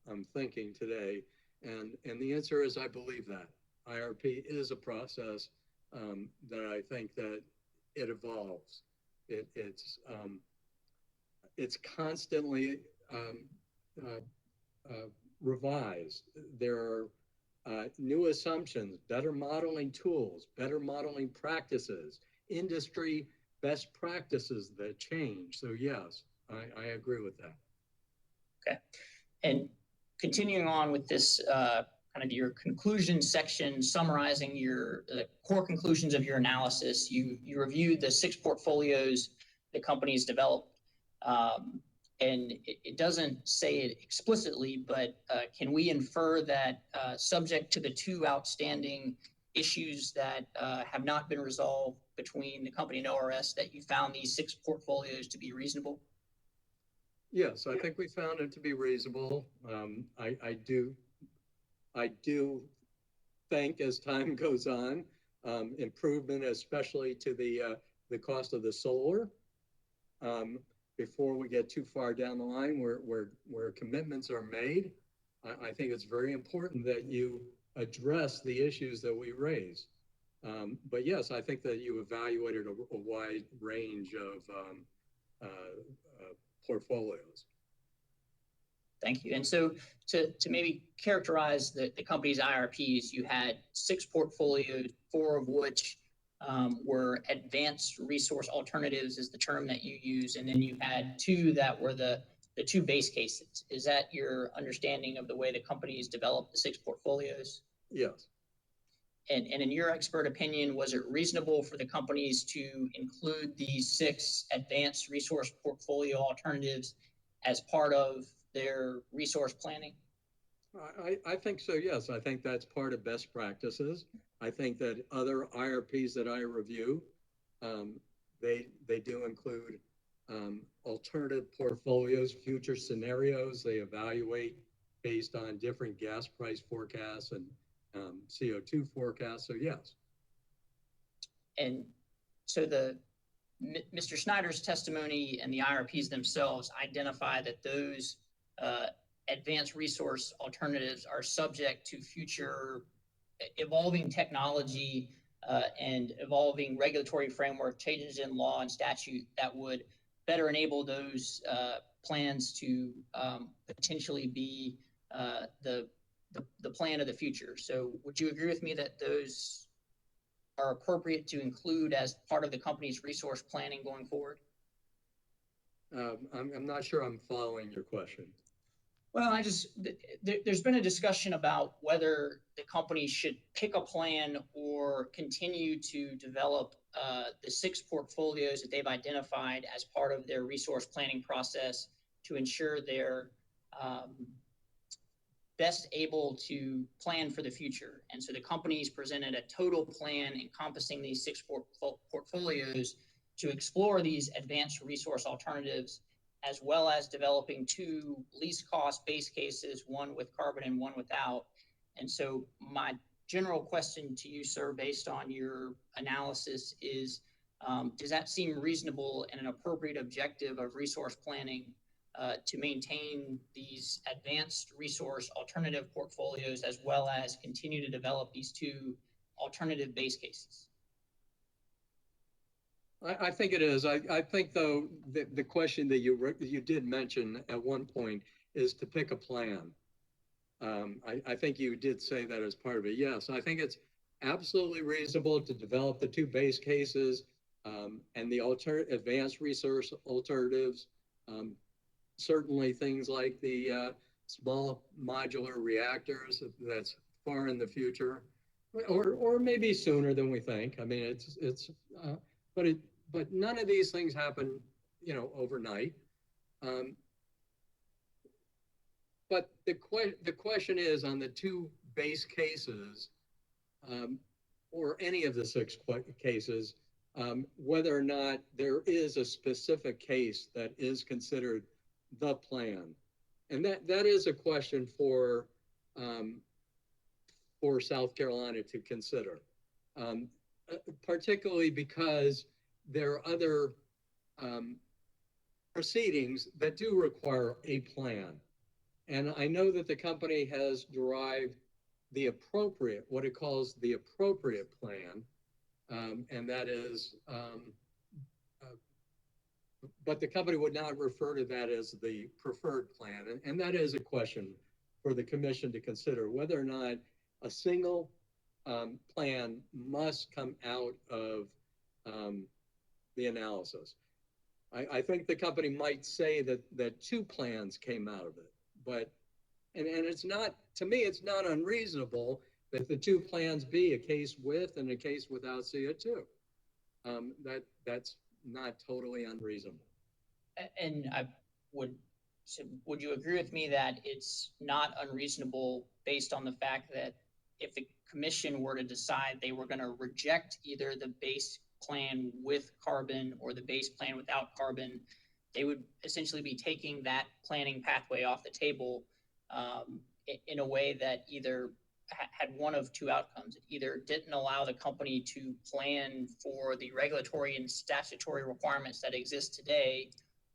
I'm thinking today, and the answer is I believe that IRP is a process that I think that it evolves. It's constantly revised. There are new assumptions, better modeling tools, better modeling practices, industry best practices that change. So yes, I agree with that. Okay. And continuing on with this kind of your conclusion section, summarizing your core conclusions of your analysis, you reviewed the 6 portfolios the company's developed. And it doesn't say it explicitly, but can we infer that subject to the 2 outstanding issues that have not been resolved between the company and ORS, that you found these 6 portfolios to be reasonable? Yes, I think we found it to be reasonable. I do think as time goes on, improvement, especially to the cost of the solar, before we get too far down the line where commitments are made. I think it's very important that you address the issues that we raise. But yes, I think that you evaluated a wide range of portfolios. Thank you. And so to maybe characterize the company's IRPs, you had 6 portfolios, 4 of which were advanced resource alternatives is the term that you use. And then you had 2 that were the 2 base cases. Is that your understanding of the way the company's developed the 6 portfolios? Yes. And in your expert opinion, was it reasonable for the companies to include these 6 advanced resource portfolio alternatives as part of their resource planning? I think so, yes. I think that's part of best practices. I think that other IRPs that I review, they do include alternative portfolios, future scenarios. They evaluate based on different gas price forecasts and CO2 forecasts. So yes. And so Mr. Snyder's testimony and the IRPs themselves identify that those advanced resource alternatives are subject to future evolving technology and evolving regulatory framework, changes in law and statute that would better enable those plans to potentially be the plan of the future. So would you agree with me that those are appropriate to include as part of the company's resource planning going forward? I'm not sure I'm following your question. Well, there's been a discussion about whether the company should pick a plan or continue to develop the 6 portfolios that they've identified as part of their resource planning process to ensure they're best able to plan for the future. And so the company's presented a total plan encompassing these 6 portfolios to explore these advanced resource alternatives, as well as developing 2 least cost base cases, one with carbon and one without. And so my general question to you, sir, based on your analysis is, does that seem reasonable and an appropriate objective of resource planning to maintain these advanced resource alternative portfolios, as well as continue to develop these 2 alternative base cases? I think it is. I think, though, the question that you did mention at one point is to pick a plan. I think you did say that as part of it. Yes, I think it's absolutely reasonable to develop the 2 base cases and the advanced resource alternatives. Certainly things like the small modular reactors, that's far in the future, or maybe sooner than we think. I mean, but none of these things happen, overnight. But the question is, on the 2 base cases, or any of the six cases, whether or not there is a specific case that is considered the plan. And that is a question for South Carolina to consider, particularly because there are other proceedings that do require a plan. And I know that the company has derived the appropriate, what it calls the appropriate plan, and that is, but the company would not refer to that as the preferred plan. And that is a question for the commission to consider, whether or not a single plan must come out of the analysis. I think the company might say that two plans came out of it, but, and it's not, to me, it's not unreasonable that the two plans be a case with and a case without CO2. That's not totally unreasonable. And would you agree with me that it's not unreasonable based on the fact that if the commission were to decide they were going to reject either the base plan with carbon or the base plan without carbon, they would essentially be taking that planning pathway off the table in a way that either had one of two outcomes. It either didn't allow the company to plan for the regulatory and statutory requirements that exist today,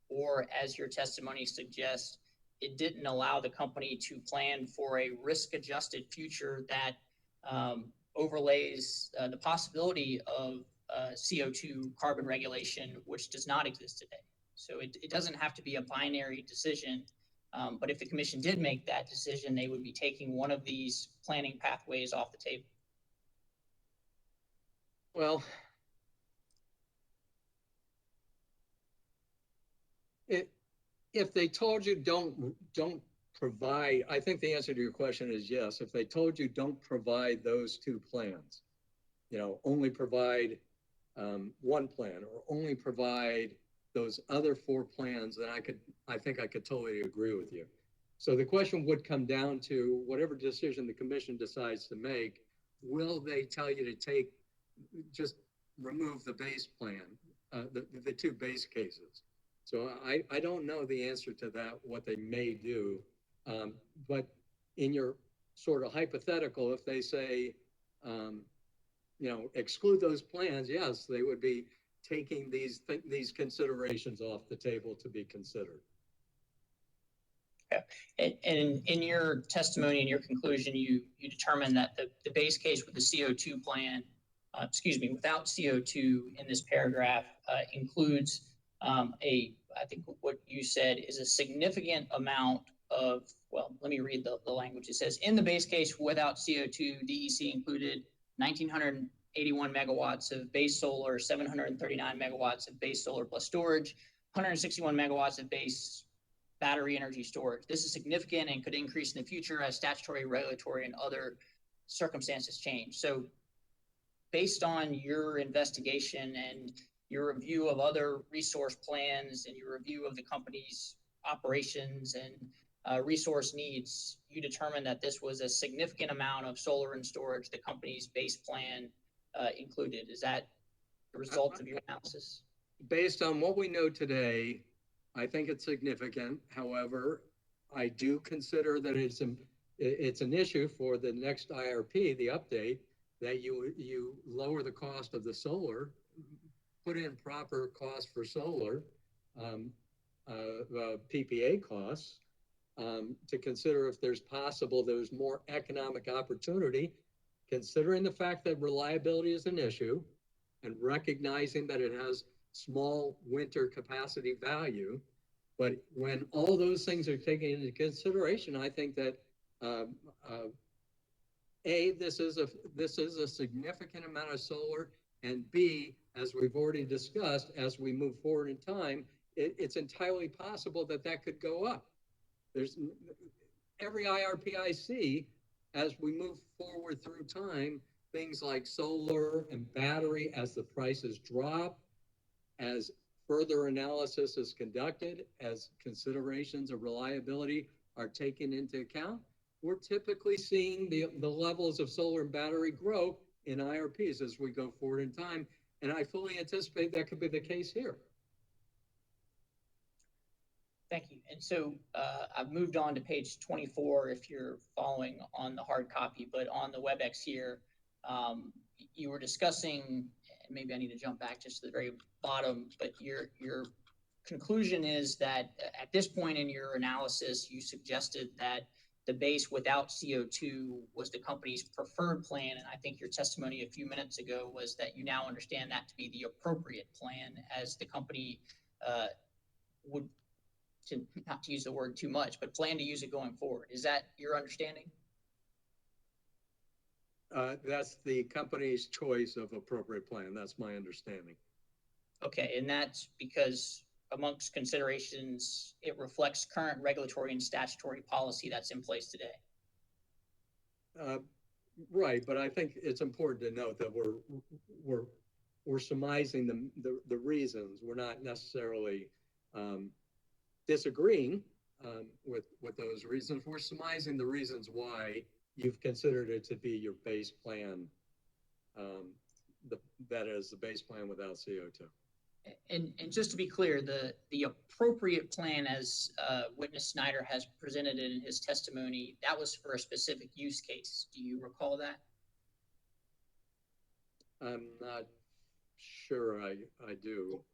or as your testimony suggests, it didn't allow the company to plan for a risk-adjusted future that overlays the possibility of CO2 carbon regulation, which does not exist today. So it doesn't have to be a binary decision, but if the commission did make that decision, they would be taking one of these planning pathways off the table. Well, if they told you don't provide, I think the answer to your question is yes. If they told you don't provide those two plans, only provide one plan or only provide those other four plans, then I think I could totally agree with you. So the question would come down to whatever decision the commission decides to make, will they tell you to just remove the base plan, the two base cases? So I don't know the answer to that, what they may do. But in your sort of hypothetical, if they say, exclude those plans, yes, they would be taking these considerations off the table to be considered. Yeah. And in your testimony, in your conclusion, you determined that the base case with the CO2 plan, without CO2 in this paragraph includes I think what you said is a significant amount of, well, let me read the language. It says, in the base case without CO2, DEC included 1,981 megawatts of base solar, 739 megawatts of base solar plus storage, 161 megawatts of base battery energy storage. This is significant and could increase in the future as statutory, regulatory, and other circumstances change. So based on your investigation and your review of other resource plans and your review of the company's operations and resource needs, you determined that this was a significant amount of solar and storage the company's base plan included. Is that the result of your analysis? Based on what we know today, I think it's significant. However, I do consider that it's an issue for the next IRP, the update, that you lower the cost of the solar, put in proper cost for solar, PPA costs, to consider if there's more economic opportunity, considering the fact that reliability is an issue and recognizing that it has small winter capacity value. But when all those things are taken into consideration, I think that A, this is a significant amount of solar, and B, as we've already discussed, as we move forward in time, it's entirely possible that could go up. There's every IRP I see, as we move forward through time, things like solar and battery, as the prices drop, as further analysis is conducted, as considerations of reliability are taken into account, we're typically seeing the levels of solar and battery grow in IRPs as we go forward in time. And I fully anticipate that could be the case here. Thank you. And so I've moved on to page 24 if you're following on the hard copy, but on the WebEx here, you were discussing, maybe I need to jump back just to the very bottom, but your conclusion is that at this point in your analysis, you suggested that the base without CO2 was the company's preferred plan. And I think your testimony a few minutes ago was that you now understand that to be the appropriate plan as the company would, not to use the word too much, but plan to use it going forward. Is that your understanding? That's the company's choice of appropriate plan. That's my understanding. Okay, and that's because amongst considerations, it reflects current regulatory and statutory policy that's in place today. Right, but I think it's important to note that we're surmising the reasons. We're not necessarily disagreeing with those reasons. We're surmising the reasons why you've considered it to be your base plan. That is the base plan without CO2. And just to be clear, the appropriate plan as witness Snyder has presented it in his testimony, that was for a specific use case. Do you recall that? I'm not sure I do.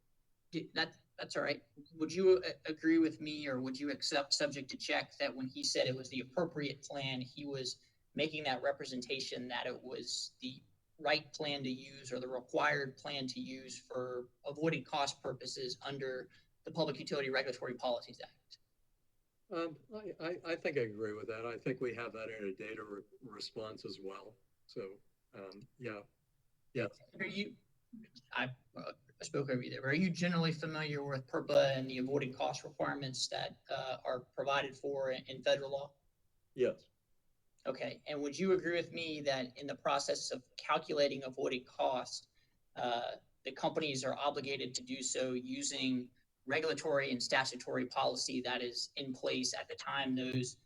That's all right. Would you agree with me, or would you accept, subject to check, that when he said it was the appropriate plan, he was making that representation that it was the right plan to use or the required plan to use for avoiding cost purposes under the Public Utility Regulatory Policies Act? I think I agree with that. I think we have that in a data response as well. So, yeah. I spoke over you there. Are you generally familiar with PURPA and the avoided cost requirements that are provided for in federal law? Yes. Okay, and would you agree with me that in the process of calculating avoided costs, the companies are obligated to do so using regulatory and statutory policy that is in place at the time those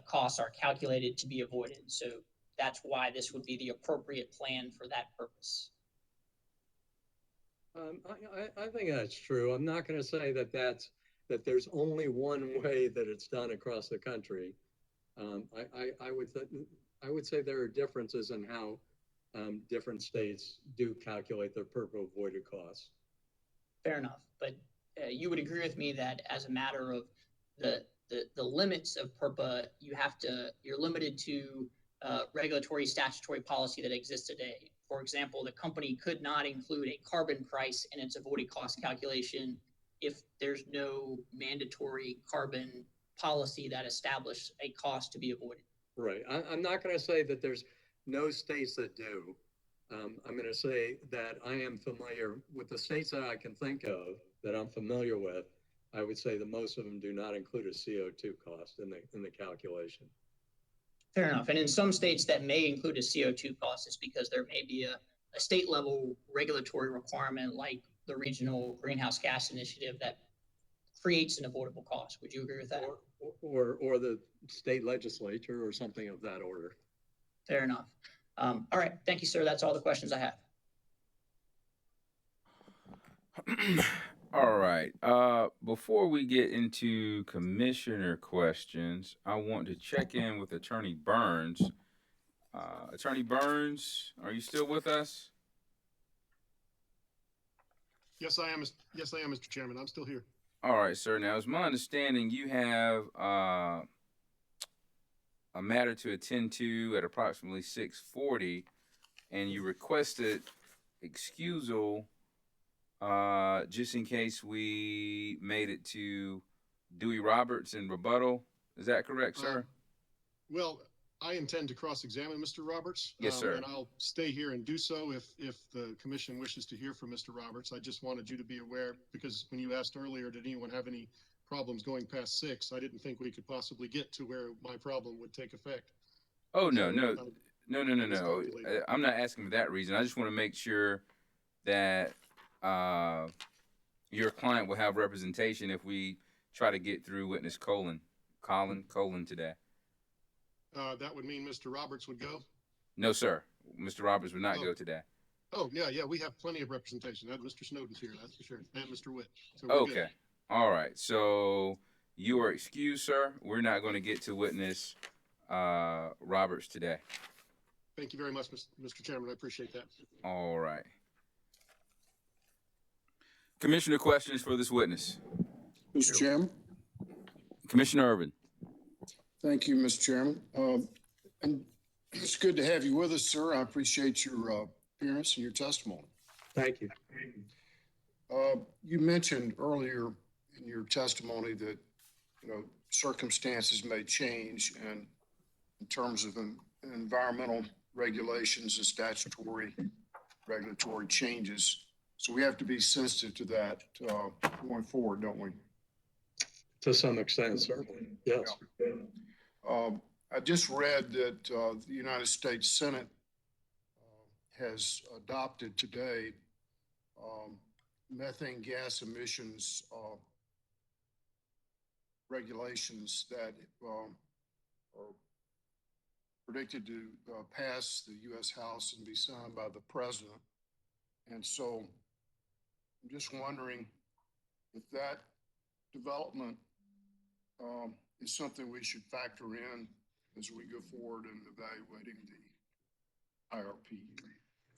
costs are calculated to be avoided? So that's why this would be the appropriate plan for that purpose. I think that's true. I'm not going to say that there's only one way that it's done across the country. I would say there are differences in how different states do calculate their PURPA avoided costs. Fair enough, but you would agree with me that as a matter of the limits of PURPA, you're limited to regulatory statutory policy that exists today. For example, the company could not include a carbon price in its avoided cost calculation if there's no mandatory carbon policy that established a cost to be avoided. Right. I'm not going to say that there's no states that do. I'm going to say that I am familiar with the states that I can think of that I'm familiar with. I would say that most of them do not include a CO2 cost in the calculation. Fair enough. And in some states that may include a CO2 cost is because there may be a state level regulatory requirement like the Regional Greenhouse Gas Initiative that creates an avoidable cost. Would you agree with that? Or the state legislature or something of that order. Fair enough. All right. Thank you, sir. That's all the questions I have. All right. Before we get into commissioner questions, I want to check in with Attorney Burns. Attorney Burns, are you still with us? Yes, I am. Yes, I am, Mr. Chairman. I'm still here. All right, sir. Now, it's my understanding you have a matter to attend to at approximately 6:40, and you requested excusal just in case we made it to Dewey Roberts in rebuttal. Is that correct, sir? Well, I intend to cross-examine Mr. Roberts. Yes, sir. And I'll stay here and do so if the commission wishes to hear from Mr. Roberts. I just wanted you to be aware, because when you asked earlier, did anyone have any problems going past 6, I didn't think we could possibly get to where my problem would take effect. Oh, no. I'm not asking for that reason. I just want to make sure that your client will have representation if we try to get through witness Colin today. That would mean Mr. Roberts would go? No, sir. Mr. Roberts would not Oh. go today. Oh, yeah, we have plenty of representation. Mr. Snowden's here, that's for sure, and Mr. Witt. So we're Okay. good. All right. So you are excused, sir. We're not going to get to witness Roberts today. Thank you very much, Mr. Chairman. I appreciate that. All right. Commissioner questions for this witness. Mr. Chairman. Commissioner Irvin. Thank you, Mr. Chairman. And it's good to have you with us, sir. I appreciate your appearance and your testimony. Thank you. You mentioned earlier in your testimony that, circumstances may change and in terms of environmental regulations and statutory regulatory changes. So we have to be sensitive to that going forward, don't we? To some extent, certainly, yes. I just read that the United States Senate has adopted today methane gas emissions regulations that are predicted to pass the U.S. House and be signed by the president. And so I'm just wondering if that development is something we should factor in as we go forward in evaluating the IRP.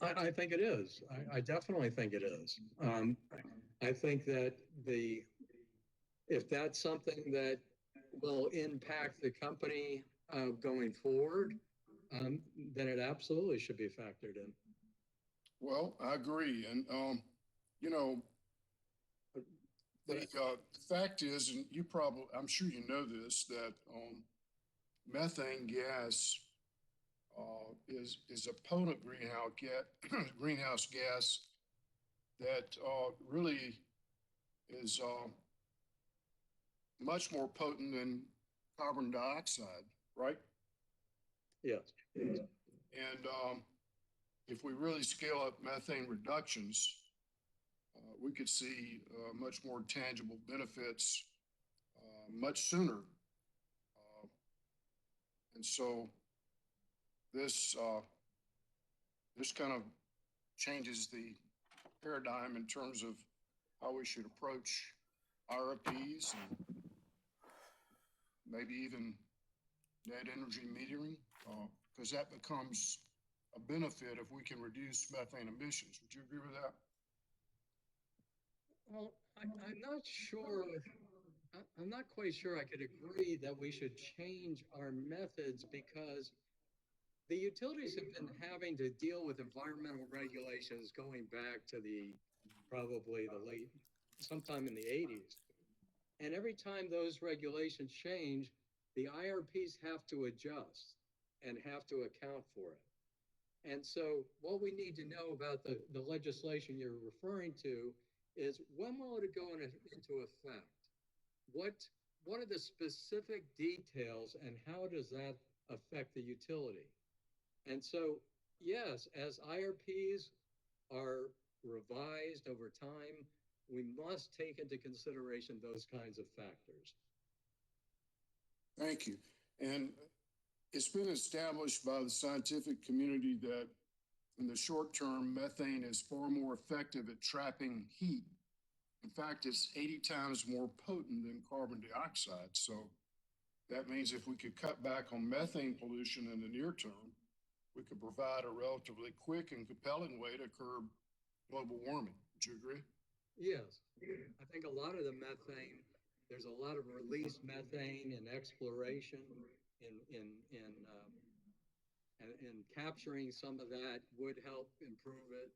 I think it is. I definitely think it is. I think that if that's something that will impact the company going forward, then it absolutely should be factored in. Well, I agree. And, the fact is, and I'm sure you know this, that methane gas is a potent greenhouse gas that really is much more potent than carbon dioxide, right? Yes. And if we really scale up methane reductions, we could see much more tangible benefits much sooner. And so this kind of changes the paradigm in terms of how we should approach RFPs and maybe even net energy metering, because that becomes a benefit if we can reduce methane emissions. Would you agree with that? Well, I'm not sure. I'm not quite sure I could agree that we should change our methods, because the utilities have been having to deal with environmental regulations going back to probably the late, sometime in the 80s. And every time those regulations change, the IRPs have to adjust and have to account for it. And so what we need to know about the legislation you're referring to is, when will it go into effect? What are the specific details, and how does that affect the utility? And so, yes, as IRPs are revised over time, we must take into consideration those kinds of factors. Thank you. And it's been established by the scientific community that in the short term, methane is far more effective at trapping heat. In fact, it's 80 times more potent than carbon dioxide. So that means if we could cut back on methane pollution in the near term, we could provide a relatively quick and compelling way to curb global warming. Would you agree? Yes. I think a lot of the methane, there's a lot of released methane in exploration, and capturing some of that would help improve it.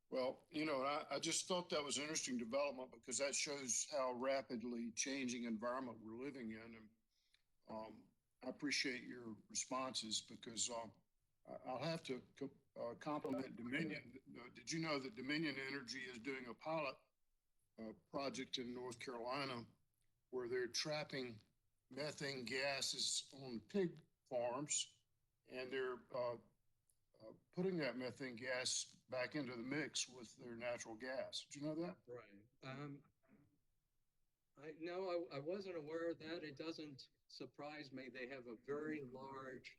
Well, I just thought that was an interesting development, because that shows how rapidly changing environment we're living in. And I appreciate your responses, because I'll have to compliment Dominion. Did you know that Dominion Energy is doing a pilot project in North Carolina where they're trapping methane gases on pig farms, and they're putting that methane gas back into the mix with their natural gas? Did you know that? Right. No, I wasn't aware of that. It doesn't surprise me. They have a very large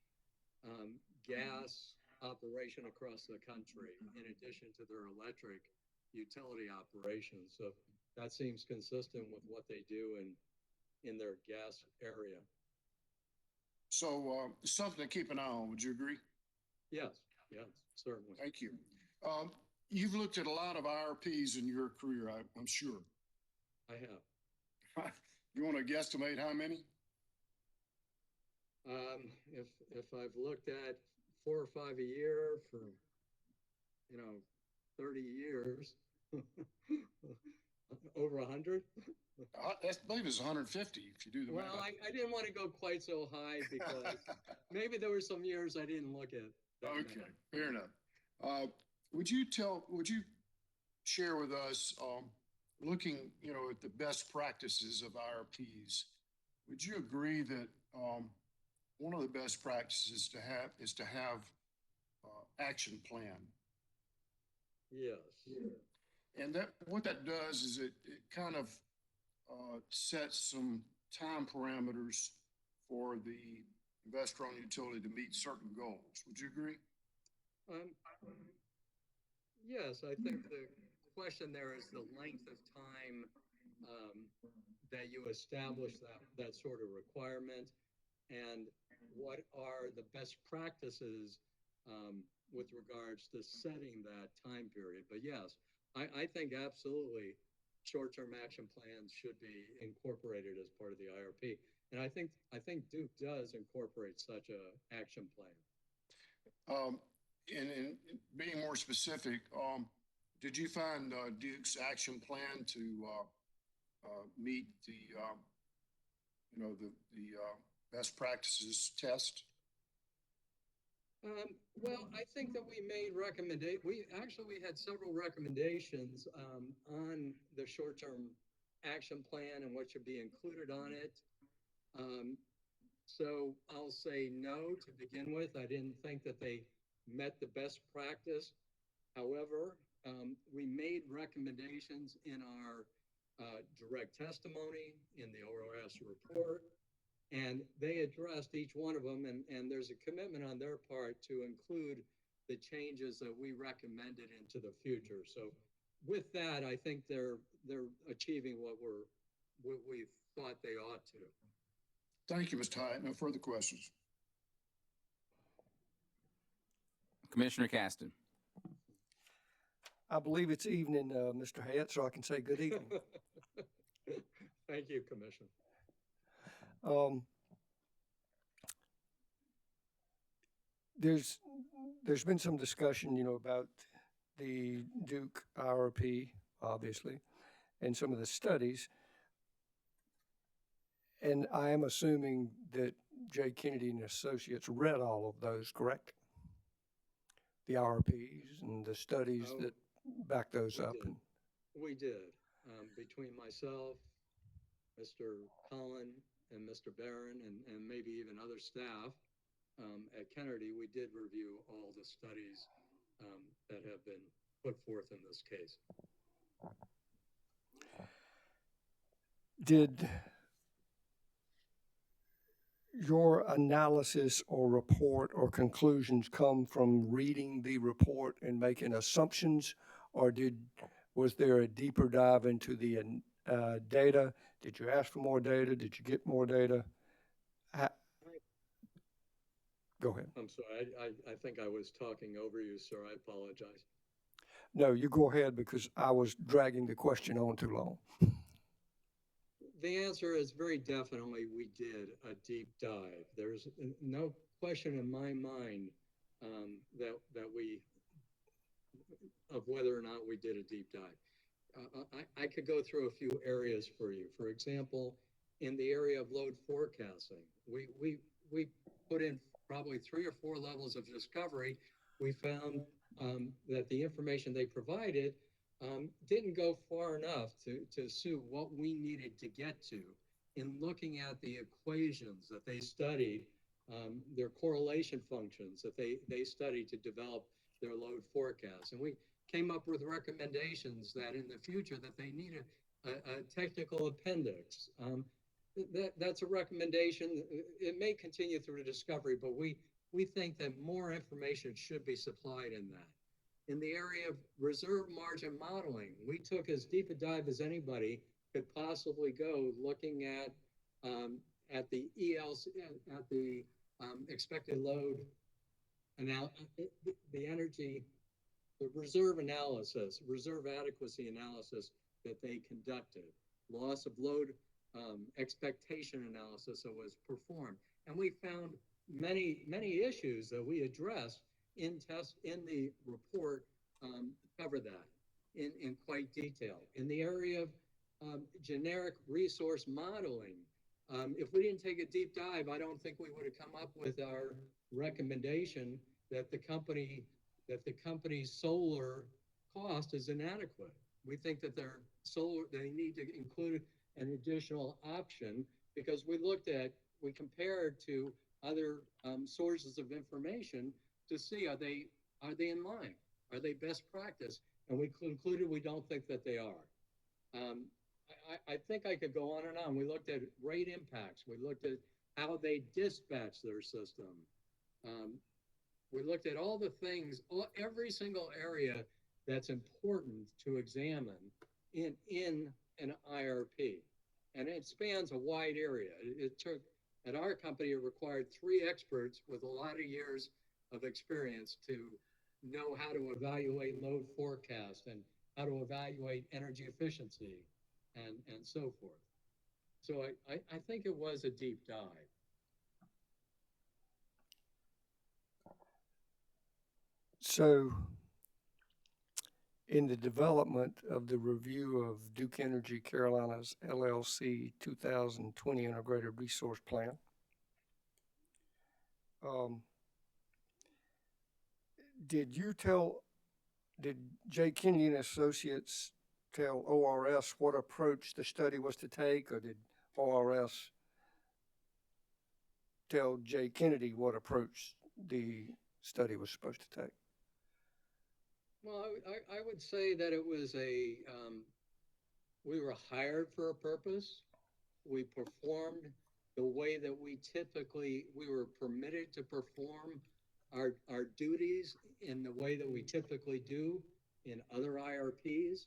gas operation across the country, in addition to their electric utility operations. So that seems consistent with what they do in their gas area. So something to keep an eye on, would you agree? Yes, yes, certainly. Thank you. You've looked at a lot of IRPs in your career, I'm sure. I have. You want to guesstimate how many? If I've looked at 4 or 5 a year for, 30 years, over 100. I believe it's 150 if you do the Well, math. I didn't want to go quite so high because maybe there were some years I didn't look at. Okay, fair enough. Would you share with us, looking, at the best practices of IRPs, would you agree that one of the best practices is to have action plan? Yes. And what that does is it kind of sets some time parameters for the investor-owned utility to meet certain goals. Would you agree? Yes, I think the question there is the length of time that you establish that sort of requirement, and what are the best practices with regards to setting that time period. But yes, I think absolutely short-term action plans should be incorporated as part of the IRP. And I think Duke does incorporate such a action plan. And being more specific, did you find Duke's action plan to meet the best practices test? Well, I think that we made we had several recommendations on the short-term action plan and what should be included on it. So I'll say no to begin with. I didn't think that they met the best practice. However, we made recommendations in our direct testimony in the ORS report, and they addressed each one of them, and there's a commitment on their part to include the changes that we recommended into the future. So with that, I think they're achieving what we thought they ought to. Thank you, Mr. Hyatt. No further questions. Commissioner Caston. I believe it's evening, Mr. Hyatt, so I can say good evening. Thank you, Commissioner. There's been some discussion, about the Duke IRP, obviously, and some of the studies. And I am assuming that J. Kennedy and Associates read all of those, correct? The IRPs and the studies that back those up. We did. Between myself, Mr. Cullen, and Mr. Barron, and maybe even other staff at Kennedy, we did review all the studies that have been put forth in this case. Did your analysis or report or conclusions come from reading the report and making assumptions, or was there a deeper dive into the data? Did you ask for more data? Did you get more data? Go ahead. I'm sorry, I think I was talking over you, sir. I apologize. No, you go ahead because I was dragging the question on too long. The answer is very definitely we did a deep dive. There's no question in my mind of whether or not we did a deep dive. I could go through a few areas for you. For example, in the area of load forecasting, we put in probably 3 or 4 levels of discovery. We found that the information they provided didn't go far enough to suit what we needed to get to in looking at the equations that they studied, their correlation functions that they studied to develop their load forecast. And we came up with recommendations that in the future that they need to a technical appendix. That's a recommendation. It may continue through the discovery, but we think that more information should be supplied in that. In the area of reserve margin modeling, we took as deep a dive as anybody could possibly go, looking at the ELC, at the expected load, the energy, the reserve analysis, reserve adequacy analysis that they conducted, loss of load expectation analysis that was performed, and we found many issues that we addressed in the report cover that in quite detail. In the area of generic resource modeling, if we didn't take a deep dive, I don't think we would have come up with our recommendation that the company's solar cost is inadequate. We think that they need to include an additional option, because we compared to other sources of information to see, are they in line? Are they best practice? And we concluded we don't think that they are. I think I could go on and on. We looked at rate impacts. We looked at how they dispatch their system. We looked at all the things, every single area that's important to examine in an IRP. And it spans a wide area. It took, at our company, it required 3 experts with a lot of years of experience to know how to evaluate load forecast and how to evaluate energy efficiency and so forth. So I think it was a deep dive. So in the development of the review of Duke Energy Carolinas LLC 2020 Integrated Resource Plan, did J. Kennedy and Associates tell ORS what approach the study was to take, or did ORS tell J. Kennedy what approach the study was supposed to take? Well, I would say that it was we were hired for a purpose. We performed the way that we were permitted to perform our duties in the way that we typically do in other IRPs.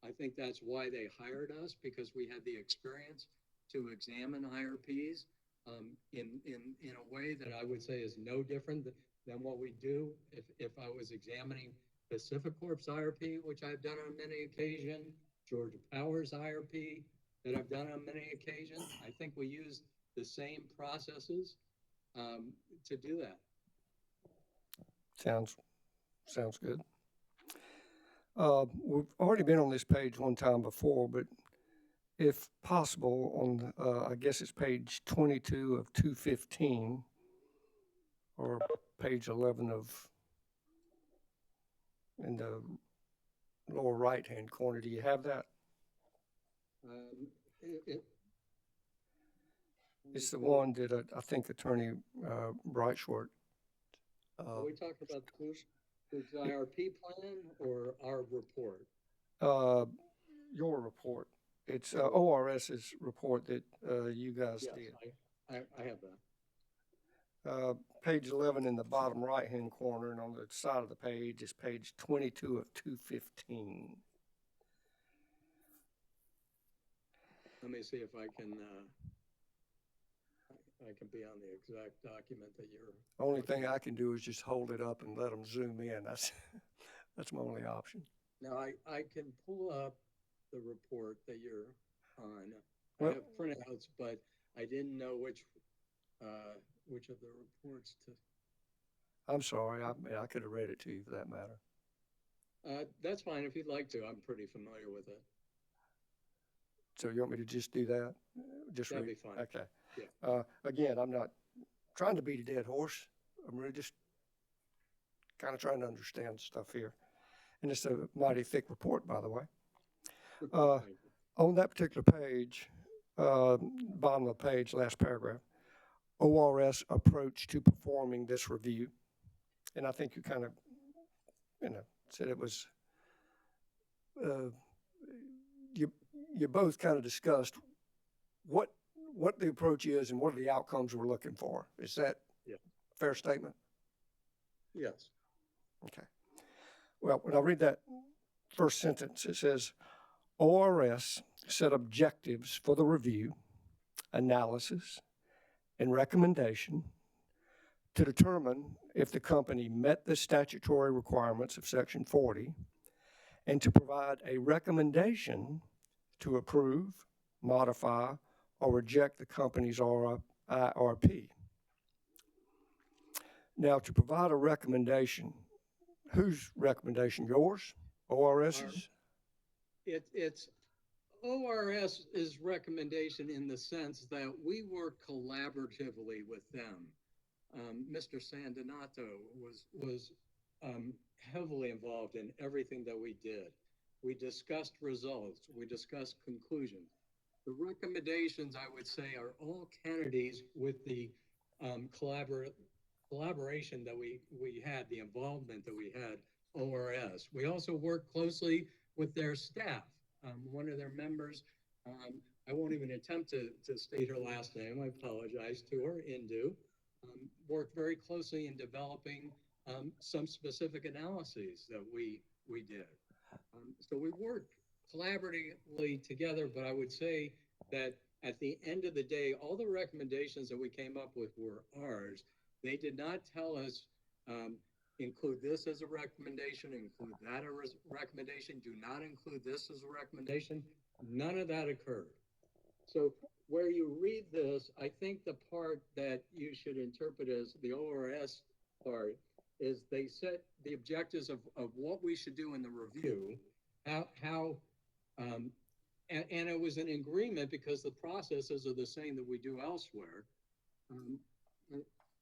I think that's why they hired us, because we had the experience to examine IRPs in a way that I would say is no different than what we do if I was examining Pacific Corp's IRP, which I've done on many occasions, Georgia Power's IRP that I've done on many occasions. I think we use the same processes to do that. Sounds good. We've already been on this page one time before, but if possible, on I guess it's page 22 of 215, or page 11 in the lower right-hand corner. Do you have that? It's the one that I think Attorney Brightshort. Are we talking about the IRP plan or our report? Your report. It's ORS's report that you guys did. I have that. Page 11 in the bottom right-hand corner, and on the side of the page is page 22 of 215. Let me see if I can be on the exact document that you're. Only thing I can do is just hold it up and let them zoom in. That's my only option. Now I can pull up the report that you're on. Well, I have printouts, but I didn't know which of the reports to. I'm sorry. I could have read it to you for that matter. That's fine if you'd like to. I'm pretty familiar with it. So you want me to just do that? That'd be fine. Okay. Yeah. Again, I'm not trying to beat a dead horse. I'm really just kind of trying to understand stuff here. And it's a mighty thick report, by the way. On that particular page, bottom of the page, last paragraph, ORS approach to performing this review. And I think you kind of, said it was, you both kind of discussed what the approach is and what are the outcomes we're looking for. Is that Yeah. a fair statement? Yes. Okay. Well, when I read that first sentence, it says, ORS set objectives for the review, analysis, and recommendation to determine if the company met the statutory requirements of Section 40 and to provide a recommendation to approve, modify, or reject the company's IRP. Now, to provide a recommendation, whose recommendation? Yours? ORS's? It's ORS's recommendation in the sense that we work collaboratively with them. Mr. Sandinato was heavily involved in everything that we did. We discussed results. We discussed conclusions. The recommendations, I would say, are all Kennedy's with the collaboration that we had, the involvement that we had, ORS. We also worked closely with their staff. One of their members, I won't even attempt to state her last name, I apologize to her, Indu, worked very closely in developing some specific analyses that we did. So we worked collaboratively together, but I would say that at the end of the day, all the recommendations that we came up with were ours. They did not tell us, include this as a recommendation, include that as a recommendation, do not include this as a recommendation. None of that occurred. So where you read this, I think the part that you should interpret as the ORS part is they set the objectives of what we should do in the review, and it was an agreement because the processes are the same that we do elsewhere.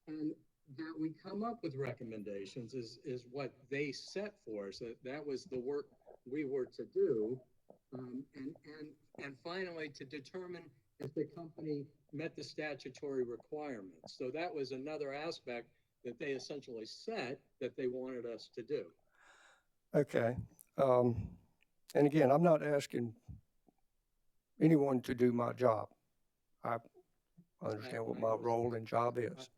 And that we come up with recommendations is what they set for us. That was the work we were to do. And finally, to determine if the company met the statutory requirements. So that was another aspect that they essentially set that they wanted us to do. Okay. And again, I'm not asking anyone to do my job. I understand what my role and job is.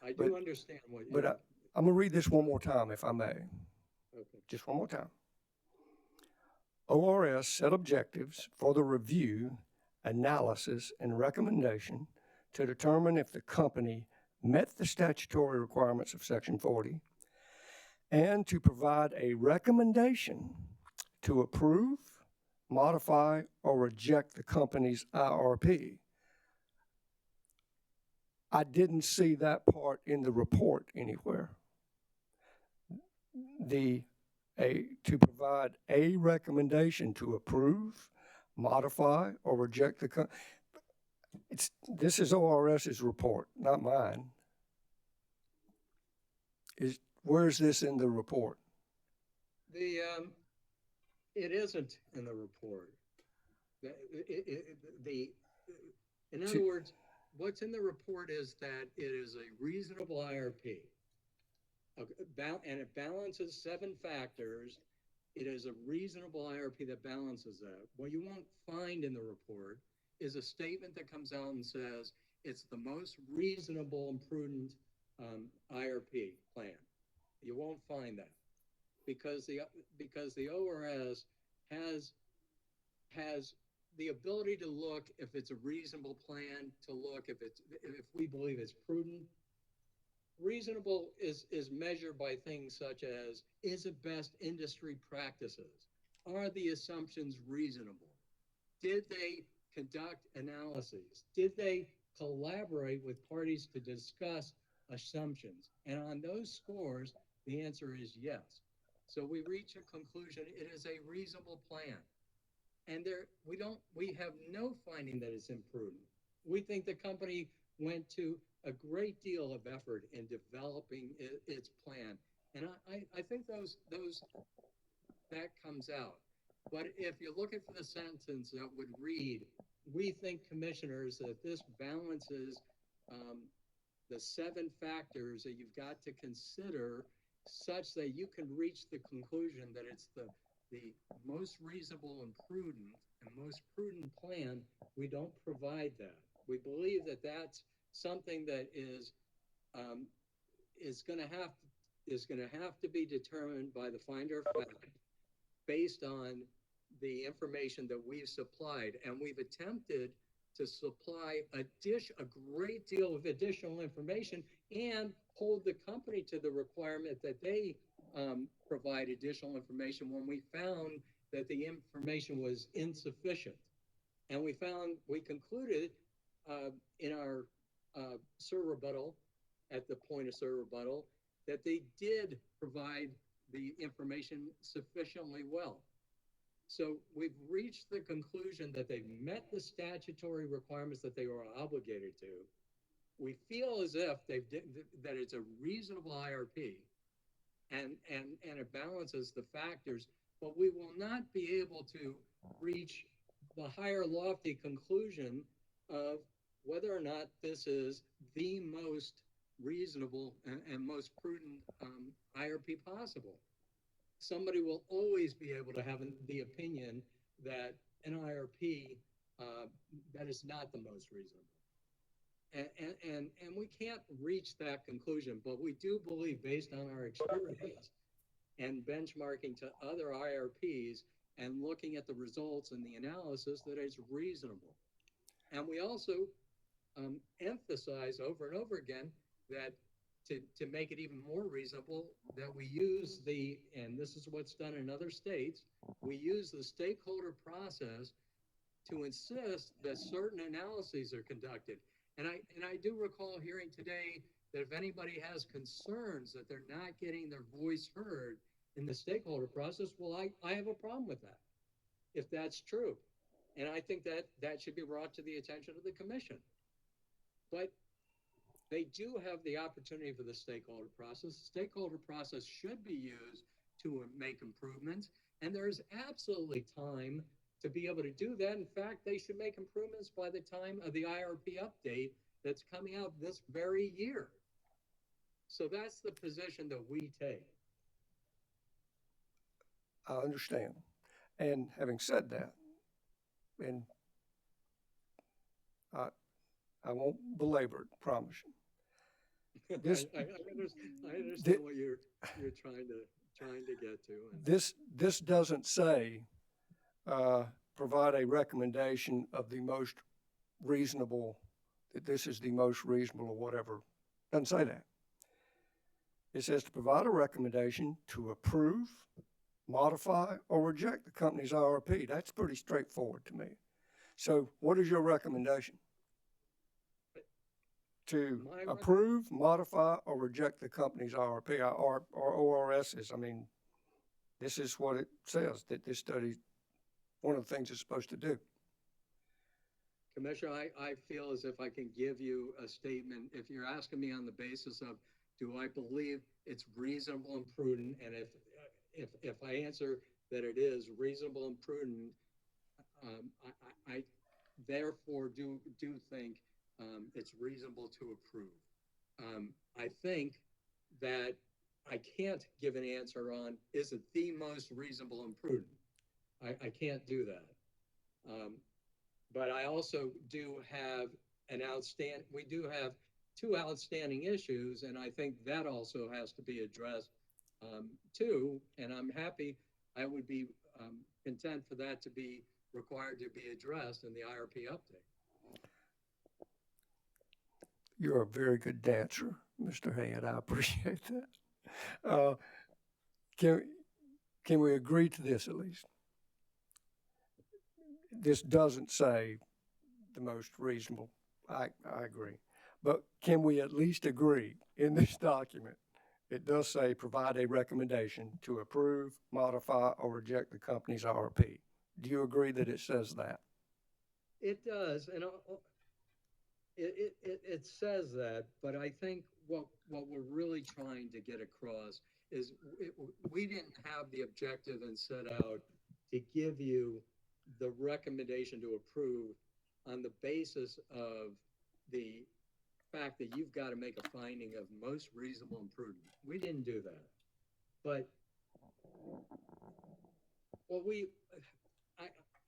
I do understand what you. But I'm going to read this one more time, if I may. Okay. Just one more time. ORS set objectives for the review, analysis, and recommendation to determine if the company met the statutory requirements of Section 40 and to provide a recommendation to approve, modify, or reject the company's IRP. I didn't see that part in the report anywhere. To provide a recommendation to approve, modify, or reject the this is ORS's report, not mine. Where's this in the report? It isn't in the report. In other words, what's in the report is that it is a reasonable IRP. And it balances 7 factors. It is a reasonable IRP that balances that. What you won't find in the report is a statement that comes out and says it's the most reasonable and prudent IRP plan. You won't find that because the ORS has the ability to look if it's a reasonable plan, to look if we believe it's prudent. Reasonable is measured by things such as, is it best industry practices? Are the assumptions reasonable? Did they conduct analyses? Did they collaborate with parties to discuss assumptions? And on those scores, the answer is yes. So we reach a conclusion, it is a reasonable plan. And we have no finding that it's imprudent. We think the company went to a great deal of effort in developing its plan. And I think that comes out. But if you're looking for the sentence that would read, we think, commissioners, that this balances the 7 factors that you've got to consider such that you can reach the conclusion that it's the the most reasonable and most prudent plan, we don't provide that. We believe that that's something that is going to have to be determined by the finder of fact based on the information that we've supplied. And we've attempted to supply a great deal of additional information and hold the company to the requirement that they provide additional information when we found that the information was insufficient. And we concluded in our SIR rebuttal, at the point of SIR rebuttal, that they did provide the information sufficiently well. So we've reached the conclusion that they've met the statutory requirements that they were obligated to. We feel as if that it's a reasonable IRP and it balances the factors, but we will not be able to reach the higher lofty conclusion of whether or not this is the most reasonable and most prudent IRP possible. Somebody will always be able to have the opinion that an IRP that is not the most reasonable. And we can't reach that conclusion, but we do believe, based on our experience and benchmarking to other IRPs and looking at the results and the analysis, that it's reasonable. And we also emphasize over and over again that to make it even more reasonable, that we use and this is what's done in other states, we use the stakeholder process to insist that certain analyses are conducted. And I do recall hearing today that if anybody has concerns that they're not getting their voice heard in the stakeholder process, well, I have a problem with that, if that's true. And I think that should be brought to the attention of the commission. But they do have the opportunity for the stakeholder process. The stakeholder process should be used to make improvements, and there's absolutely time to be able to do that. In fact, they should make improvements by the time of the IRP update that's coming out this very year. So that's the position that we take. I understand. And having said that, and I won't belabor it, promise you. I understand what you're trying to get to. This doesn't say provide a recommendation of the most reasonable, that this is the most reasonable or whatever. Doesn't say that. It says to provide a recommendation to approve, modify, or reject the company's IRP. That's pretty straightforward to me. So what is your recommendation? To approve, modify, or reject the company's IRP or ORSs. I mean, this is what it says, that this study, one of the things it's supposed to do. Commissioner, I feel as if I can give you a statement. If you're asking me on the basis of, do I believe it's reasonable and prudent, and if I answer that it is reasonable and prudent, I therefore do think it's reasonable to approve. I think that I can't give an answer on, is it the most reasonable and prudent? I can't do that. But I also do have we do have two outstanding issues, and I think that also has to be addressed too. And I'm happy, I would be content for that to be required to be addressed in the IRP update. You're a very good dancer, Mr. Head. I appreciate that. Can we agree to this at least? This doesn't say the most reasonable. I agree. But can we at least agree in this document? It does say provide a recommendation to approve, modify, or reject the company's IRP. Do you agree that it says that? It does, and it says that, but I think what we're really trying to get across is we didn't have the objective and set out to give you the recommendation to approve on the basis of the fact that you've got to make a finding of most reasonable and prudent. We didn't do that. But Well,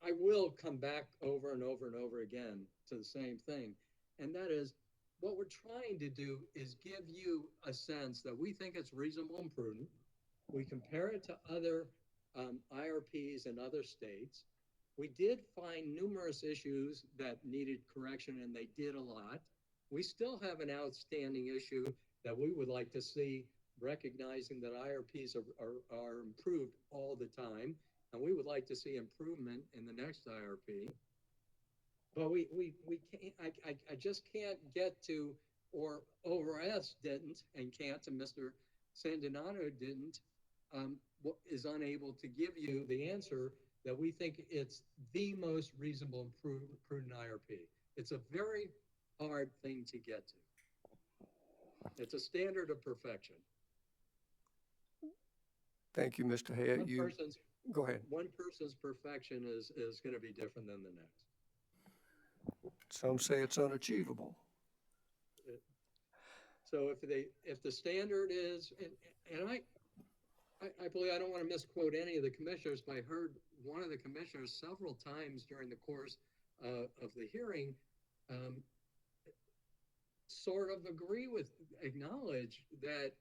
I will come back over and over and over again to the same thing. And that is, what we're trying to do is give you a sense that we think it's reasonable and prudent. We compare it to other IRPs in other states. We did find numerous issues that needed correction, and they did a lot. We still have an outstanding issue that we would like to see, recognizing that IRPs are improved all the time, and we would like to see improvement in the next IRP. But we can't, I just can't get to, or ORS didn't and can't, and Mr. Sandinato didn't, is unable to give you the answer that we think it's the most reasonable and prudent IRP. It's a very hard thing to get to. It's a standard of perfection. Thank you, Mr. Hayat. Go ahead. One person's perfection is going to be different than the next. Some say it's unachievable. So if the standard is, and I believe, I don't want to misquote any of the commissioners, but I heard one of the commissioners several times during the course of the hearing sort of acknowledge that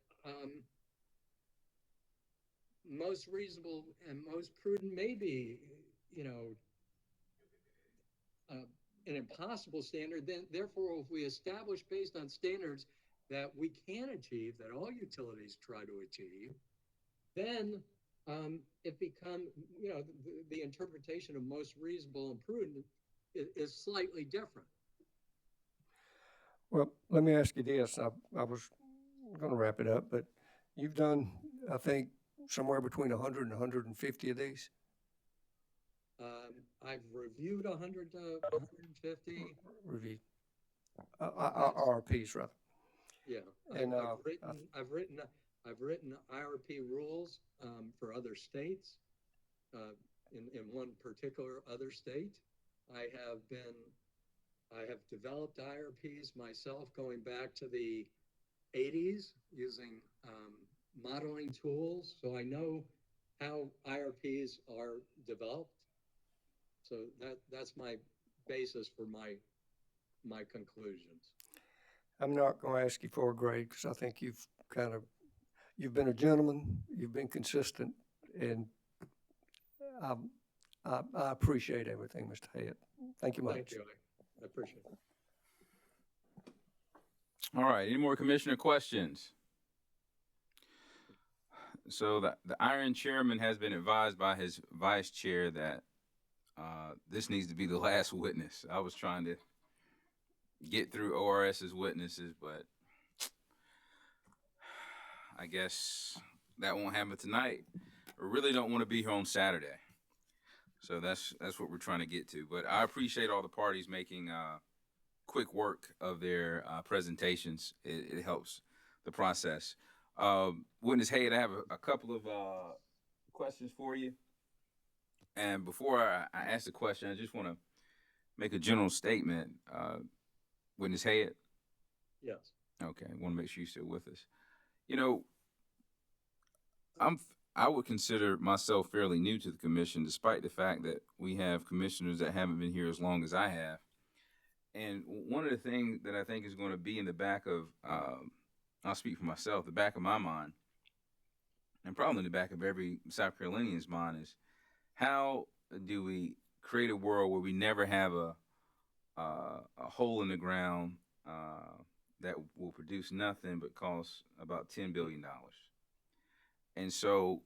most reasonable and most prudent may be, an impossible standard. Then, therefore, if we establish based on standards that we can achieve, that all utilities try to achieve, then it becomes, the interpretation of most reasonable and prudent is slightly different. Well, let me ask you this. I was going to wrap it up, but you've done, I think, somewhere between 100 and 150 of these? I've reviewed 100 to 150. Reviewed. RPs, rather. Yeah. And I've written IRP rules for other states. In one particular other state, I have developed IRPs myself going back to the 80s using modeling tools, so I know how IRPs are developed. So that's my basis for my conclusions. I'm not going to ask you for a grade because I think you've been a gentleman, you've been consistent, and I appreciate everything, Mr. Hayat. Thank you much. Thank you. I appreciate it. All right. Any more commissioner questions? So the Iron Chairman has been advised by his vice chair that this needs to be the last witness. I was trying to get through ORS's witnesses, but I guess that won't happen tonight. I really don't want to be here on Saturday. So that's what we're trying to get to. But I appreciate all the parties making quick work of their presentations. It helps the process. Witness Hayat, I have a couple of questions for you. And before I ask the question, I just want to make a general statement. Witness Hayat? Yes. Okay, I want to make sure you're still with us. I would consider myself fairly new to the commission, despite the fact that we have commissioners that haven't been here as long as I have. And one of the things that I think is going to be in the back of, I'll speak for myself, the back of my mind, and probably in the back of every South Carolinian's mind, is how do we create a world where we never have a hole in the ground that will produce nothing but cost about $10 billion. And so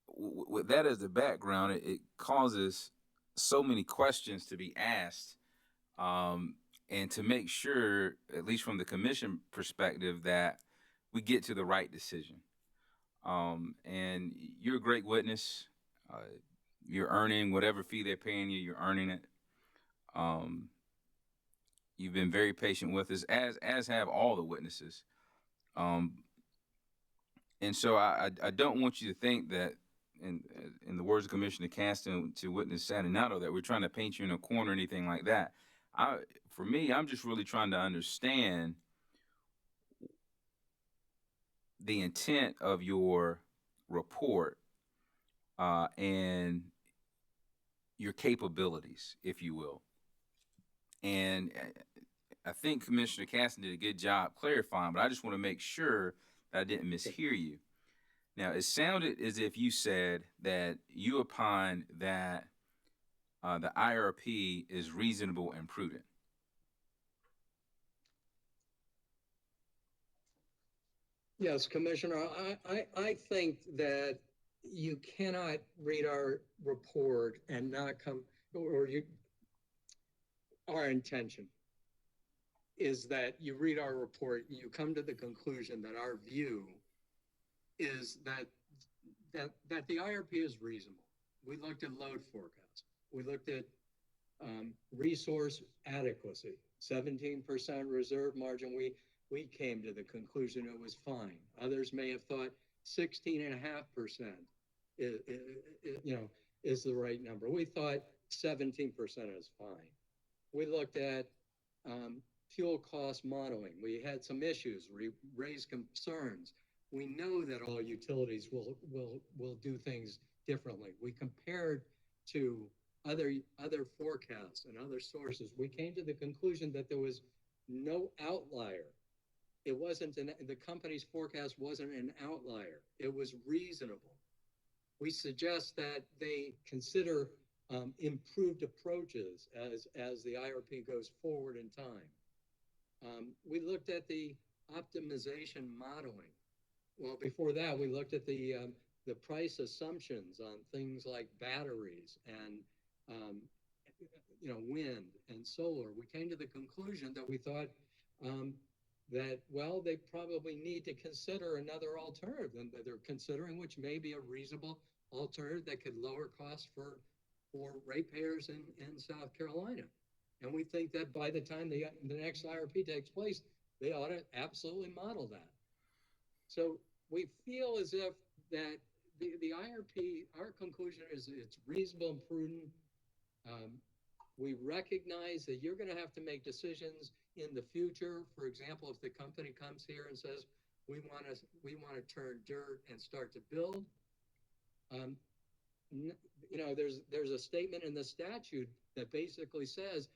with that as the background, it causes so many questions to be asked, and to make sure, at least from the commission perspective, that we get to the right decision. And you're a great witness. You're earning whatever fee they're paying you, you're earning it. You've been very patient with us, as have all the witnesses. And so I don't want you to think that, in the words of Commissioner Caston to Witness Sandinato, that we're trying to paint you in a corner or anything like that. For me, I'm just really trying to understand the intent of your report, and your capabilities, if you will. And I think Commissioner Caston did a good job clarifying, but I just want to make sure that I didn't mishear you. Now, it sounded as if you said that you opine that the IRP is reasonable and prudent. Yes, Commissioner, I think that you cannot read our report and not come, or you, our intention is that you read our report, you come to the conclusion that our view is that the IRP is reasonable. We looked at load forecast. We looked at resource adequacy, 17% reserve margin. We came to the conclusion it was fine. Others may have thought 16.5% is the right number. We thought 17% is fine. We looked at fuel cost modeling. We had some issues. We raised concerns. We know that all utilities will do things differently. We compared to other forecasts and other sources. We came to the conclusion that there was no outlier. It wasn't the company's forecast wasn't an outlier. It was reasonable. We suggest that they consider improved approaches as the IRP goes forward in time. We looked at the optimization modeling. Well, before that, we looked at the price assumptions on things like batteries and wind and solar. We came to the conclusion that we thought that, well, they probably need to consider another alternative than they're considering, which may be a reasonable alternative that could lower costs for ratepayers in South Carolina. And we think that by the time the next IRP takes place, they ought to absolutely model that. So we feel as if that the IRP, our conclusion is it's reasonable and prudent. We recognize that you're going to have to make decisions in the future. For example, if the company comes here and says, we want to turn dirt and start to build, there's a statement in the statute that basically says,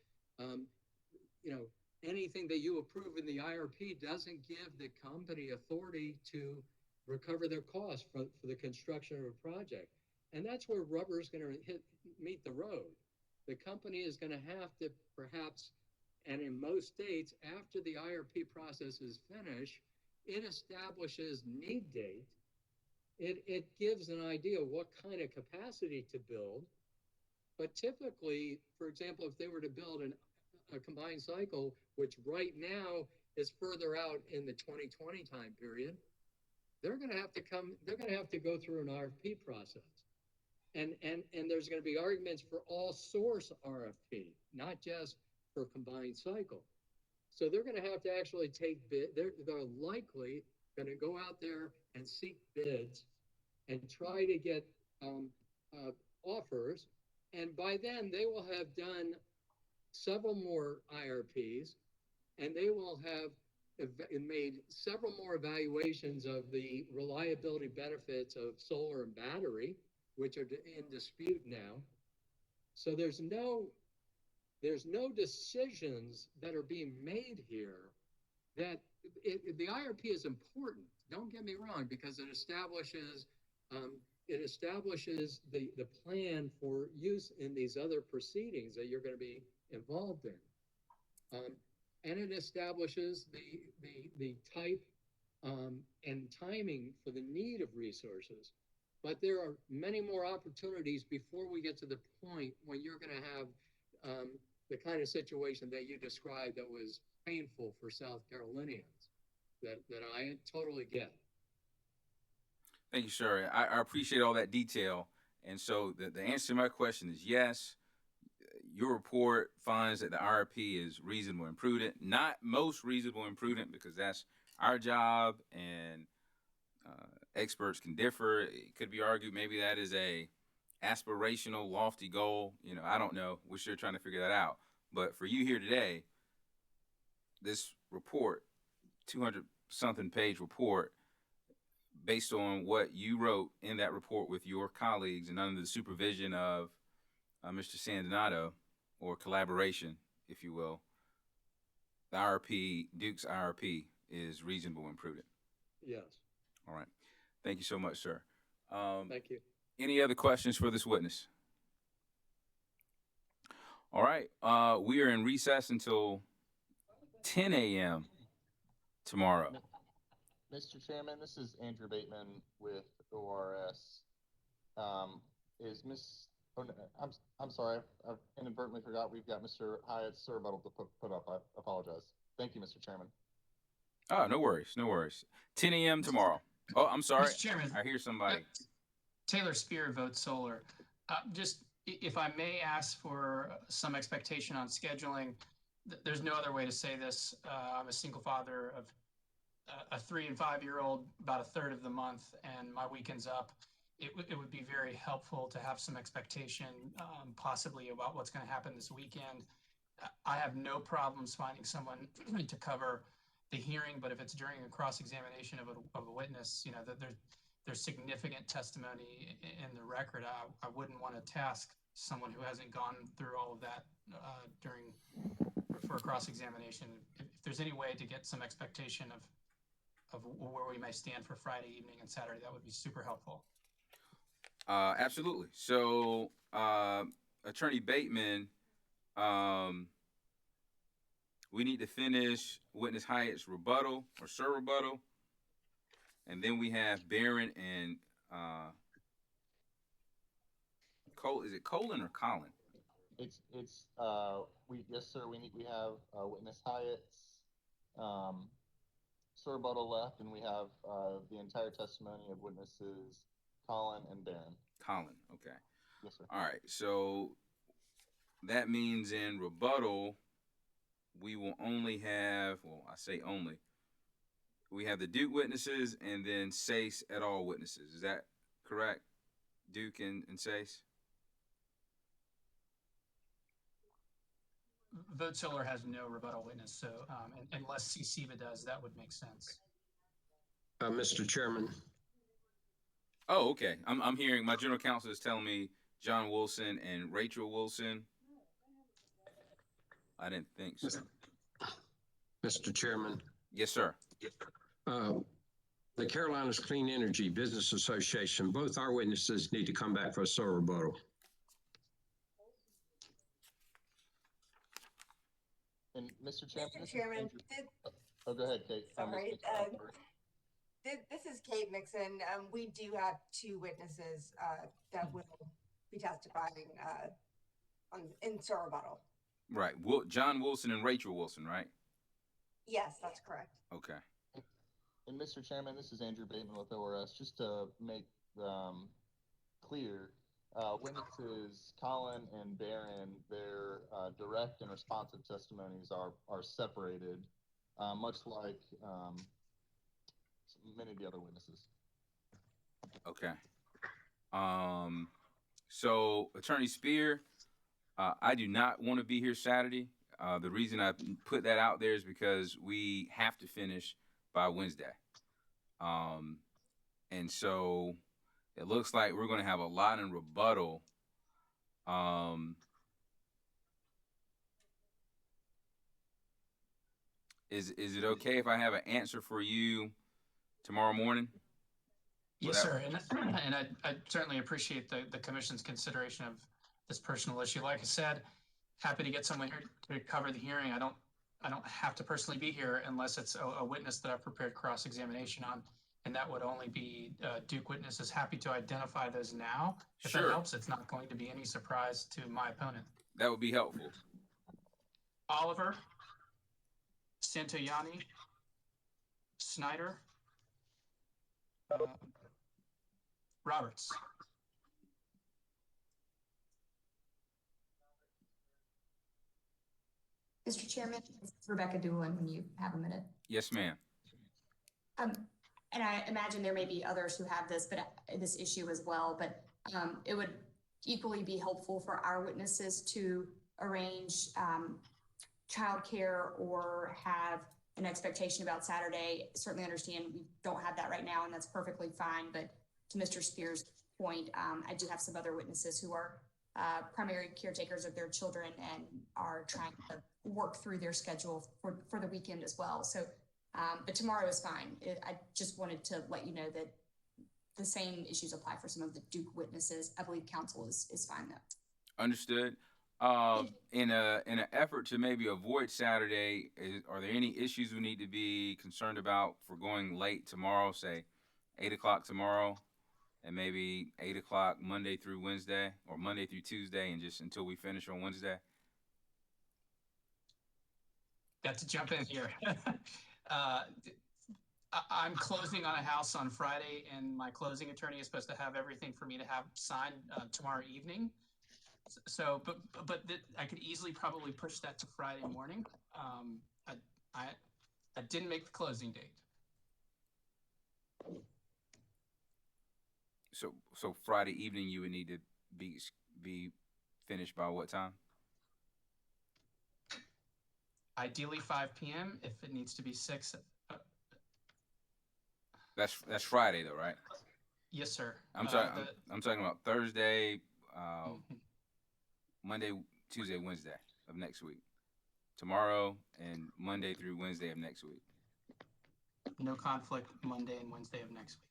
anything that you approve in the IRP doesn't give the company authority to recover their costs for the construction of a project. And that's where rubber is going to meet the road. The company is going to have to perhaps, and in most states, after the IRP process is finished, it establishes need date. It gives an idea of what kind of capacity to build. But typically, for example, if they were to build a combined cycle, which right now is further out in the 2020 time period, they're going to have to go through an RFP process. And there's going to be arguments for all source RFP, not just for combined cycle. So they're going to have to actually take bid. They're likely going to go out there and seek bids and try to get offers. And by then they will have done several more IRPs, and they will have made several more evaluations of the reliability benefits of solar and battery, which are in dispute now. So there's no decisions that are being made here. That the IRP is important. Don't get me wrong, because it establishes the plan for use in these other proceedings that you're going to be involved in, and it establishes the type and timing for the need of resources. But there are many more opportunities before we get to the point when you're going to have the kind of situation that you described that was painful for South Carolinians, that I totally get. Thank you, sir. I appreciate all that detail. And so the answer to my question is yes. Your report finds that the IRP is reasonable and prudent, not most reasonable and prudent, because that's our job, and experts can differ. It could be argued maybe that is a aspirational, lofty goal. I don't know. We're still trying to figure that out. But for you here today, this report, 200-something page report, based on what you wrote in that report with your colleagues and under the supervision of Mr. Sandinato, or collaboration, if you will, the IRP, Duke's IRP, is reasonable and prudent. Yes. All right. Thank you so much, sir. Thank you. Any other questions for this witness? All right. We are in recess until 10 a.m. tomorrow. Mr. Chairman, this is Andrew Bateman with ORS. Is Miss? Oh, no, I'm sorry. I've inadvertently forgot we've got Mr. Hyatt's rebuttal to put up. I apologize. Thank you, Mr. Chairman. Oh, no worries. No worries. 10 a.m. tomorrow. Oh, I'm sorry. Mr. Chairman. I hear somebody. Taylor Spear, Vote Solar. Just if I may ask for some expectation on scheduling, there's no other way to say this. I'm a single father of a 3- and 5-year-old about a third of the month, and my weekend's up. It would be very helpful to have some expectation, possibly about what's going to happen this weekend. I have no problems finding someone to cover the hearing, but if it's during a cross-examination of a witness, you know, that there's significant testimony in the record. I wouldn't want to task someone who hasn't gone through all of that for a cross-examination. If there's any way to get some expectation of where we may stand for Friday evening and Saturday, that would be super helpful. Absolutely. So, Attorney Bateman, we need to finish witness Hyatt's rebuttal or sir rebuttal, and then we have Barron and Cole. Is it Colin or Colin? Yes, sir. We have witness Hyatt's sir rebuttal left, and we have the entire testimony of witnesses Colin and Barron. Colin, okay. Yes, sir. All right, so that means in rebuttal, we will only have, well, I say only, we have the Duke witnesses and then SACE et al. Witnesses. Is that correct? Duke and SACE? Vote Solar has no rebuttal witness, so unless CCBA does, that would make sense. Mr. Chairman. Oh, okay. I'm hearing my general counsel is telling me John Wilson and Rachel Wilson. I didn't think so. Mr. Chairman. Yes, sir. The Carolinas Clean Energy Business Association, both our witnesses need to come back for a sole rebuttal. And Mr. Chairman. Mr. Chairman, oh, go ahead, Kate. Sorry. This is Kate Nixon. We do have 2 witnesses that will be testifying in sir rebuttal. Right. John Wilson and Rachel Wilson, right? Yes, that's correct. Okay. And Mr. Chairman, this is Andrew Bateman with ORS. Just to make clear, witnesses Colin and Barron, their direct and responsive testimonies are separated, much like many of the other witnesses. Okay. So Attorney Spear, I do not want to be here Saturday. The reason I put that out there is because we have to finish by Wednesday. And so it looks like we're going to have a lot in rebuttal. Is it okay if I have an answer for you tomorrow morning? Yes, sir. And I certainly appreciate the commission's consideration of this personal issue. Like I said, happy to get someone here to cover the hearing. I don't have to personally be here unless it's a witness that I've prepared cross-examination on, and that would only be Duke witnesses. Happy to identify those now. If that helps, it's not going to be any surprise to my opponent. That would be helpful. Oliver, Santoyani, Snyder, Roberts. Mr. Chairman, it's Rebecca Doolin when you have a minute. Yes, ma'am. And I imagine there may be others who have this, but this issue as well, but it would equally be helpful for our witnesses to arrange childcare or have an expectation about Saturday. Certainly understand we don't have that right now, and that's perfectly fine. But to Mr. Spear's point, I do have some other witnesses who are primary caretakers of their children and are trying to work through their schedule for the weekend as well. So, but tomorrow is fine. I just wanted to let you know that the same issues apply for some of the Duke witnesses. I believe counsel is fine though. Understood. In an effort to maybe avoid Saturday, are there any issues we need to be concerned about for going late tomorrow, say 8 o'clock tomorrow, and maybe 8 o'clock Monday through Wednesday, or Monday through Tuesday, and just until we finish on Wednesday? Got to jump in here. I'm closing on a house on Friday, and my closing attorney is supposed to have everything for me to have signed tomorrow evening. So, but I could easily probably push that to Friday morning. I didn't make the closing date. So Friday evening you would need to be finished by what time? Ideally 5 p.m. If it needs to be 6. That's Friday though, right? Yes, sir. I'm talking about Thursday, Monday, Tuesday, Wednesday of next week. Tomorrow and Monday through Wednesday of next week. No conflict Monday and Wednesday of next week.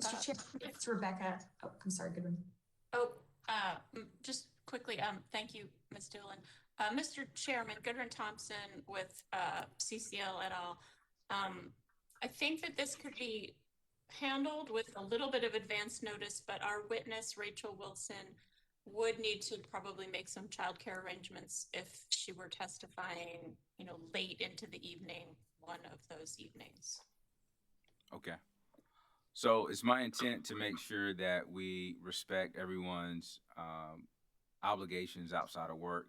Mr. Chair, it's Rebecca. Oh, I'm sorry, Goodwin. Just quickly, thank you, Ms. Doolin. Mr. Chairman, Goodwin Thompson with CCL et al. I think that this could be handled with a little bit of advance notice, but our witness, Rachel Wilson, would need to probably make some childcare arrangements if she were testifying, late into the evening, one of those evenings. Okay. So it's my intent to make sure that we respect everyone's obligations outside of work.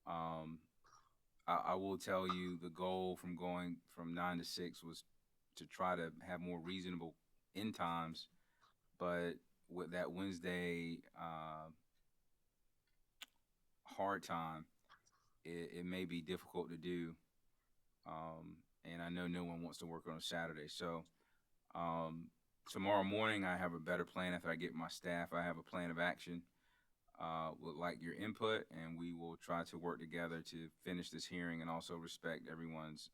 I will tell you the goal from going from 9 to 6 was to try to have more reasonable end times, but with that Wednesday hard time, it may be difficult to do. And I know no one wants to work on a Saturday. So tomorrow morning I have a better plan. After I get my staff, I have a plan of action. Would like your input, and we will try to work together to finish this hearing and also respect everyone's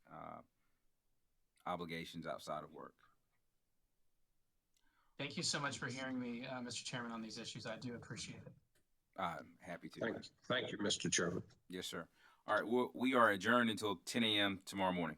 obligations outside of work. Thank you so much for hearing me, Mr. Chairman, on these issues. I do appreciate it. I'm happy to. Thank you, Mr. Chairman. Yes, sir. All right, we are adjourned until 10 a.m. tomorrow morning.